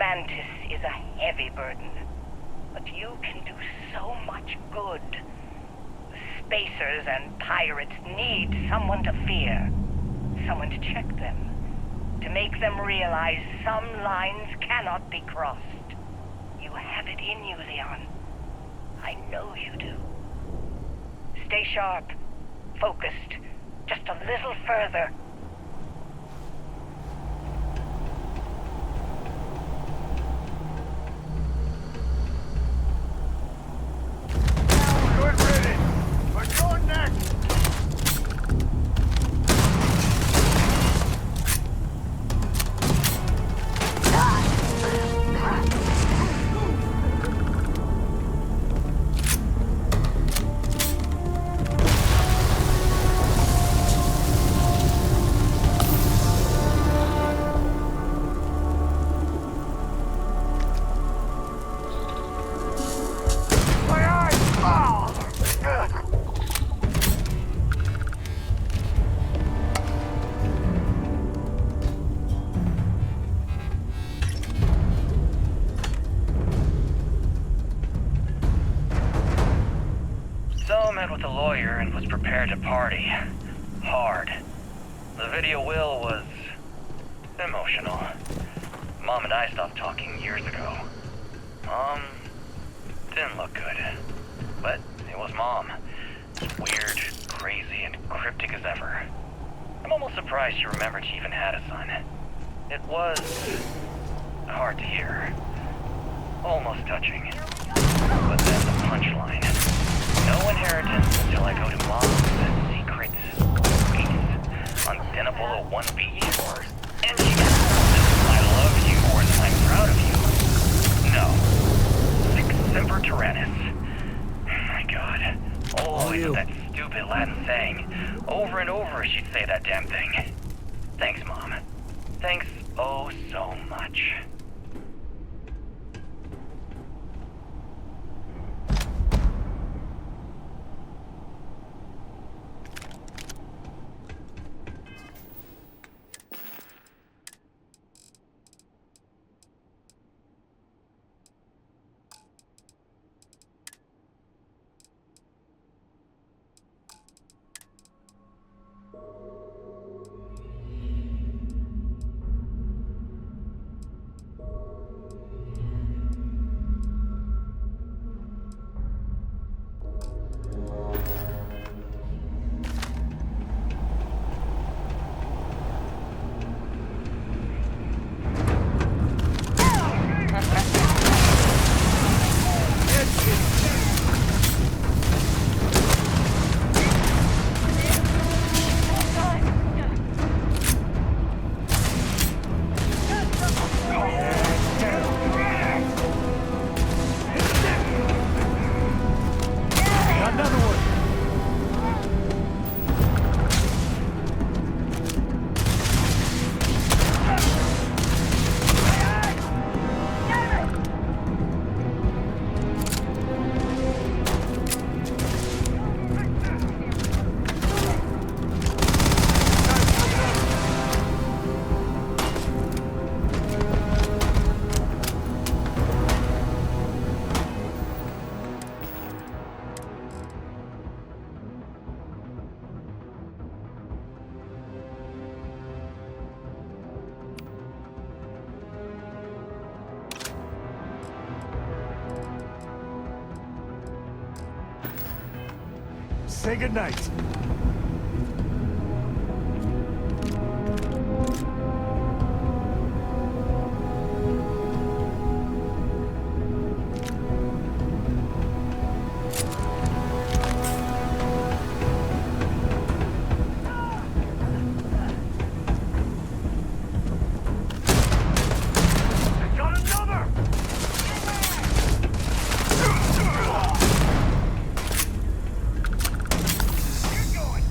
Mantis is a heavy burden, but you can do so much good. The spacers and pirates need someone to fear, someone to check them, to make them realize some lines cannot be crossed. You have it in you, Leon. I know you do. Stay sharp, focused, just a little further. Good riddance. But you're next. With a lawyer and was prepared to party. Hard. The video will was emotional. Mom and I stopped talking years ago. Mom didn't look good. But it was Mom. Weird, crazy, and cryptic as ever. I'm almost surprised she remembered she even had a son. It was hard to hear. Almost touching. But then the punchline. No inheritance until I go to Mom's secret base on Denable 1B. And she gets I love you or that I'm proud of you. No. Sic semper tyrannis. My God. Always with that stupid Latin saying. Over and over she'd say that damn thing. Thanks, Mom. Thanks oh so much. Say goodnight. You're going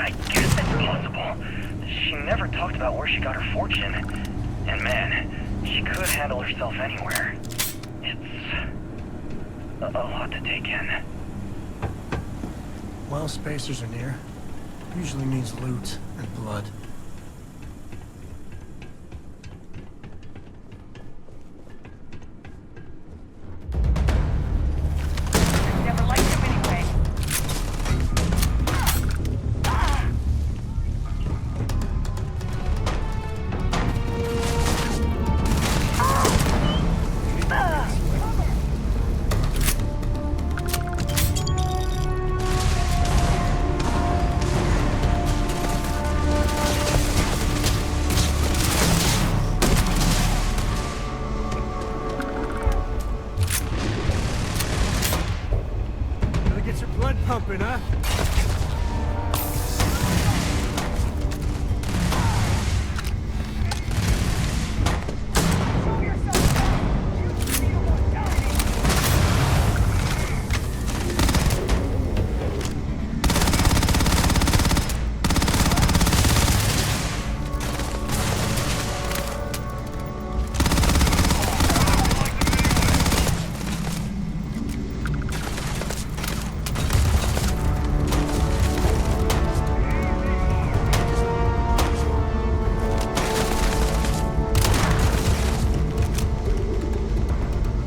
I guess it's plausible. She never talked about where she got her fortune. And man, she could handle herself anywhere. It's a lot to take in. Well, spacers are near. Usually means loot and blood. Never liked him anyway. Gotta get your blood pumping, huh?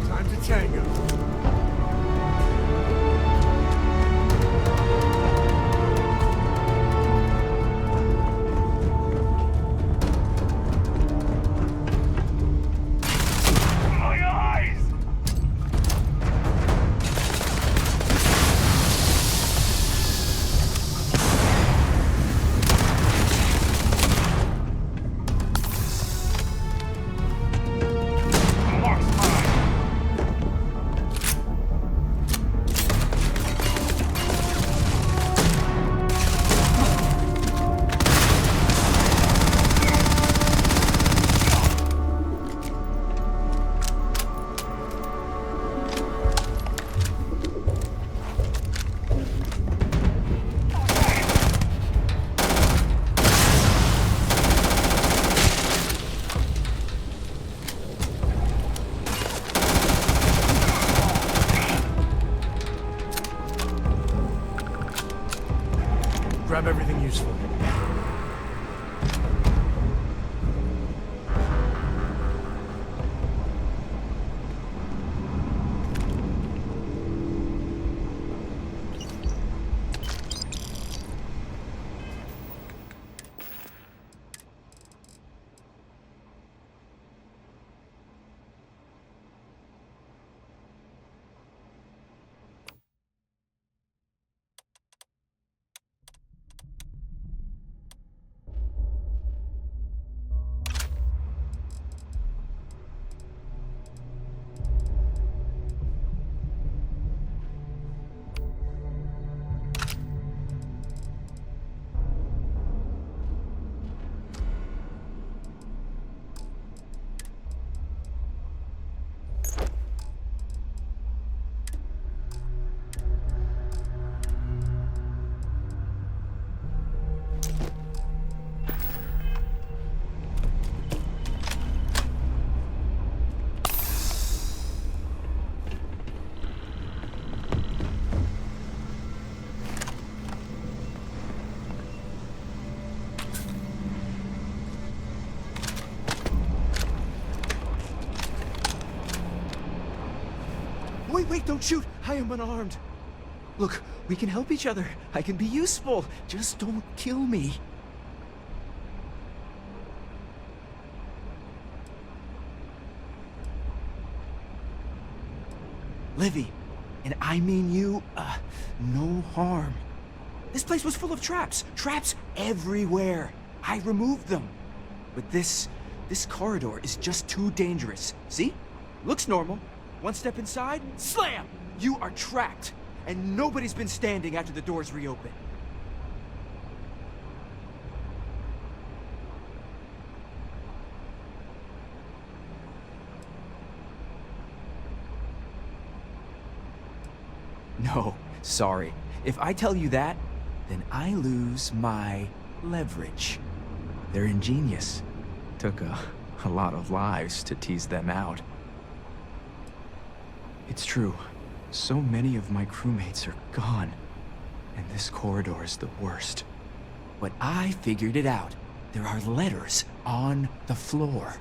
Time to tango. My eyes! Mark's mine. Grab everything useful. Wait, don't shoot! I am unarmed. Look, we can help each other. I can be useful. Just don't kill me. Livy, and I mean you, no harm. This place was full of traps. Traps everywhere. I removed them. But this corridor is just too dangerous. See? Looks normal. One step inside, slam! You are trapped, and nobody's been standing after the doors reopen. No, sorry. If I tell you that, then I lose my leverage. They're ingenious. Took a lot of lives to tease them out. It's true. So many of my crewmates are gone. And this corridor is the worst. But I figured it out. There are letters on the floor.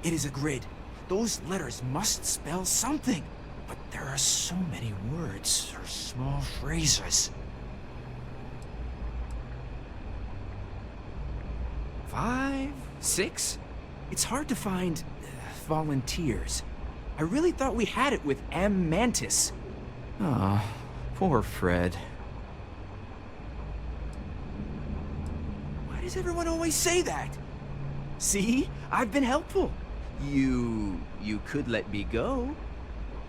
It is a grid. Those letters must spell something. But there are so many words or small phrases. 5, 6? It's hard to find volunteers. I really thought we had it with M. Mantis. Aw, poor Fred. Why does everyone always say that? See? I've been helpful. You could let me go.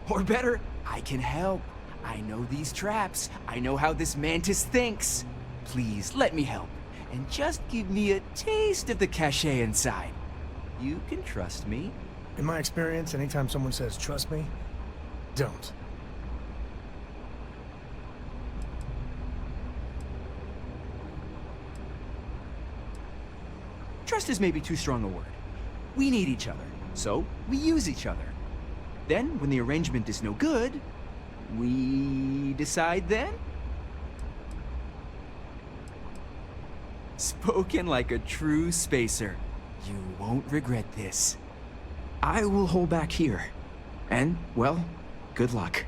Or better, I can help. I know these traps. I know how this Mantis thinks. Please, let me help. And just give me a taste of the cachet inside. You can trust me. In my experience, anytime someone says, trust me, don't. Trust is maybe too strong a word. We need each other, so we use each other. Then, when the arrangement is no good, we decide then? Spoken like a true spacer. You won't regret this. I will hold back here. And, well, good luck.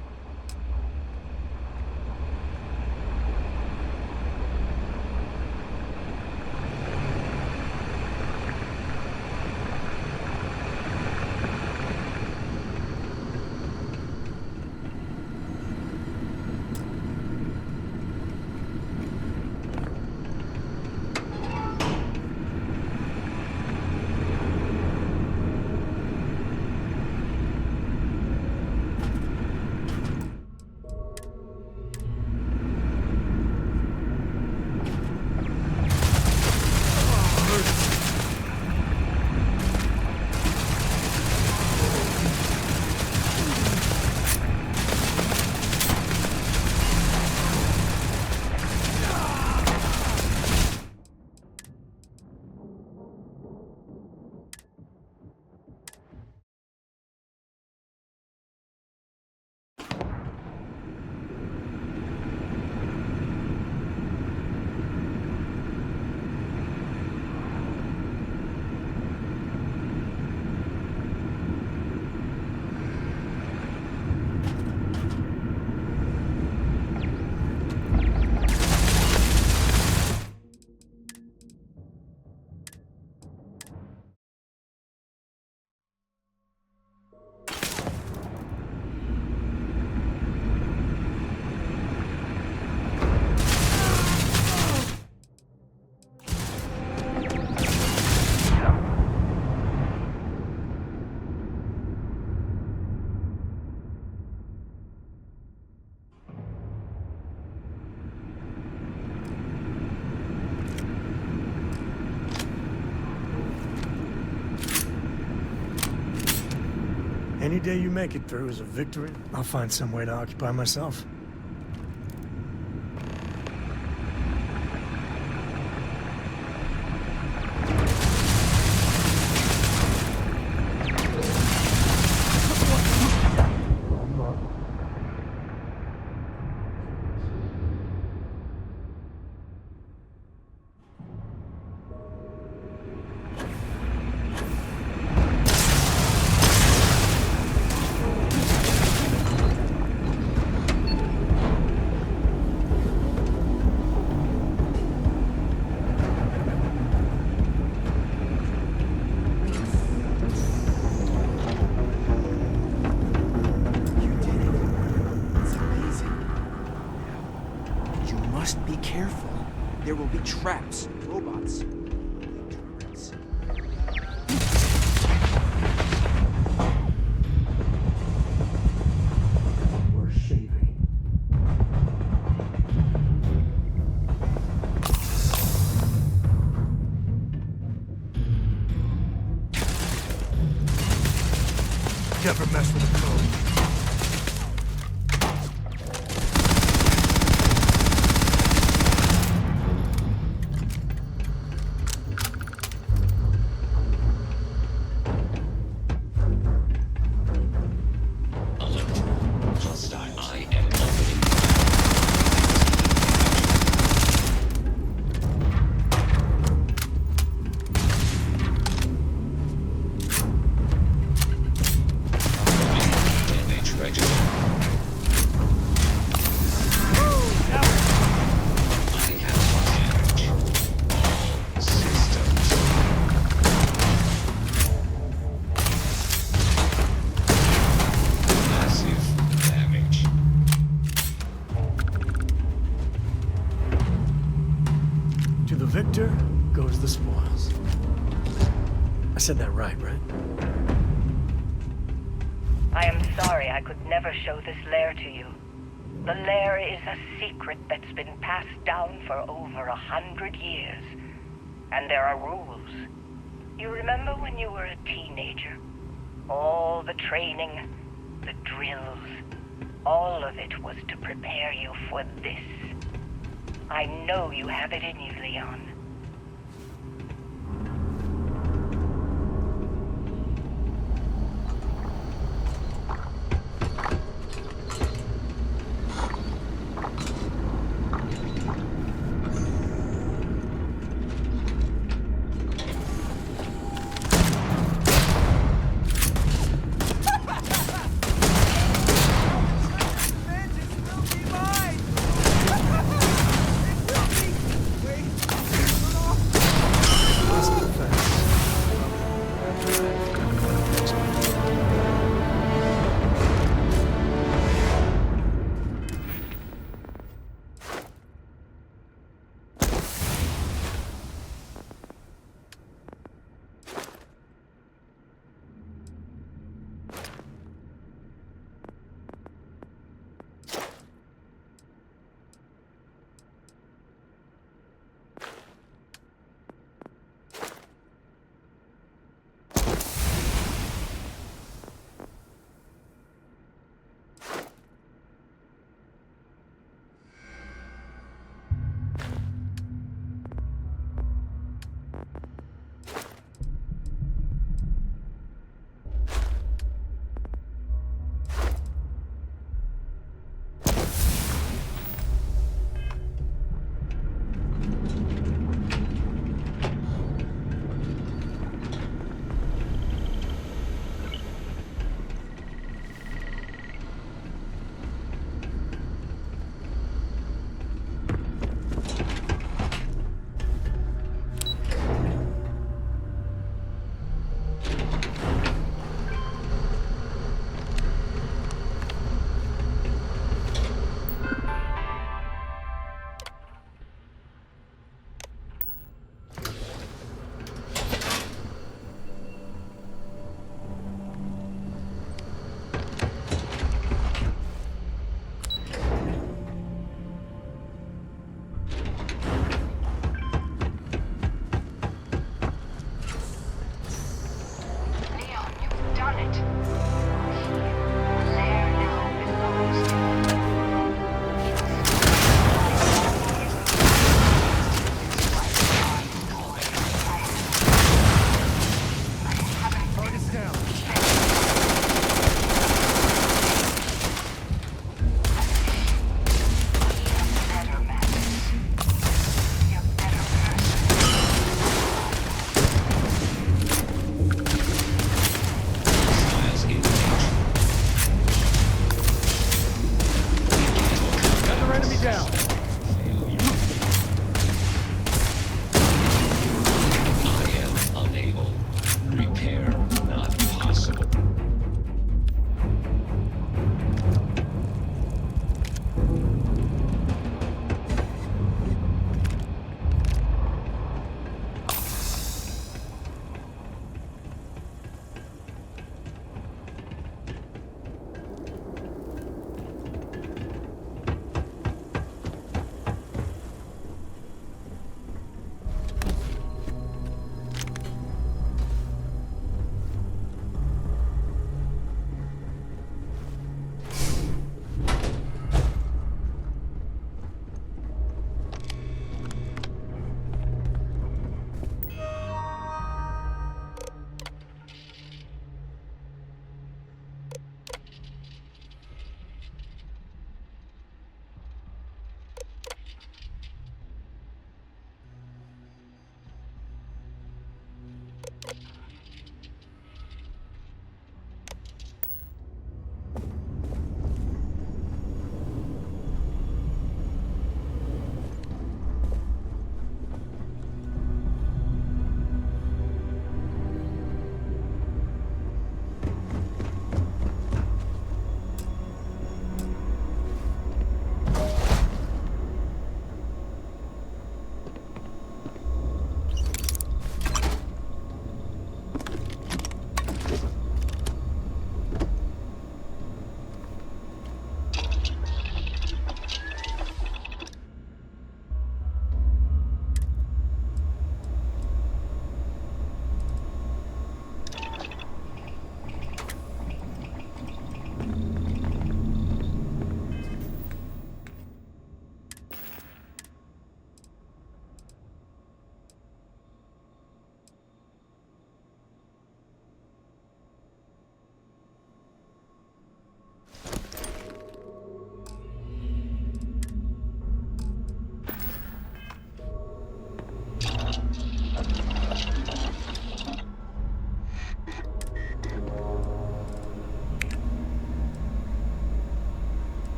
Any day you make it through is a victory. I'll find some way to occupy myself. Traps, robots, turrets. We're shaving. Never mess with the code. plunder goes the spoils. I said that right? I am sorry I could never show this lair to you. The lair is a secret that's been passed down for over 100 years. And there are rules. You remember when you were a teenager? All the training, the drills, all of it was to prepare you for this. I know you have it in you, Leon.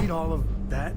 need all of that?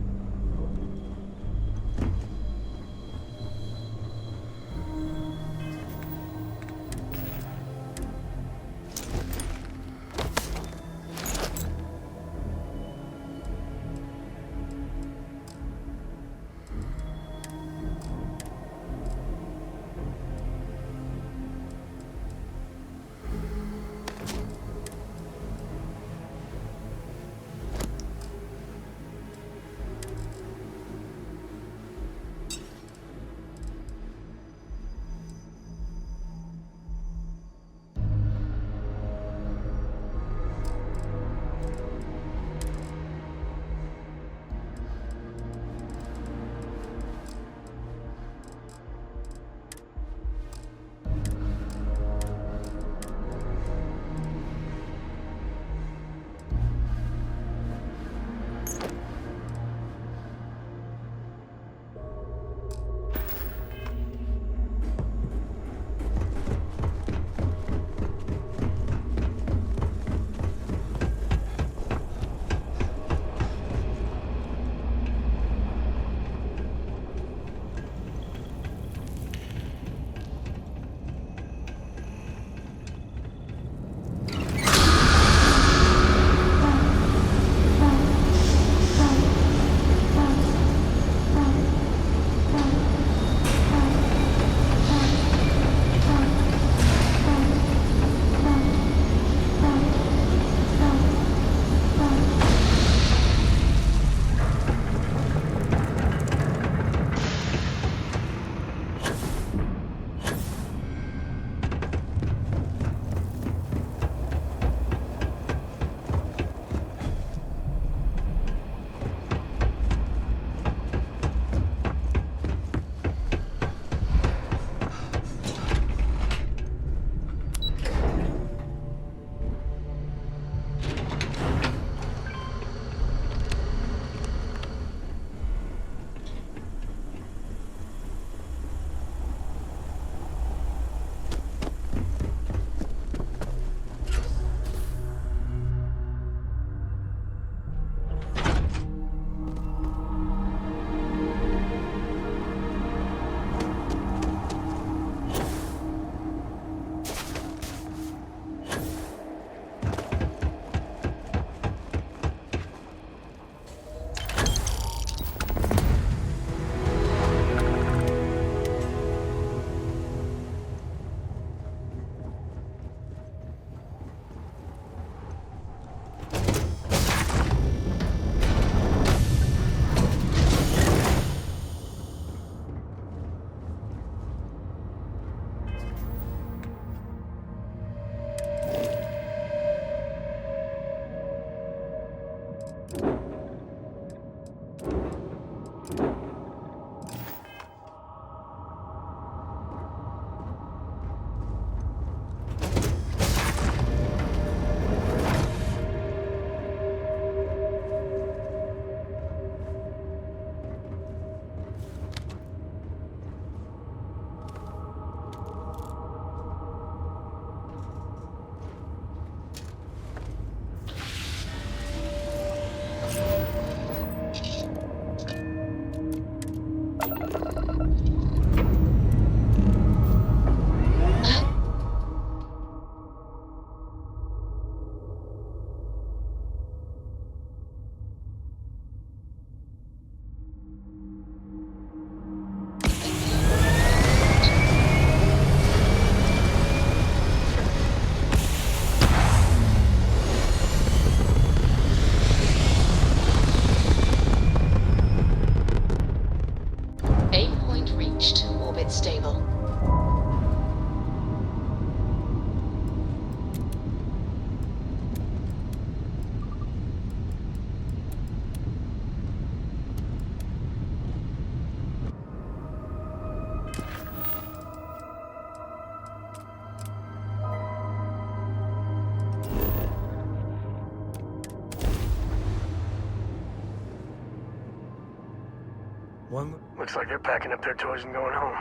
One... Looks like they're packing up their toys and going home.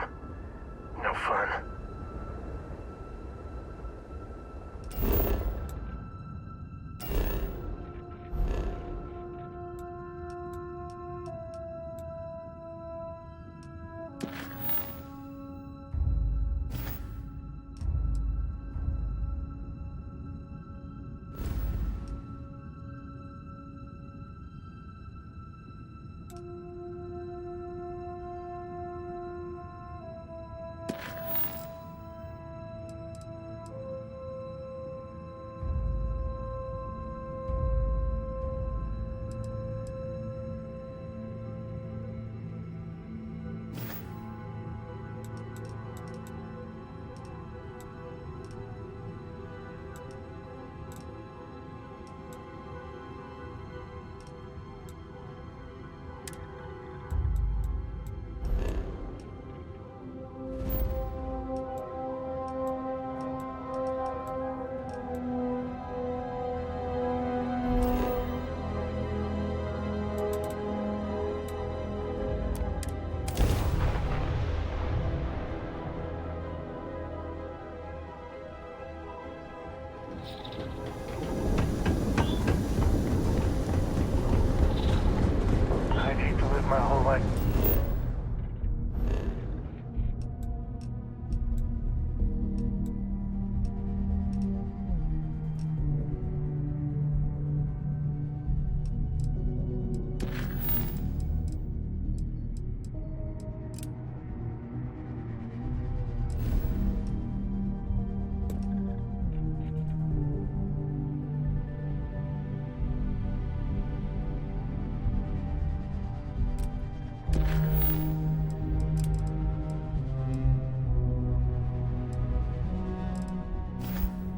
No fun. I'd hate to live my whole life.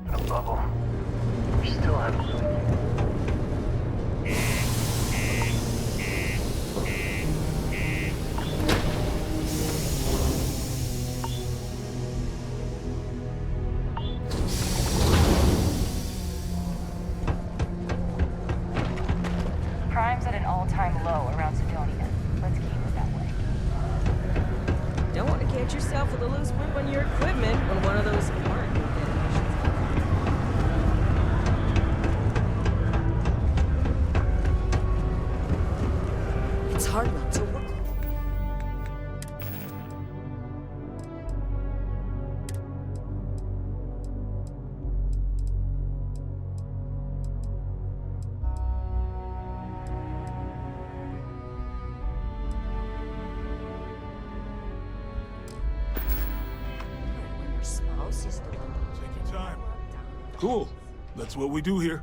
In a bubble. We still haven't really. Crime's at an all-time low around Sidonia. Let's keep it that way. Don't want to catch yourself with a loose grip on your equipment when one of those aren't detonations. It's hard not to work. Take your time. Cool. That's what we do here.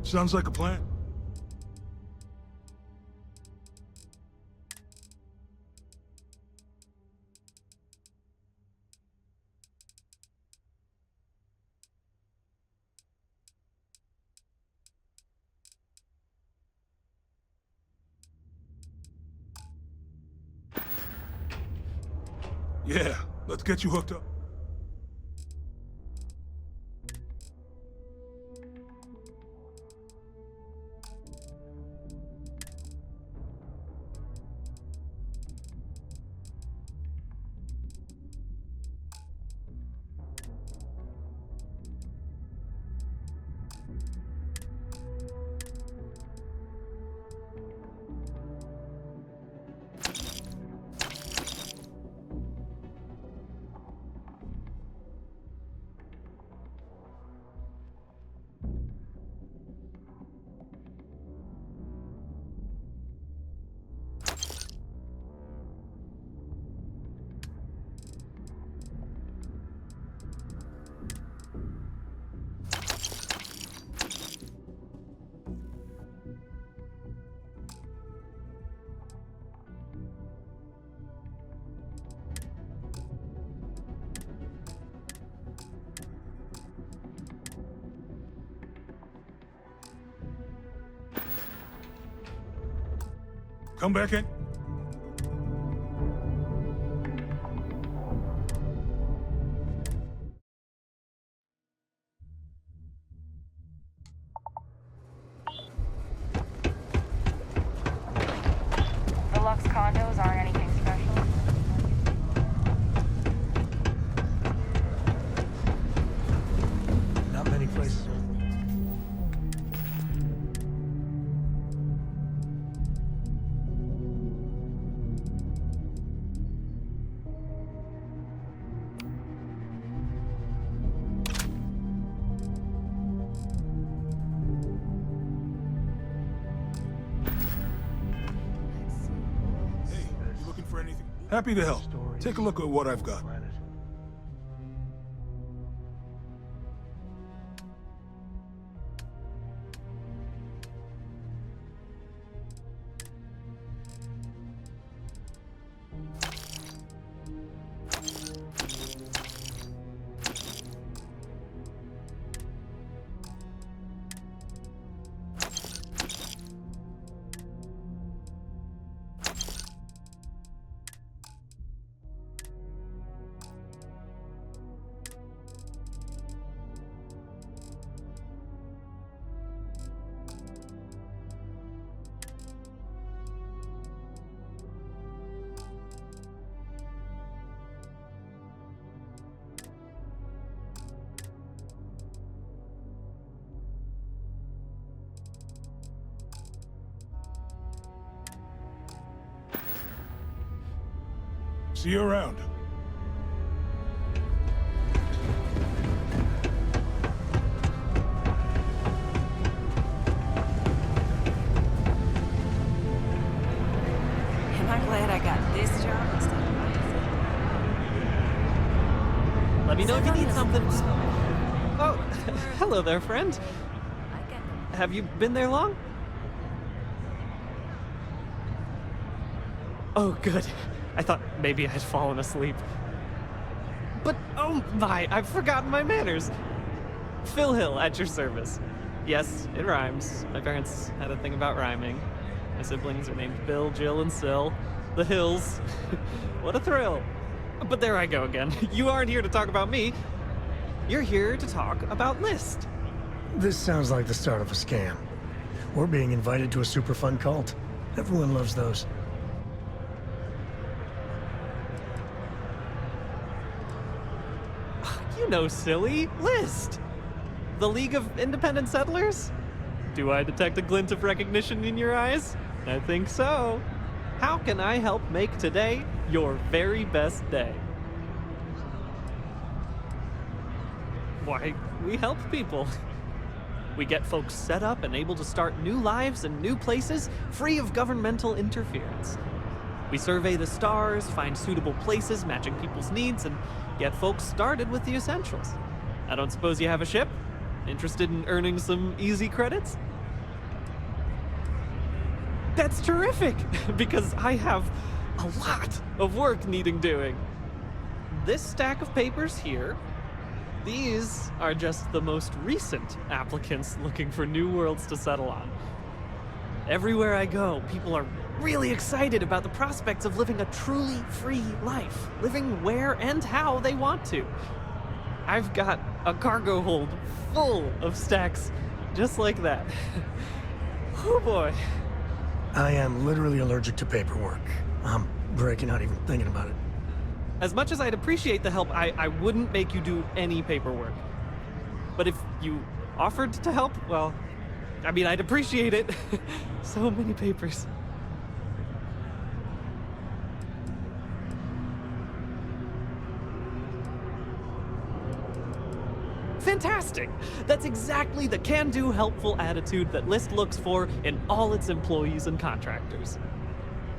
Sounds like a plan. Yeah, let's get you hooked up. Come back in. The Lux condos aren't anything special. Not many places. Looking for anything? Happy to help. Take a look at what I've got. See you around. Am I glad I got this job instead of mine? Let me know if you need something. Oh, hello there, friend. Have you been there long? Oh, good. I thought maybe I'd fallen asleep. But, oh my, I've forgotten my manners. Phil Hill, at your service. Yes, it rhymes. My parents had a thing about rhyming. My siblings are named Bill, Jill, and Sil. The Hills. What a thrill. But there I go again. You aren't here to talk about me. You're here to talk about List. This sounds like the start of a scam. We're being invited to a super fun cult. Everyone loves those. You know, silly. List. The League of Independent Settlers? Do I detect a glint of recognition in your eyes? I think so. How can I help make today your very best day? Why, we help people. We get folks set up and able to start new lives in new places, free of governmental interference. We survey the stars, find suitable places matching people's needs, and get folks started with the essentials. I don't suppose you have a ship? Interested in earning some easy credits? That's terrific, because I have a lot of work needing doing. This stack of papers here, these are just the most recent applicants looking for new worlds to settle on. Everywhere I go, people are really excited about the prospects of living a truly free life, living where and how they want to. I've got a cargo hold full of stacks just like that. Oh boy. I am literally allergic to paperwork. I'm breaking out even thinking about it. As much as I'd appreciate the help, I wouldn't make you do any paperwork. But if you offered to help, well, I mean, I'd appreciate it. So many papers. Fantastic! That's exactly the can-do, helpful attitude that List looks for in all its employees and contractors.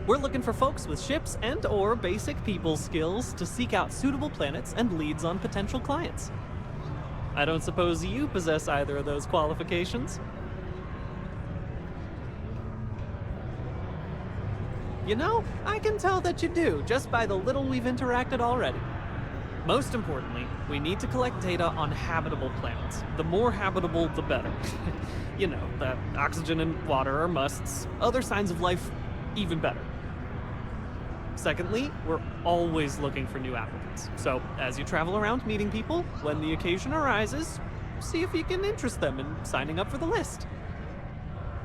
We're looking for folks with ships and/or basic people skills to seek out suitable planets and leads on potential clients. I don't suppose you possess either of those qualifications? You know, I can tell that you do, just by the little we've interacted already. Most importantly, we need to collect data on habitable planets. The more habitable, the better. You know, the oxygen and water are musts. Other signs of life, even better. Secondly, we're always looking for new applicants. So, as you travel around meeting people, when the occasion arises, see if you can interest them in signing up for the list.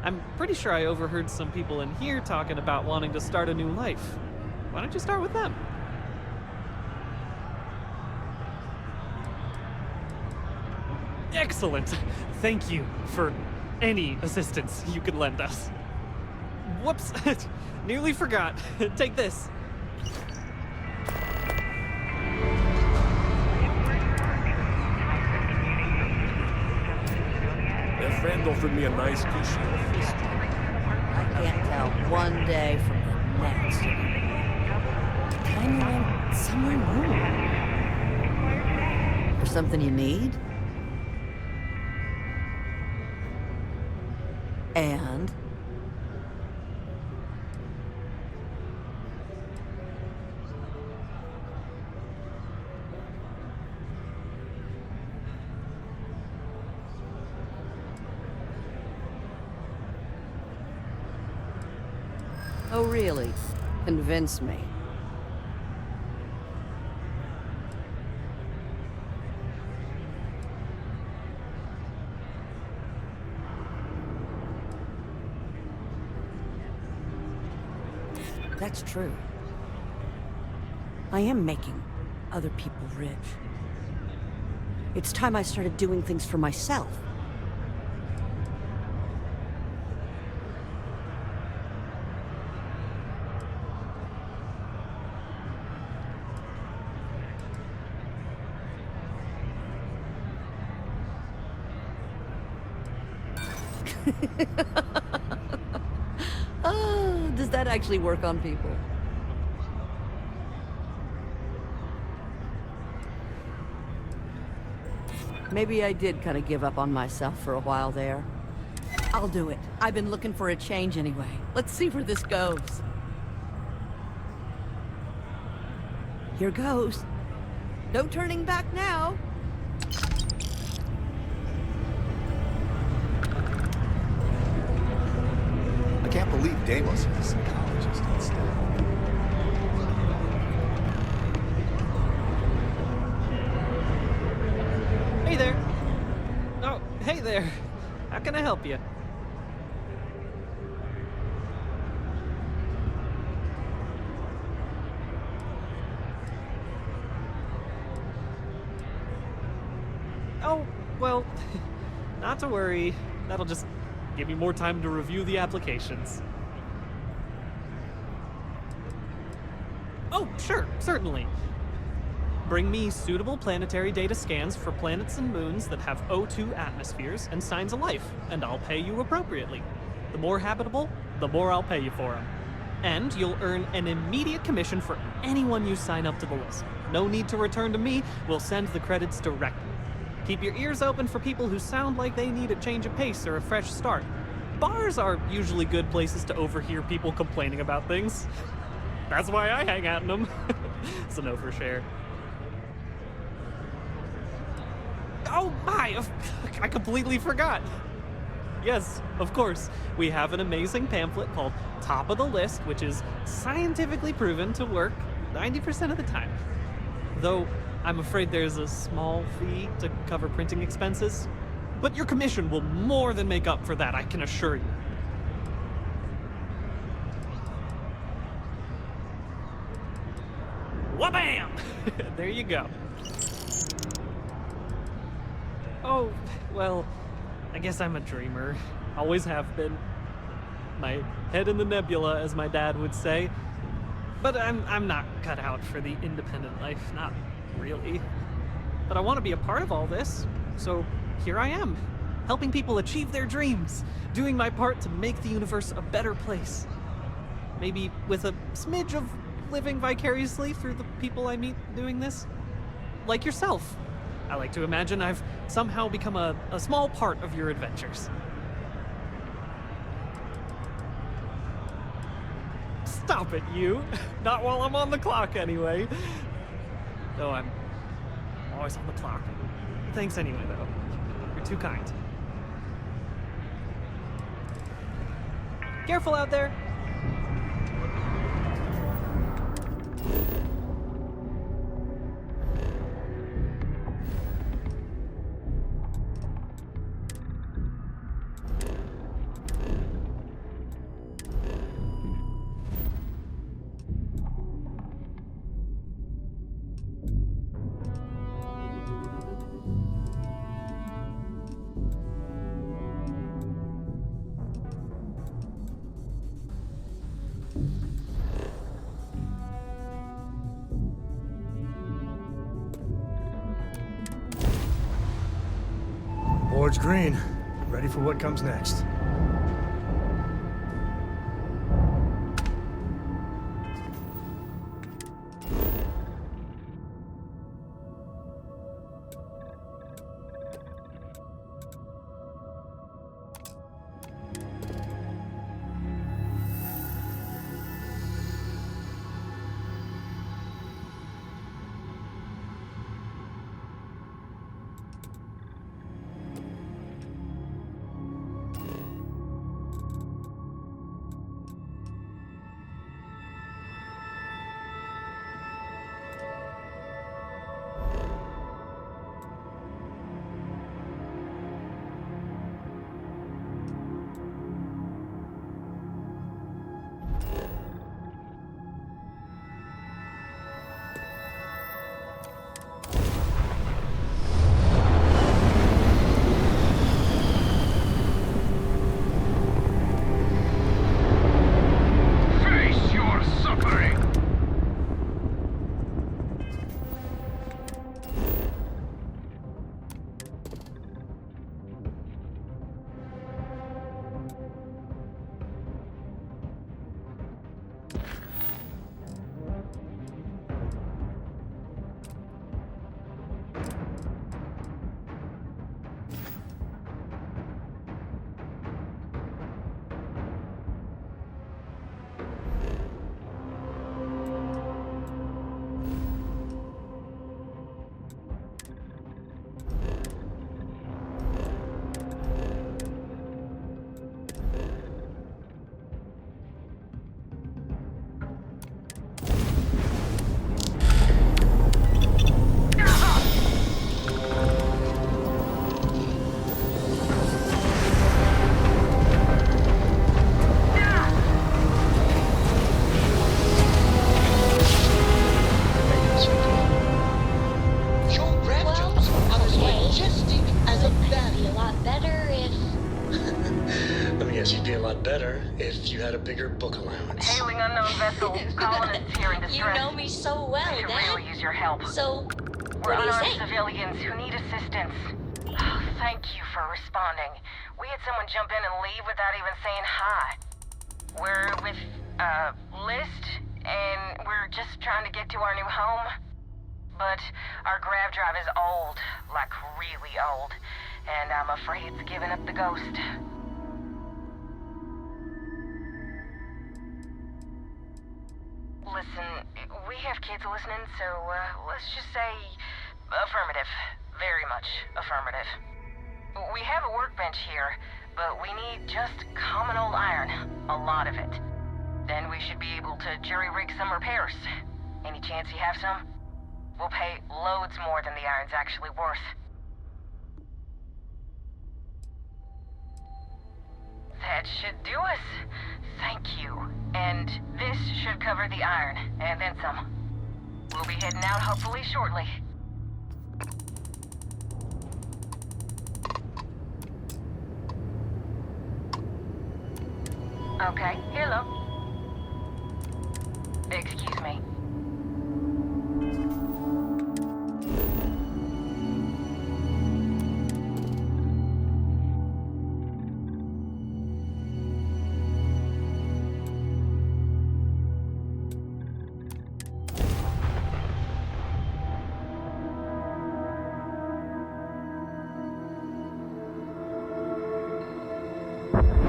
I'm pretty sure I overheard some people in here talking about wanting to start a new life. Why don't you start with them? Excellent. Thank you for any assistance you could lend us. Whoops. Nearly forgot. Take this. A friend offered me a nice cushy. I can't tell one day from the next. Kind of went somewhere new. Or something you need? And? Oh, really? Convince me. That's true. I am making other people rich. It's time I started doing things for myself. Oh, does that actually work on people? Maybe I did kind of give up on myself for a while there. I'll do it. I've been looking for a change anyway. Let's see where this goes. Here goes. No turning back now. I can't believe Deimos is a psychologist instead. Hey there. Oh, hey there. How can I help you? Oh, well, not to worry. That'll just give me more time to review the applications. Oh, sure, certainly. Bring me suitable planetary data scans for planets and moons that have O2 atmospheres and signs of life, and I'll pay you appropriately. The more habitable, the more I'll pay you for them. And you'll earn an immediate commission for anyone you sign up to the list. No need to return to me, we'll send the credits directly. Keep your ears open for people who sound like they need a change of pace or a fresh start. Bars are usually good places to overhear people complaining about things. That's why I hang out in them. So no for share. Oh my, I completely forgot. Yes, of course. We have an amazing pamphlet called Top of the List, which is scientifically proven to work 90% of the time. Though, I'm afraid there's a small fee to cover printing expenses. But your commission will more than make up for that, I can assure you. Wha-bam! There you go. Oh, well, I guess I'm a dreamer. Always have been. My head in the nebula, as my dad would say. But I'm not cut out for the independent life, not really. But I want to be a part of all this, so here I am, helping people achieve their dreams, doing my part to make the universe a better place. Maybe with a smidge of living vicariously through the people I meet doing this. Like yourself. I like to imagine I've somehow become a small part of your adventures. Stop it, you. Not while I'm on the clock, anyway. Oh, I'm always on the clock. Thanks anyway, though. You're too kind. Careful out there. Board's green. Ready for what comes next. Had a bigger book allowance. Hailing unknown vessel. Colonists here in distress. You know me so well, I could Dad. really use your help. So, We're what do you unarmed say? civilians who need assistance. Oh, thank you for responding. We had someone jump in and leave without even saying hi. We're with, List, and we're just trying to get to our new home. But our grav drive is old, like really old, and I'm afraid it's giving up the ghost. Listen, we have kids listening, so, let's just say affirmative. Very much affirmative. We have a workbench here, but we need just common old iron. A lot of it. Then we should be able to jury-rig some repairs. Any chance you have some? We'll pay loads more than the iron's actually worth. That should do us. Thank you. And this should cover the iron, and then some. We'll be heading out hopefully shortly. Okay, hello. Excuse me.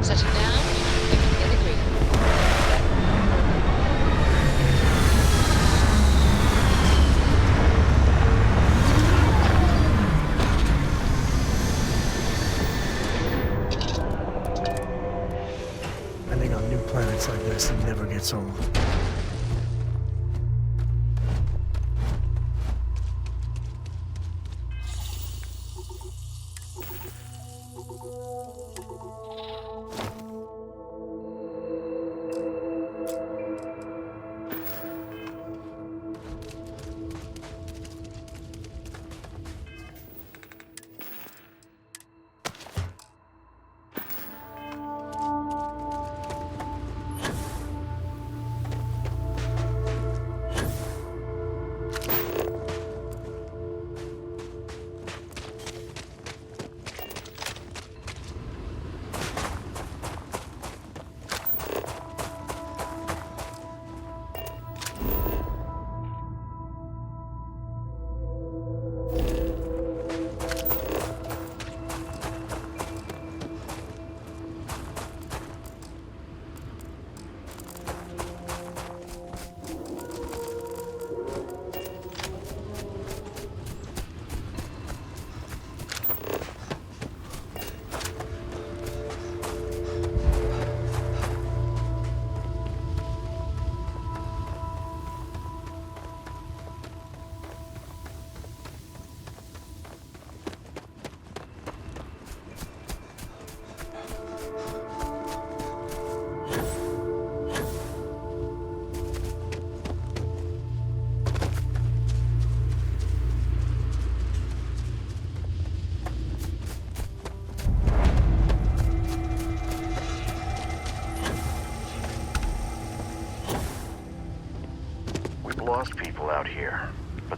Setting down, everything agreed. Landing on new planets like this never gets old.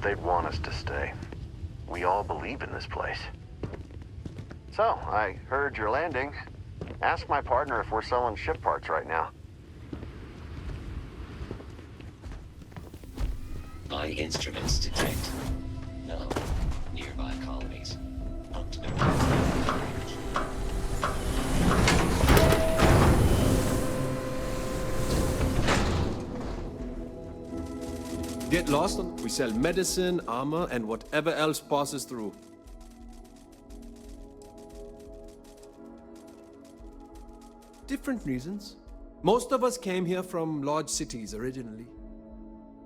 they'd want us to stay. We all believe in this place. So, I heard you're landing. Ask my partner if we're selling ship parts right now. My instruments detect no nearby colonies. Get lost and we sell medicine, armor, and whatever else passes through. Different reasons. Most of us came here from large cities originally.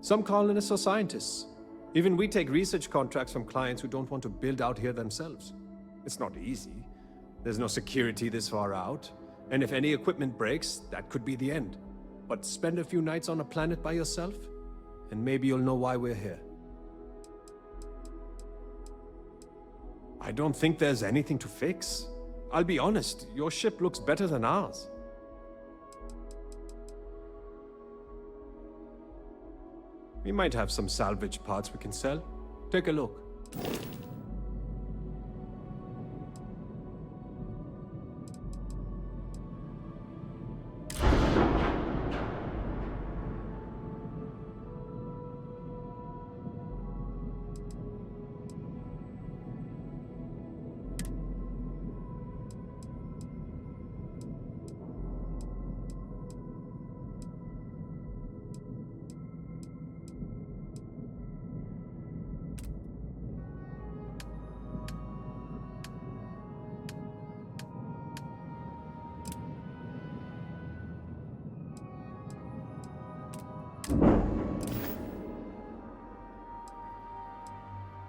Some colonists are scientists. Even we take research contracts from clients who don't want to build out here themselves. It's not easy. There's no security this far out. And if any equipment breaks, that could be the end. But spend a few nights on a planet by yourself, and maybe you'll know why we're here. I don't think there's anything to fix. I'll be honest, your ship looks better than ours. We might have some salvage parts we can sell. Take a look.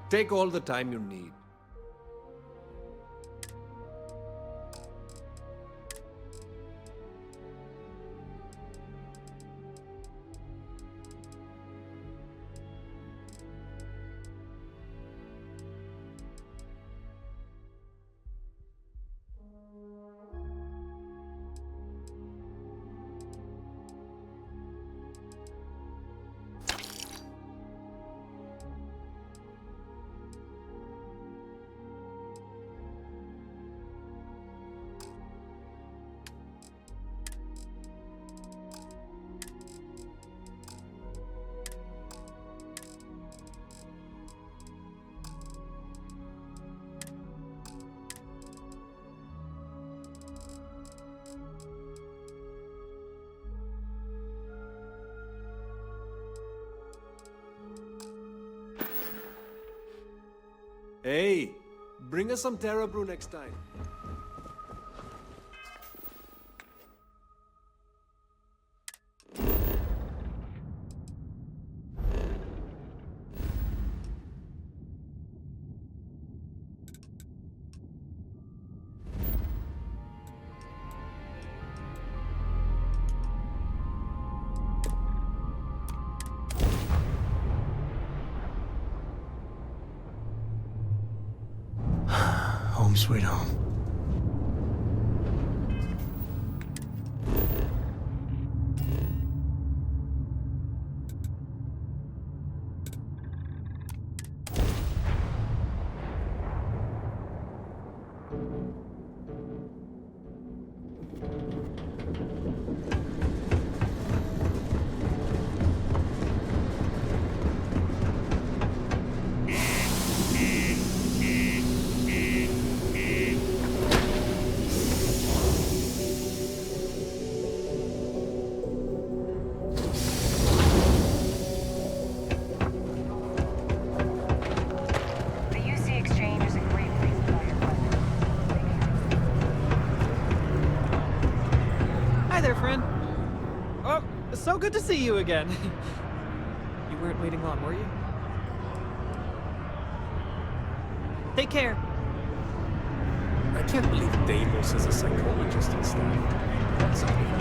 Take all the time you need. Hey, bring us some Terra Brew next time. Home sweet home. So good to see you again. You weren't waiting long, were you? Take care. I can't believe Deimos is a psychologist and stuff. That's unbelievable.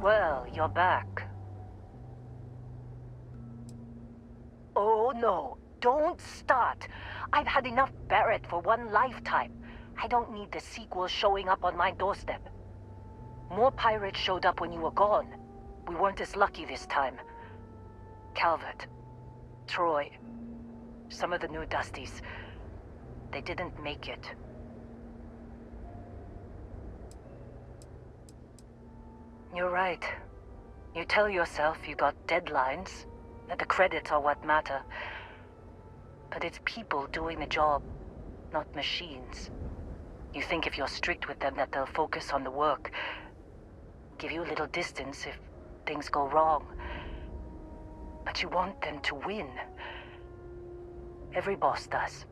Well, you're back. Oh no, don't start. I've had enough Barrett for one lifetime. I don't need the sequel showing up on my doorstep. More pirates showed up when you were gone. We weren't as lucky this time. Calvert, Troy, some of the new Dusties, they didn't make it. You're right. You tell yourself you got deadlines, that the credits are what matter. But it's people doing the job, not machines. You think if you're strict with them that they'll focus on the work, give you a little distance if things go wrong. But you want them to win. Every boss does.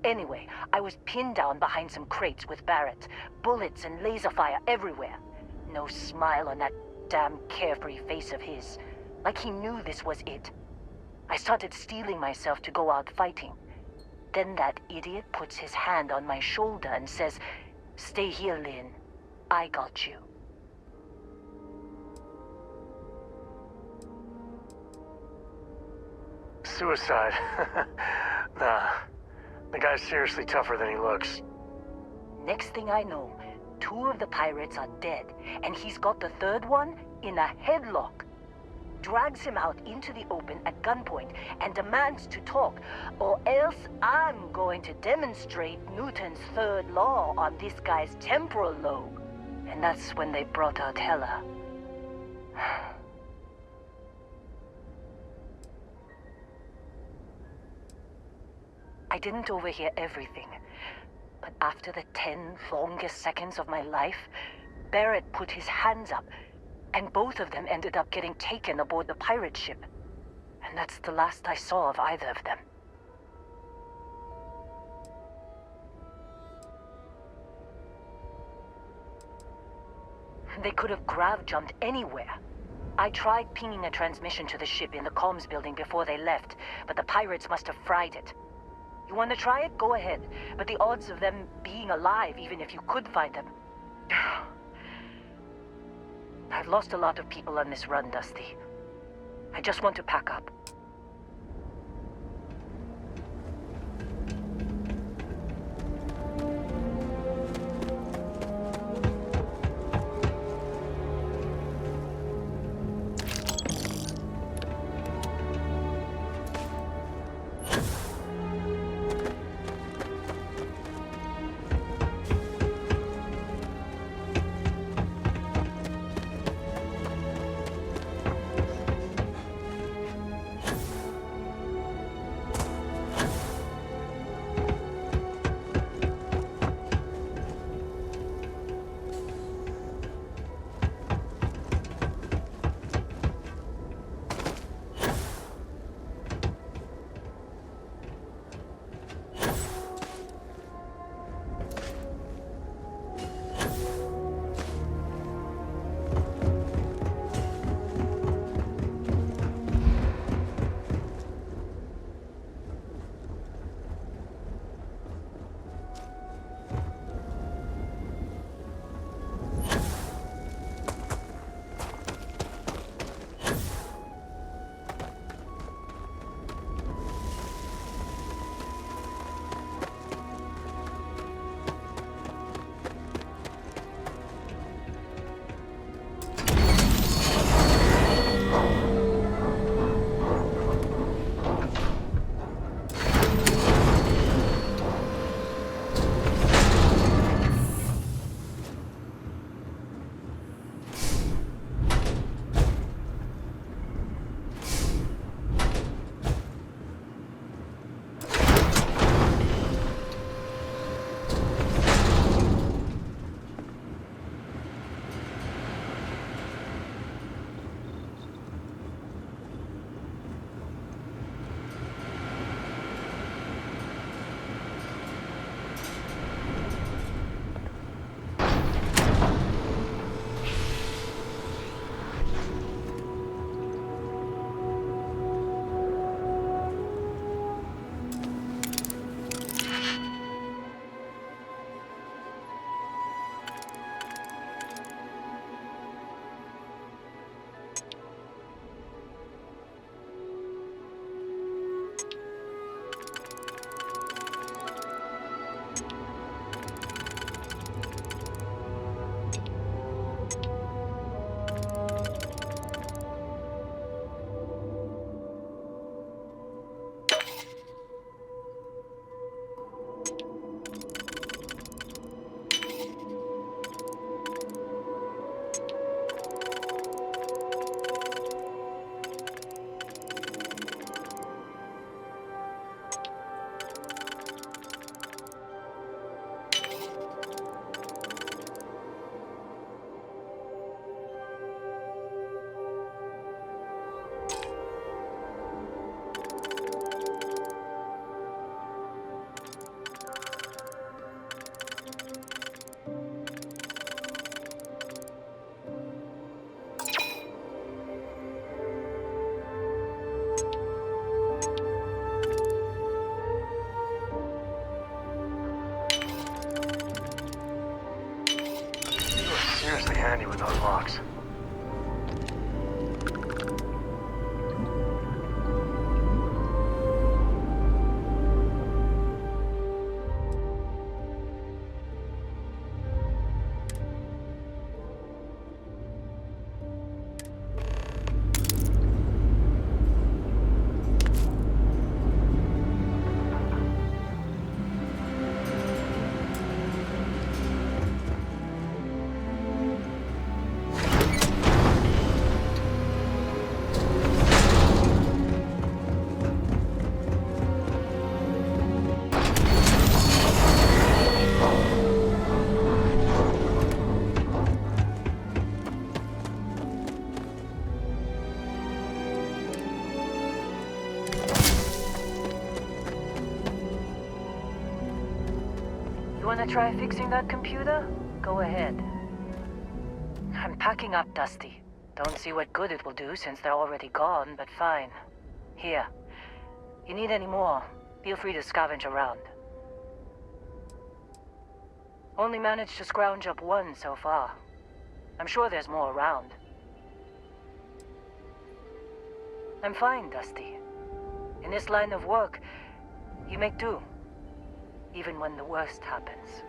Anyway, I was pinned down behind some crates with Barrett. Bullets and laser fire everywhere. No smile on that damn carefree face of his. Like he knew this was it. I started steeling myself to go out fighting. Then that idiot puts his hand on my shoulder and says, "Stay here, Lynn. I got you." Suicide. Nah. The guy's seriously tougher than he looks. Next thing I know, 2 of the pirates are dead, and he's got the 3rd one in a headlock. Drags him out into the open at gunpoint and demands to talk, or else I'm going to demonstrate Newton's 3rd law on this guy's temporal lobe. And that's when they brought out Hela. I didn't overhear everything, but after the 10 longest seconds of my life, Barrett put his hands up, and both of them ended up getting taken aboard the pirate ship. And that's the last I saw of either of them. They could have grav-jumped anywhere. I tried pinging a transmission to the ship in the comms building before they left, but the pirates must have fried it. You want to try it? Go ahead. But the odds of them being alive, even if you could find them... I've lost a lot of people on this run, Dusty. I just want to pack up. handy with those locks. Wanna try fixing that computer? Go ahead. I'm packing up, Dusty. Don't see what good it will do since they're already gone, but fine. Here. You need any more, feel free to scavenge around. Only managed to scrounge up one so far. I'm sure there's more around. I'm fine, Dusty. In this line of work, you make do. Even when the worst happens.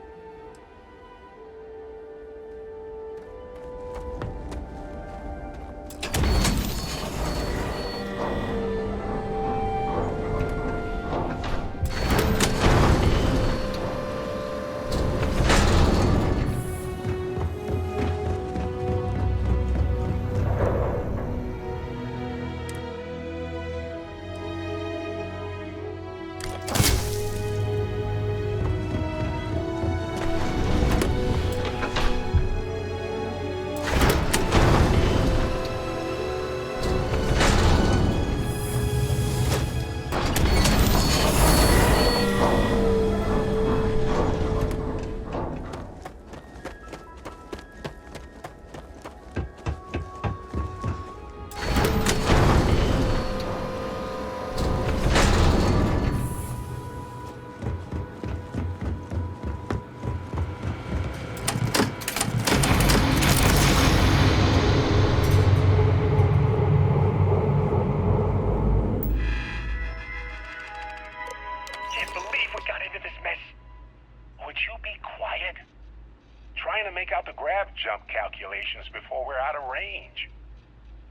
Jump calculations before we're out of range.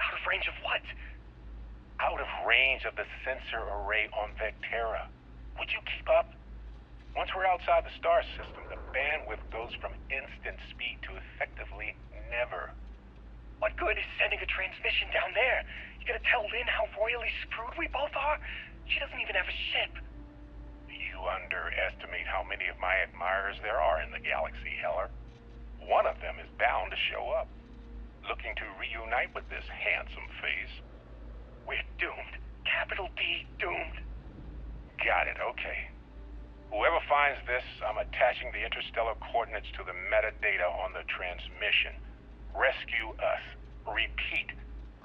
Out of range of what? Out of range of the sensor array on Vectera. Would you keep up? Once we're outside the star system, the bandwidth goes from instant speed to effectively never. What good is sending a transmission down there? You gonna tell Lynn how royally screwed we both are? She doesn't even have a ship. You underestimate how many of my admirers there are in the galaxy, Heller. One of them is bound to show up, looking to reunite with this handsome face. We're doomed. Capital D, doomed. Got it, okay. Whoever finds this, I'm attaching the interstellar coordinates to the metadata on the transmission. Rescue us. Repeat,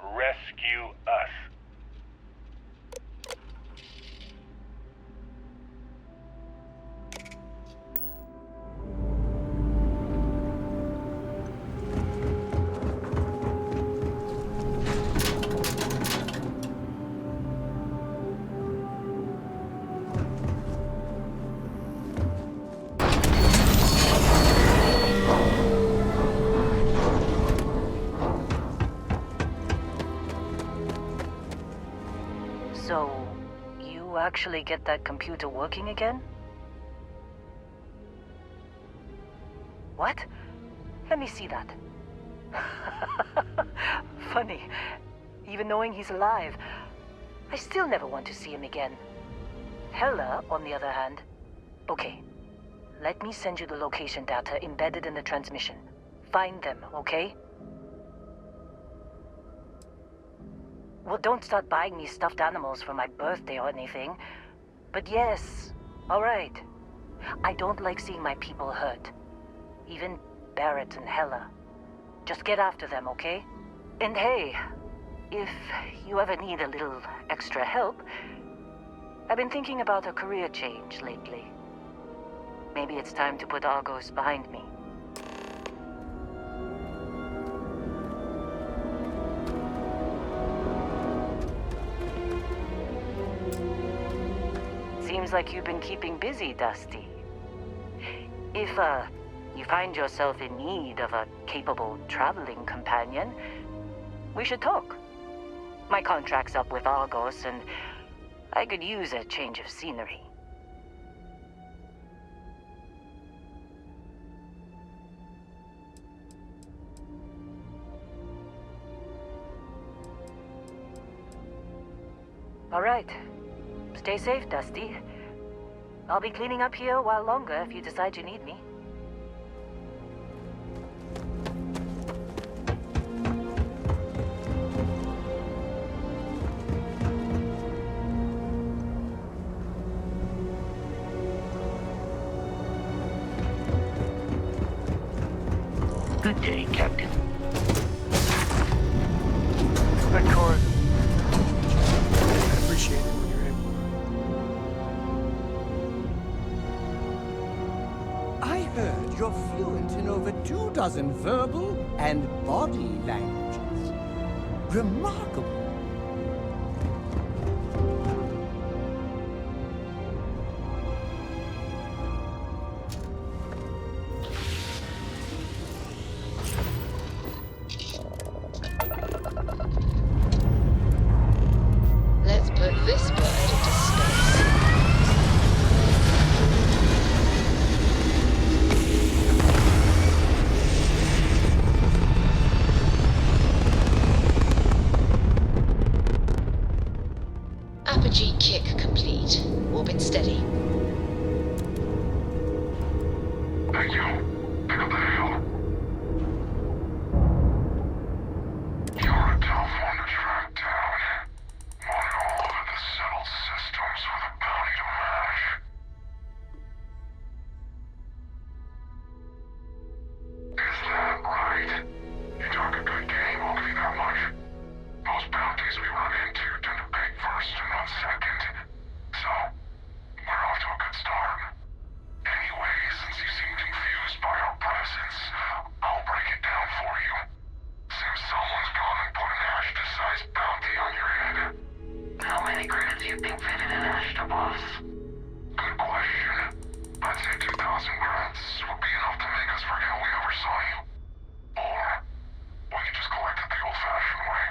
rescue us. So, you actually get that computer working again? What? Let me see that. Funny. Even knowing he's alive, I still never want to see him again. Hella, on the other hand. Okay. Let me send you the location data embedded in the transmission. Find them, okay? Well, don't start buying me stuffed animals for my birthday or anything. But yes, all right. I don't like seeing my people hurt. Even Barrett and Hella. Just get after them, okay? And hey, if you ever need a little extra help, I've been thinking about a career change lately. Maybe it's time to put Argos behind me. Seems like you've been keeping busy, Dusty. If, you find yourself in need of a capable traveling companion, we should talk. My contract's up with Argos, and I could use a change of scenery. All right. Stay safe, Dusty. I'll be cleaning up here a while longer if you decide you need me. Good day, Captain. Good, Cora. I appreciate it when you're able. I heard you're fluent in over 24 verbal and body languages. Remarkable. Let's put this bird into space. Apogee kick complete. Orbit steady. Thank you. Pick up the hail. You're a tough one to track down. Wanted all over the settled systems with a bounty to match. Is that right? You talk a good game, I'll give you that much. Most bounties we run into tend to pay first and run second. So, we're off to a good start. Anyway, since you seem confused by our presence, I'll break it down for you. Seems someone's gone and put an Ashta-sized bounty on your head. How many credits you think fitted in Ashta, boss? Good question. I'd say 2,000 credits would be enough to make us forget we ever saw you. Or, we could just collect it the old-fashioned way.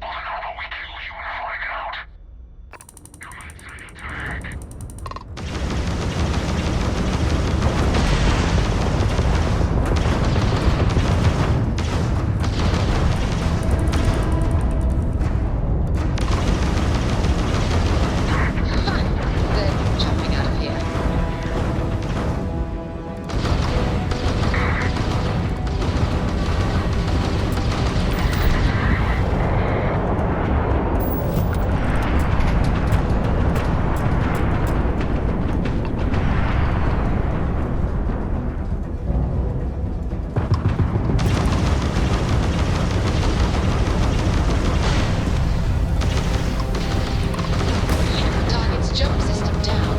Well, then how about we kill you and find out? Come inside attack. They're jumping out of here. Target's jump system down.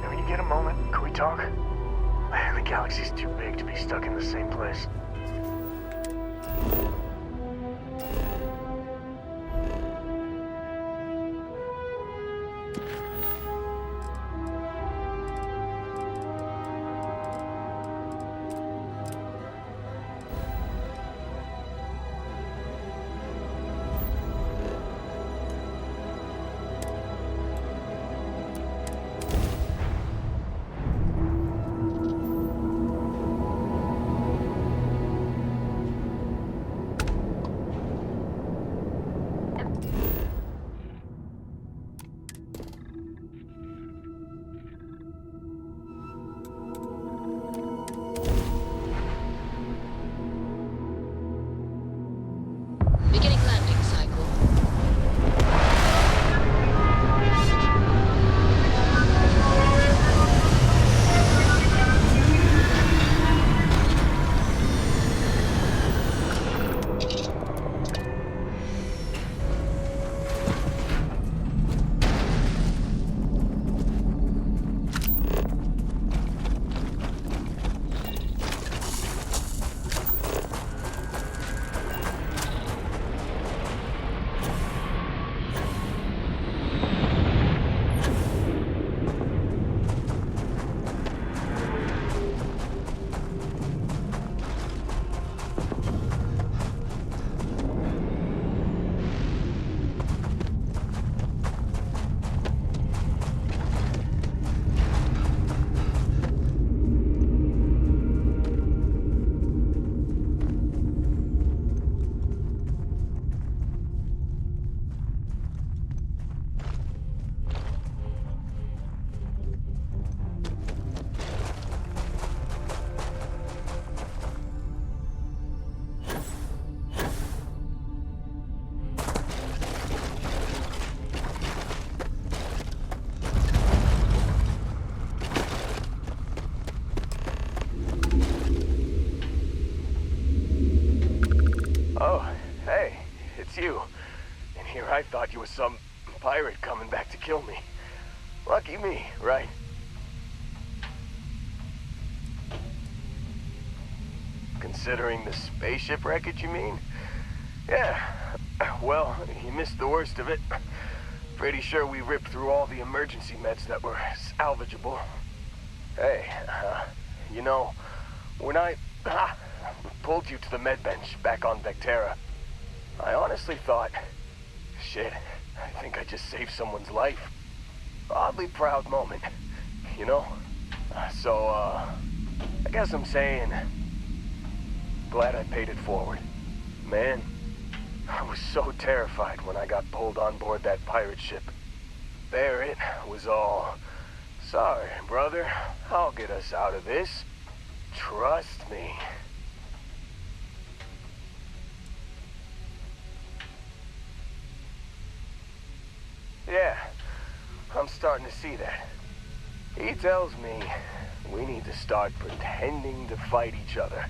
When you get a moment, can we talk? Man, the galaxy's too big to be stuck in the same place. I thought you were some pirate coming back to kill me. Lucky me, right? Considering the spaceship wreckage, you mean? Yeah. Well, you missed the worst of it. Pretty sure we ripped through all the emergency meds that were salvageable. Hey, you know, when I pulled you to the med bench back on Vectera, I honestly thought, shit, I think I just saved someone's life. Oddly proud moment, you know? So, I guess I'm saying, glad I paid it forward. Man, I was so terrified when I got pulled on board that pirate ship. Barrett was all, sorry, brother, I'll get us out of this. Trust me. Yeah, I'm starting to see that. He tells me we need to start pretending to fight each other.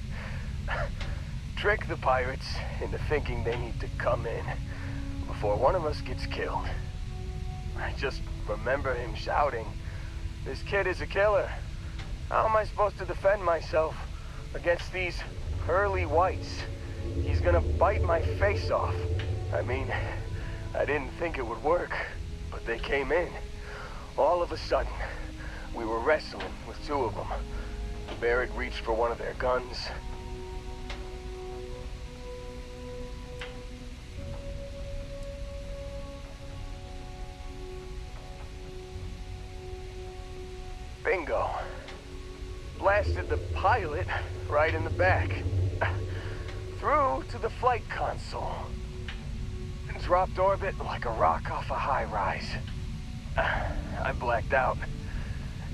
Trick the pirates into thinking they need to come in before one of us gets killed. I just remember him shouting, "This kid is a killer. How am I supposed to defend myself against these pearly whites? He's gonna bite my face off." I mean, I didn't think it would work, but they came in. All of a sudden, we were wrestling with two of them. Barrett reached for one of their guns. Bingo. Blasted the pilot right in the back. Through to the flight console. And dropped orbit like a rock off a high rise. I blacked out.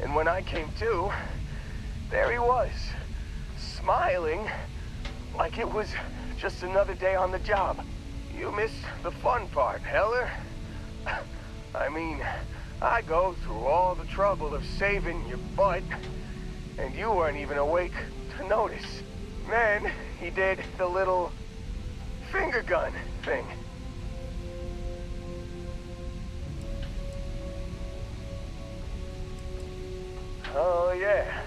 And when I came to, there he was. Smiling like it was just another day on the job. You missed the fun part, Heller. I mean, I go through all the trouble of saving your butt, and you weren't even awake to notice. Then he did the little finger gun thing. Oh yeah,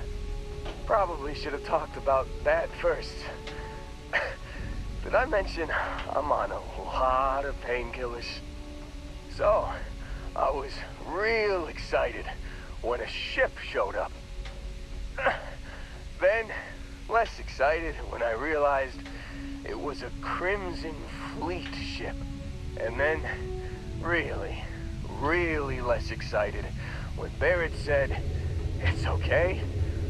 probably should have talked about that first. Did I mention I'm on a lot of painkillers? So, I was real excited when a ship showed up. Then, less excited when I realized it was a Crimson Fleet ship. And then, really, really less excited when Barrett said, "It's okay,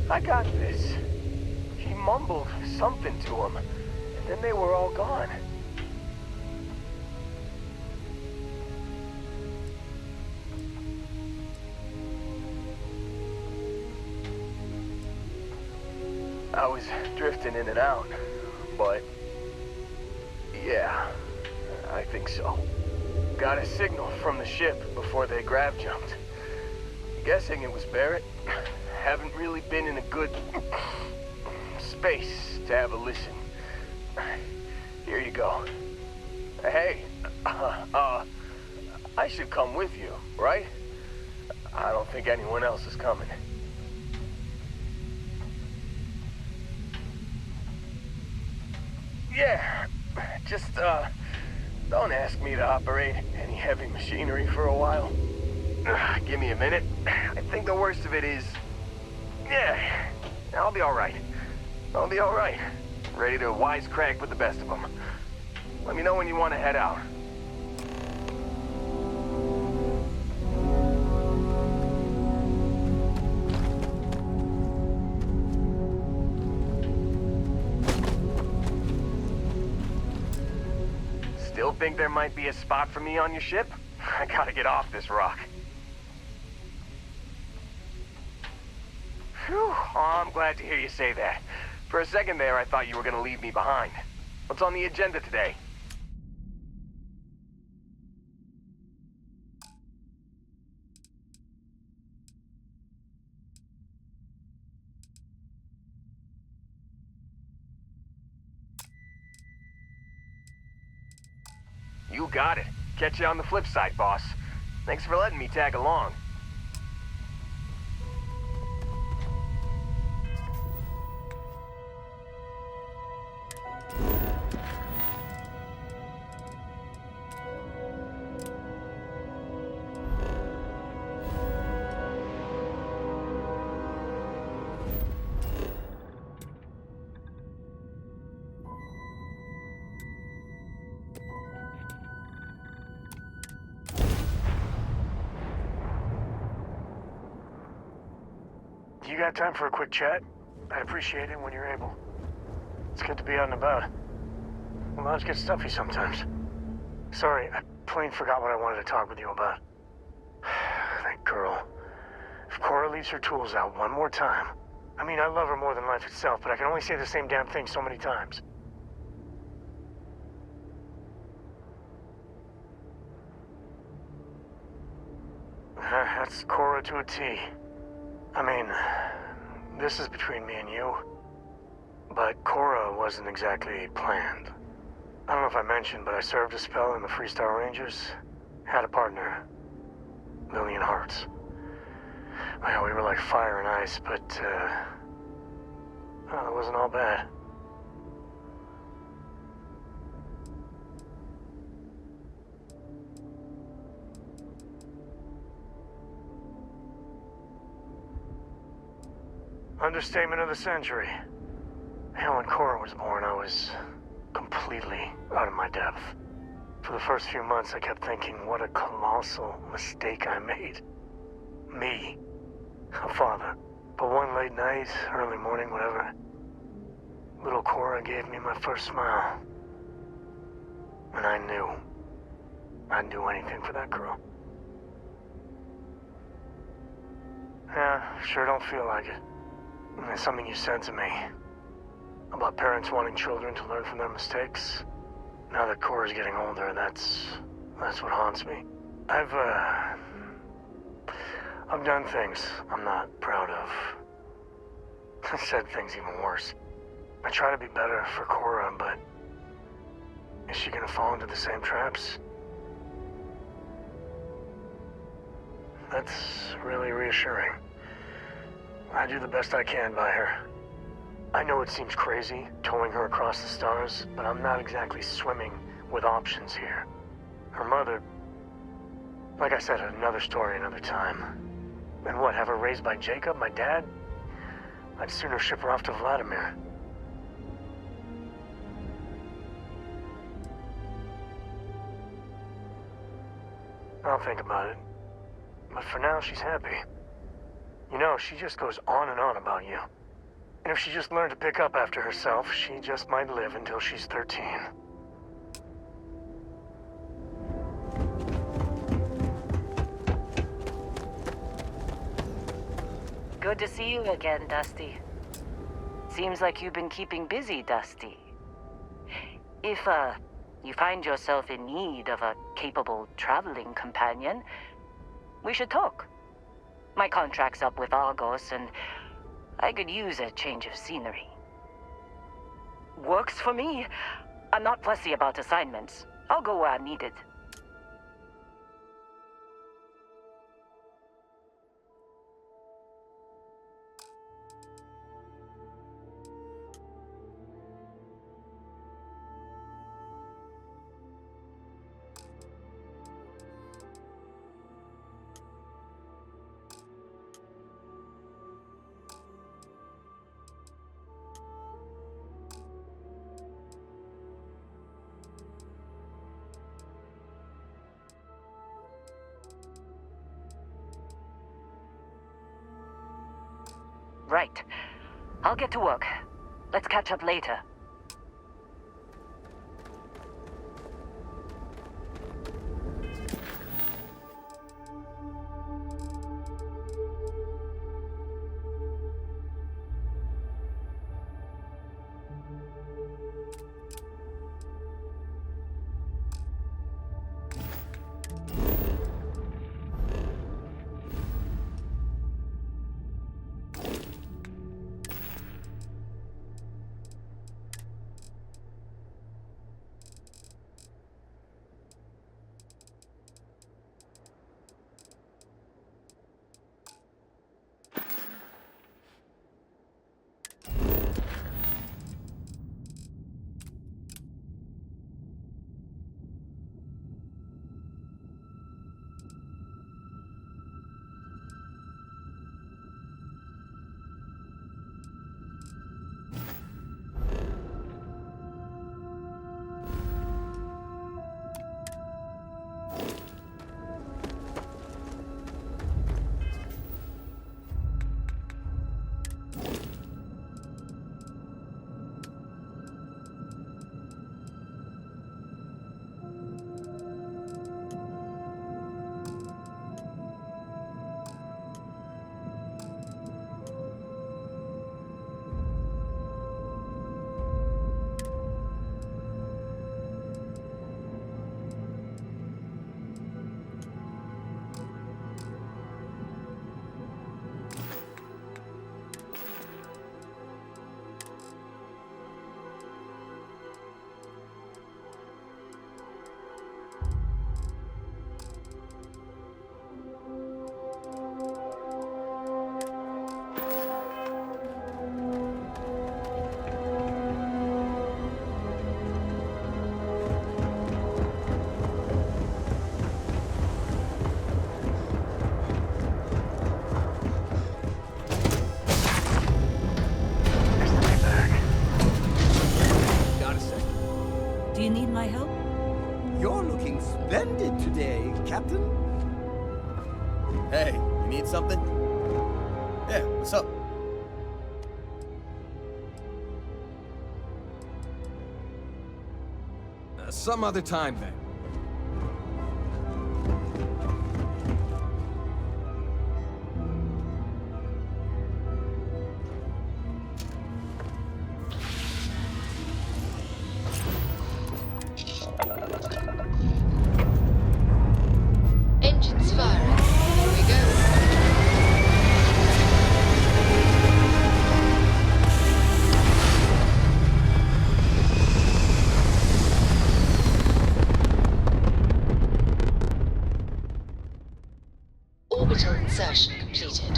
I got this." He mumbled something to him, and then they were all gone. I was drifting in and out, but yeah, I think so. Got a signal from the ship before they grav jumped. Guessing it was Barrett. Haven't really been in a good space to have a listen. Here you go. Hey, I should come with you, right? I don't think anyone else is coming. Yeah, just, don't ask me to operate any heavy machinery for a while. Give me a minute. I think the worst of it is... Yeah, I'll be alright. I'll be alright. Ready to wisecrack with the best of them. Let me know when you want to head out. Still think there might be a spot for me on your ship? I gotta get off this rock. Phew, oh, I'm glad to hear you say that. For a second there, I thought you were gonna leave me behind. What's on the agenda today? You got it. Catch you on the flip side, boss. Thanks for letting me tag along. You got time for a quick chat? I'd appreciate it when you're able. It's good to be out and about. Lives get stuffy sometimes. Sorry, I plain forgot what I wanted to talk with you about. That girl. If Cora leaves her tools out one more time... I mean, I love her more than life itself, but I can only say the same damn thing so many times. That's Cora to a T. I mean, this is between me and you, but Cora wasn't exactly planned. I don't know if I mentioned, but I served a spell in the Freestar Rangers. Had a partner, Lillian Hartz. Well, we were like fire and ice, but, well, it wasn't all bad. Understatement of the century. Hell, when Cora was born, I was completely out of my depth. For the first few months, I kept thinking what a colossal mistake I made. Me, a father. But one late night, early morning, whatever, little Cora gave me my first smile. And I knew I'd do anything for that girl. Yeah, sure don't feel like it. There's something you said to me about parents wanting children to learn from their mistakes. Now that Cora's getting older, that's what haunts me. I've done things I'm not proud of. I said things even worse. I try to be better for Cora, but is she gonna fall into the same traps? That's really reassuring. I do the best I can by her. I know it seems crazy, towing her across the stars, but I'm not exactly swimming with options here. Her mother... Like I said, another story, another time. And what, have her raised by Jacob, my dad? I'd sooner ship her off to Vladimir. I'll think about it. But for now, she's happy. You know, she just goes on and on about you. And if she just learned to pick up after herself, she just might live until she's 13. Good to see you again, Dusty. Seems like you've been keeping busy, Dusty. If, you find yourself in need of a capable traveling companion, we should talk. My contract's up with Argos, and I could use a change of scenery. Works for me. I'm not fussy about assignments. I'll go where I'm needed. Right. I'll get to work. Let's catch up later. splendid today, Captain. Hey, you need something? Yeah, what's up? Some other time, then. Engines firing. Here we go. Orbital insertion completed.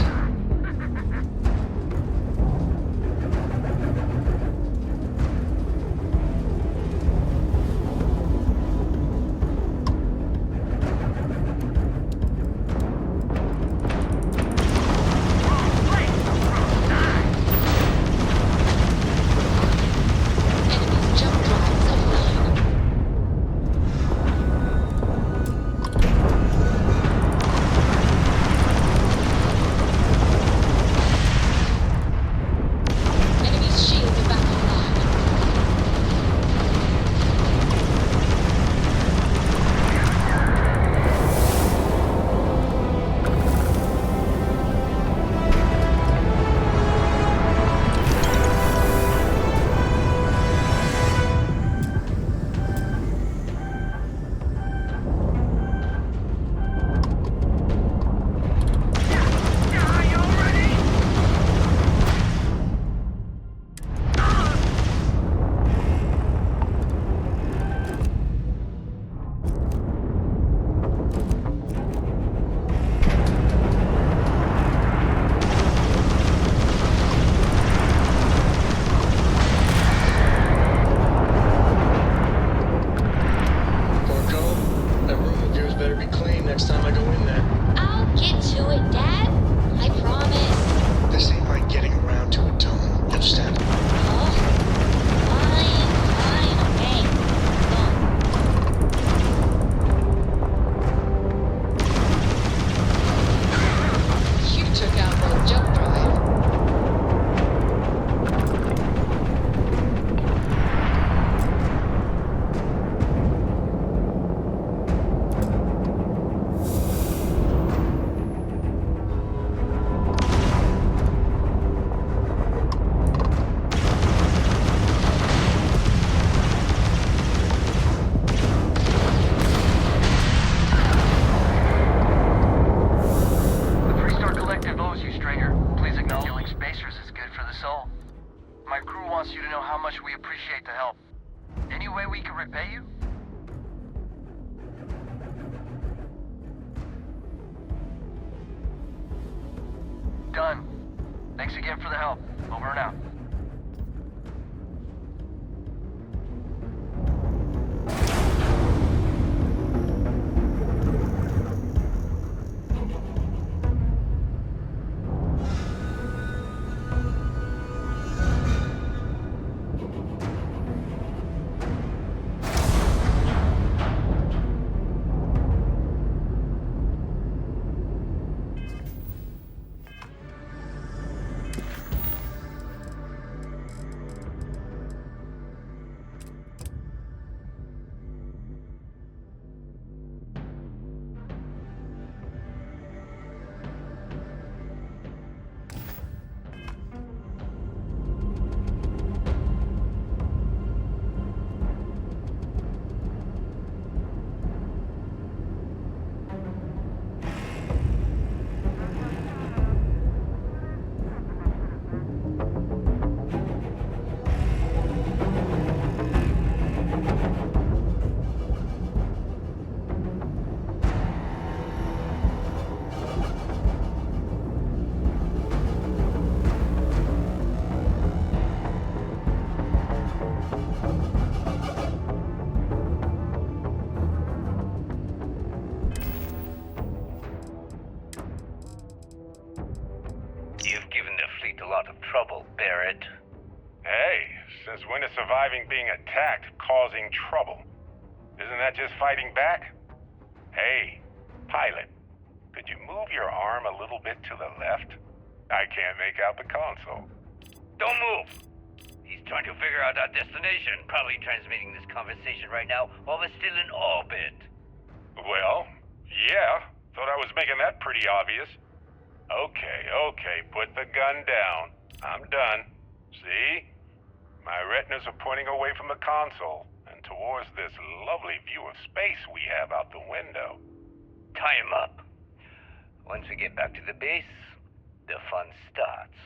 Enemy's jump drives offline. Enemy's shields are back online. Corco, that room of yours better be clean next time I go in there. I'll get to it, Dad. I promise. This ain't like getting around to a tone. You understand? Oh, fine, okay. You took out my jump drive. The Three-Star Collective owes you, Stranger. Please acknowledge killing spacers is good for the soul. My crew wants you to know how much we appreciate the help. Any way we can repay you? Done. Thanks again for the help. Over and out. trouble, Barrett. Hey, since when is surviving being attacked causing trouble? Isn't that just fighting back? Hey, pilot, could you move your arm a little bit to the left? I can't make out the console. Don't move! He's trying to figure out our destination, probably transmitting this conversation right now while we're still in orbit. Well, yeah. Thought I was making that pretty obvious. Okay, put the gun down. I'm done. See? My retinas are pointing away from the console and towards this lovely view of space we have out the window. Tie him up. Once we get back to the base, the fun starts.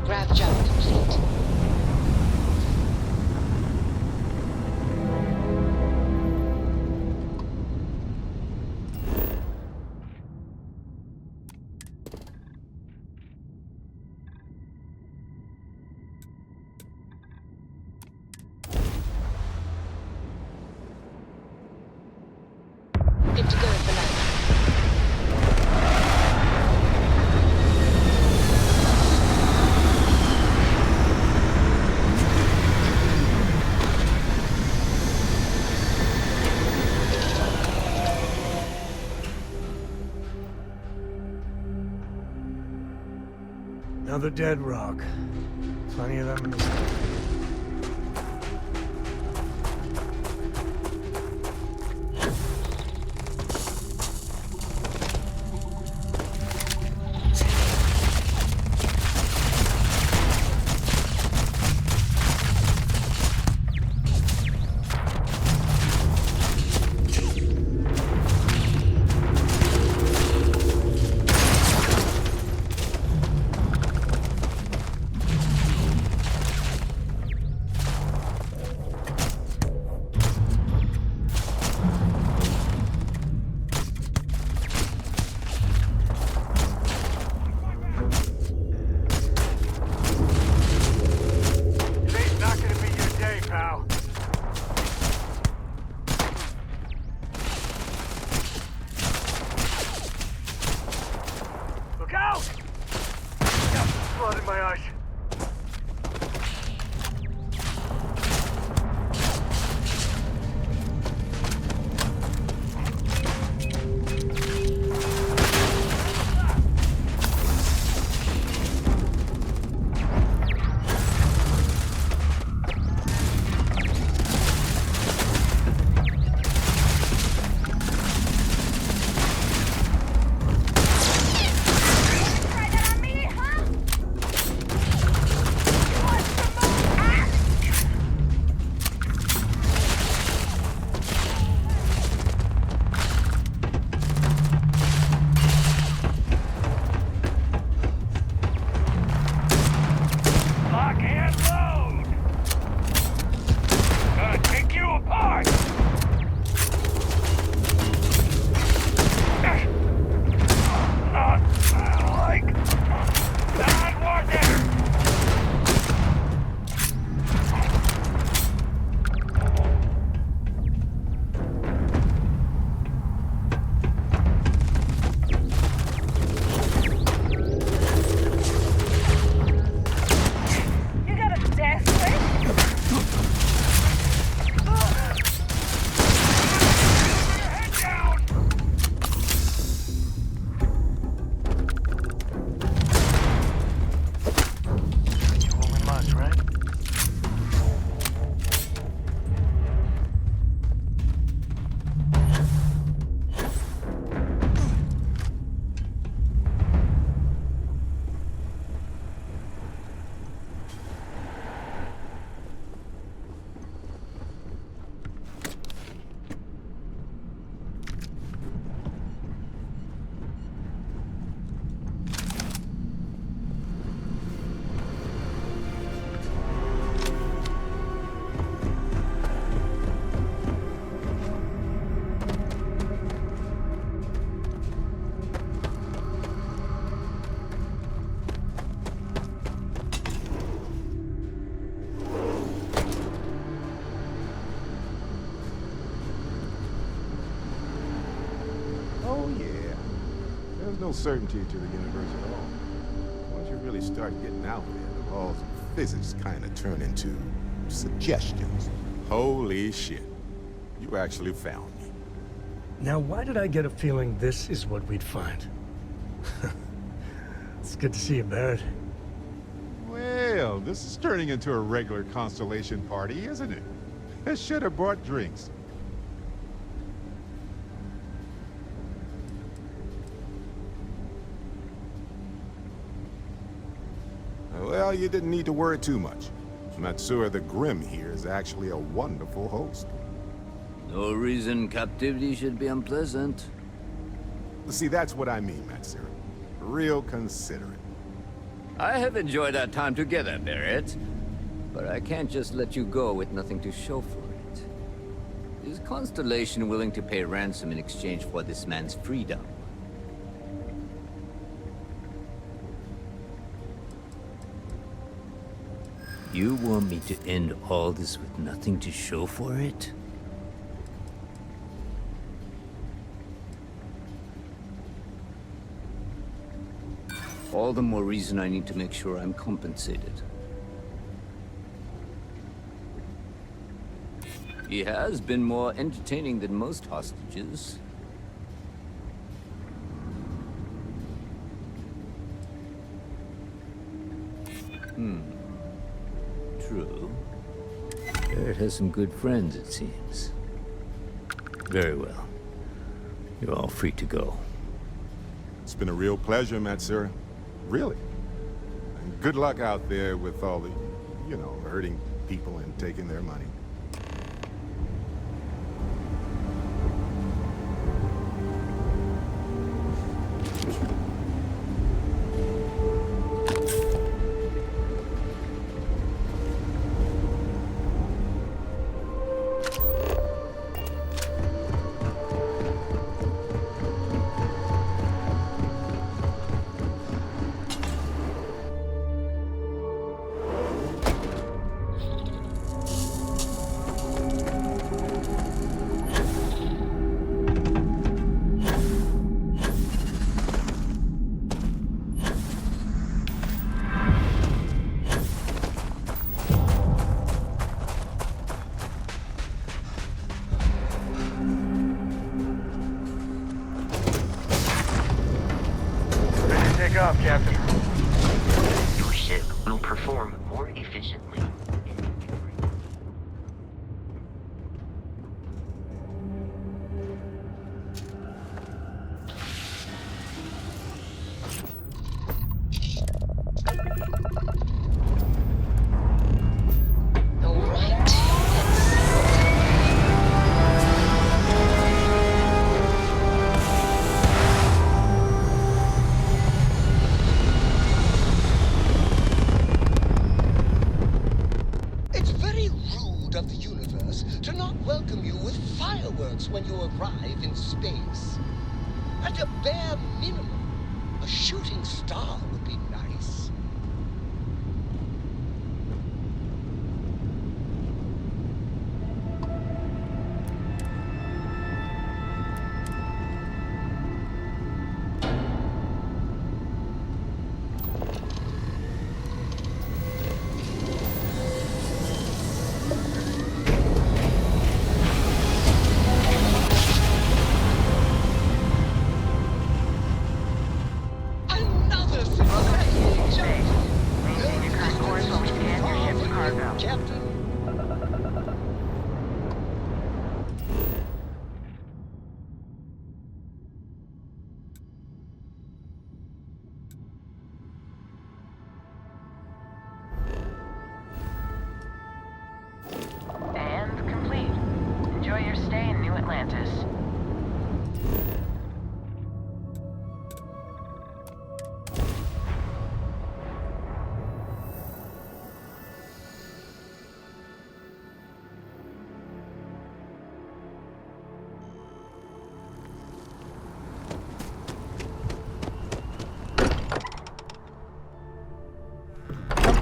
Grav jump complete. Good to go for now. Another dead rock. Plenty of them in the sky. There's no certainty to the universe at all. Once you really start getting out there, the laws of physics kind of turn into suggestions. Holy shit. You actually found me. Now, why did I get a feeling this is what we'd find? It's good to see you, Barrett. Well, this is turning into a regular Constellation party, isn't it? I should have brought drinks. Well, you didn't need to worry too much. Matsura the Grim here is actually a wonderful host. No reason captivity should be unpleasant. See, that's what I mean, Matsura. Real considerate. I have enjoyed our time together, Barrett. But I can't just let you go with nothing to show for it. Is Constellation willing to pay ransom in exchange for this man's freedom? You want me to end all this with nothing to show for it? All the more reason I need to make sure I'm compensated. He has been more entertaining than most hostages. True. Barrett has some good friends, it seems. Very well. You're all free to go. It's been a real pleasure, Matsura. Really. And good luck out there with all the, you know, hurting people and taking their money. Take off, Captain. Your ship will perform more efficiently. When you arrive in space. At a bare minimum, a shooting star would be nice.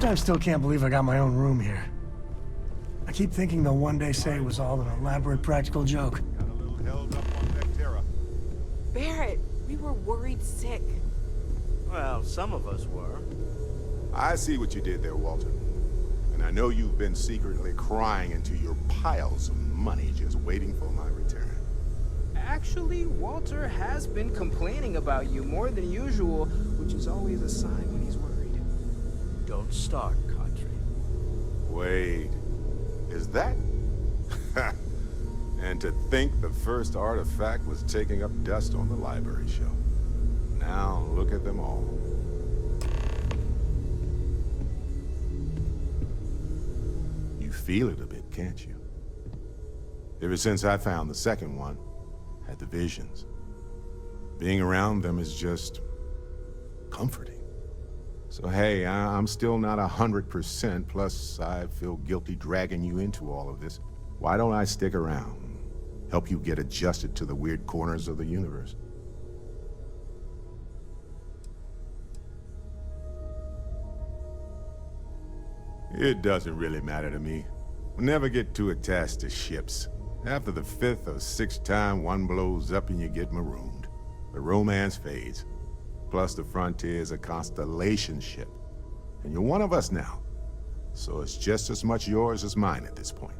I still can't believe I got my own room here. I keep thinking they'll one day say it was all an elaborate practical joke. Got a little held up on Vectera. Barrett, We were worried sick. Well, some of us were. I see what you did there, Walter. And I know you've been secretly crying into your piles of money just waiting for my return. Actually, Walter has been complaining about you more than usual, which is always a sign when he's worried. Don't start, Country. Wait, is that? And to think the first artifact was taking up dust on the library shelf. Now look at them all. You feel it a bit, can't you? Ever since I found the second one, had the visions. Being around them is just comforting. So hey, I'm still not 100%, plus I feel guilty dragging you into all of this. Why don't I stick around? Help you get adjusted to the weird corners of the universe. It doesn't really matter to me. Never get too attached to ships. After the 5th or 6th time one blows up and you get marooned. The romance fades. Plus the Frontier's a Constellation ship. And you're one of us now. So it's just as much yours as mine at this point.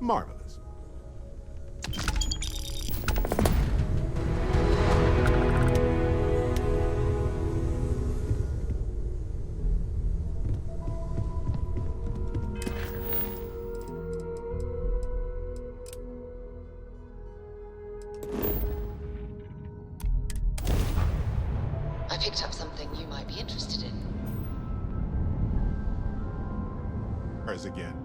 Marvelous. I picked up something you might be interested in. Hers again.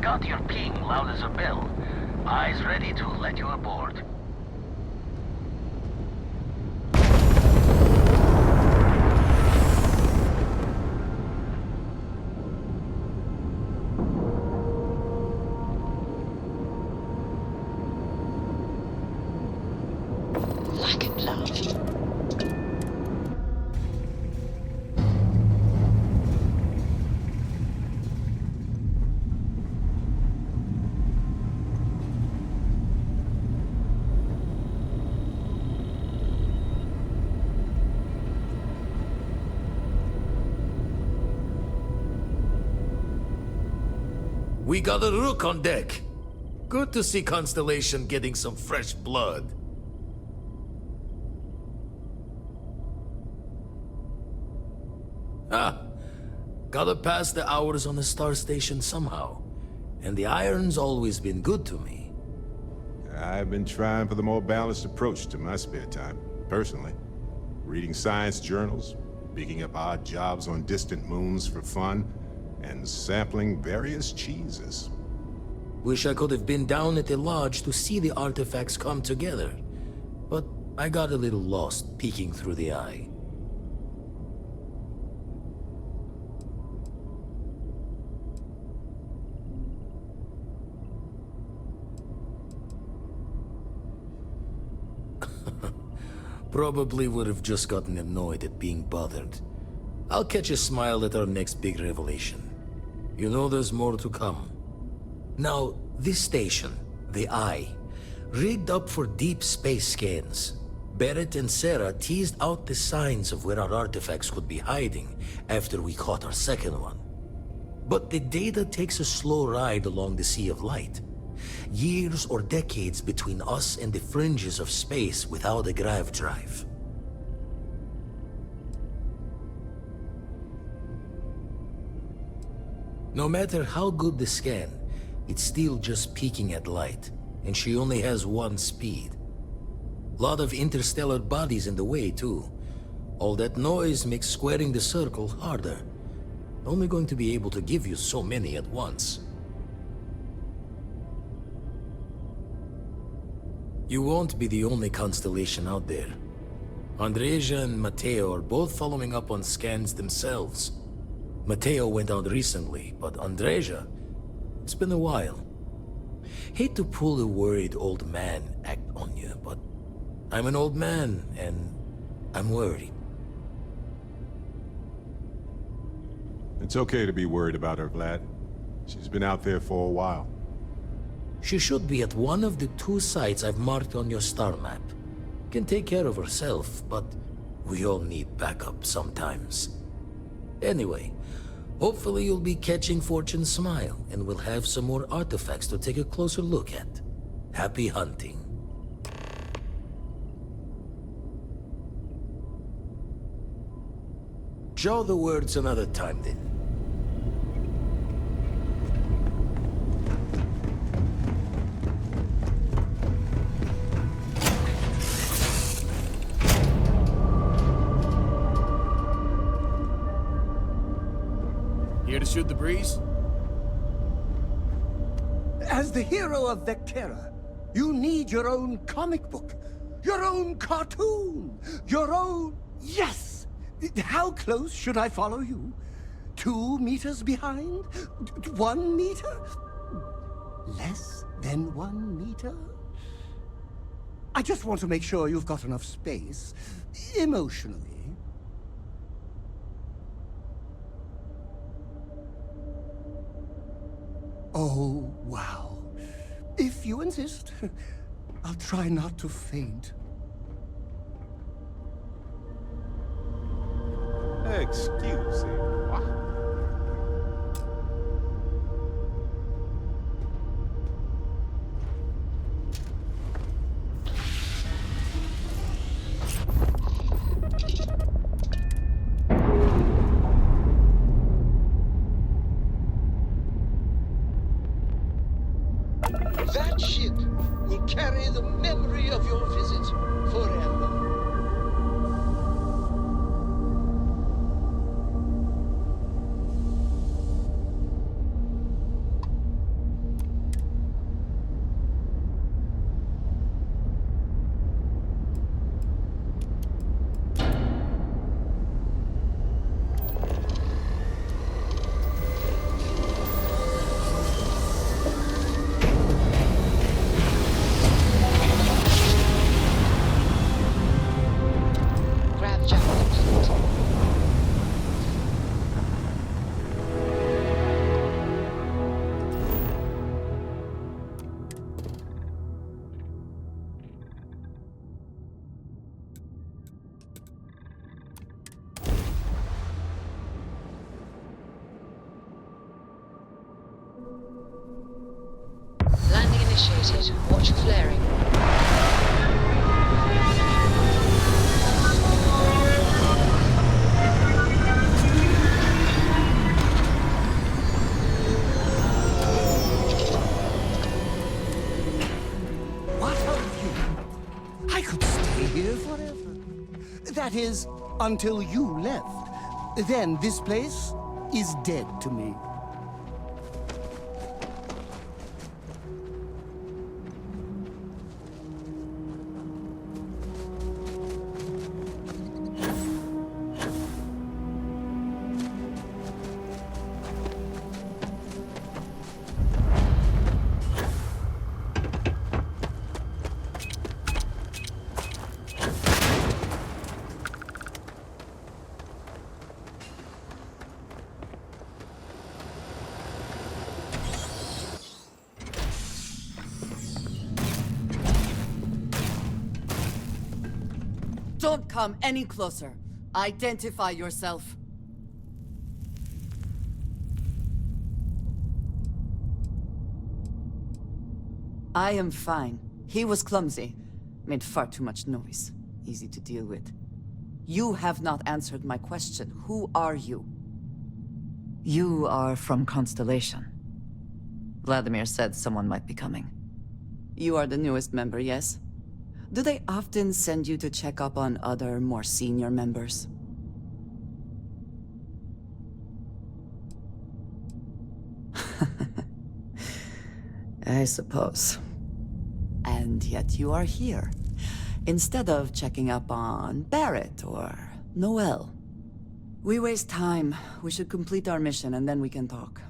Got your ping loud as a bell. Eyes ready to let you aboard. Like and love. We got a rook on deck. Good to see Constellation getting some fresh blood. Gotta pass the hours on the star station somehow. And the iron's always been good to me. I've been trying for the more balanced approach to my spare time, personally. Reading science journals, picking up odd jobs on distant moons for fun, and sampling various cheeses. Wish I could have been down at the lodge to see the artifacts come together. But I got a little lost peeking through the eye. Probably would have just gotten annoyed at being bothered. I'll catch a smile at our next big revelation. You know there's more to come. Now, this station, the Eye, rigged up for deep space scans. Barrett and Sarah teased out the signs of where our artifacts could be hiding after we caught our second one. But the data takes a slow ride along the Sea of Light. Years or decades between us and the fringes of space without a grav drive. No matter how good the scan, it's still just peeking at light, and she only has one speed. Lot of interstellar bodies in the way, too. All that noise makes squaring the circle harder. Only going to be able to give you so many at once. You won't be the only constellation out there. Andreja and Matteo are both following up on scans themselves. Matteo went out recently, but Andreja, it's been a while. Hate to pull a worried old man act on you, but I'm an old man, and I'm worried. It's okay to be worried about her, Vlad. She's been out there for a while. She should be at one of the 2 sites I've marked on your star map. Can take care of herself, but we all need backup sometimes. Anyway, hopefully you'll be catching Fortune's smile, and we'll have some more artifacts to take a closer look at. Happy hunting. Jaw the words another time, then. Here to shoot the breeze? As the hero of Vectera, you need your own comic book, your own cartoon, your own... Yes! How close should I follow you? 2 meters behind? 1 meter? Less than 1 meter? I just want to make sure you've got enough space, emotionally. Oh, wow. If you insist, I'll try not to faint. Excuse me. What? That ship will carry the memory of your visit forever. Landing initiated. Watch for flaring. What of you? I could stay here forever. That is, until you left. Then this place is dead to me. Don't come any closer. Identify yourself. I am fine. He was clumsy. Made far too much noise. Easy to deal with. You have not answered my question. Who are you? You are from Constellation. Vladimir said someone might be coming. You are the newest member, yes? Do they often send you to check up on other, more senior members? I suppose. And yet you are here, instead of checking up on Barrett or Noel. We waste time. We should complete our mission and then we can talk.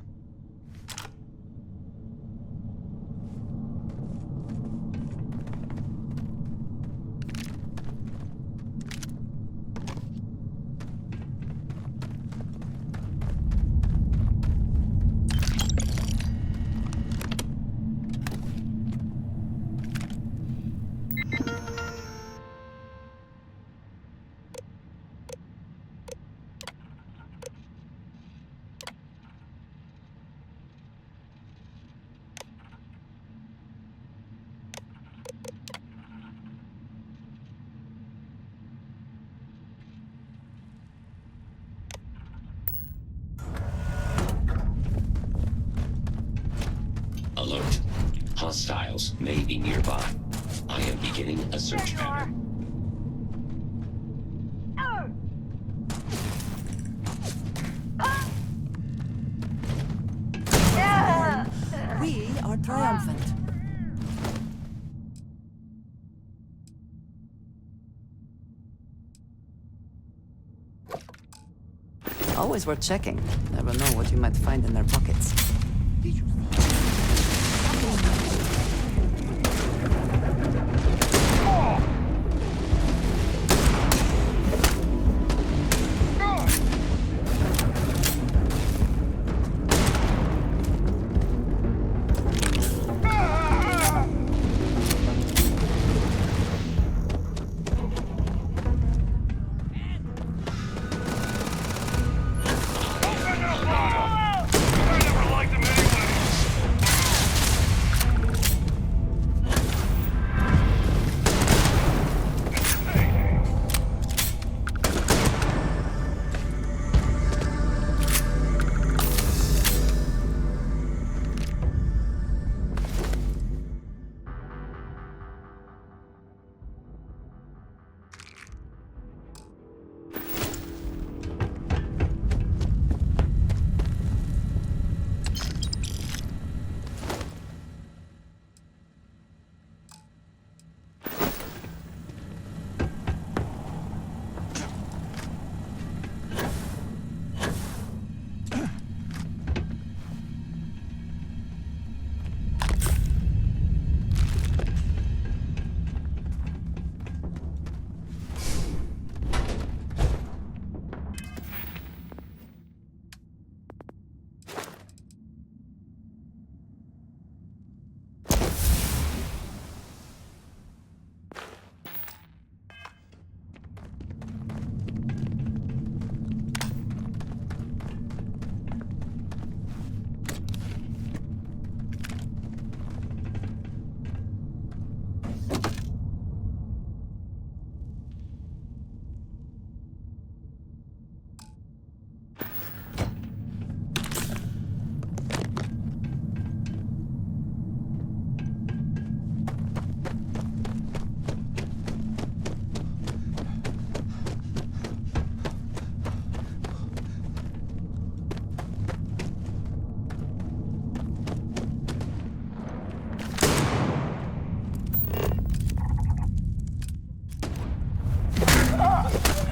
Alert. Hostiles may be nearby. I am beginning a search pattern. We are triumphant. Always worth checking. Never know what you might find in their pockets.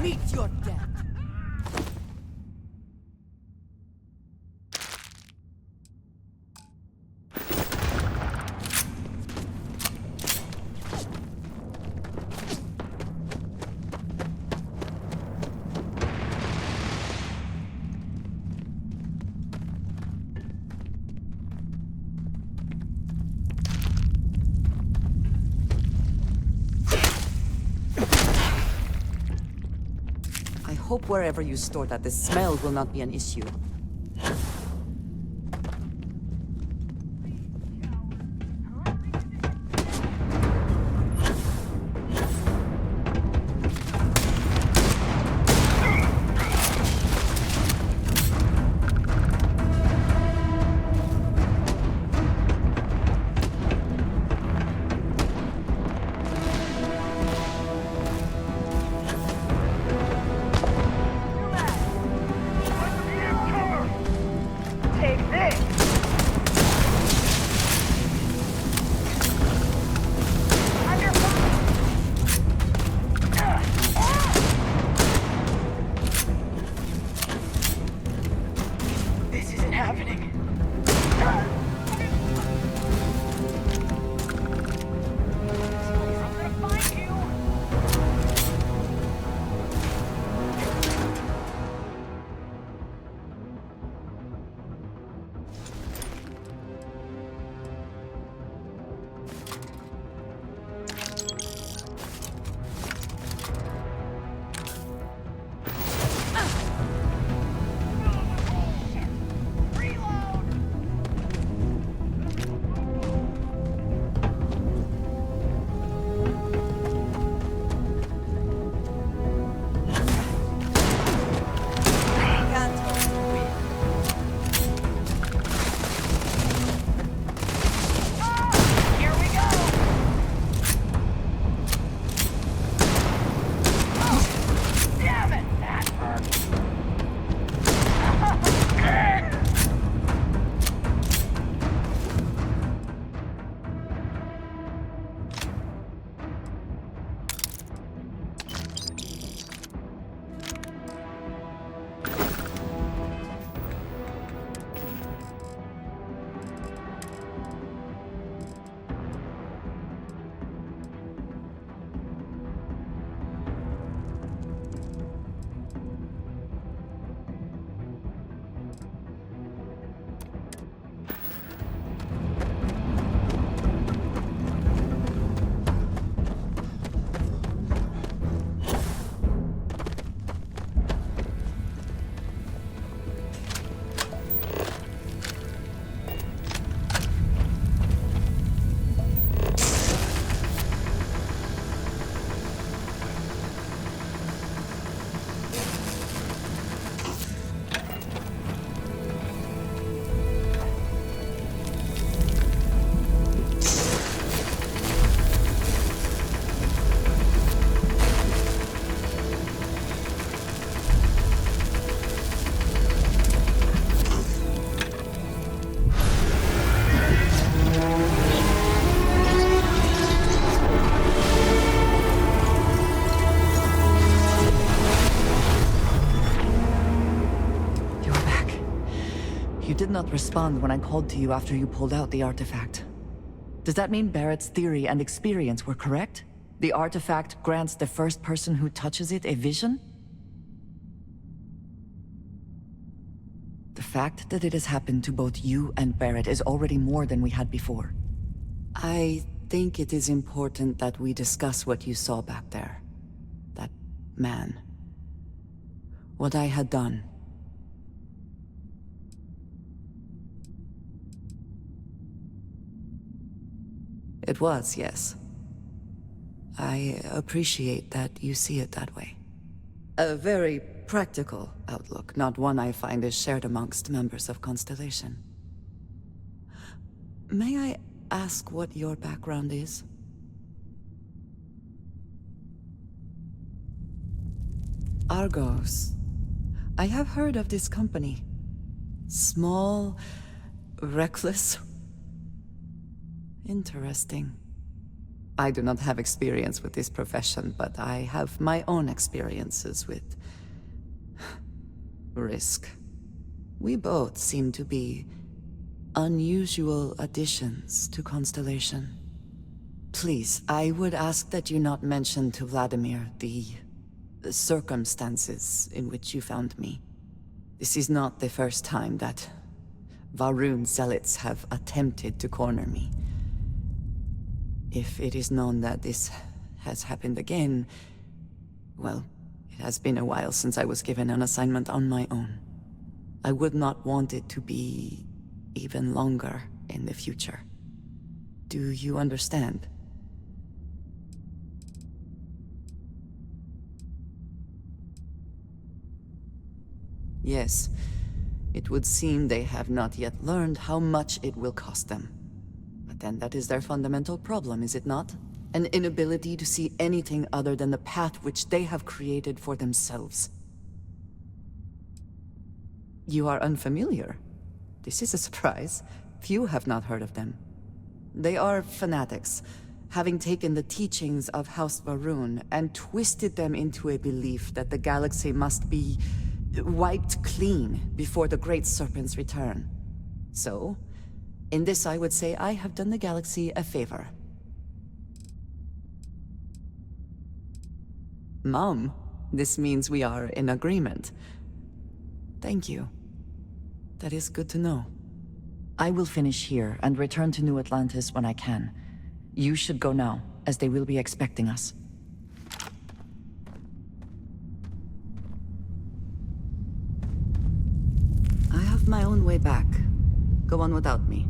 Meet your death. I hope wherever you store that, the smell will not be an issue. Incoming! respond when I called to you after you pulled out the artifact. Does that mean Barrett's theory and experience were correct? The artifact grants the first person who touches it a vision? The fact that it has happened to both you and Barrett is already more than we had before. I think it is important that we discuss what you saw back there. That man. What I had done. It was, yes. I appreciate that you see it that way. A very practical outlook, not one I find is shared amongst members of Constellation. May I ask what your background is? Argos. I have heard of this company. Small, reckless. Interesting. I do not have experience with this profession, but I have my own experiences with risk. We both seem to be unusual additions to Constellation. Please, I would ask that you not mention to Vladimir the circumstances in which you found me. This is not the first time that Varun zealots have attempted to corner me. If it is known that this has happened again, well, it has been a while since I was given an assignment on my own. I would not want it to be even longer in the future. Do you understand? Yes, it would seem they have not yet learned how much it will cost them. But then that is their fundamental problem, is it not? An inability to see anything other than the path which they have created for themselves. You are unfamiliar. This is a surprise. Few have not heard of them. They are fanatics, having taken the teachings of House Varun and twisted them into a belief that the galaxy must be wiped clean before the Great Serpent's return. So, in this I would say I have done the galaxy a favor. Mom, this means we are in agreement. Thank you. That is good to know. I will finish here and return to New Atlantis when I can. You should go now, as they will be expecting us. I have my own way back. Go on without me.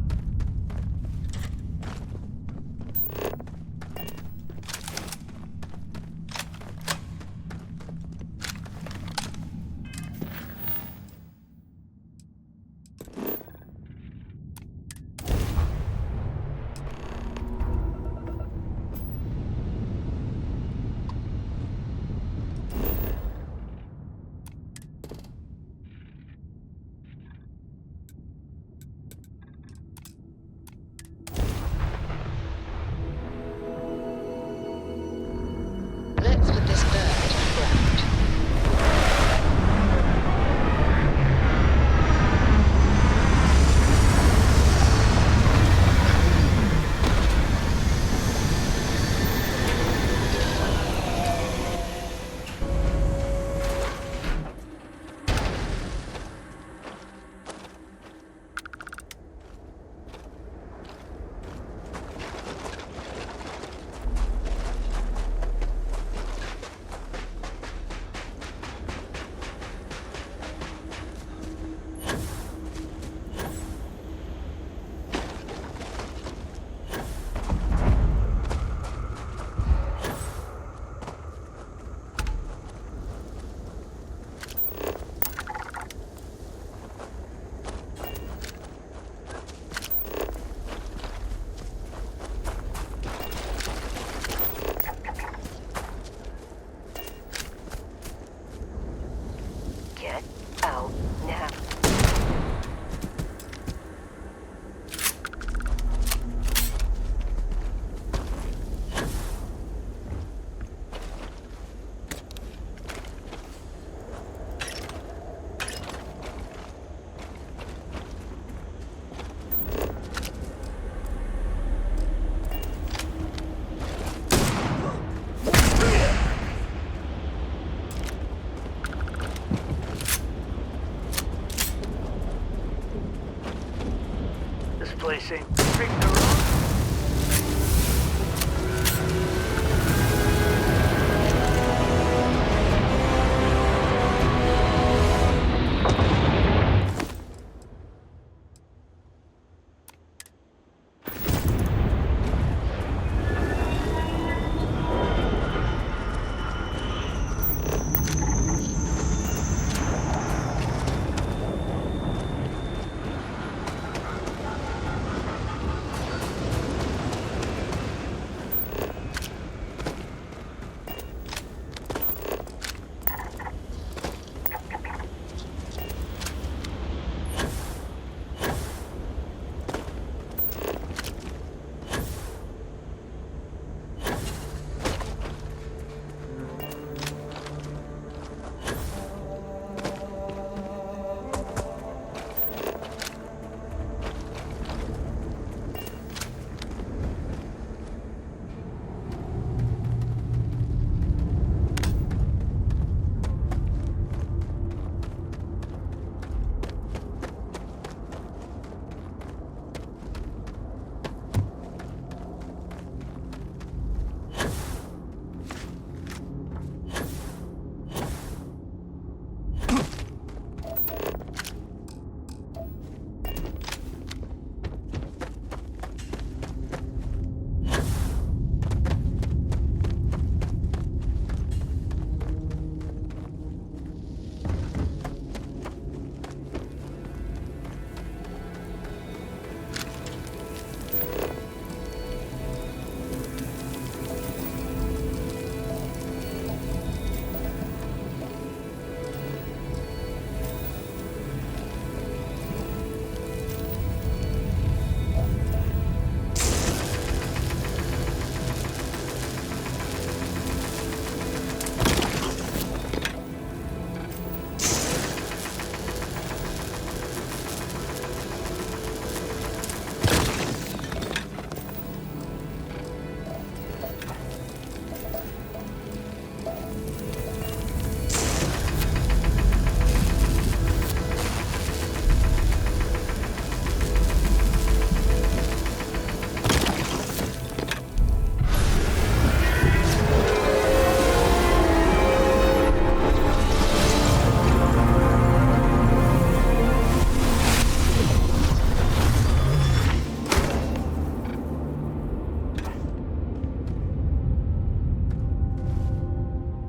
place ain't rigged to run.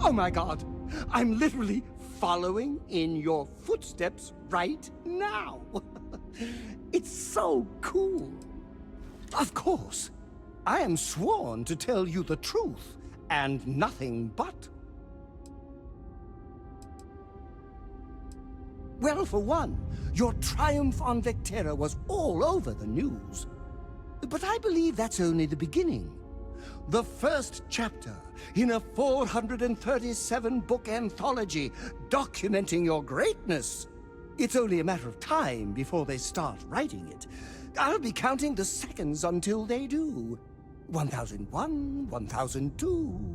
Oh my god, I'm literally following in your footsteps right now. It's so cool. Of course, I am sworn to tell you the truth and nothing but. Well, for one, your triumph on Vectera was all over the news. But I believe that's only the beginning. The first chapter in a 437-book anthology documenting your greatness. It's only a matter of time before they start writing it. I'll be counting the seconds until they do. 1001, 1002.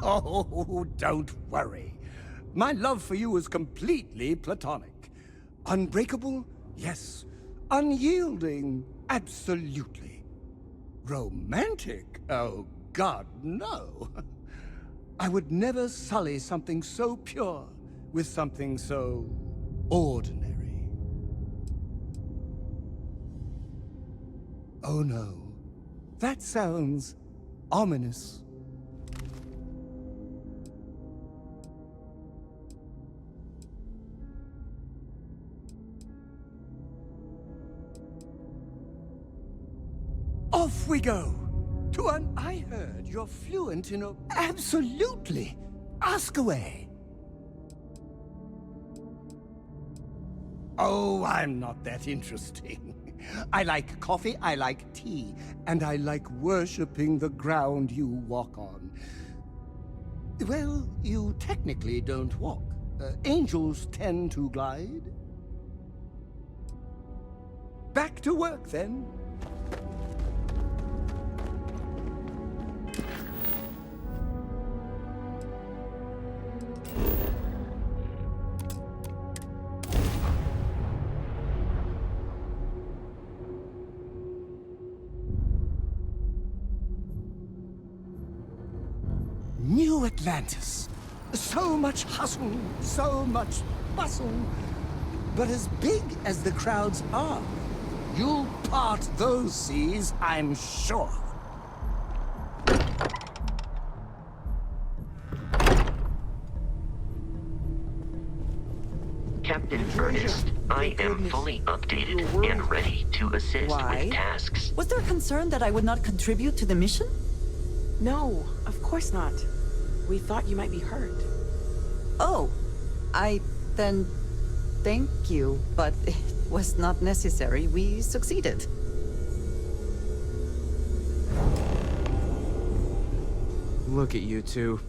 Oh, don't worry. My love for you is completely platonic. Unbreakable? Yes. Unyielding? Absolutely. Romantic? Oh, God, no. I would never sully something so pure with something so ordinary. Oh, no. That sounds ominous. Off we go! To an... I heard you're fluent in a... Absolutely! Ask away! Oh, I'm not that interesting. I like coffee, I like tea, and I like worshipping the ground you walk on. Well, you technically don't walk. Angels tend to glide. Back to work, then. New Atlantis. So much hustle, so much bustle. But as big as the crowds are, you'll part those seas, I'm sure. Captain Ernest, I am fully updated and ready to assist with tasks. Was there concern that I would not contribute to the mission? No, of course not. We thought you might be hurt. Oh, then thank you, but it was not necessary. We succeeded. Look at you two.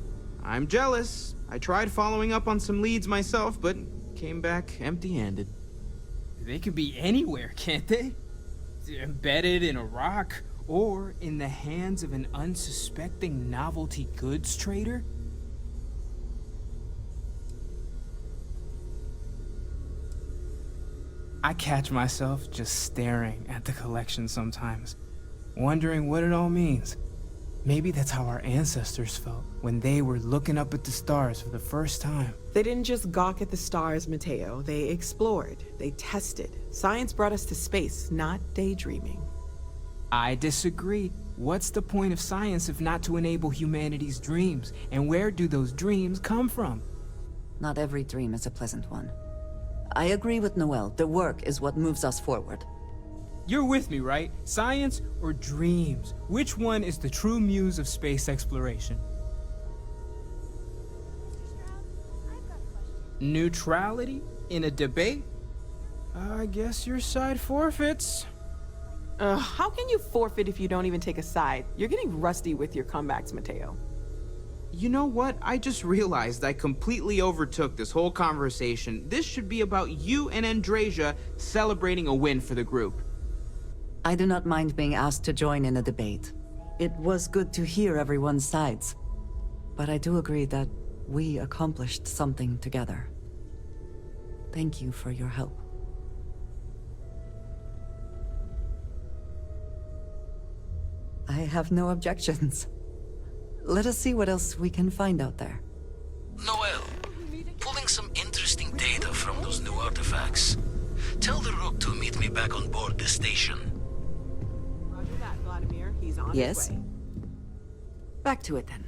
I'm jealous. I tried following up on some leads myself, but came back empty-handed. They could be anywhere, can't they? Embedded in a rock, or in the hands of an unsuspecting novelty goods trader? I catch myself just staring at the collection sometimes, wondering what it all means. Maybe that's how our ancestors felt when they were looking up at the stars for the first time. They didn't just gawk at the stars, Mateo. They explored. They tested. Science brought us to space, not daydreaming. I disagree. What's the point of science if not to enable humanity's dreams? And where do those dreams come from? Not every dream is a pleasant one. I agree with Noel. The work is what moves us forward. You're with me, right? Science or dreams? Which one is the true muse of space exploration? Neutrality in a debate? I guess your side forfeits. How can you forfeit if you don't even take a side? You're getting rusty with your comebacks, Mateo. You know what? I just realized I completely overtook this whole conversation. This should be about you and Andrasia celebrating a win for the group. I do not mind being asked to join in a debate. It was good to hear everyone's sides. But I do agree that we accomplished something together. Thank you for your help. I have no objections. Let us see what else we can find out there. Noel, pulling some interesting data from those new artifacts. Tell the Rook to meet me back on board the station. Roger that, Vladimir. He's on Yes? his way. Back to it then.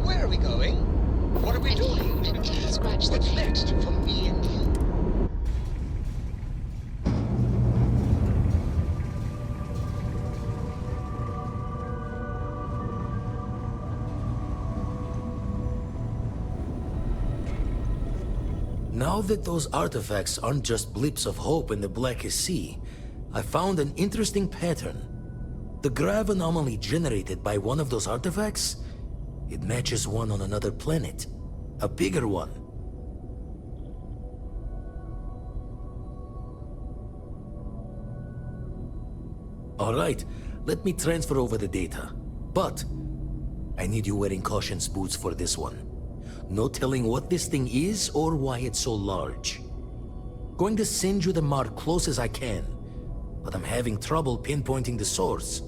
Where are we going? What are we doing? What's next for me and you? Now that those artifacts aren't just blips of hope in the blackest sea, I found an interesting pattern. The grav anomaly generated by one of those artifacts, it matches one on another planet. A bigger one. Alright, let me transfer over the data. But I need you wearing caution's boots for this one. No telling what this thing is or why it's so large. Going to send you the mark close as I can, but I'm having trouble pinpointing the source.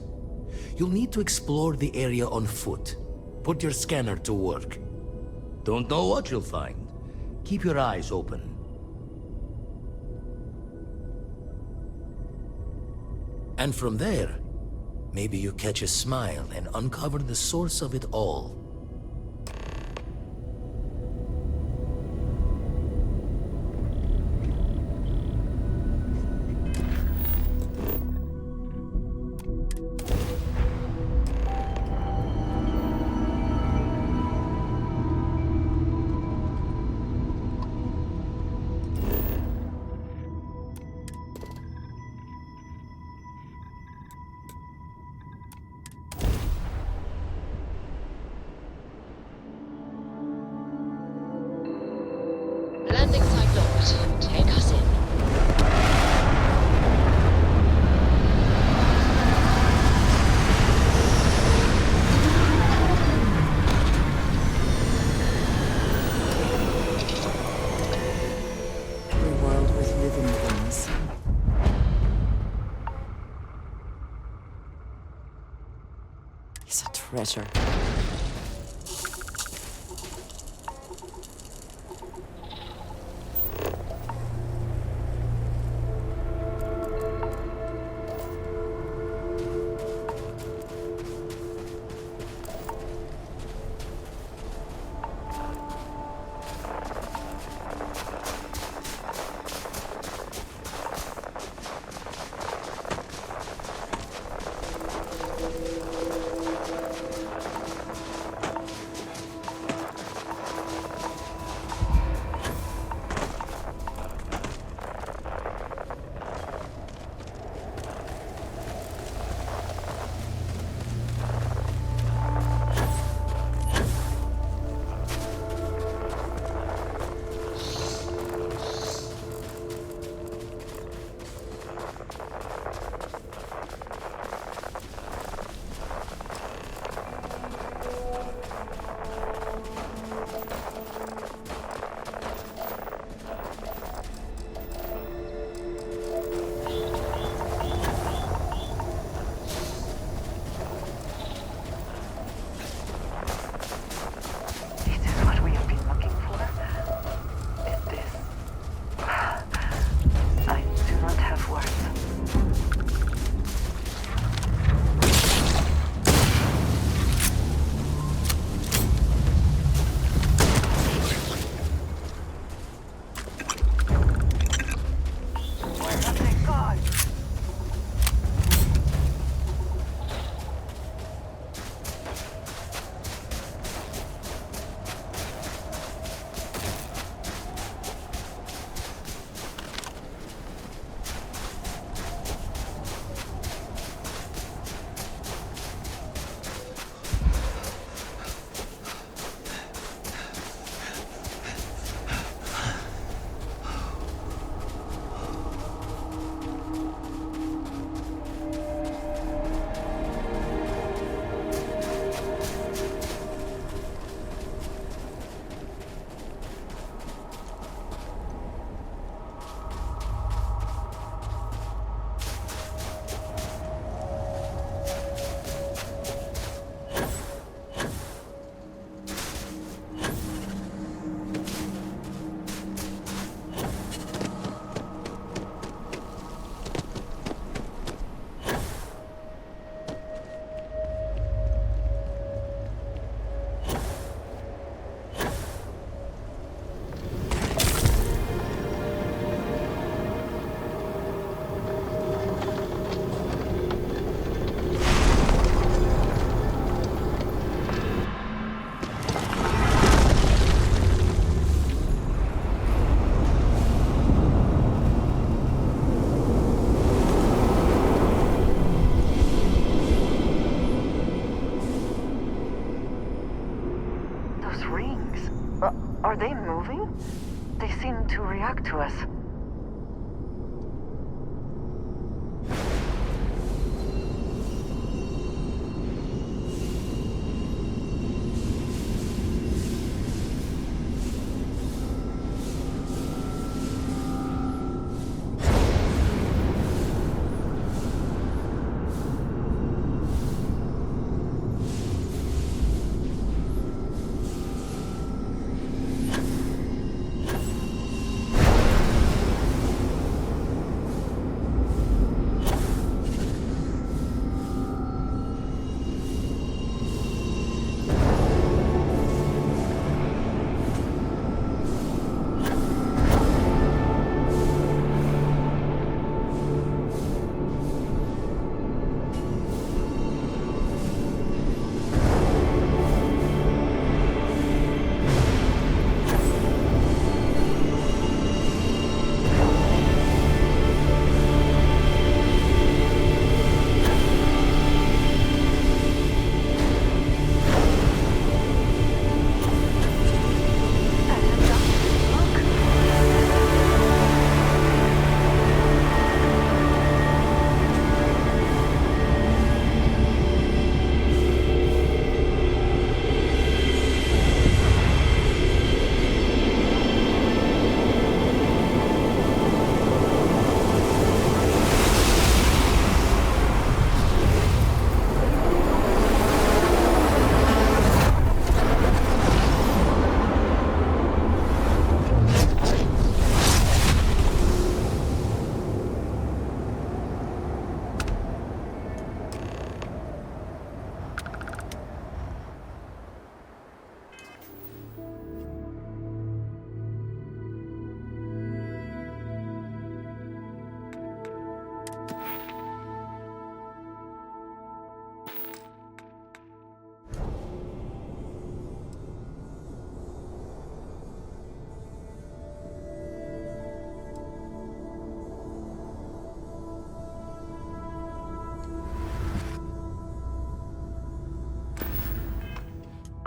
You'll need to explore the area on foot. Put your scanner to work. Don't know what you'll find. Keep your eyes open. And from there, maybe you catch a smile and uncover the source of it all. pressure. Are they moving? They seem to react to us.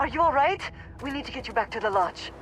Are you alright? We need to get you back to the lodge.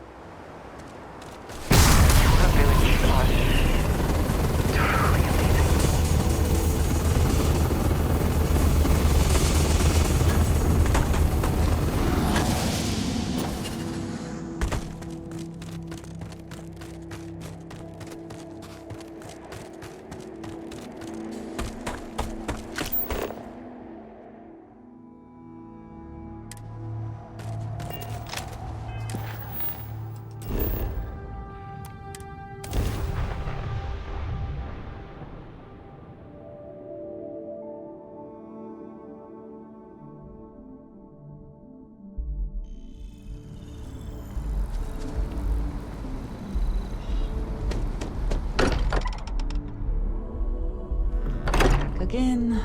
Again,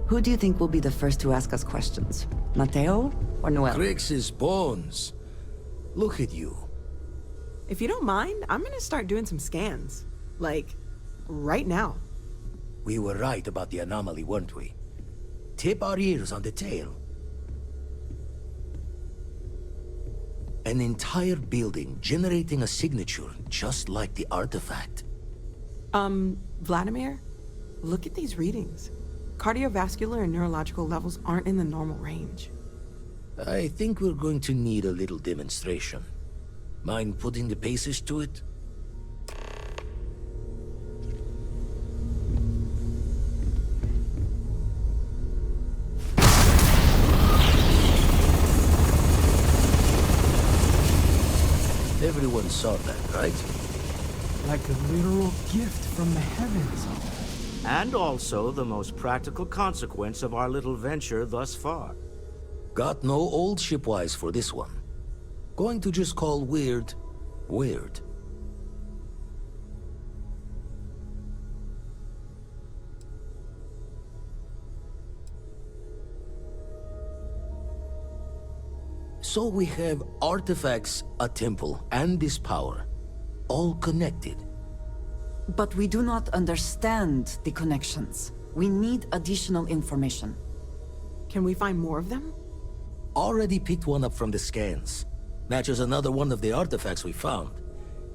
who do you think will be the first to ask us questions? Mateo or Noel? Crix's bones. Look at you. If you don't mind, I'm gonna start doing some scans. Like, right now. We were right about the anomaly, weren't we? Tip our ears on the tail. An entire building generating a signature just like the artifact. Vladimir? Look at these readings. Cardiovascular and neurological levels aren't in the normal range. I think we're going to need a little demonstration. Mind putting the paces to it? Everyone saw that, right? Like a literal gift from the heavens. And also the most practical consequence of our little venture thus far. Got no old shipwise for this one. Going to just call weird, weird. So we have artifacts, a temple, and this power, all connected. But we do not understand the connections. We need additional information. Can we find more of them? Already picked one up from the scans. Matches another one of the artifacts we found.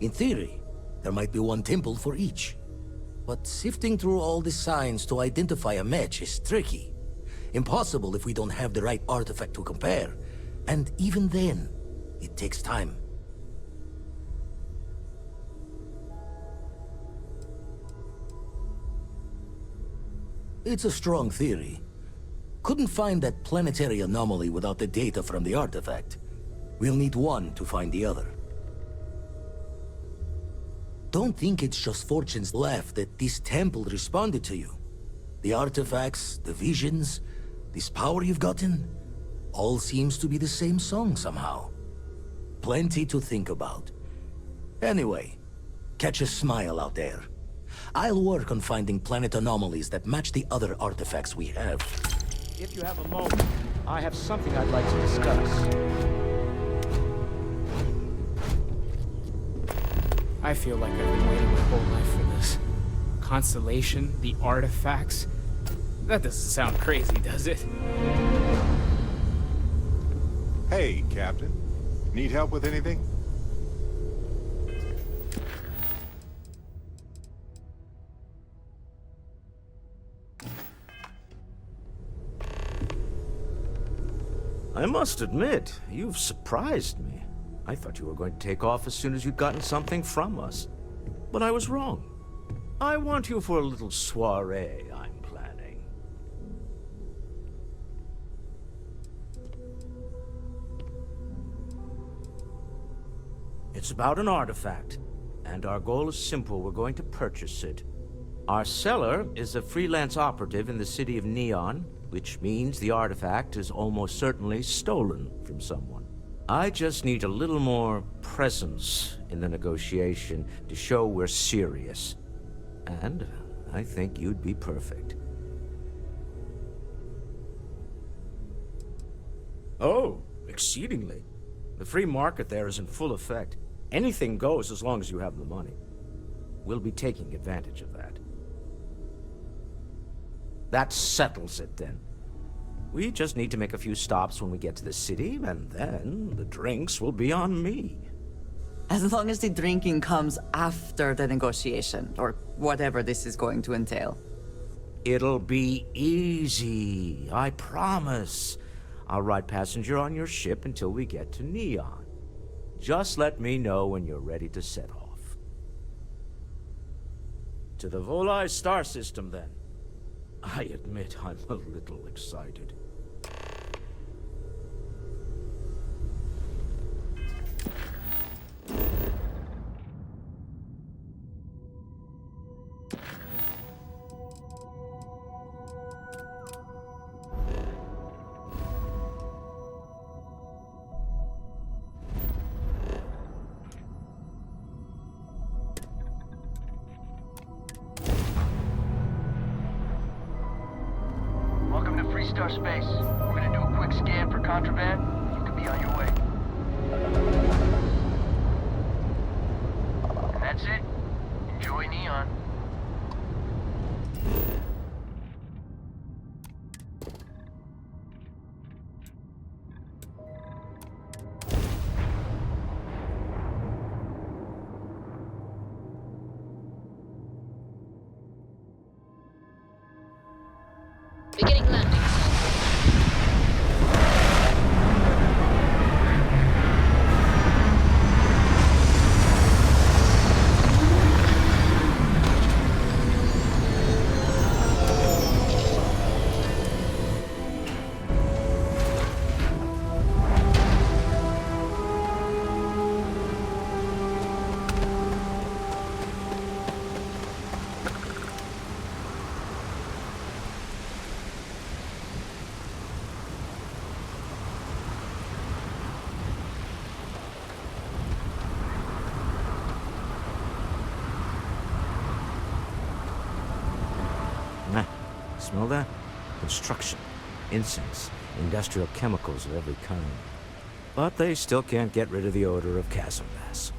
In theory, there might be one temple for each. But sifting through all the signs to identify a match is tricky. Impossible if we don't have the right artifact to compare. And even then, it takes time. It's a strong theory. Couldn't find that planetary anomaly without the data from the artifact. We'll need one to find the other. Don't think it's just fortune's left that this temple responded to you. The artifacts, the visions, this power you've gotten, all seems to be the same song somehow. Plenty to think about. Anyway, catch a smile out there. I'll work on finding planet anomalies that match the other artifacts we have. If you have a moment, I have something I'd like to discuss. I feel like I've been waiting my whole life for this. Constellation, the artifacts. That doesn't sound crazy, does it? Hey, Captain. Need help with anything? I must admit, you've surprised me. I thought you were going to take off as soon as you'd gotten something from us. But I was wrong. I want you for a little soiree I'm planning. It's about an artifact, and our goal is simple. We're going to purchase it. Our seller is a freelance operative in the city of Neon, which means the artifact is almost certainly stolen from someone. I just need a little more presence in the negotiation to show we're serious. And I think you'd be perfect. Oh, exceedingly. The free market there is in full effect. Anything goes as long as you have the money. We'll be taking advantage of that. That settles it, then. We just need to make a few stops when we get to the city, and then the drinks will be on me. As long as the drinking comes after the negotiation, or whatever this is going to entail. It'll be easy, I promise. I'll ride passenger on your ship until we get to Neon. Just let me know when you're ready to set off. To the Volai star system, then. I admit I'm a little excited. Welcome to Freestar Space. We're gonna do a quick scan for contraband. You can be on your way. And that's it. Enjoy Neon. Beginning landing. Smell that? Construction, incense, industrial chemicals of every kind. But they still can't get rid of the odor of chasm gas.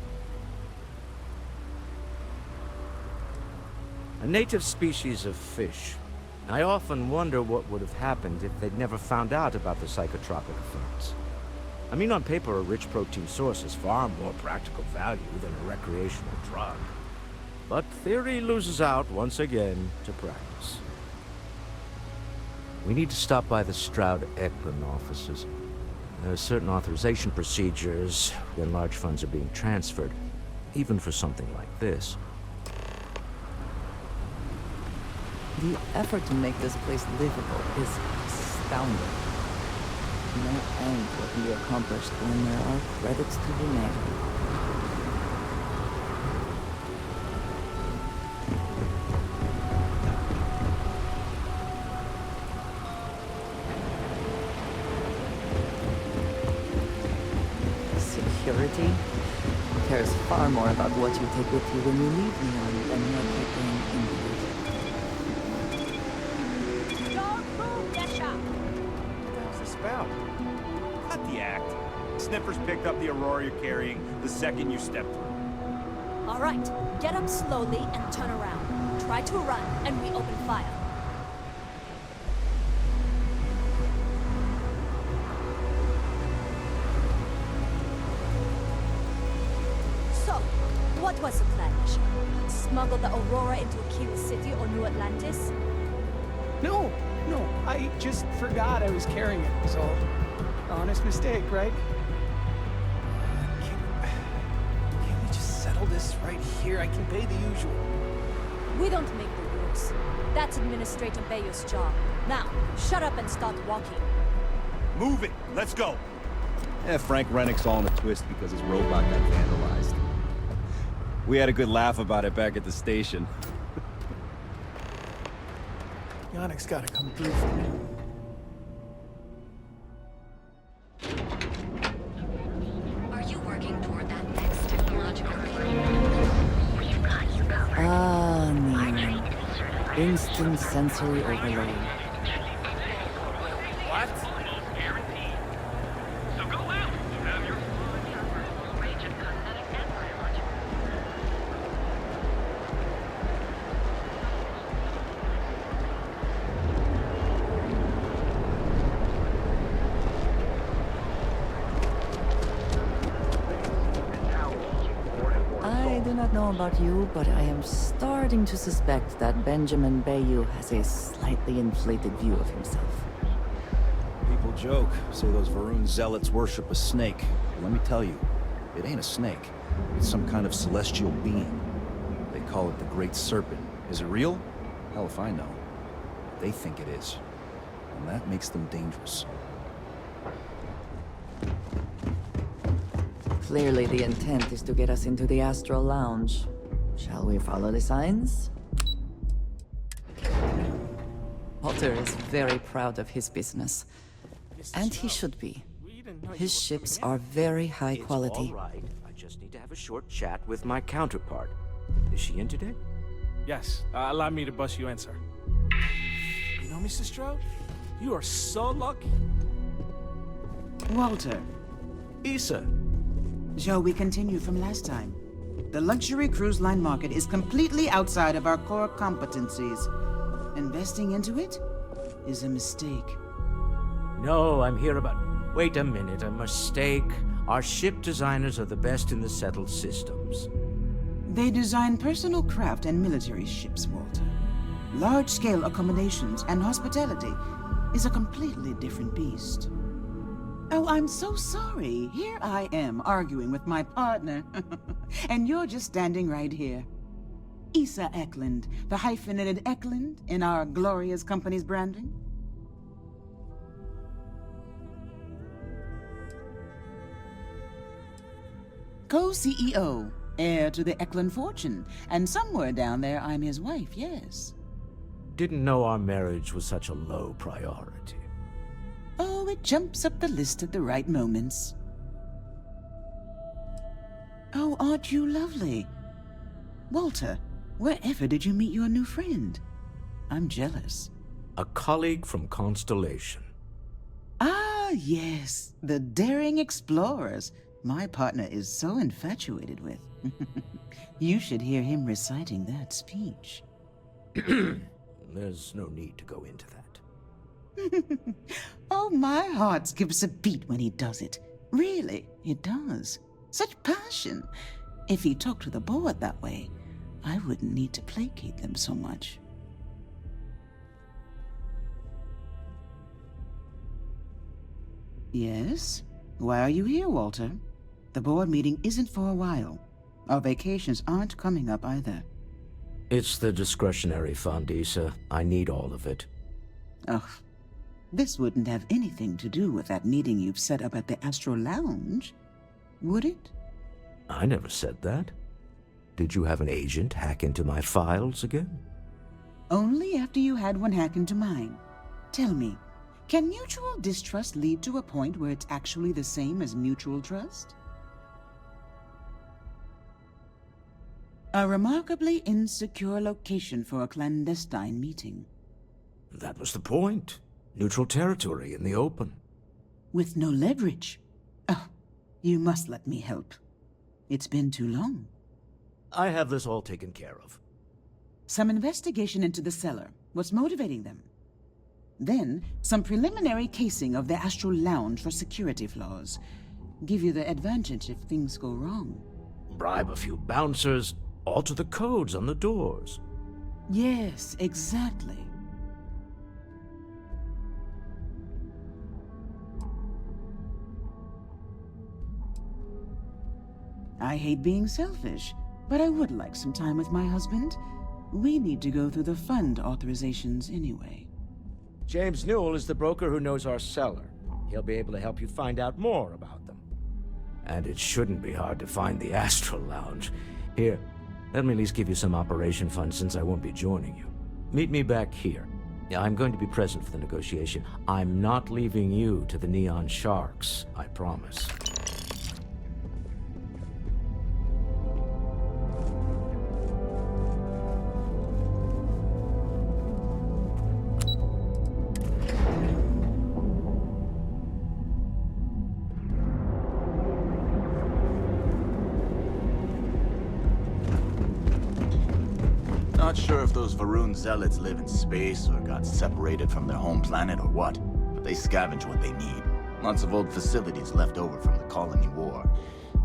A native species of fish. I often wonder what would have happened if they'd never found out about the psychotropic effects. I mean, on paper, a rich protein source has far more practical value than a recreational drug. But theory loses out once again to practice. We need to stop by the Stroud-Eklund offices. There are certain authorization procedures when large funds are being transferred, even for something like this. The effort to make this place livable is astounding. No end what can be accomplished when there are credits to be made. Security cares far more about what you take with you when you leave Neon than what you bring into it. Don't move, Desha! What's this about? Cut the act. Sniffers picked up the Aurora you're carrying the second you stepped through. All right, get up slowly and turn around. Try to run, and we open fire. What was the plan, Desha? Smuggle the Aurora into Aquila City or New Atlantis? No, I just forgot I was carrying it, was all. Honest mistake, right? Can we just settle this right here? I can pay the usual. We don't make the rules. That's Administrator Bayer's job. Now, shut up and start walking. Move it! Let's go! Frank Rennick's all in a twist because his robot got vandalized. We had a good laugh about it back at the station. Yannick's gotta come through for me. Are you working toward that next technological thing? We've got you covered. Ah, Neon. Instant sensory overload. What? I do not know about you, but I am starting to suspect that Benjamin Bayou has a slightly inflated view of himself. People joke, say those Varun zealots worship a snake. But let me tell you, it ain't a snake. It's some kind of celestial being. They call it the Great Serpent. Is it real? Hell if I know. They think it is. And that makes them dangerous. Clearly the intent is to get us into the Astral Lounge. Shall we follow the signs? Walter is very proud of his business. And he should be. His ships are very high quality. It's all right. I just need to have a short chat with my counterpart. Is she in today? Yes, allow me to bust you in, sir. You know, Mr. Strode, you are so lucky. Walter. Issa. Shall we continue from last time? The luxury cruise line market is completely outside of our core competencies. Investing into it is a mistake. No, I'm here about... Wait a minute, a mistake. Our ship designers are the best in the settled systems. They design personal craft and military ships, Walter. Large-scale accommodations and hospitality is a completely different beast. Oh, I'm so sorry. Here I am arguing with my partner. And you're just standing right here. Issa Eklund, the hyphenated Eklund in our glorious company's branding. Co-CEO, heir to the Eklund fortune, and somewhere down there I'm his wife, yes. Didn't know our marriage was such a low priority. Oh, it jumps up the list at the right moments. Oh, aren't you lovely? Walter, wherever did you meet your new friend? I'm jealous. A colleague from Constellation. Ah, yes, the daring explorers. My partner is so infatuated with. You should hear him reciting that speech. There's no need to go into that. Oh, my heart skips a beat when he does it. Really, it does. Such passion. If he talked to the board that way, I wouldn't need to placate them so much. Yes? Why are you here, Walter? The board meeting isn't for a while. Our vacations aren't coming up either. It's the discretionary fund, Issa. I need all of it. Ugh. This wouldn't have anything to do with that meeting you've set up at the Astral Lounge, would it? I never said that. Did you have an agent hack into my files again? Only after you had one hack into mine. Tell me, can mutual distrust lead to a point where it's actually the same as mutual trust? A remarkably insecure location for a clandestine meeting. That was the point. Neutral territory in the open. With no leverage. Oh, you must let me help. It's been too long. I have this all taken care of. Some investigation into the cellar. What's motivating them? Then, some preliminary casing of the Astral Lounge for security flaws. Give you the advantage if things go wrong. Bribe a few bouncers, alter the codes on the doors. Yes, exactly. I hate being selfish, but I would like some time with my husband. We need to go through the fund authorizations anyway. James Newell is the broker who knows our cellar. He'll be able to help you find out more about them. And it shouldn't be hard to find the Astral Lounge. Here, let me at least give you some operation funds since I won't be joining you. Meet me back here. I'm going to be present for the negotiation. I'm not leaving you to the Neon Sharks, I promise. if those Varun zealots live in space or got separated from their home planet or what, but they scavenge what they need. Lots of old facilities left over from the colony war,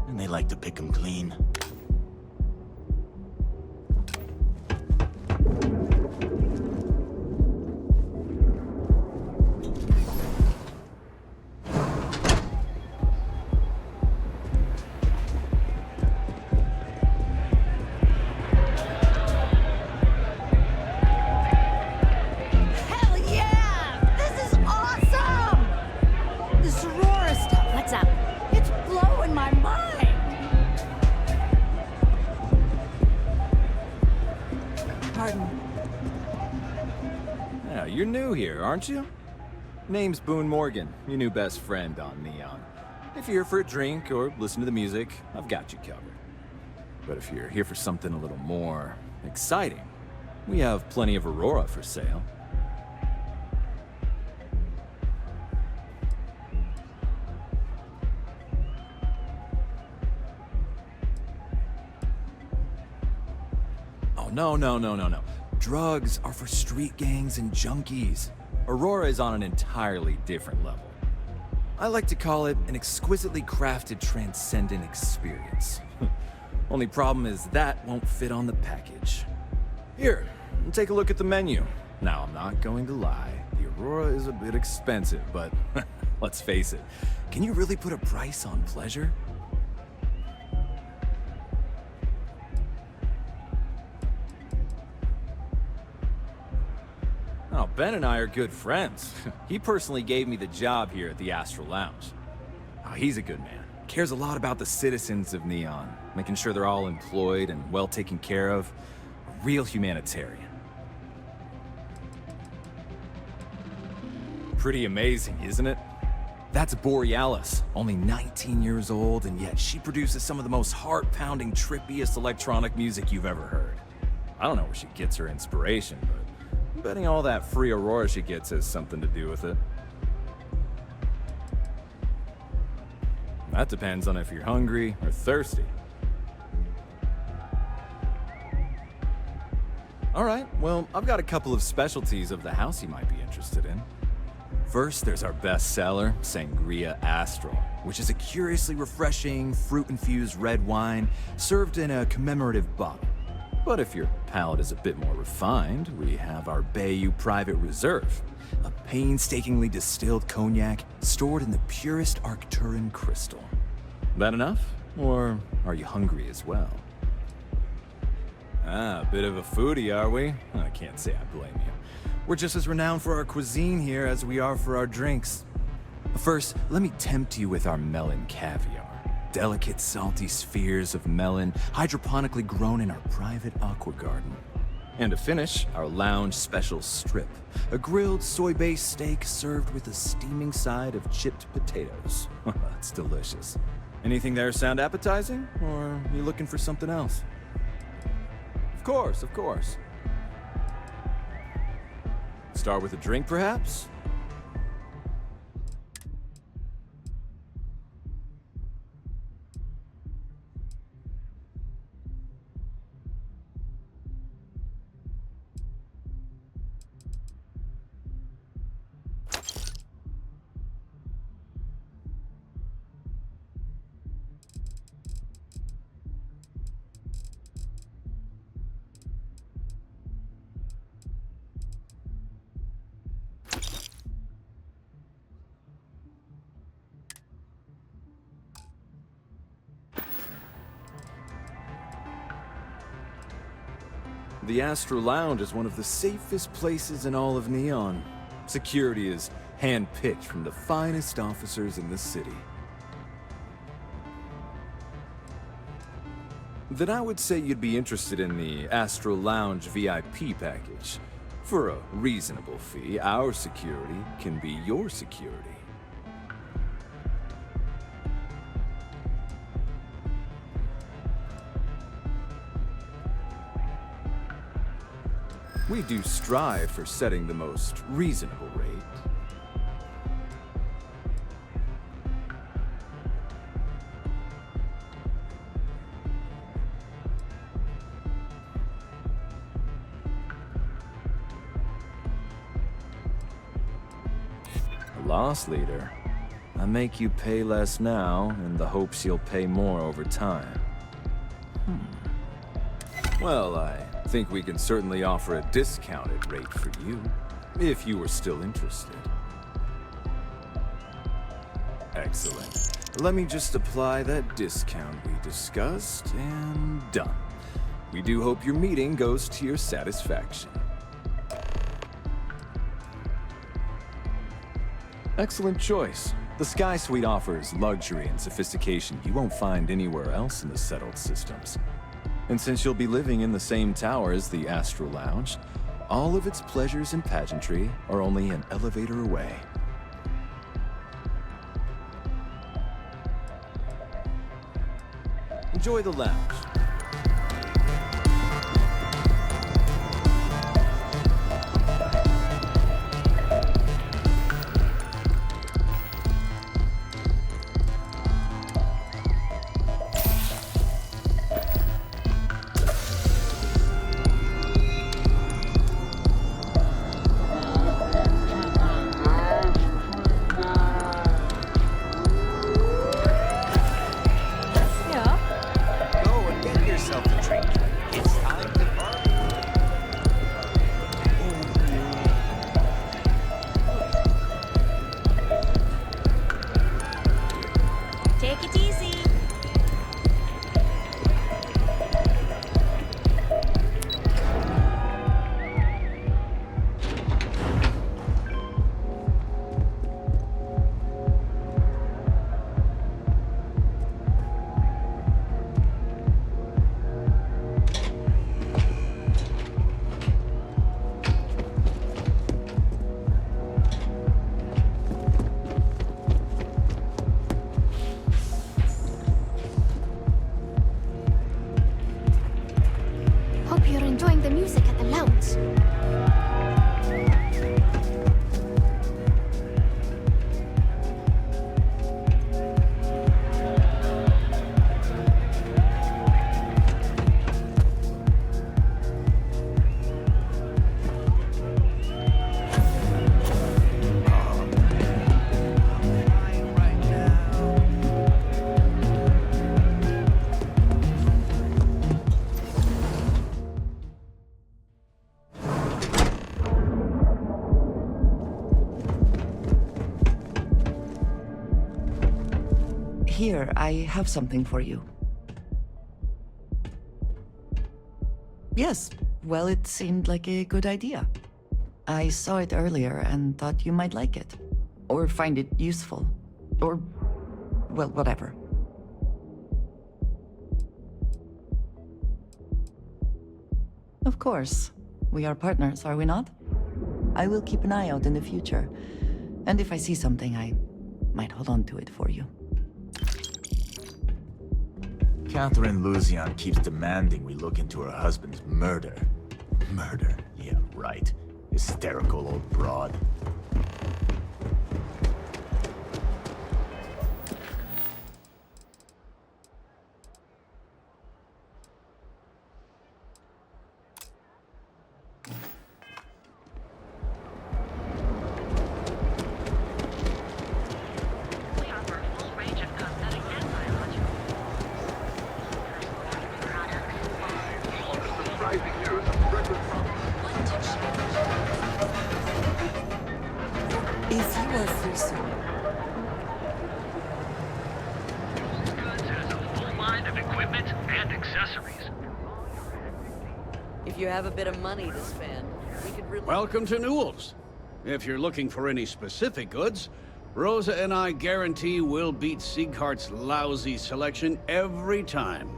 and they like to pick them clean. Hell yeah! This is awesome! This Aurora stuff, what's up? It's blowing my mind! Pardon. Yeah, you're new here, aren't you? Name's Boone Morgan, your new best friend on Neon. If you're here for a drink or listen to the music, I've got you covered. But if you're here for something a little more exciting, we have plenty of Aurora for sale. Oh, no. Drugs are for street gangs and junkies. Aurora is on an entirely different level. I like to call it an exquisitely crafted, transcendent experience. Only problem is that won't fit on the package. Here, take a look at the menu. Now, I'm not going to lie. The Aurora is a bit expensive, but let's face it. Can you really put a price on pleasure? Oh, Ben and I are good friends. He personally gave me the job here at the Astral Lounge. Oh, he's a good man. Cares a lot about the citizens of Neon, making sure they're all employed and well taken care of. A real humanitarian. Pretty amazing, isn't it? That's Borealis, only 19 years old, and yet she produces some of the most heart-pounding, trippiest electronic music you've ever heard. I don't know where she gets her inspiration, but I'm betting all that free Aurora she gets has something to do with it. That depends on if you're hungry or thirsty. All right, well, I've got a couple of specialties of the house you might be interested in. First, there's our best seller, Sangria Astral, which is a curiously refreshing, fruit-infused red wine served in a commemorative bottle. But if your palate is a bit more refined, we have our Bayou Private Reserve, a painstakingly distilled cognac stored in the purest Arcturan crystal. That enough? Or are you hungry as well? Ah, a bit of a foodie, are we? I can't say I blame you. We're just as renowned for our cuisine here as we are for our drinks. First, let me tempt you with our melon caviar. Delicate, salty spheres of melon, hydroponically grown in our private aqua garden. And to finish, our lounge special strip, a grilled soy-based steak served with a steaming side of chipped potatoes. That's delicious. Anything there sound appetizing, or are you looking for something else? Of course. Start with a drink, perhaps? The Astral Lounge is one of the safest places in all of Neon. Security is hand-picked from the finest officers in the city. Then I would say you'd be interested in the Astral Lounge VIP package. For a reasonable fee, our security can be your security. We do strive for setting the most reasonable rate. Loss leader? I make you pay less now in the hopes you'll pay more over time. Well, I think we can certainly offer a discounted rate for you, if you were still interested. Excellent. Let me just apply that discount we discussed, and done. We do hope your meeting goes to your satisfaction. Excellent choice. The Sky Suite offers luxury and sophistication you won't find anywhere else in the settled systems. And since you'll be living in the same tower as the Astral Lounge, all of its pleasures and pageantry are only an elevator away. Enjoy the lounge. Take it easy. Hope you're enjoying the music at the lounge. Here, I have something for you. Yes, well, it seemed like a good idea. I saw it earlier and thought you might like it. Or find it useful. Or, well, whatever. Of course. We are partners, are we not? I will keep an eye out in the future. And if I see something, I might hold on to it for you. Catherine Luzian keeps demanding we look into her husband's murder. Murder? Yeah, right. Hysterical old broad. If you are free soon. Goods has a full line of equipment and accessories. If you have a bit of money to spend, we could really... Welcome to Newell's. If you're looking for any specific goods, Rosa and I guarantee we'll beat Sieghart's lousy selection every time.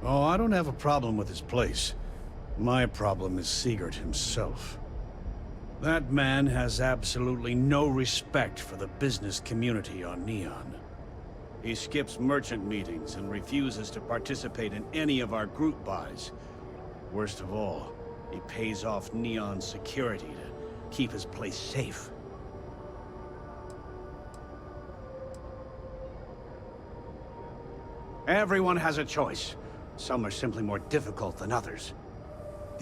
Oh, I don't have a problem with his place. My problem is Siegert himself. That man has absolutely no respect for the business community on Neon. He skips merchant meetings and refuses to participate in any of our group buys. Worst of all, he pays off Neon's security to keep his place safe. Everyone has a choice. Some are simply more difficult than others.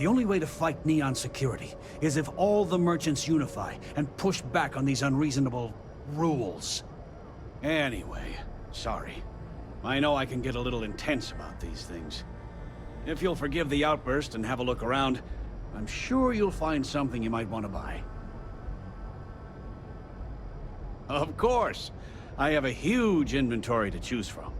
The only way to fight Neon security is if all the merchants unify and push back on these unreasonable rules. Anyway, sorry. I know I can get a little intense about these things. If you'll forgive the outburst and have a look around, I'm sure you'll find something you might want to buy. Of course! I have a huge inventory to choose from.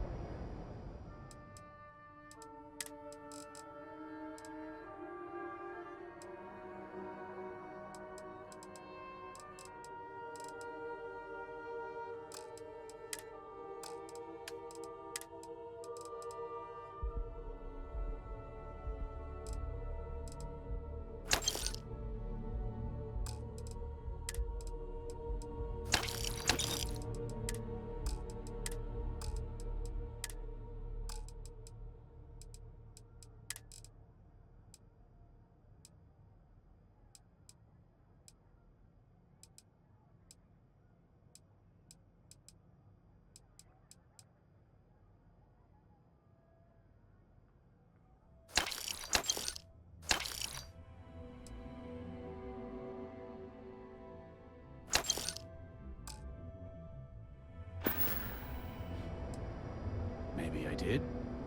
Maybe I did,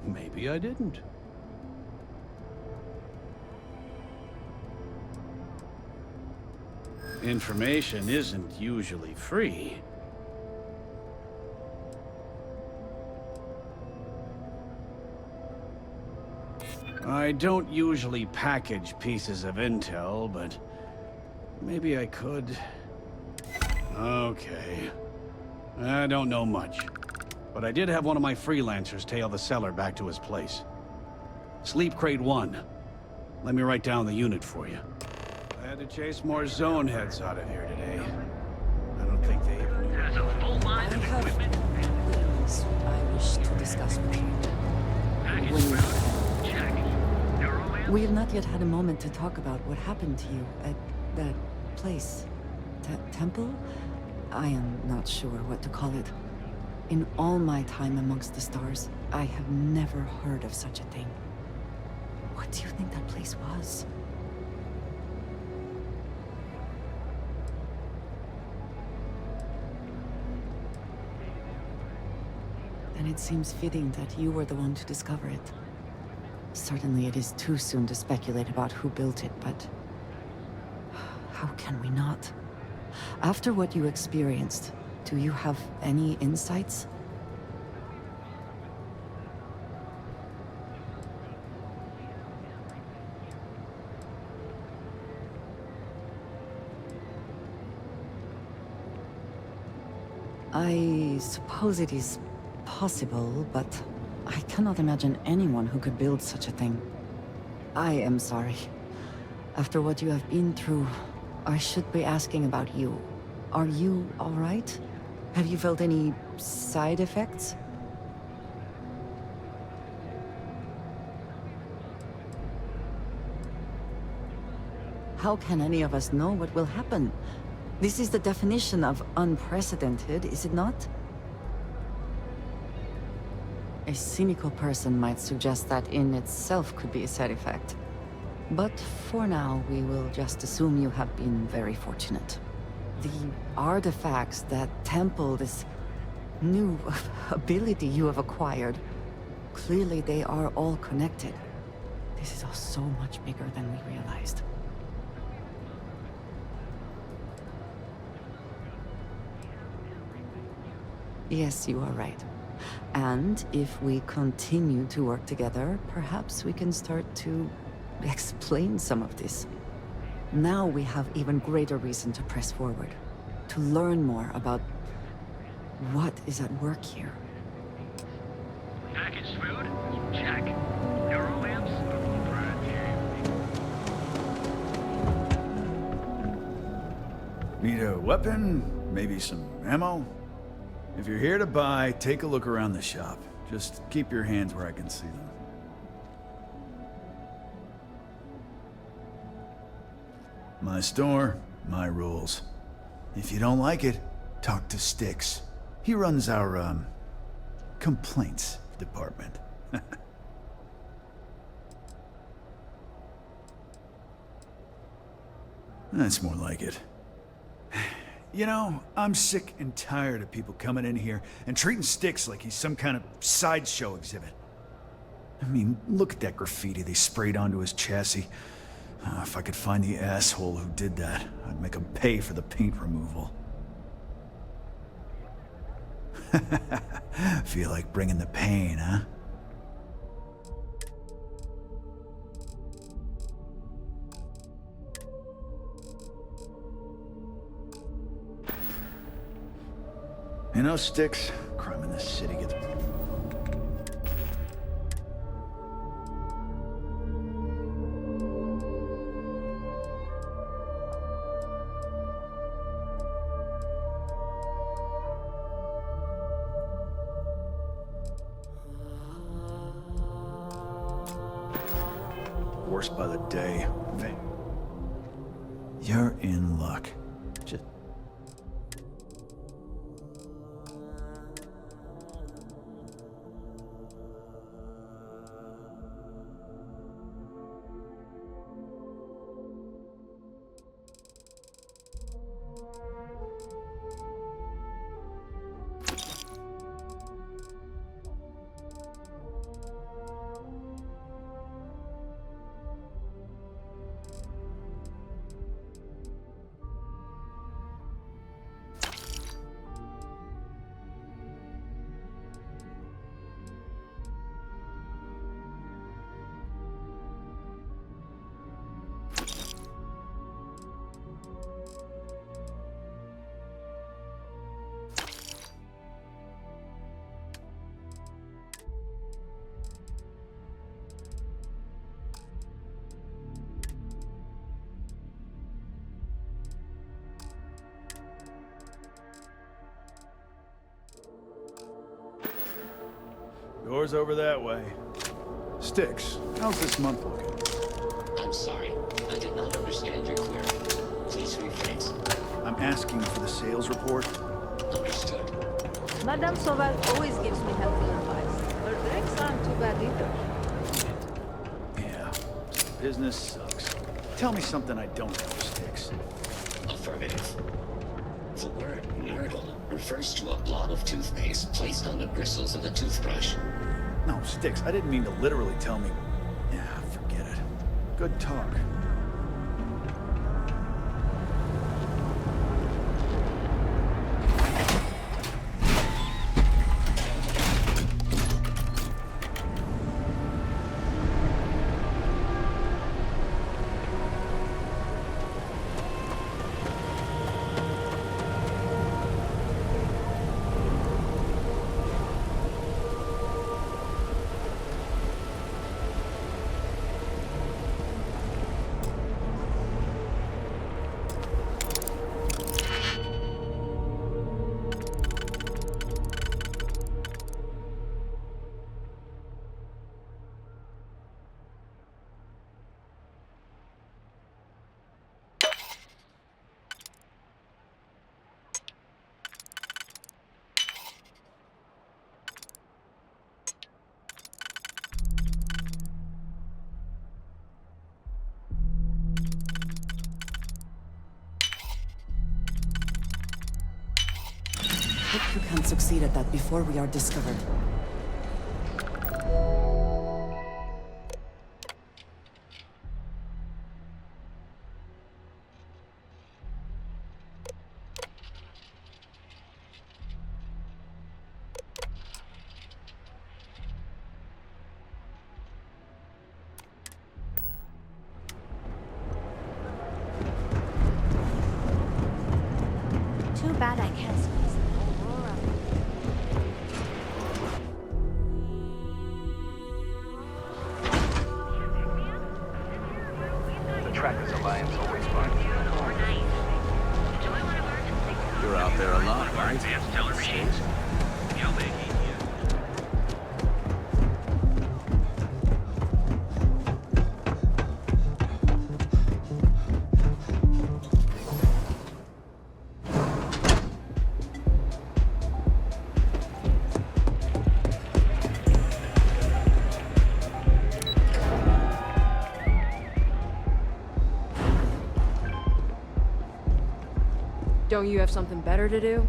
maybe I didn't. Information isn't usually free. I don't usually package pieces of intel, but maybe I could. Okay. I don't know much. But I did have one of my freelancers tail the seller back to his place. Sleep Crate 1. Let me write down the unit for you. I had to chase more zone heads out of here today. I don't think they even knew. There's a full line of equipment. Things I wish to discuss with you. We have not yet had a moment to talk about what happened to you at that place. Temple? I am not sure what to call it. In all my time amongst the stars, I have never heard of such a thing. What do you think that place was? Then it seems fitting that you were the one to discover it. Certainly it is too soon to speculate about who built it, but how can we not? After what you experienced, do you have any insights? I suppose it is possible, but I cannot imagine anyone who could build such a thing. I am sorry. After what you have been through, I should be asking about you. Are you all right? Have you felt any side effects? How can any of us know what will happen? This is the definition of unprecedented, is it not? A cynical person might suggest that in itself could be a side effect. But for now, we will just assume you have been very fortunate. The artifacts that temple this new ability you have acquired, clearly they are all connected. This is all so much bigger than we realized. Yes, you are right. And if we continue to work together, perhaps we can start to explain some of this. Now we have even greater reason to press forward, to learn more about what is at work here. Packaged food? Check. Neural lamps? Need a weapon? Maybe some ammo? If you're here to buy, take a look around the shop. Just keep your hands where I can see them. My store, my rules. If you don't like it, talk to Styx. He runs our, complaints department. That's more like it. You know, I'm sick and tired of people coming in here and treating Styx like he's some kind of sideshow exhibit. I mean, look at that graffiti they sprayed onto his chassis. If I could find the asshole who did that, I'd make him pay for the paint removal. Feel like bringing the pain, huh? You know, Styx, crime in this city gets... worse by the day. You're in luck. Just... Door's over that way. Styx, how's this month looking? I'm sorry. I did not understand your query. Please rephrase. I'm asking for the sales report. Understood. Madame Sauvage always gives me helpful advice. Her drinks aren't too bad either. Yeah, business sucks. Tell me something I don't know, Styx. Affirmative. The word nurdle refers to a blob of toothpaste placed on the bristles of a toothbrush. No, Styx, I didn't mean to literally tell me. Yeah, forget it. Good talk. Hope you can succeed at that before we are discovered. Too bad I can't squeeze the Aurora. The Trackers Alliance always finds you. You're out there a lot, right? Don't you have something better to do?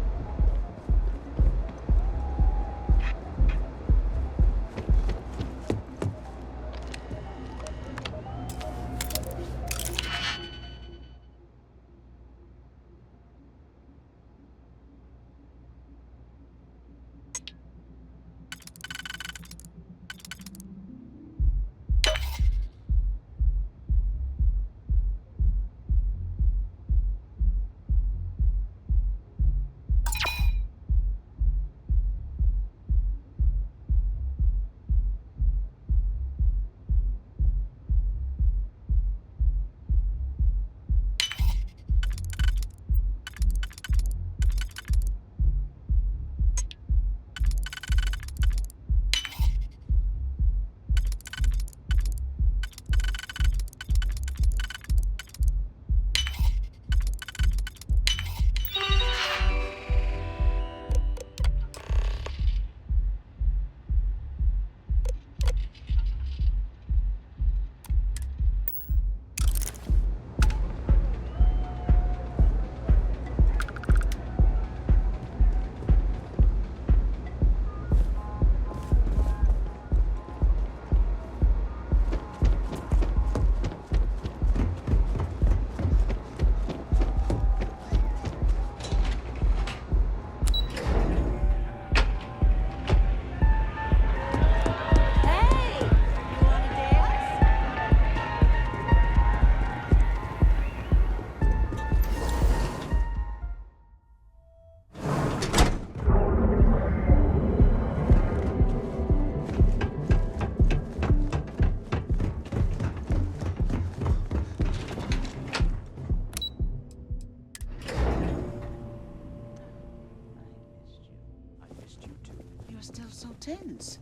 Still so tense.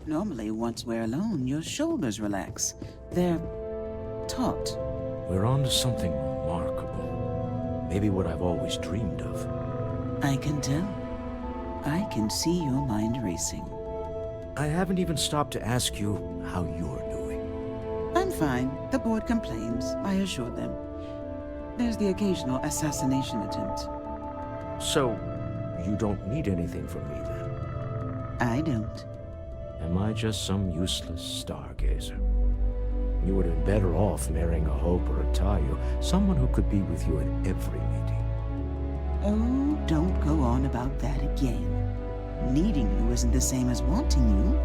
Normally, once we're alone, your shoulders relax. They're taut. We're on to something remarkable. Maybe what I've always dreamed of. I can tell. I can see your mind racing. I haven't even stopped to ask you how you're doing. I'm fine. The board complains, I assured them. There's the occasional assassination attempt. So, you don't need anything from me then? I don't. Am I just some useless stargazer? You would have been better off marrying a Hope or a Tayo, someone who could be with you at every meeting. Oh, don't go on about that again. Needing you isn't the same as wanting you.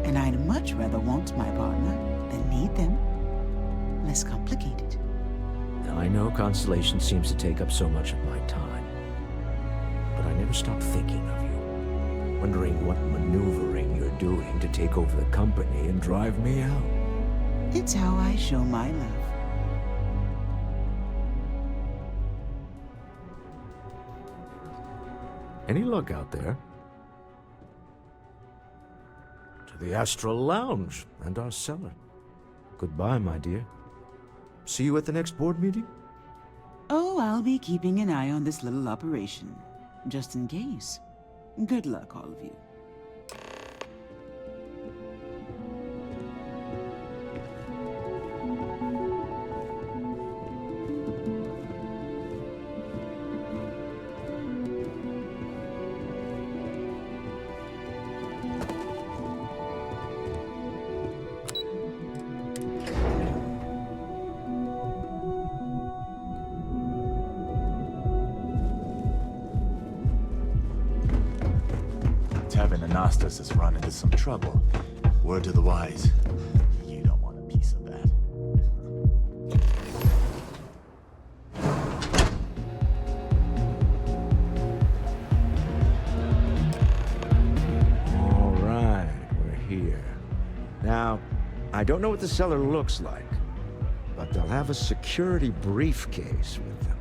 And I'd much rather want my partner than need them. Less complicated. Now, I know Constellation seems to take up so much of my time. But I never stop thinking of you. Wondering what maneuvering you're doing to take over the company and drive me out. It's how I show my love. Any luck out there? To the Astral Lounge and our cellar. Goodbye, my dear. See you at the next board meeting? Oh, I'll be keeping an eye on this little operation. Just in case. Good luck, all of you. Nastas has run into some trouble. Word to the wise. You don't want a piece of that. All right, we're here. Now, I don't know what the cellar looks like, but they'll have a security briefcase with them.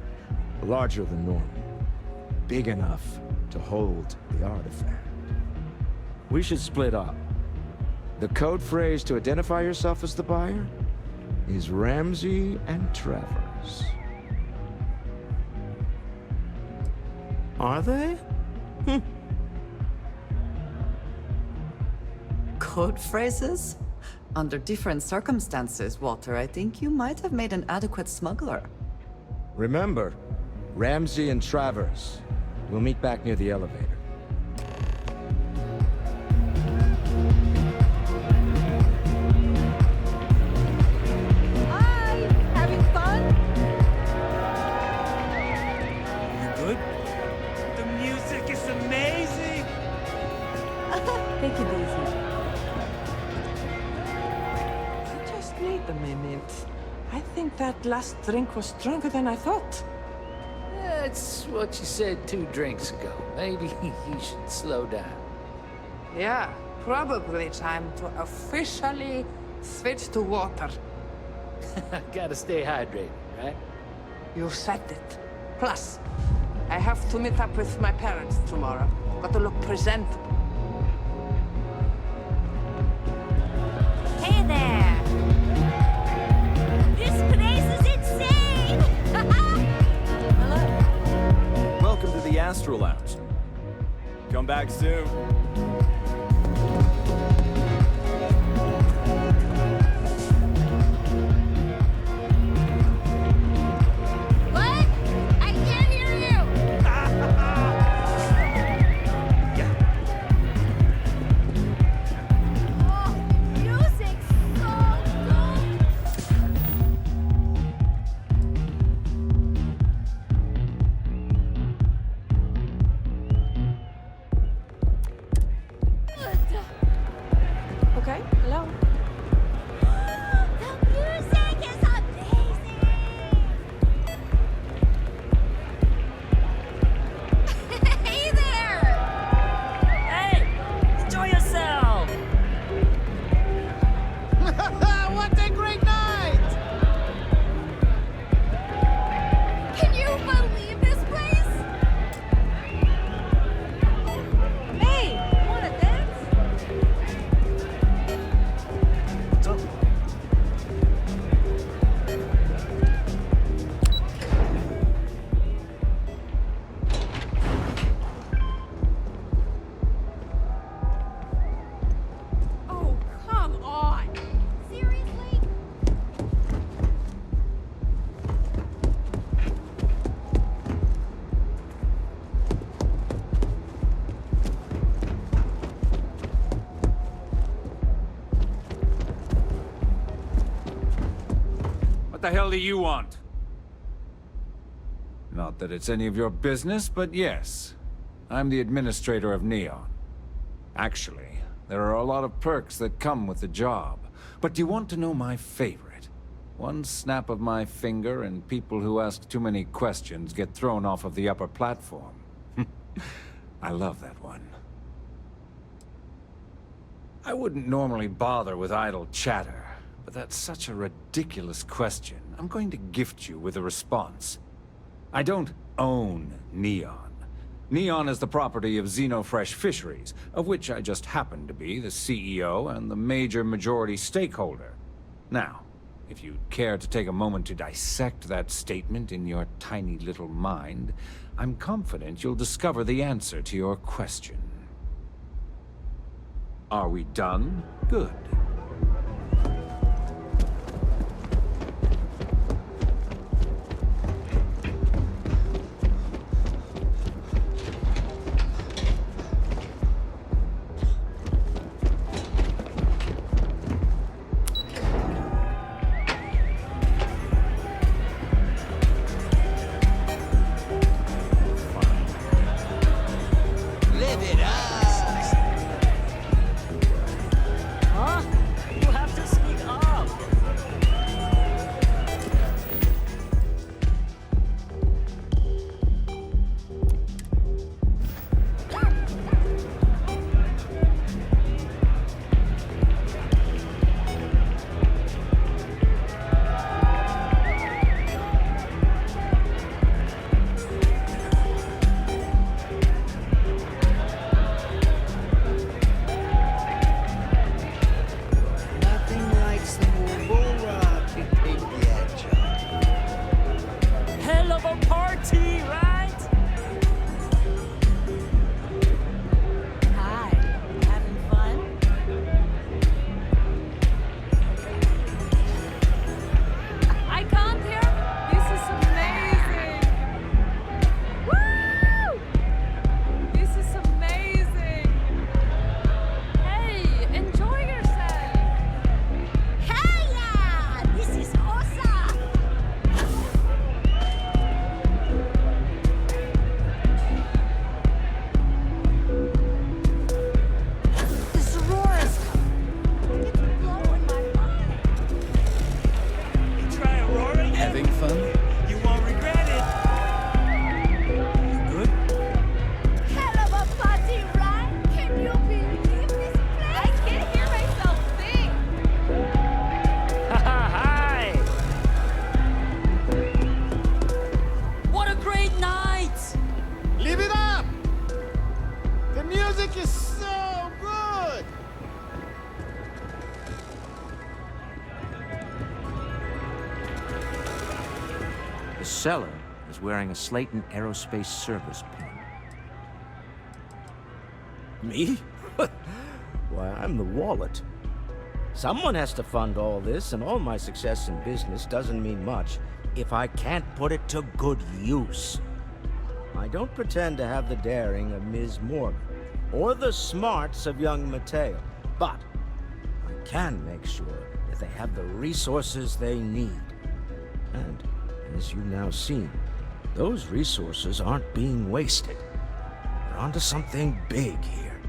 Larger than normal. Big enough to hold the artifact. We should split up. The code phrase to identify yourself as the buyer is Ramsey and Travers. Are they? Code phrases? Under different circumstances, Walter, I think you might have made an adequate smuggler. Remember, Ramsey and Travers. We'll meet back near the elevator. Hi! Having fun? You good? The music is amazing! Take it easy. Just wait a minute. I think that last drink was stronger than I thought. That's what you said 2 drinks ago. Maybe you should slow down. Yeah, probably time to officially switch to water. Gotta stay hydrated, right? You said it. Plus, I have to meet up with my parents tomorrow. Got to look presentable. Hey there! This place is insane! Hello. Welcome to the Astro Lounge. Come back soon. What? I can't hear you! Oh, music's so good. Okay, hello. The music is amazing! Hey there! Hey! Enjoy yourself! What a great night! Can you believe this place? Hey! Wanna dance? What's up? Oh, come on! Seriously? What the hell do you want? Not that it's any of your business, but yes. I'm the administrator of Neon. Actually, there are a lot of perks that come with the job. But do you want to know my favorite? One snap of my finger and people who ask too many questions get thrown off of the upper platform. I love that one. I wouldn't normally bother with idle chatter, but that's such a ridiculous question. I'm going to gift you with a response. I don't own Neon. Neon is the property of Xenofresh Fisheries, of which I just happen to be the CEO and the major majority stakeholder. Now, if you'd care to take a moment to dissect that statement in your tiny little mind, I'm confident you'll discover the answer to your question. Are we done? Good. Live it up! Huh? seller is wearing a Slayton Aerospace Service pin. Me? Why, I'm the wallet. Someone has to fund all this, and all my success in business doesn't mean much if I can't put it to good use. I don't pretend to have the daring of Ms. Morgan, or the smarts of young Mateo, but I can make sure that they have the resources they need. And, as you've now seen, those resources aren't being wasted. We're onto something big here.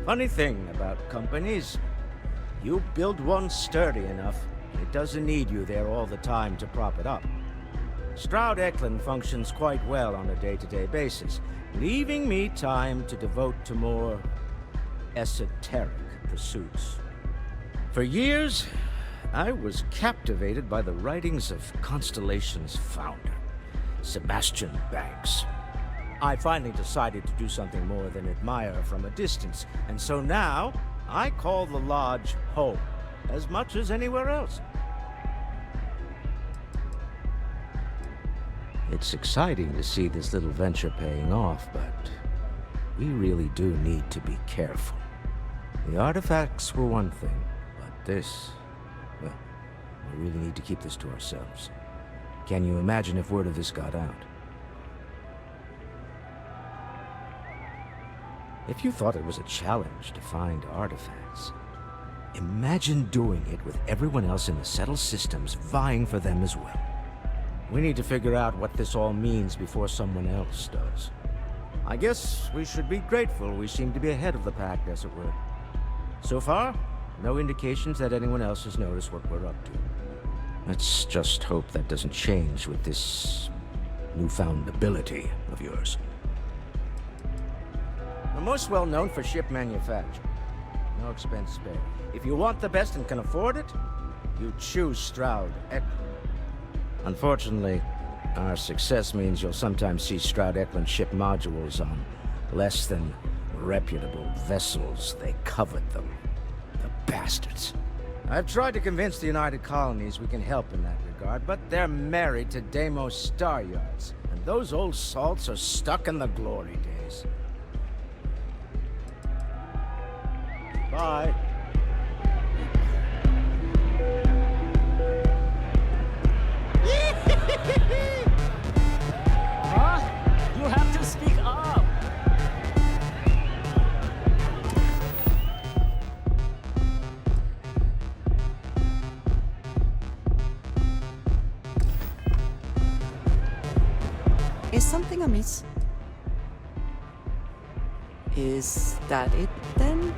Funny thing about companies, you build one sturdy enough, it doesn't need you there all the time to prop it up. Stroud Eklund functions quite well on a day-to-day basis, leaving me time to devote to more esoteric pursuits. For years, I was captivated by the writings of Constellation's founder, Sebastian Banks. I finally decided to do something more than admire from a distance, and so now I call the lodge home, as much as anywhere else. It's exciting to see this little venture paying off, but we really do need to be careful. The artifacts were one thing, but this, well, we really need to keep this to ourselves. Can you imagine if word of this got out? If you thought it was a challenge to find artifacts, imagine doing it with everyone else in the settled systems vying for them as well. We need to figure out what this all means before someone else does. I guess we should be grateful we seem to be ahead of the pack, as it were. So far, no indications that anyone else has noticed what we're up to. Let's just hope that doesn't change with this newfound ability of yours. We're most well known for ship manufacture. No expense spared. If you want the best and can afford it, you choose Stroud Eklund. Unfortunately, our success means you'll sometimes see Stroud Eklund ship modules on less than reputable vessels. They covet them. The bastards. I've tried to convince the United Colonies we can help in that regard, but they're married to Deimos Star Yards, and those old salts are stuck in the glory days. Bye. Huh? You have to speak up. Is something amiss? Is that it, then?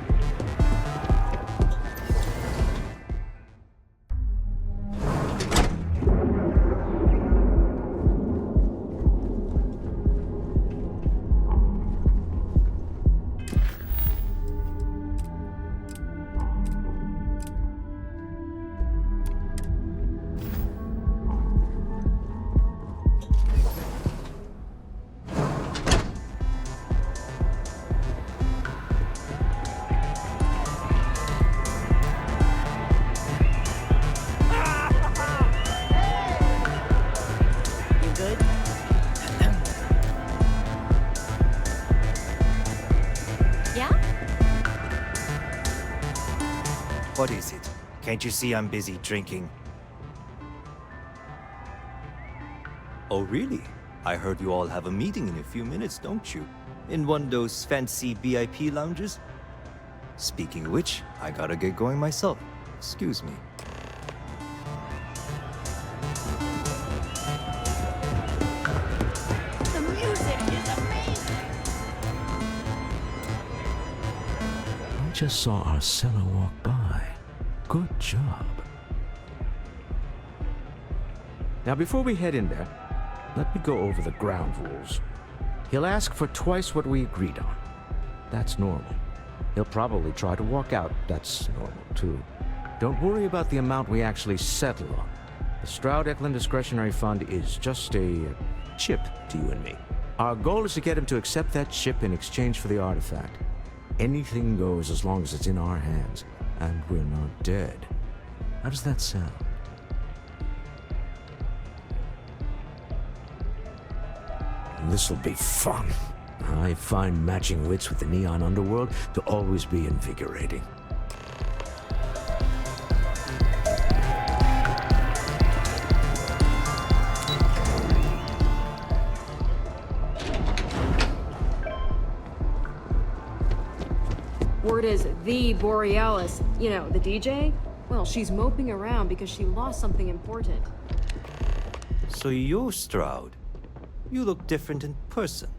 What is it? Can't you see I'm busy drinking? Oh, really? I heard you all have a meeting in a few minutes, don't you? In one of those fancy VIP lounges? Speaking of which, I gotta get going myself. Excuse me. The music is amazing! I just saw our seller walk by. Good job. Now, before we head in there, let me go over the ground rules. He'll ask for twice what we agreed on. That's normal. He'll probably try to walk out. That's normal, too. Don't worry about the amount we actually settle on. The Stroud Eklund Discretionary Fund is just a chip to you and me. Our goal is to get him to accept that chip in exchange for the artifact. Anything goes as long as it's in our hands, and we're not dead. How does that sound? This'll be fun. I find matching wits with the Neon underworld to always be invigorating. Word is the Borealis, you know, the DJ? Well, she's moping around because she lost something important. So you're Stroud. You look different in person.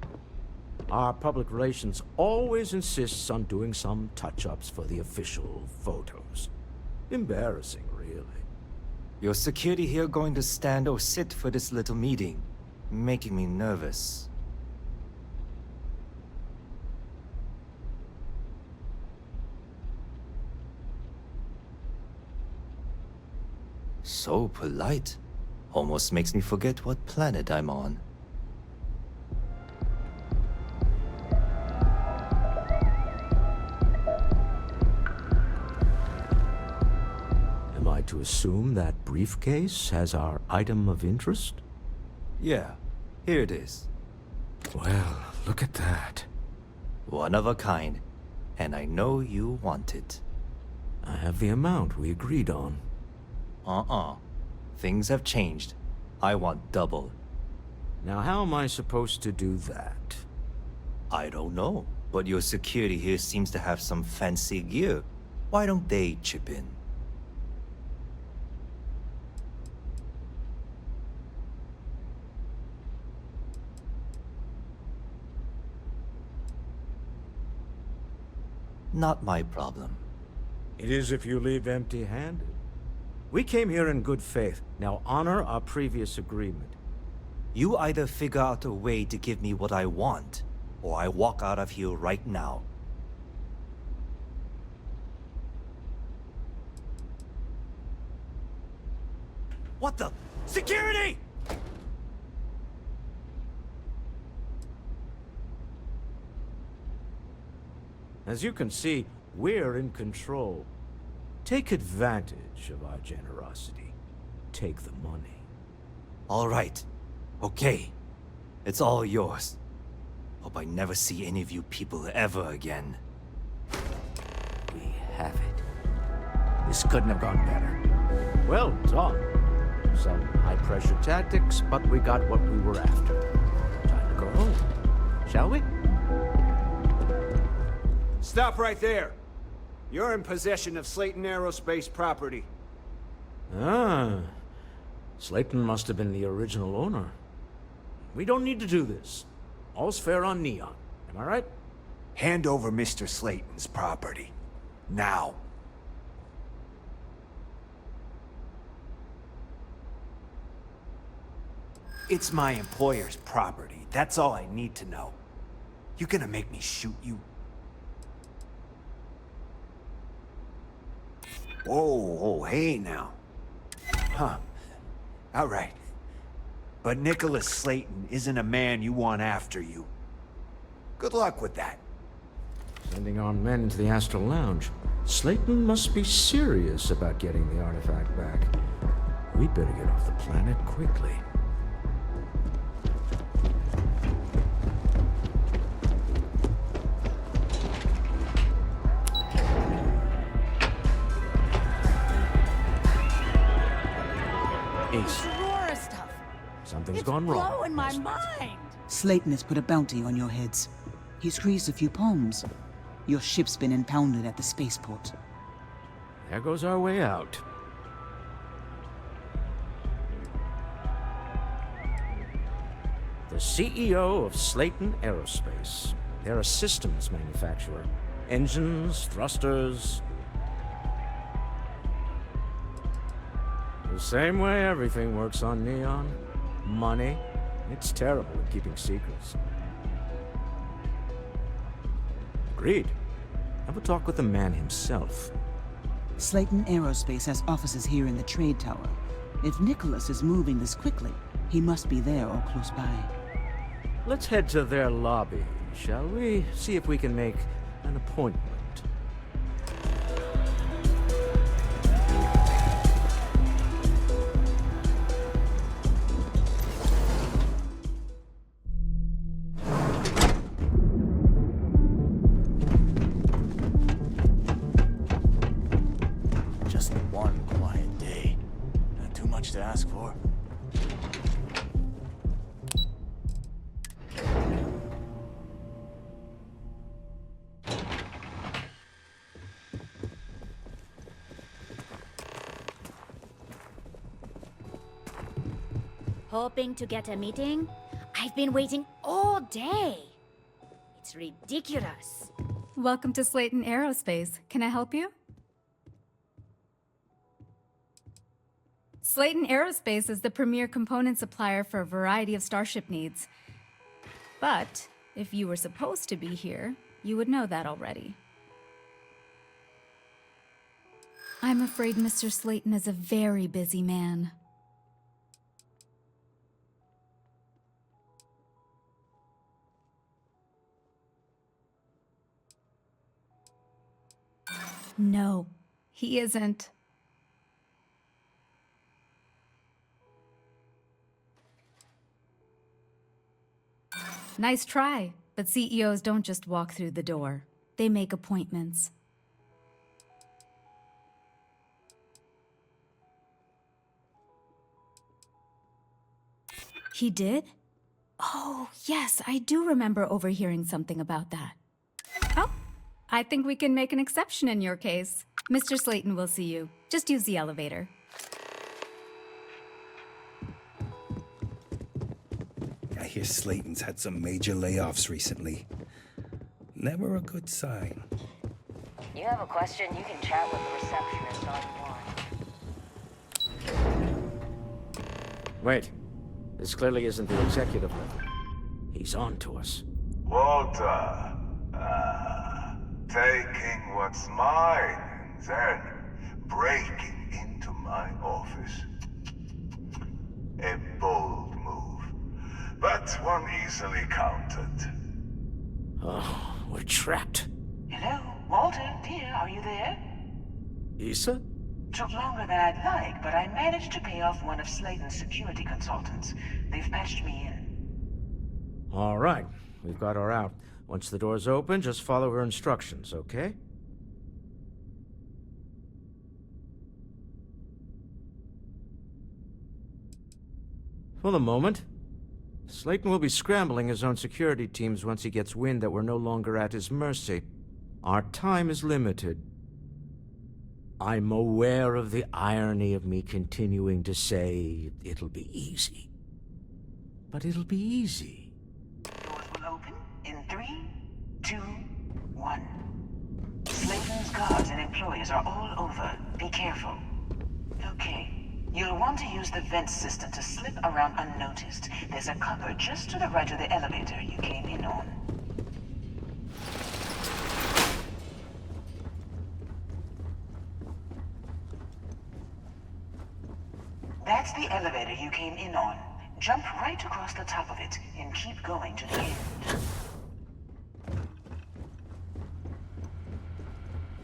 Our public relations always insists on doing some touch-ups for the official photos. Embarrassing, really. Your security here going to stand or sit for this little meeting, making me nervous. So polite. Almost makes me forget what planet I'm on. Am I to assume that briefcase has our item of interest? Yeah, here it is. Well, look at that. One of a kind, and I know you want it. I have the amount we agreed on. Things have changed. I want double. Now how am I supposed to do that? I don't know, but your security here seems to have some fancy gear. Why don't they chip in? Not my problem. It is if you leave empty-handed. We came here in good faith. Now honor our previous agreement. You either figure out a way to give me what I want, or I walk out of here right now. What the? Security! As you can see, we're in control. Take advantage of our generosity. Take the money. All right. Okay. It's all yours. Hope I never see any of you people ever again. We have it. This couldn't have gone better. Well done. Some high-pressure tactics, but we got what we were after. Time to go home. Shall we? Stop right there. You're in possession of Slayton Aerospace property. Ah. Slayton must have been the original owner. We don't need to do this. All's fair on Neon. Am I right? Hand over Mr. Slayton's property. Now. It's my employer's property. That's all I need to know. You gonna make me shoot you? Whoa, hey now. Huh. All right. But Nicholas Slayton isn't a man you want after you. Good luck with that. Sending armed men into the Astral Lounge. Slayton must be serious about getting the artifact back. We'd better get off the planet quickly. Ace. Aurora stuff. Something's gone wrong. Blowing my mind. Slayton has put a bounty on your heads. He squeezed a few palms. Your ship's been impounded at the spaceport. There goes our way out. The CEO of Slayton Aerospace. They're a systems manufacturer. Engines, thrusters. The same way everything works on Neon. Money. It's terrible at keeping secrets. Agreed. Have a talk with the man himself. Slayton Aerospace has offices here in the trade tower. If Nicholas is moving this quickly, he must be there or close by. Let's head to their lobby, shall we? See if we can make an appointment. Just one quiet day. Not too much to ask for. Hoping to get a meeting? I've been waiting all day. It's ridiculous. Welcome to Slayton Aerospace. Can I help you? Slayton Aerospace is the premier component supplier for a variety of starship needs. But if you were supposed to be here, you would know that already. I'm afraid Mr. Slayton is a very busy man. No, he isn't. Nice try, but CEOs don't just walk through the door. They make appointments. He did? Oh, yes, I do remember overhearing something about that. Oh, I think we can make an exception in your case. Mr. Slayton will see you. Just use the elevator. I hear Slayton's had some major layoffs recently. Never a good sign. You have a question, you can chat with the receptionist online. Wait. This clearly isn't the executive level. He's on to us. Walter. Taking what's mine and then breaking into my office. A bold move, but one easily countered. Oh, we're trapped. Hello, Walter, dear, are you there? Issa? Took longer than I'd like, but I managed to pay off one of Slayton's security consultants. They've patched me in. All right, we've got her out. Once the door's open, just follow her instructions, okay? For the moment, Slayton will be scrambling his own security teams once he gets wind that we're no longer at his mercy. Our time is limited. I'm aware of the irony of me continuing to say it'll be easy. But it'll be easy. Doors will open in 3, 2, 1. Slayton's guards and employees are all over. Be careful. Okay. You'll want to use the vent system to slip around unnoticed. There's a cupboard just to the right of the elevator you came in on. That's the elevator you came in on. Jump right across the top of it and keep going to the end.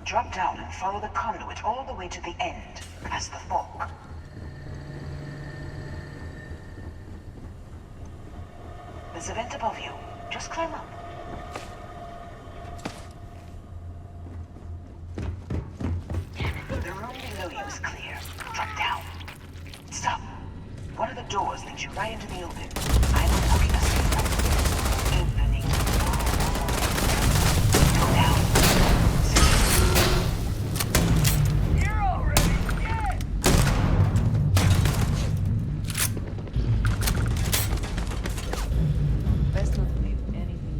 Drop down and follow the conduit all the way to the end, past the fork. There's a vent above you. Just climb up. The room below you is clear. Drop down. Stop. One of the doors leads you right into the open. I'm unlocking a safe. Opening the door. Go down. You're already dead! Best not leave anything.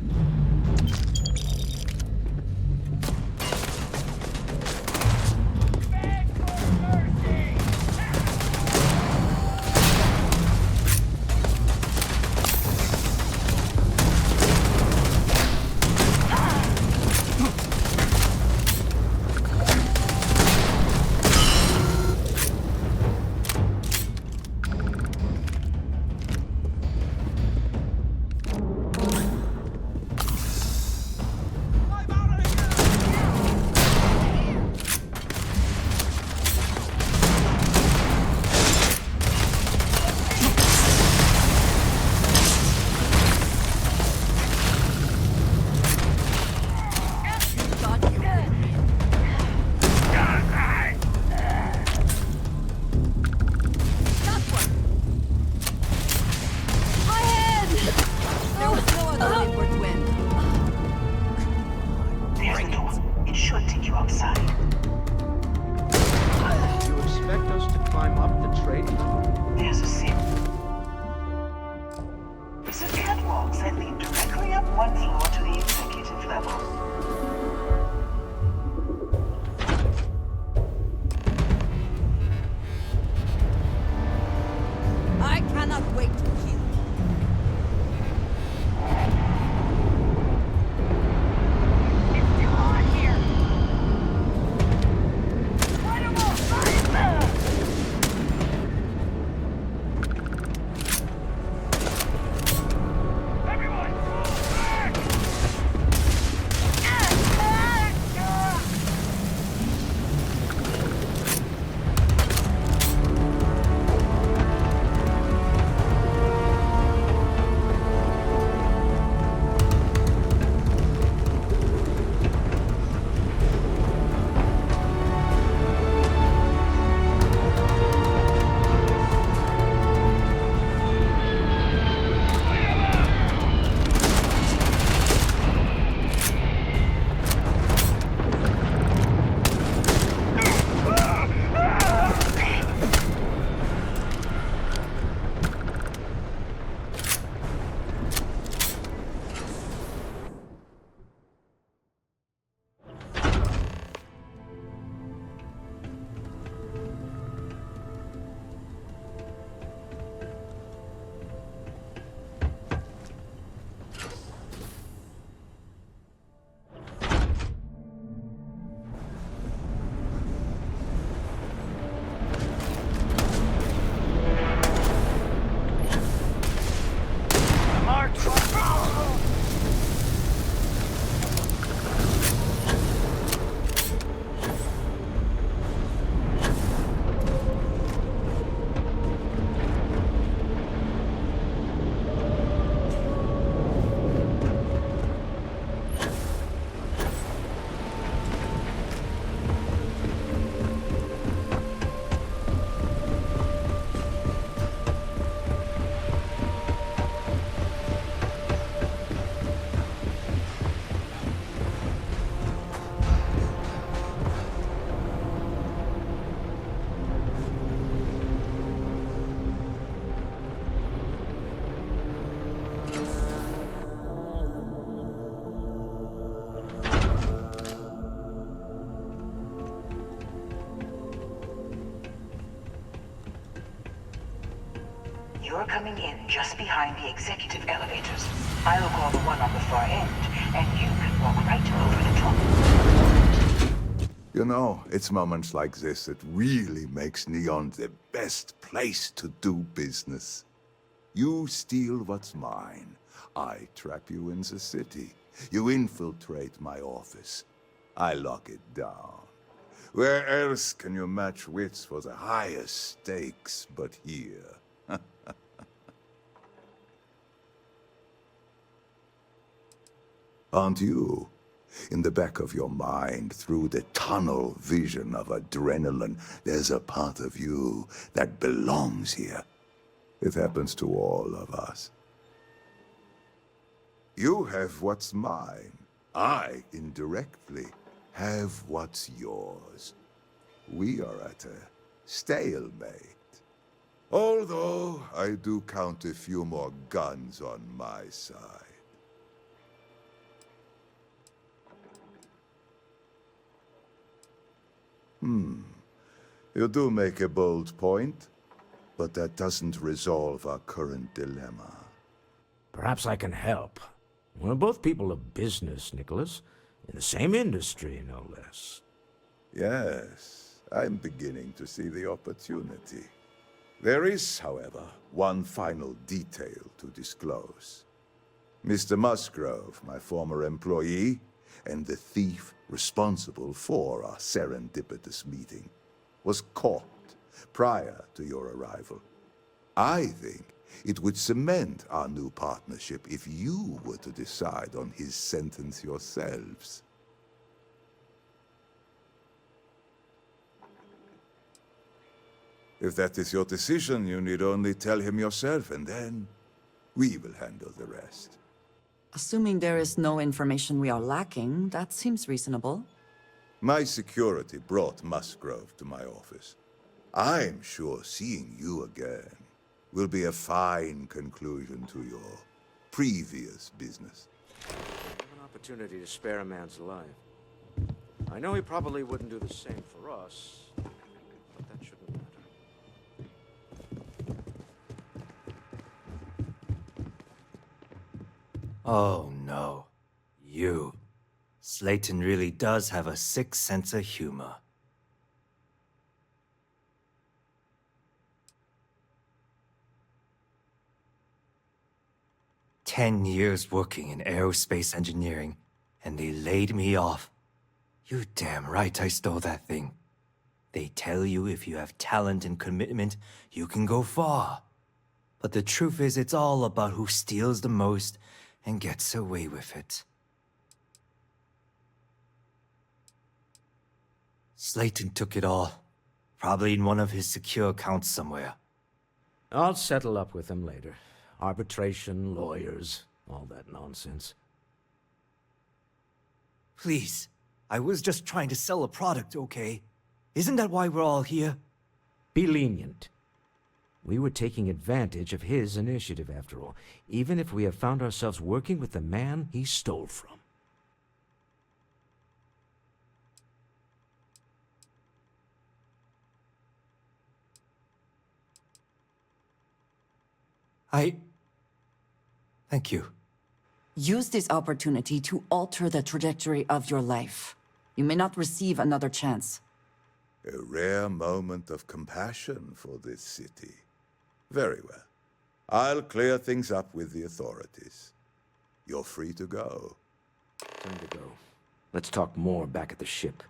You're coming in just behind the executive elevators. I'll call the one on the far end, and you can walk right over the top. You know, it's moments like this that really makes Neon the best place to do business. You steal what's mine. I trap you in the city. You infiltrate my office. I lock it down. Where else can you match wits for the highest stakes but here? Aren't you? In the back of your mind, through the tunnel vision of adrenaline, there's a part of you that belongs here. It happens to all of us. You have what's mine. I, indirectly, have what's yours. We are at a stalemate. Although, I do count a few more guns on my side. You do make a bold point, but that doesn't resolve our current dilemma. Perhaps I can help. We're both people of business, Nicholas. In the same industry, no less. Yes, I'm beginning to see the opportunity. There is, however, one final detail to disclose. Mr. Musgrove, my former employee, and the thief responsible for our serendipitous meeting, was caught prior to your arrival. I think it would cement our new partnership if you were to decide on his sentence yourselves. If that is your decision, you need only tell him yourself, and then we will handle the rest. Assuming there is no information we are lacking, that seems reasonable. My security brought Musgrove to my office. I'm sure seeing you again will be a fine conclusion to your previous business. An opportunity to spare a man's life. I know he probably wouldn't do the same for us, but that shouldn't matter. Oh no. You. Slayton really does have a sick sense of humor. "10 years working in aerospace engineering, and they laid me off. You damn right I stole that thing. They tell you if you have talent and commitment, you can go far. But the truth is, it's all about who steals the most and gets away with it." Slayton took it all. Probably in one of his secure accounts somewhere. I'll settle up with him later. Arbitration, lawyers, all that nonsense. Please, I was just trying to sell a product, okay? Isn't that why we're all here? Be lenient. We were taking advantage of his initiative, after all, even if we have found ourselves working with the man he stole from. Thank you. Use this opportunity to alter the trajectory of your life. You may not receive another chance. A rare moment of compassion for this city. Very well. I'll clear things up with the authorities. You're free to go. Time to go. Let's talk more back at the ship.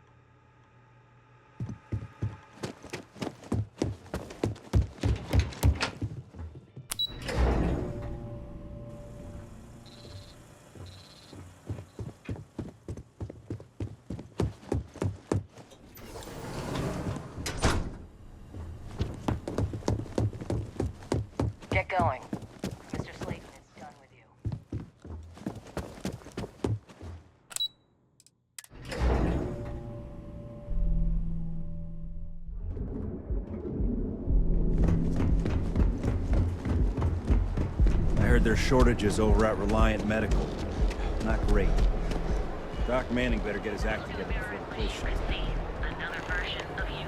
Get going. Mr. Slayton is done with you. I heard there's shortages over at Reliant Medical. Not great. Doc Manning better get his act together before the place shuts down. Another version of you.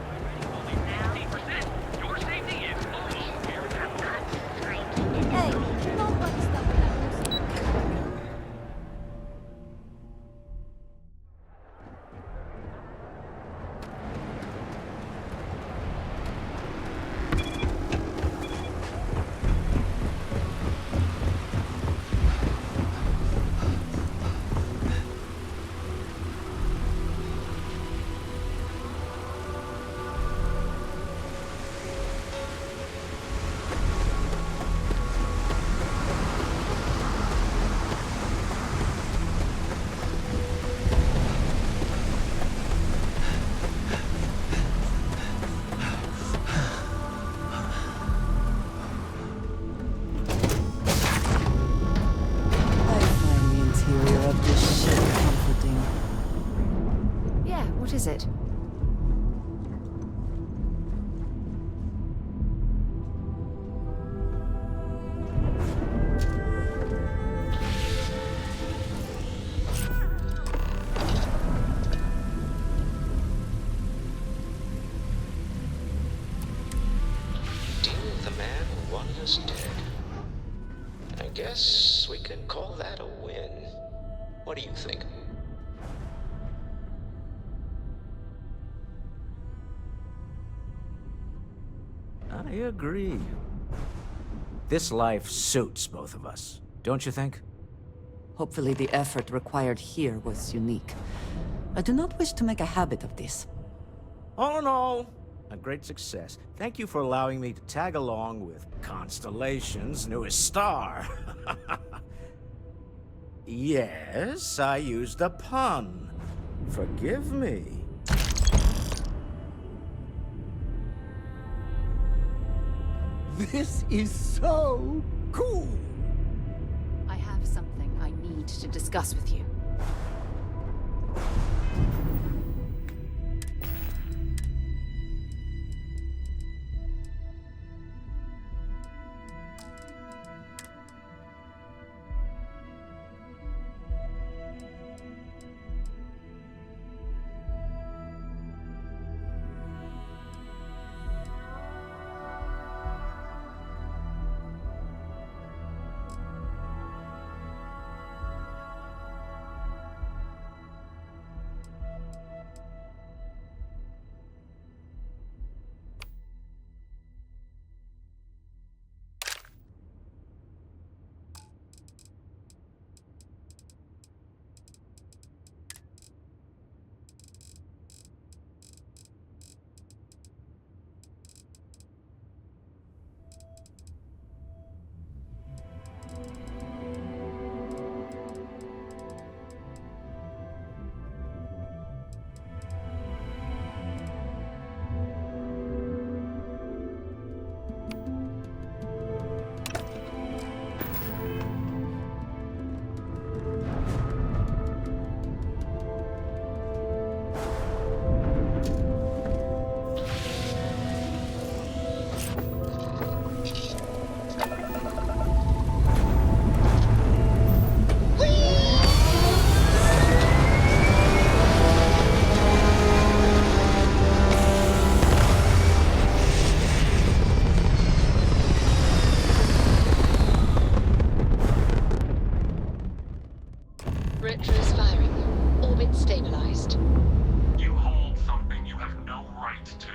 is it? Deal with the man who wanted us dead. I guess we can call that a win. What do you think? I agree. This life suits both of us, don't you think? Hopefully the effort required here was unique. I do not wish to make a habit of this. All in all, a great success. Thank you for allowing me to tag along with Constellation's newest star. Yes, I used a pun. Forgive me. This is so cool! I have something I need to discuss with you. Retro's firing. Orbit stabilized. You hold something you have no right to.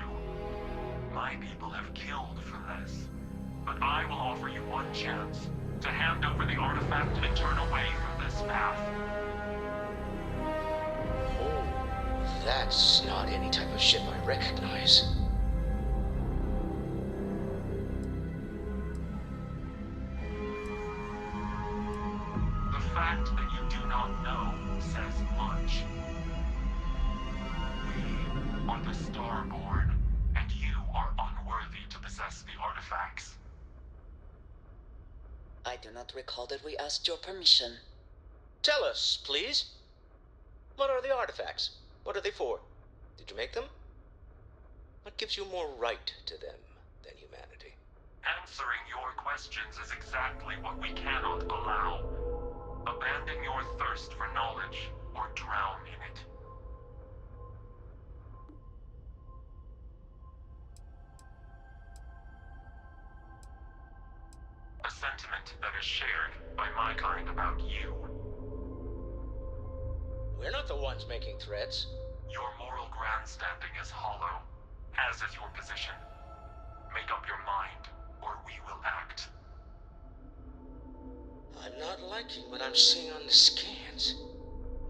My people have killed for this. But I will offer you one chance to hand over the artifact and turn away from this path. Oh, that's not any type of ship I recognize. The fact that you do not know says much. We are the Starborn, and you are unworthy to possess the artifacts. I do not recall that we asked your permission. Tell us, please. What are the artifacts? What are they for? Did you make them? What gives you more right to them than humanity? Answering your questions is exactly what we cannot allow. Abandon your thirst for knowledge, or drown in it. A sentiment that is shared by my kind about you. We're not the ones making threats. Your moral grandstanding is hollow, as is your position. Make up your mind, or we will act. I'm not liking what I'm seeing on the scans.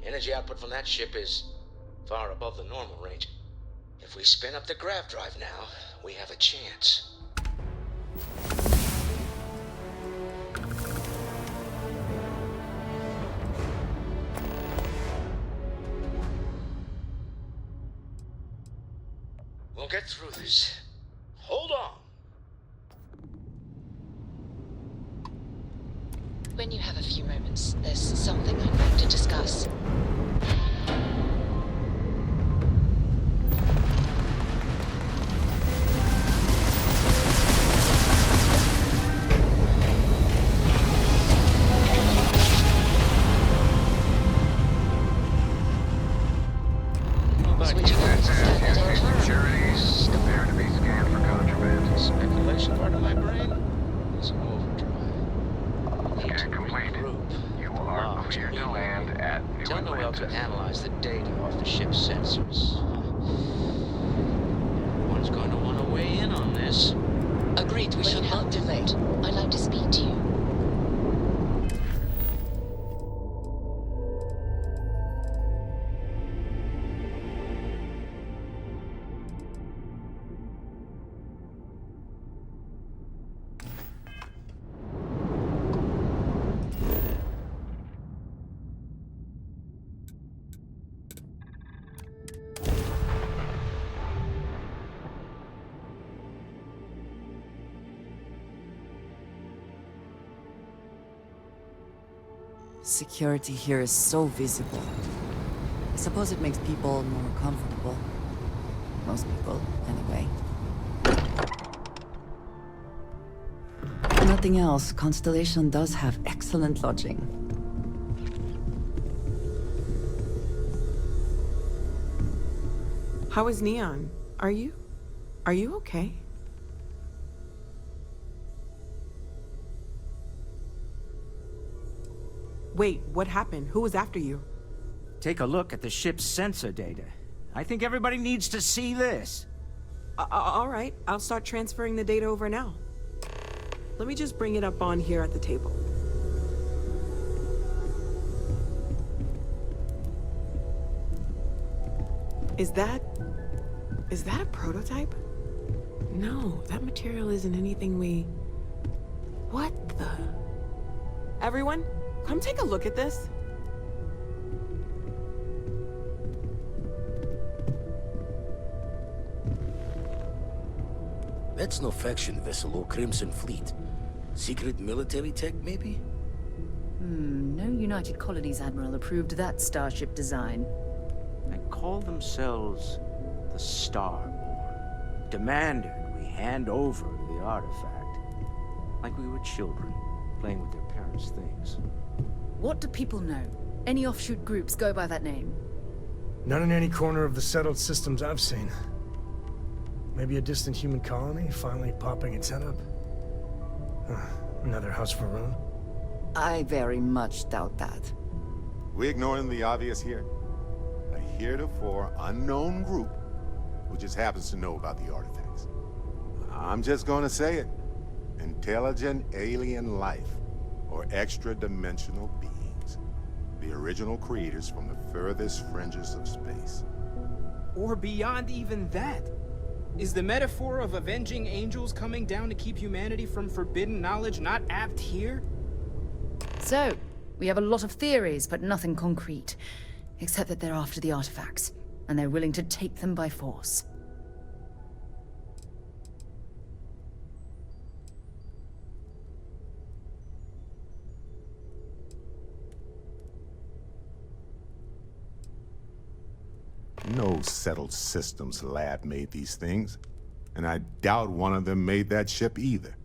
Energy output from that ship is far above the normal range. If we spin up the grav drive now, we have a chance. We'll get through this. Hold on. When you have a few moments, there's something I'd like to discuss. to analyze the data off the ship's sensors. One's going to want to weigh in on this. Agreed, we should not delay. I'd like to speak to you. Security here is so visible. I suppose it makes people more comfortable. Most people, anyway. If nothing else, Constellation does have excellent lodging. How is Neon? Are you okay? Wait, what happened? Who was after you? Take a look at the ship's sensor data. I think everybody needs to see this. All right, I'll start transferring the data over now. Let me just bring it up on here at the table. Is that a prototype? No, that material isn't anything we... What the... Everyone, come take a look at this. That's no faction vessel or Crimson Fleet. Secret military tech, maybe? No United Colonies Admiral approved that starship design. They call themselves the Starborn. Demanded we hand over the artifact. Like we were children, playing with their parents' things. What do people know? Any offshoot groups go by that name? Not in any corner of the settled systems I've seen. Maybe a distant human colony finally popping its head up? Another house for Rune? I very much doubt that. We ignoring the obvious here? A heretofore unknown group who just happens to know about the artifacts. I'm just gonna say it. Intelligent alien life, or extra-dimensional beings. The original creators from the furthest fringes of space. Or beyond even that. Is the metaphor of avenging angels coming down to keep humanity from forbidden knowledge not apt here? So, we have a lot of theories, but nothing concrete. Except that they're after the artifacts, and they're willing to take them by force. No settled systems lab made these things, and I doubt one of them made that ship either.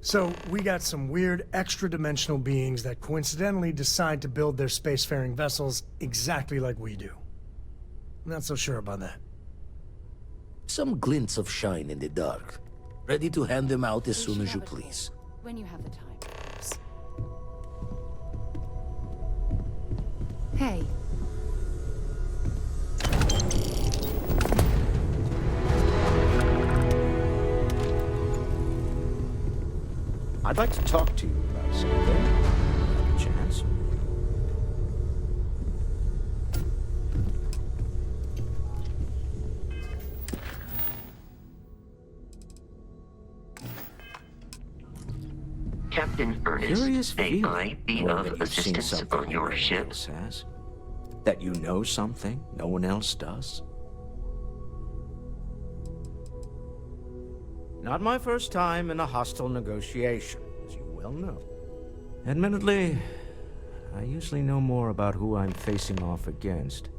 So, we got some weird extra-dimensional beings that coincidentally decide to build their spacefaring vessels exactly like we do. Not so sure about that. Some glints of shine in the dark. Ready to hand them out as soon as you please. When you have the time, perhaps. Hey. I'd like to talk to you about something. Have a chance. Captain Ernest, may I be of assistance on your ship? Says that you know something no one else does. Not my first time in a hostile negotiation, as you well know. Admittedly, I usually know more about who I'm facing off against.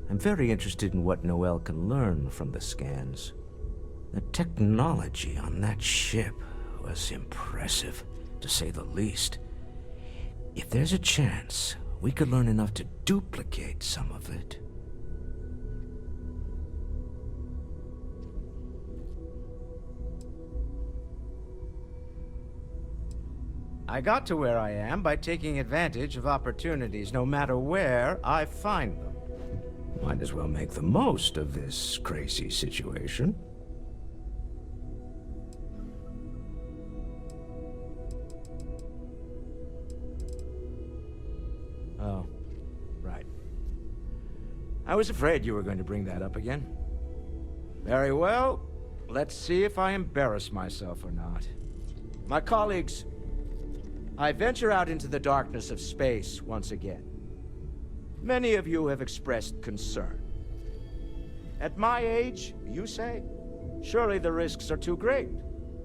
I'm very interested in what Noel can learn from the scans. The technology on that ship was impressive, to say the least. If there's a chance, we could learn enough to duplicate some of it. I got to where I am by taking advantage of opportunities, no matter where I find them. Might as well make the most of this crazy situation. Oh, right. I was afraid you were going to bring that up again. Very well. Let's see if I embarrass myself or not. My colleagues, I venture out into the darkness of space once again. Many of you have expressed concern. At my age, you say, surely the risks are too great.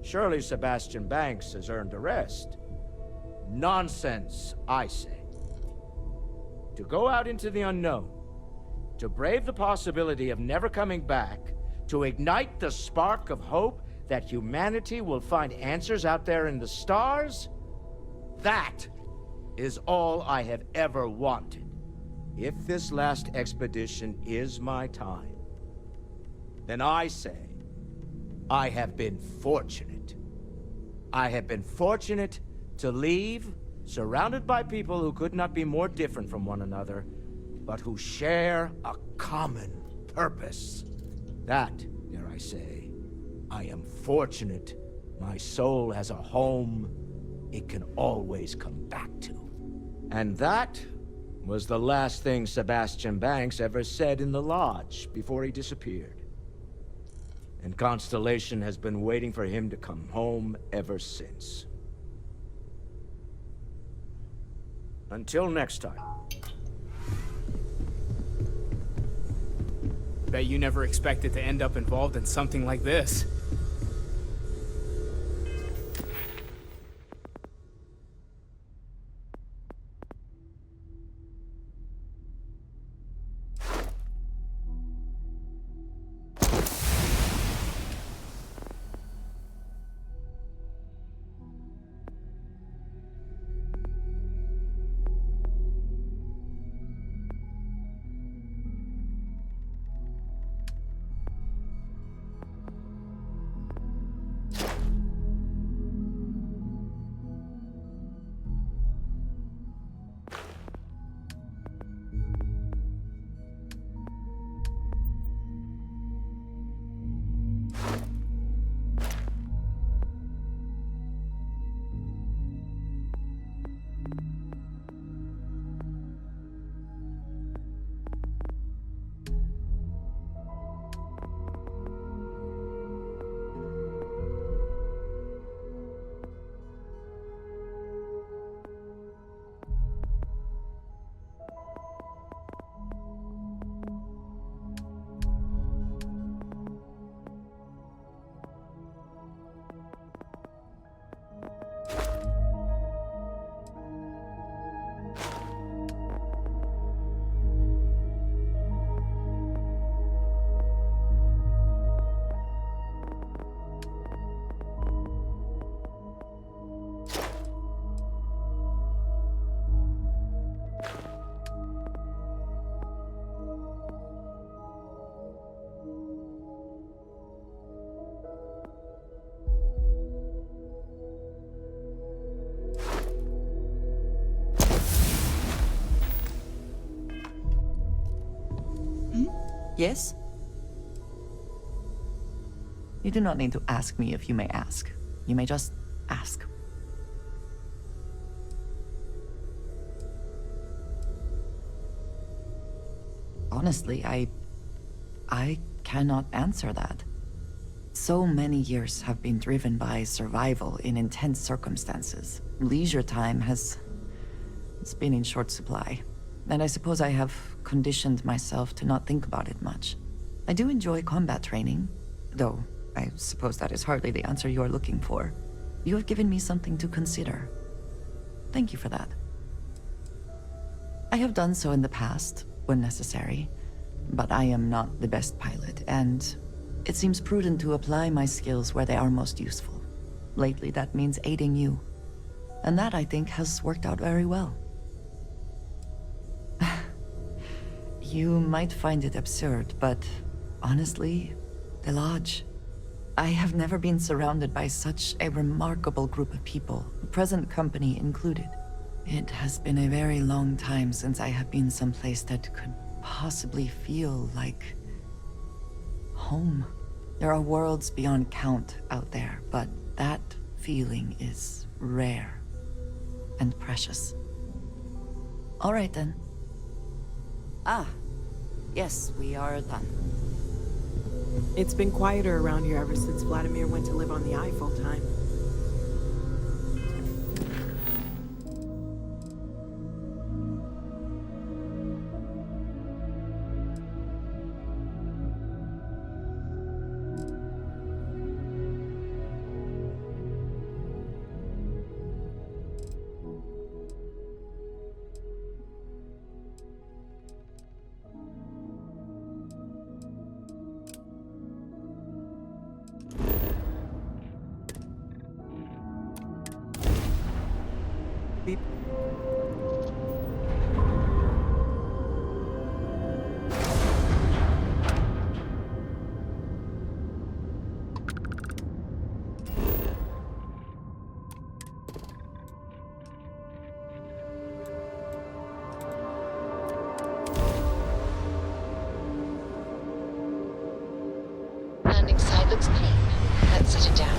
Surely Sebastian Banks has earned a rest. Nonsense, I say. To go out into the unknown, to brave the possibility of never coming back, to ignite the spark of hope that humanity will find answers out there in the stars, that is all I have ever wanted. If this last expedition is my time, then I say, I have been fortunate. I have been fortunate to leave, surrounded by people who could not be more different from one another, but who share a common purpose. That, dare I say, I am fortunate my soul has a home it can always come back to. And that was the last thing Sebastian Banks ever said in the lodge before he disappeared. And Constellation has been waiting for him to come home ever since. Until next time. Bet you never expected to end up involved in something like this. Yes? You do not need to ask me if you may ask. You may just ask. Honestly, I cannot answer that. So many years have been driven by survival in intense circumstances. Leisure time it's been in short supply. And I suppose I have conditioned myself to not think about it much. I do enjoy combat training, though I suppose that is hardly the answer you are looking for. You have given me something to consider. Thank you for that. I have done so in the past, when necessary, but I am not the best pilot, and it seems prudent to apply my skills where they are most useful. Lately, that means aiding you. And that, I think, has worked out very well. You might find it absurd, but honestly, the Lodge, I have never been surrounded by such a remarkable group of people, present company included. It has been a very long time since I have been someplace that could possibly feel like home. There are worlds beyond count out there, but that feeling is rare and precious. All right then. Ah, yes, we are done. It's been quieter around here ever since Vladimir went to live on the Eye full-time. Beep. Landing site looks clean. Let's set it down.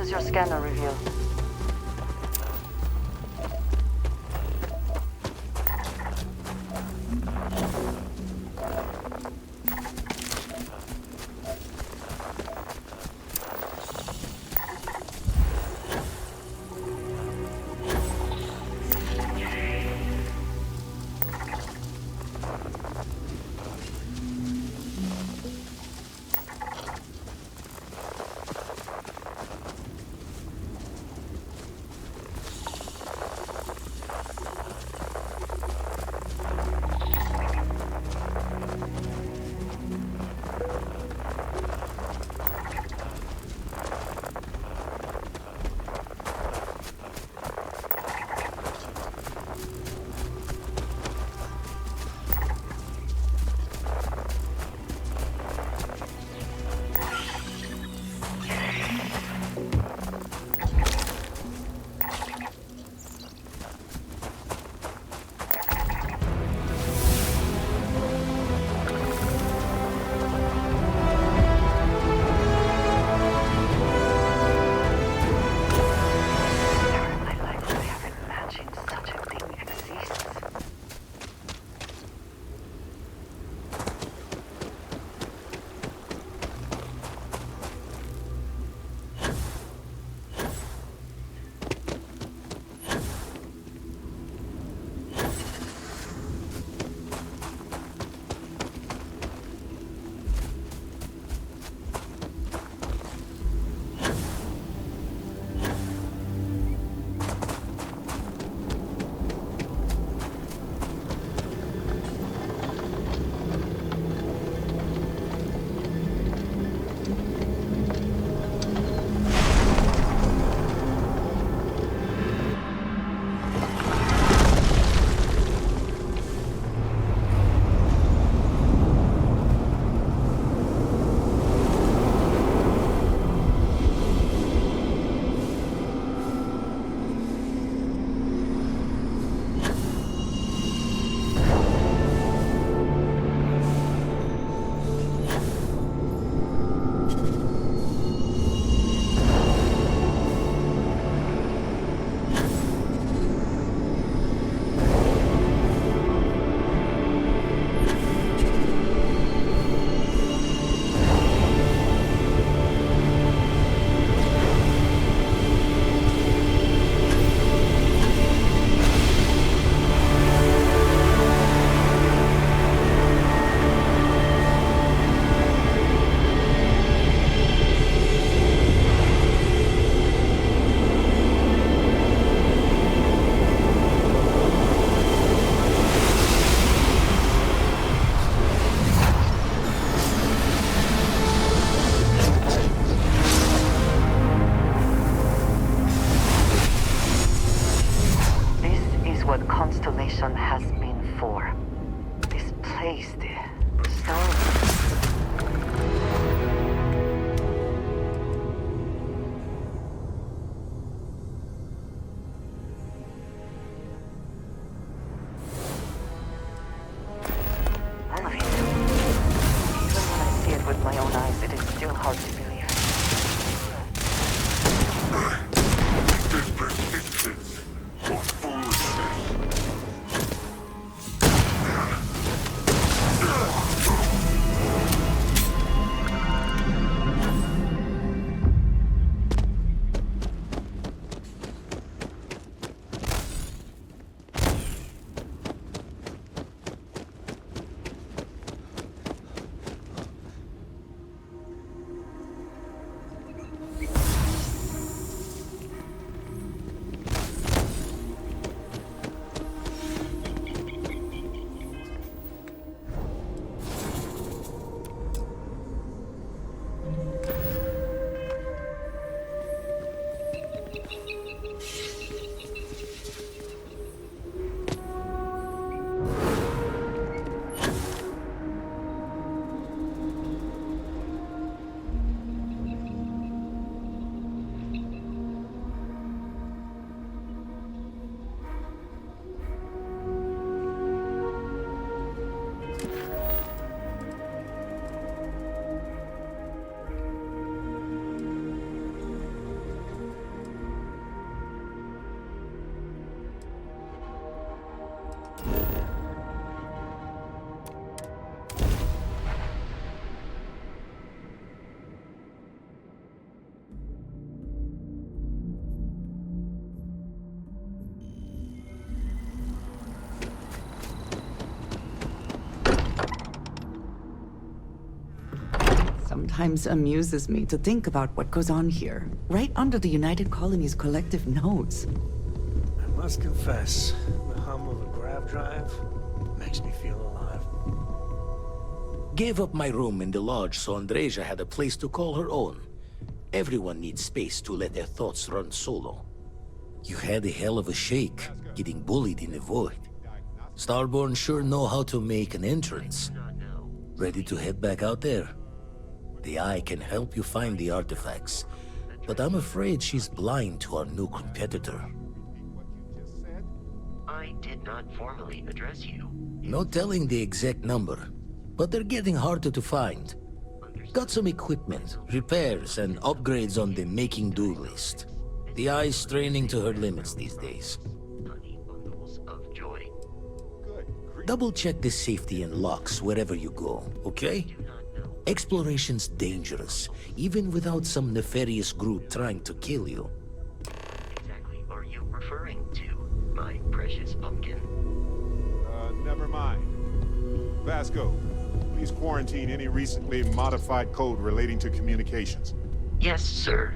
does your scanner reveal? what Constellation has been for. This place, the Starfield. All of it. Even when I see it with my own eyes, it is still hard to believe. This persistence or foolishness. sometimes amuses me to think about what goes on here, right under the United Colony's collective nose. I must confess, the hum of a grav drive makes me feel alive. Gave up my room in the lodge so Andreja had a place to call her own. Everyone needs space to let their thoughts run solo. You had a hell of a shake, getting bullied in the void. Starborn sure know how to make an entrance. Ready to head back out there? The Eye can help you find the artifacts, but I'm afraid she's blind to our new competitor. I did not formally address you. No telling the exact number, but they're getting harder to find. Got some equipment, repairs, and upgrades on the making do list. The Eye's straining to her limits these days. Double check the safety and locks wherever you go, okay? Exploration's dangerous, even without some nefarious group trying to kill you. Exactly are you referring to, my precious pumpkin? Never mind. Vasco, please quarantine any recently modified code relating to communications. Yes, sir.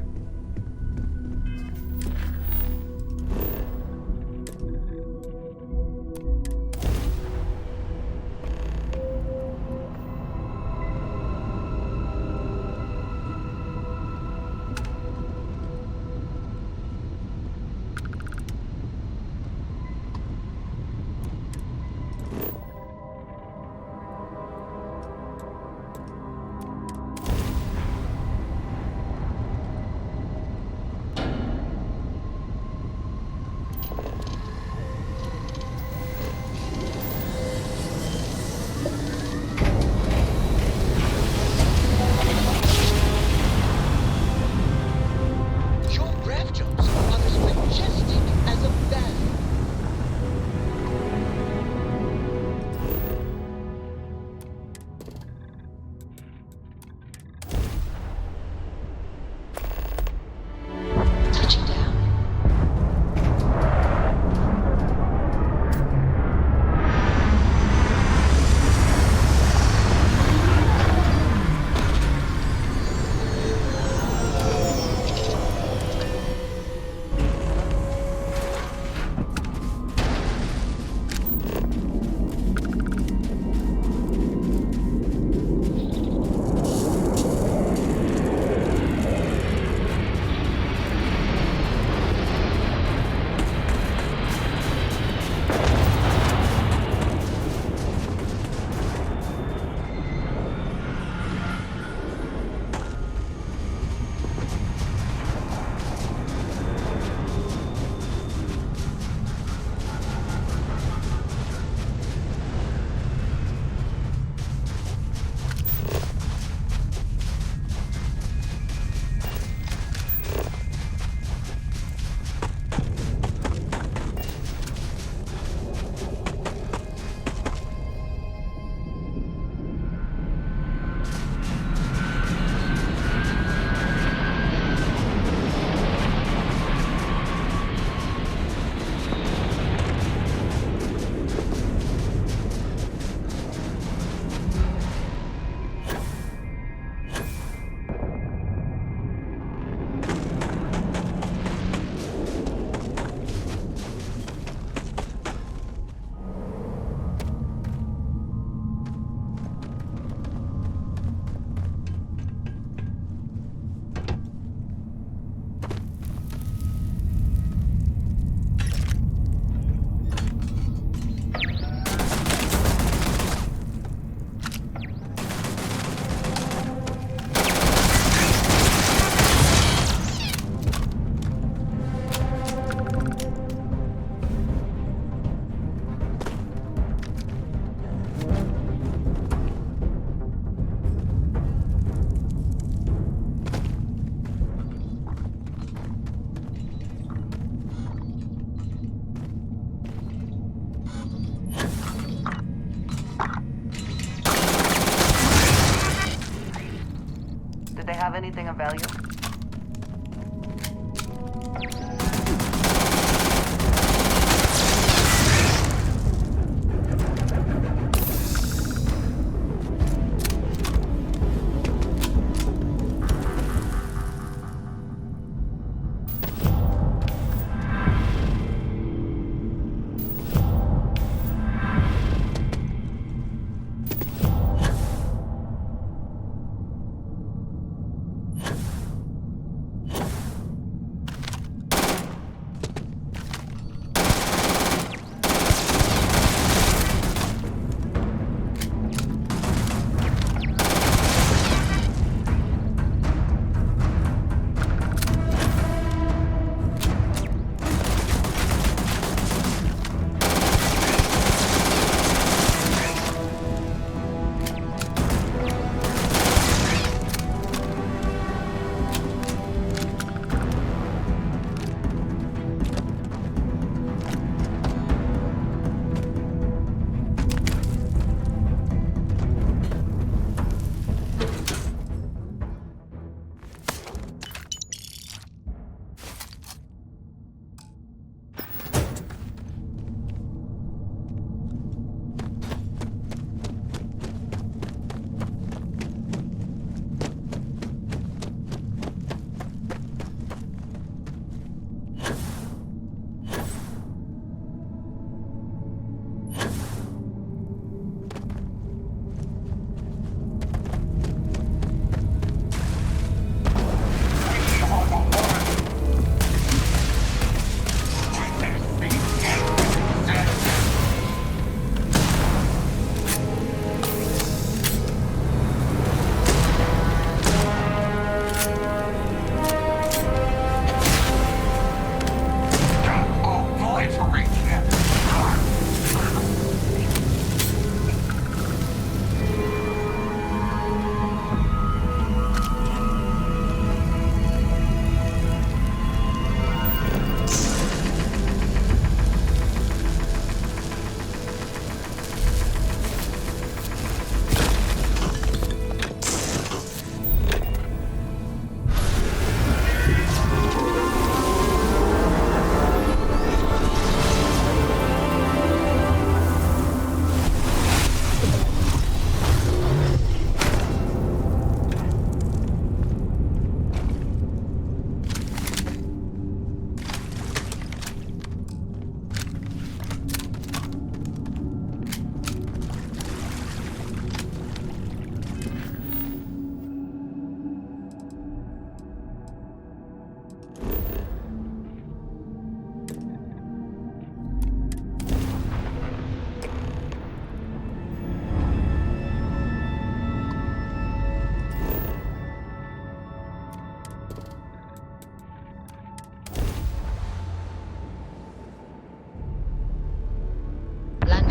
Have anything of value?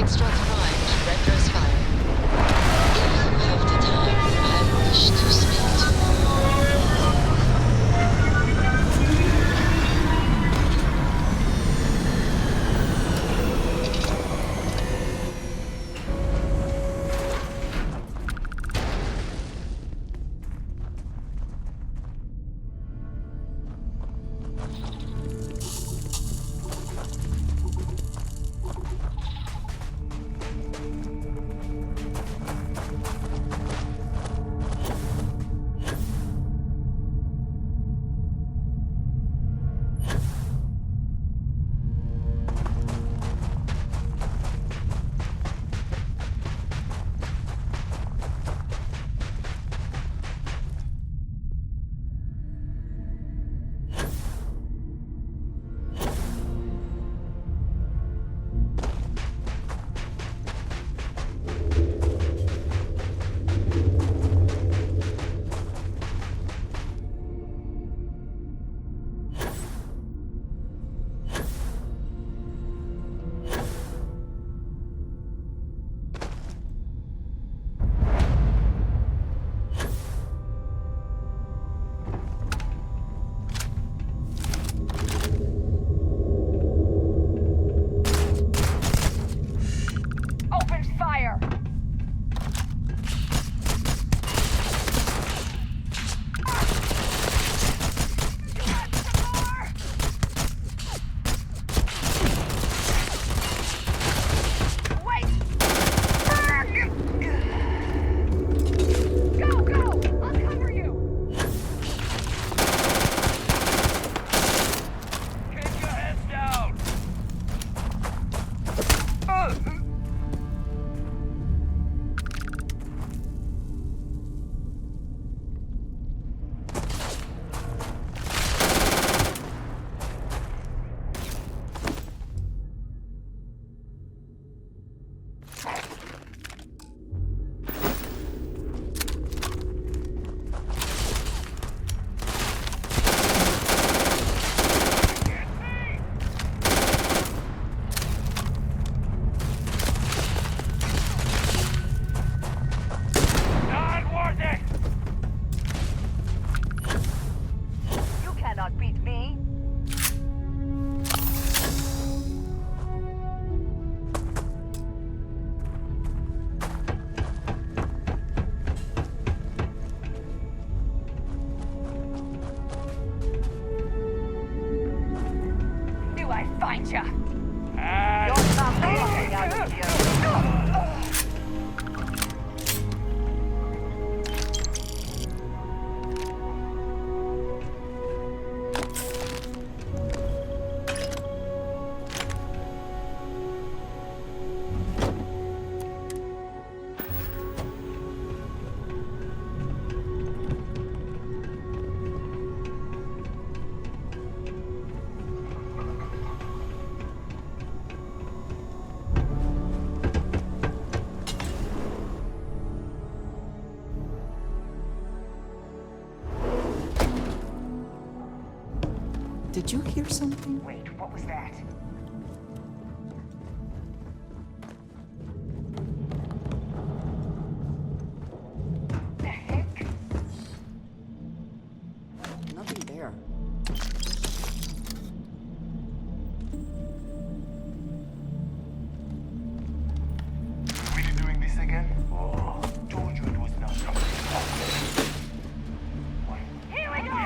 Extract Redress file. If you have the time, I wish to speak to you. Did you hear something? Wait, what was that? The heck? Nothing there. Really doing this again? Oh, told you it was not something. Here we go!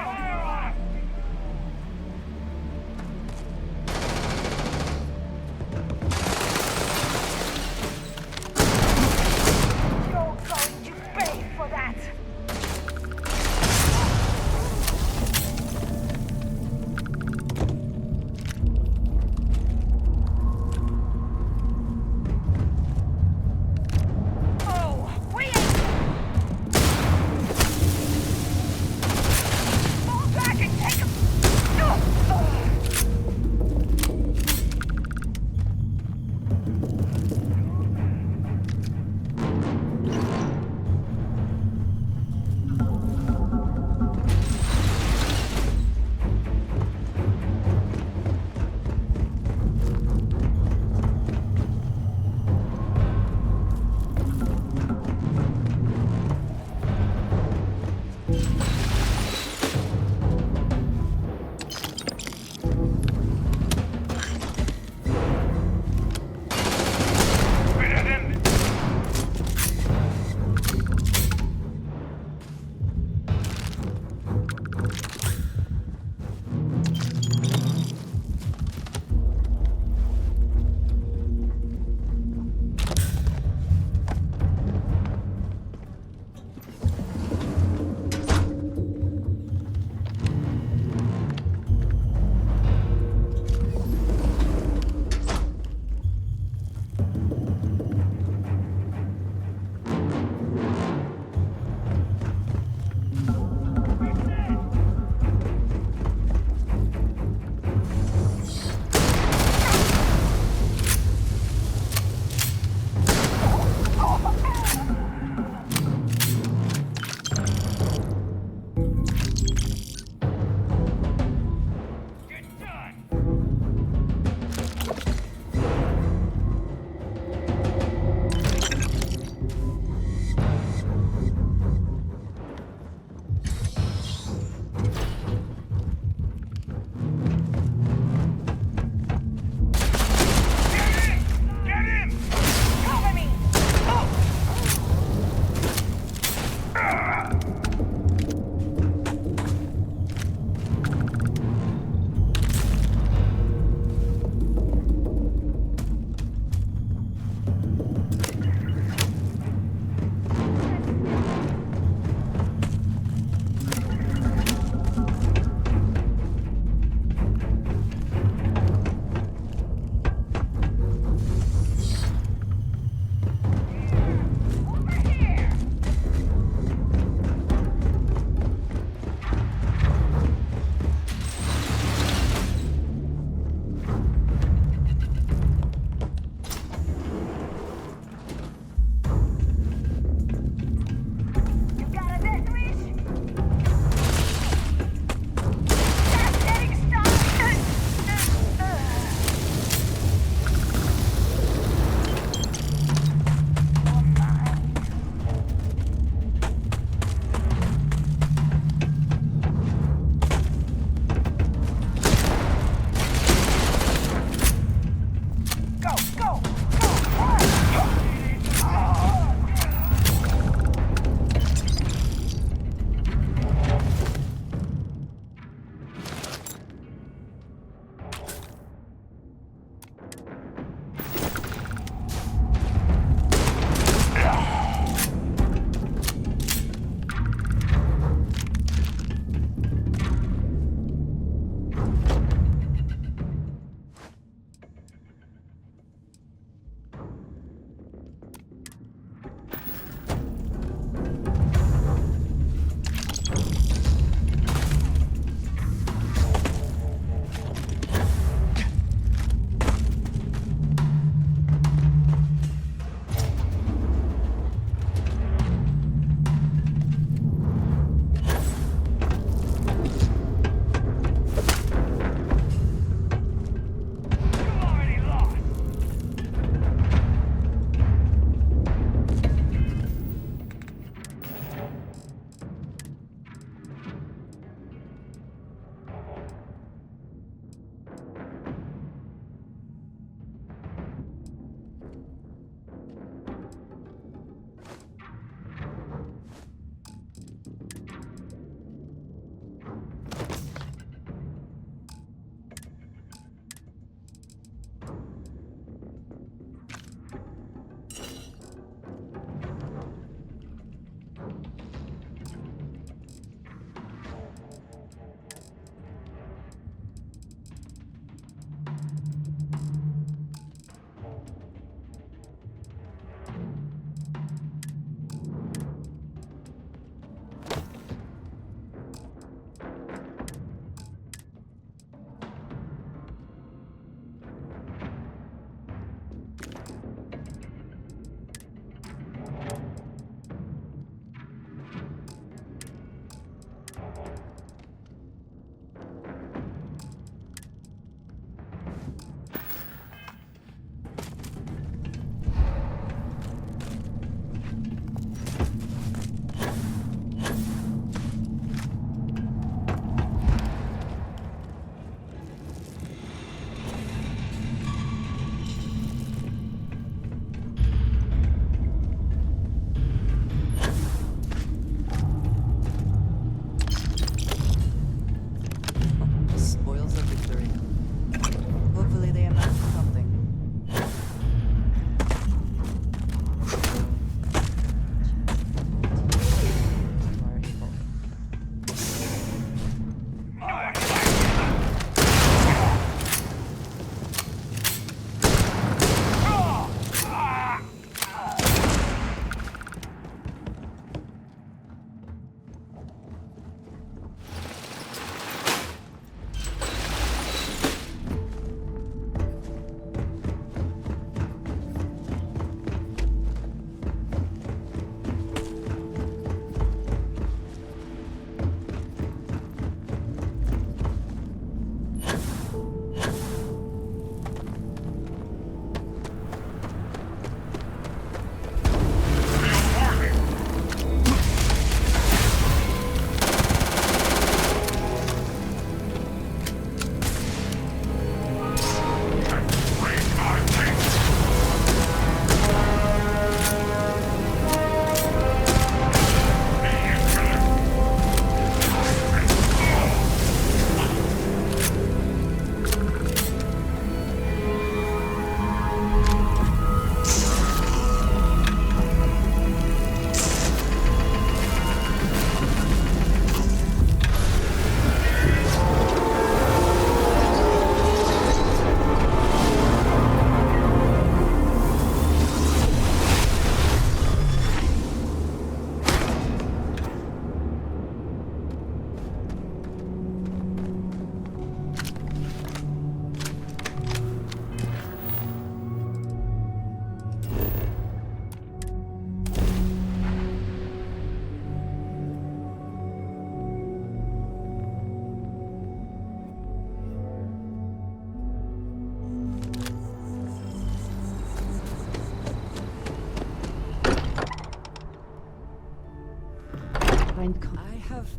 find I have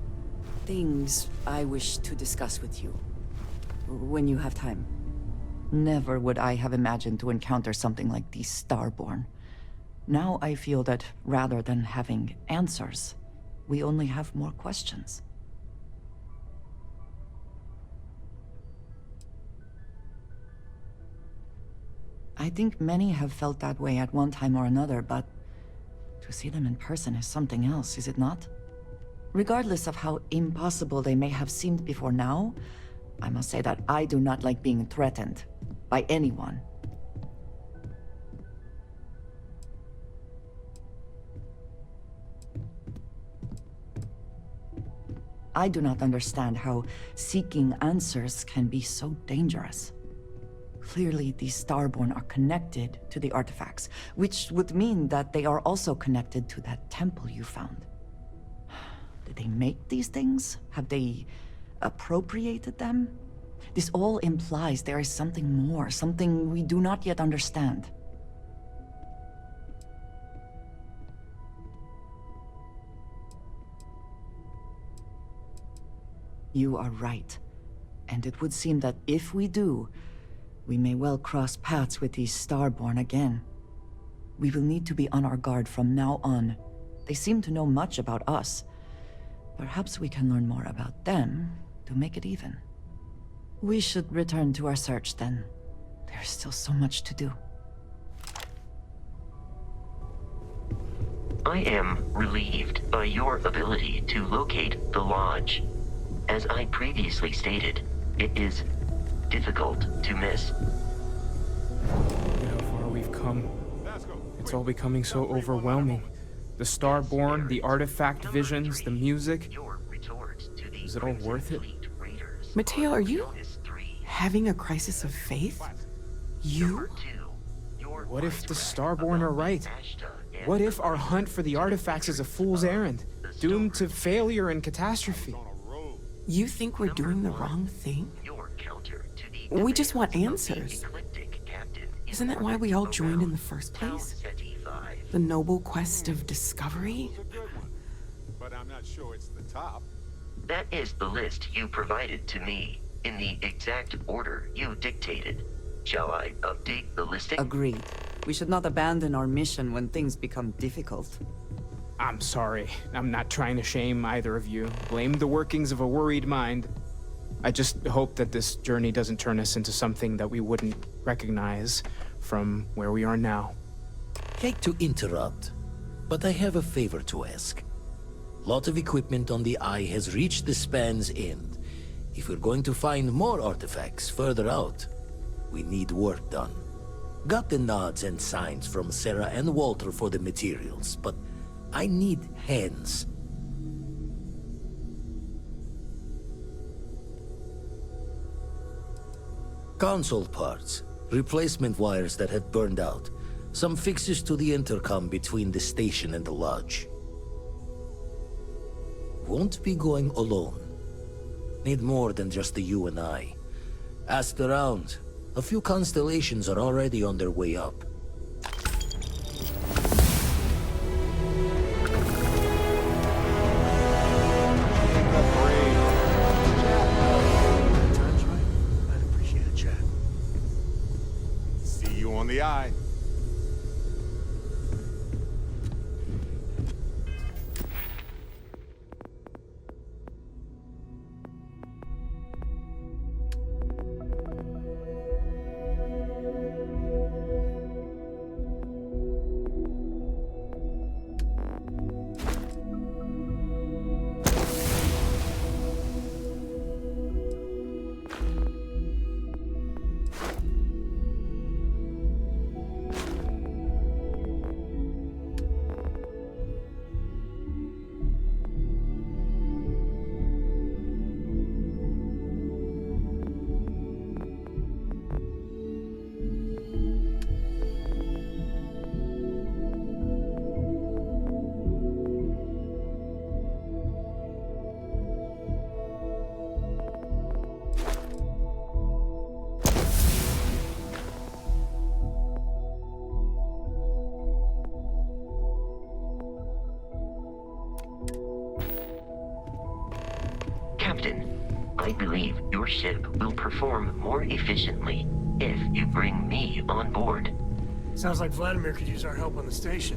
things I wish to discuss with you. When you have time. Never would I have imagined to encounter something like these Starborn. Now I feel that rather than having answers, we only have more questions. I think many have felt that way at one time or another, but to see them in person is something else, is it not? Regardless of how impossible they may have seemed before now, I must say that I do not like being threatened by anyone. I do not understand how seeking answers can be so dangerous. Clearly, these Starborn are connected to the artifacts, which would mean that they are also connected to that temple you found. Did they make these things? Have they appropriated them? This all implies there is something more, something we do not yet understand. You are right. And it would seem that if we do, we may well cross paths with these Starborn again. We will need to be on our guard from now on. They seem to know much about us. Perhaps we can learn more about them to make it even. We should return to our search then. There's still so much to do. I am relieved by your ability to locate the lodge. As I previously stated, it is difficult to miss. Look at how far we've come. It's all becoming so overwhelming. The Starborn, the artifact visions, the music. Is it all worth it? Mateo, are you having a crisis of faith? You? What if the Starborn are right? What if our hunt for the artifacts is a fool's errand, doomed to failure and catastrophe? You think we're doing the wrong thing? We just want answers. Isn't that why we all joined in the first place? The noble quest of discovery? But I'm not sure it's the top. That is the list you provided to me, in the exact order you dictated. Shall I update the listing? Agreed. We should not abandon our mission when things become difficult. I'm sorry. I'm not trying to shame either of you. Blame the workings of a worried mind. I just hope that this journey doesn't turn us into something that we wouldn't recognize from where we are now. Hate to interrupt, but I have a favor to ask. Lot of equipment on the Eye has reached the span's end. If we're going to find more artifacts further out, we need work done. Got the nods and signs from Sarah and Walter for the materials, but I need hands. Console parts, replacement wires that have burned out, some fixes to the intercom between the station and the lodge. Won't be going alone. Need more than just the you and I. Asked around. A few constellations are already on their way up. I'd appreciate a chat. See you on the Eye. I believe your ship will perform more efficiently if you bring me on board. Sounds like Vladimir could use our help on the station.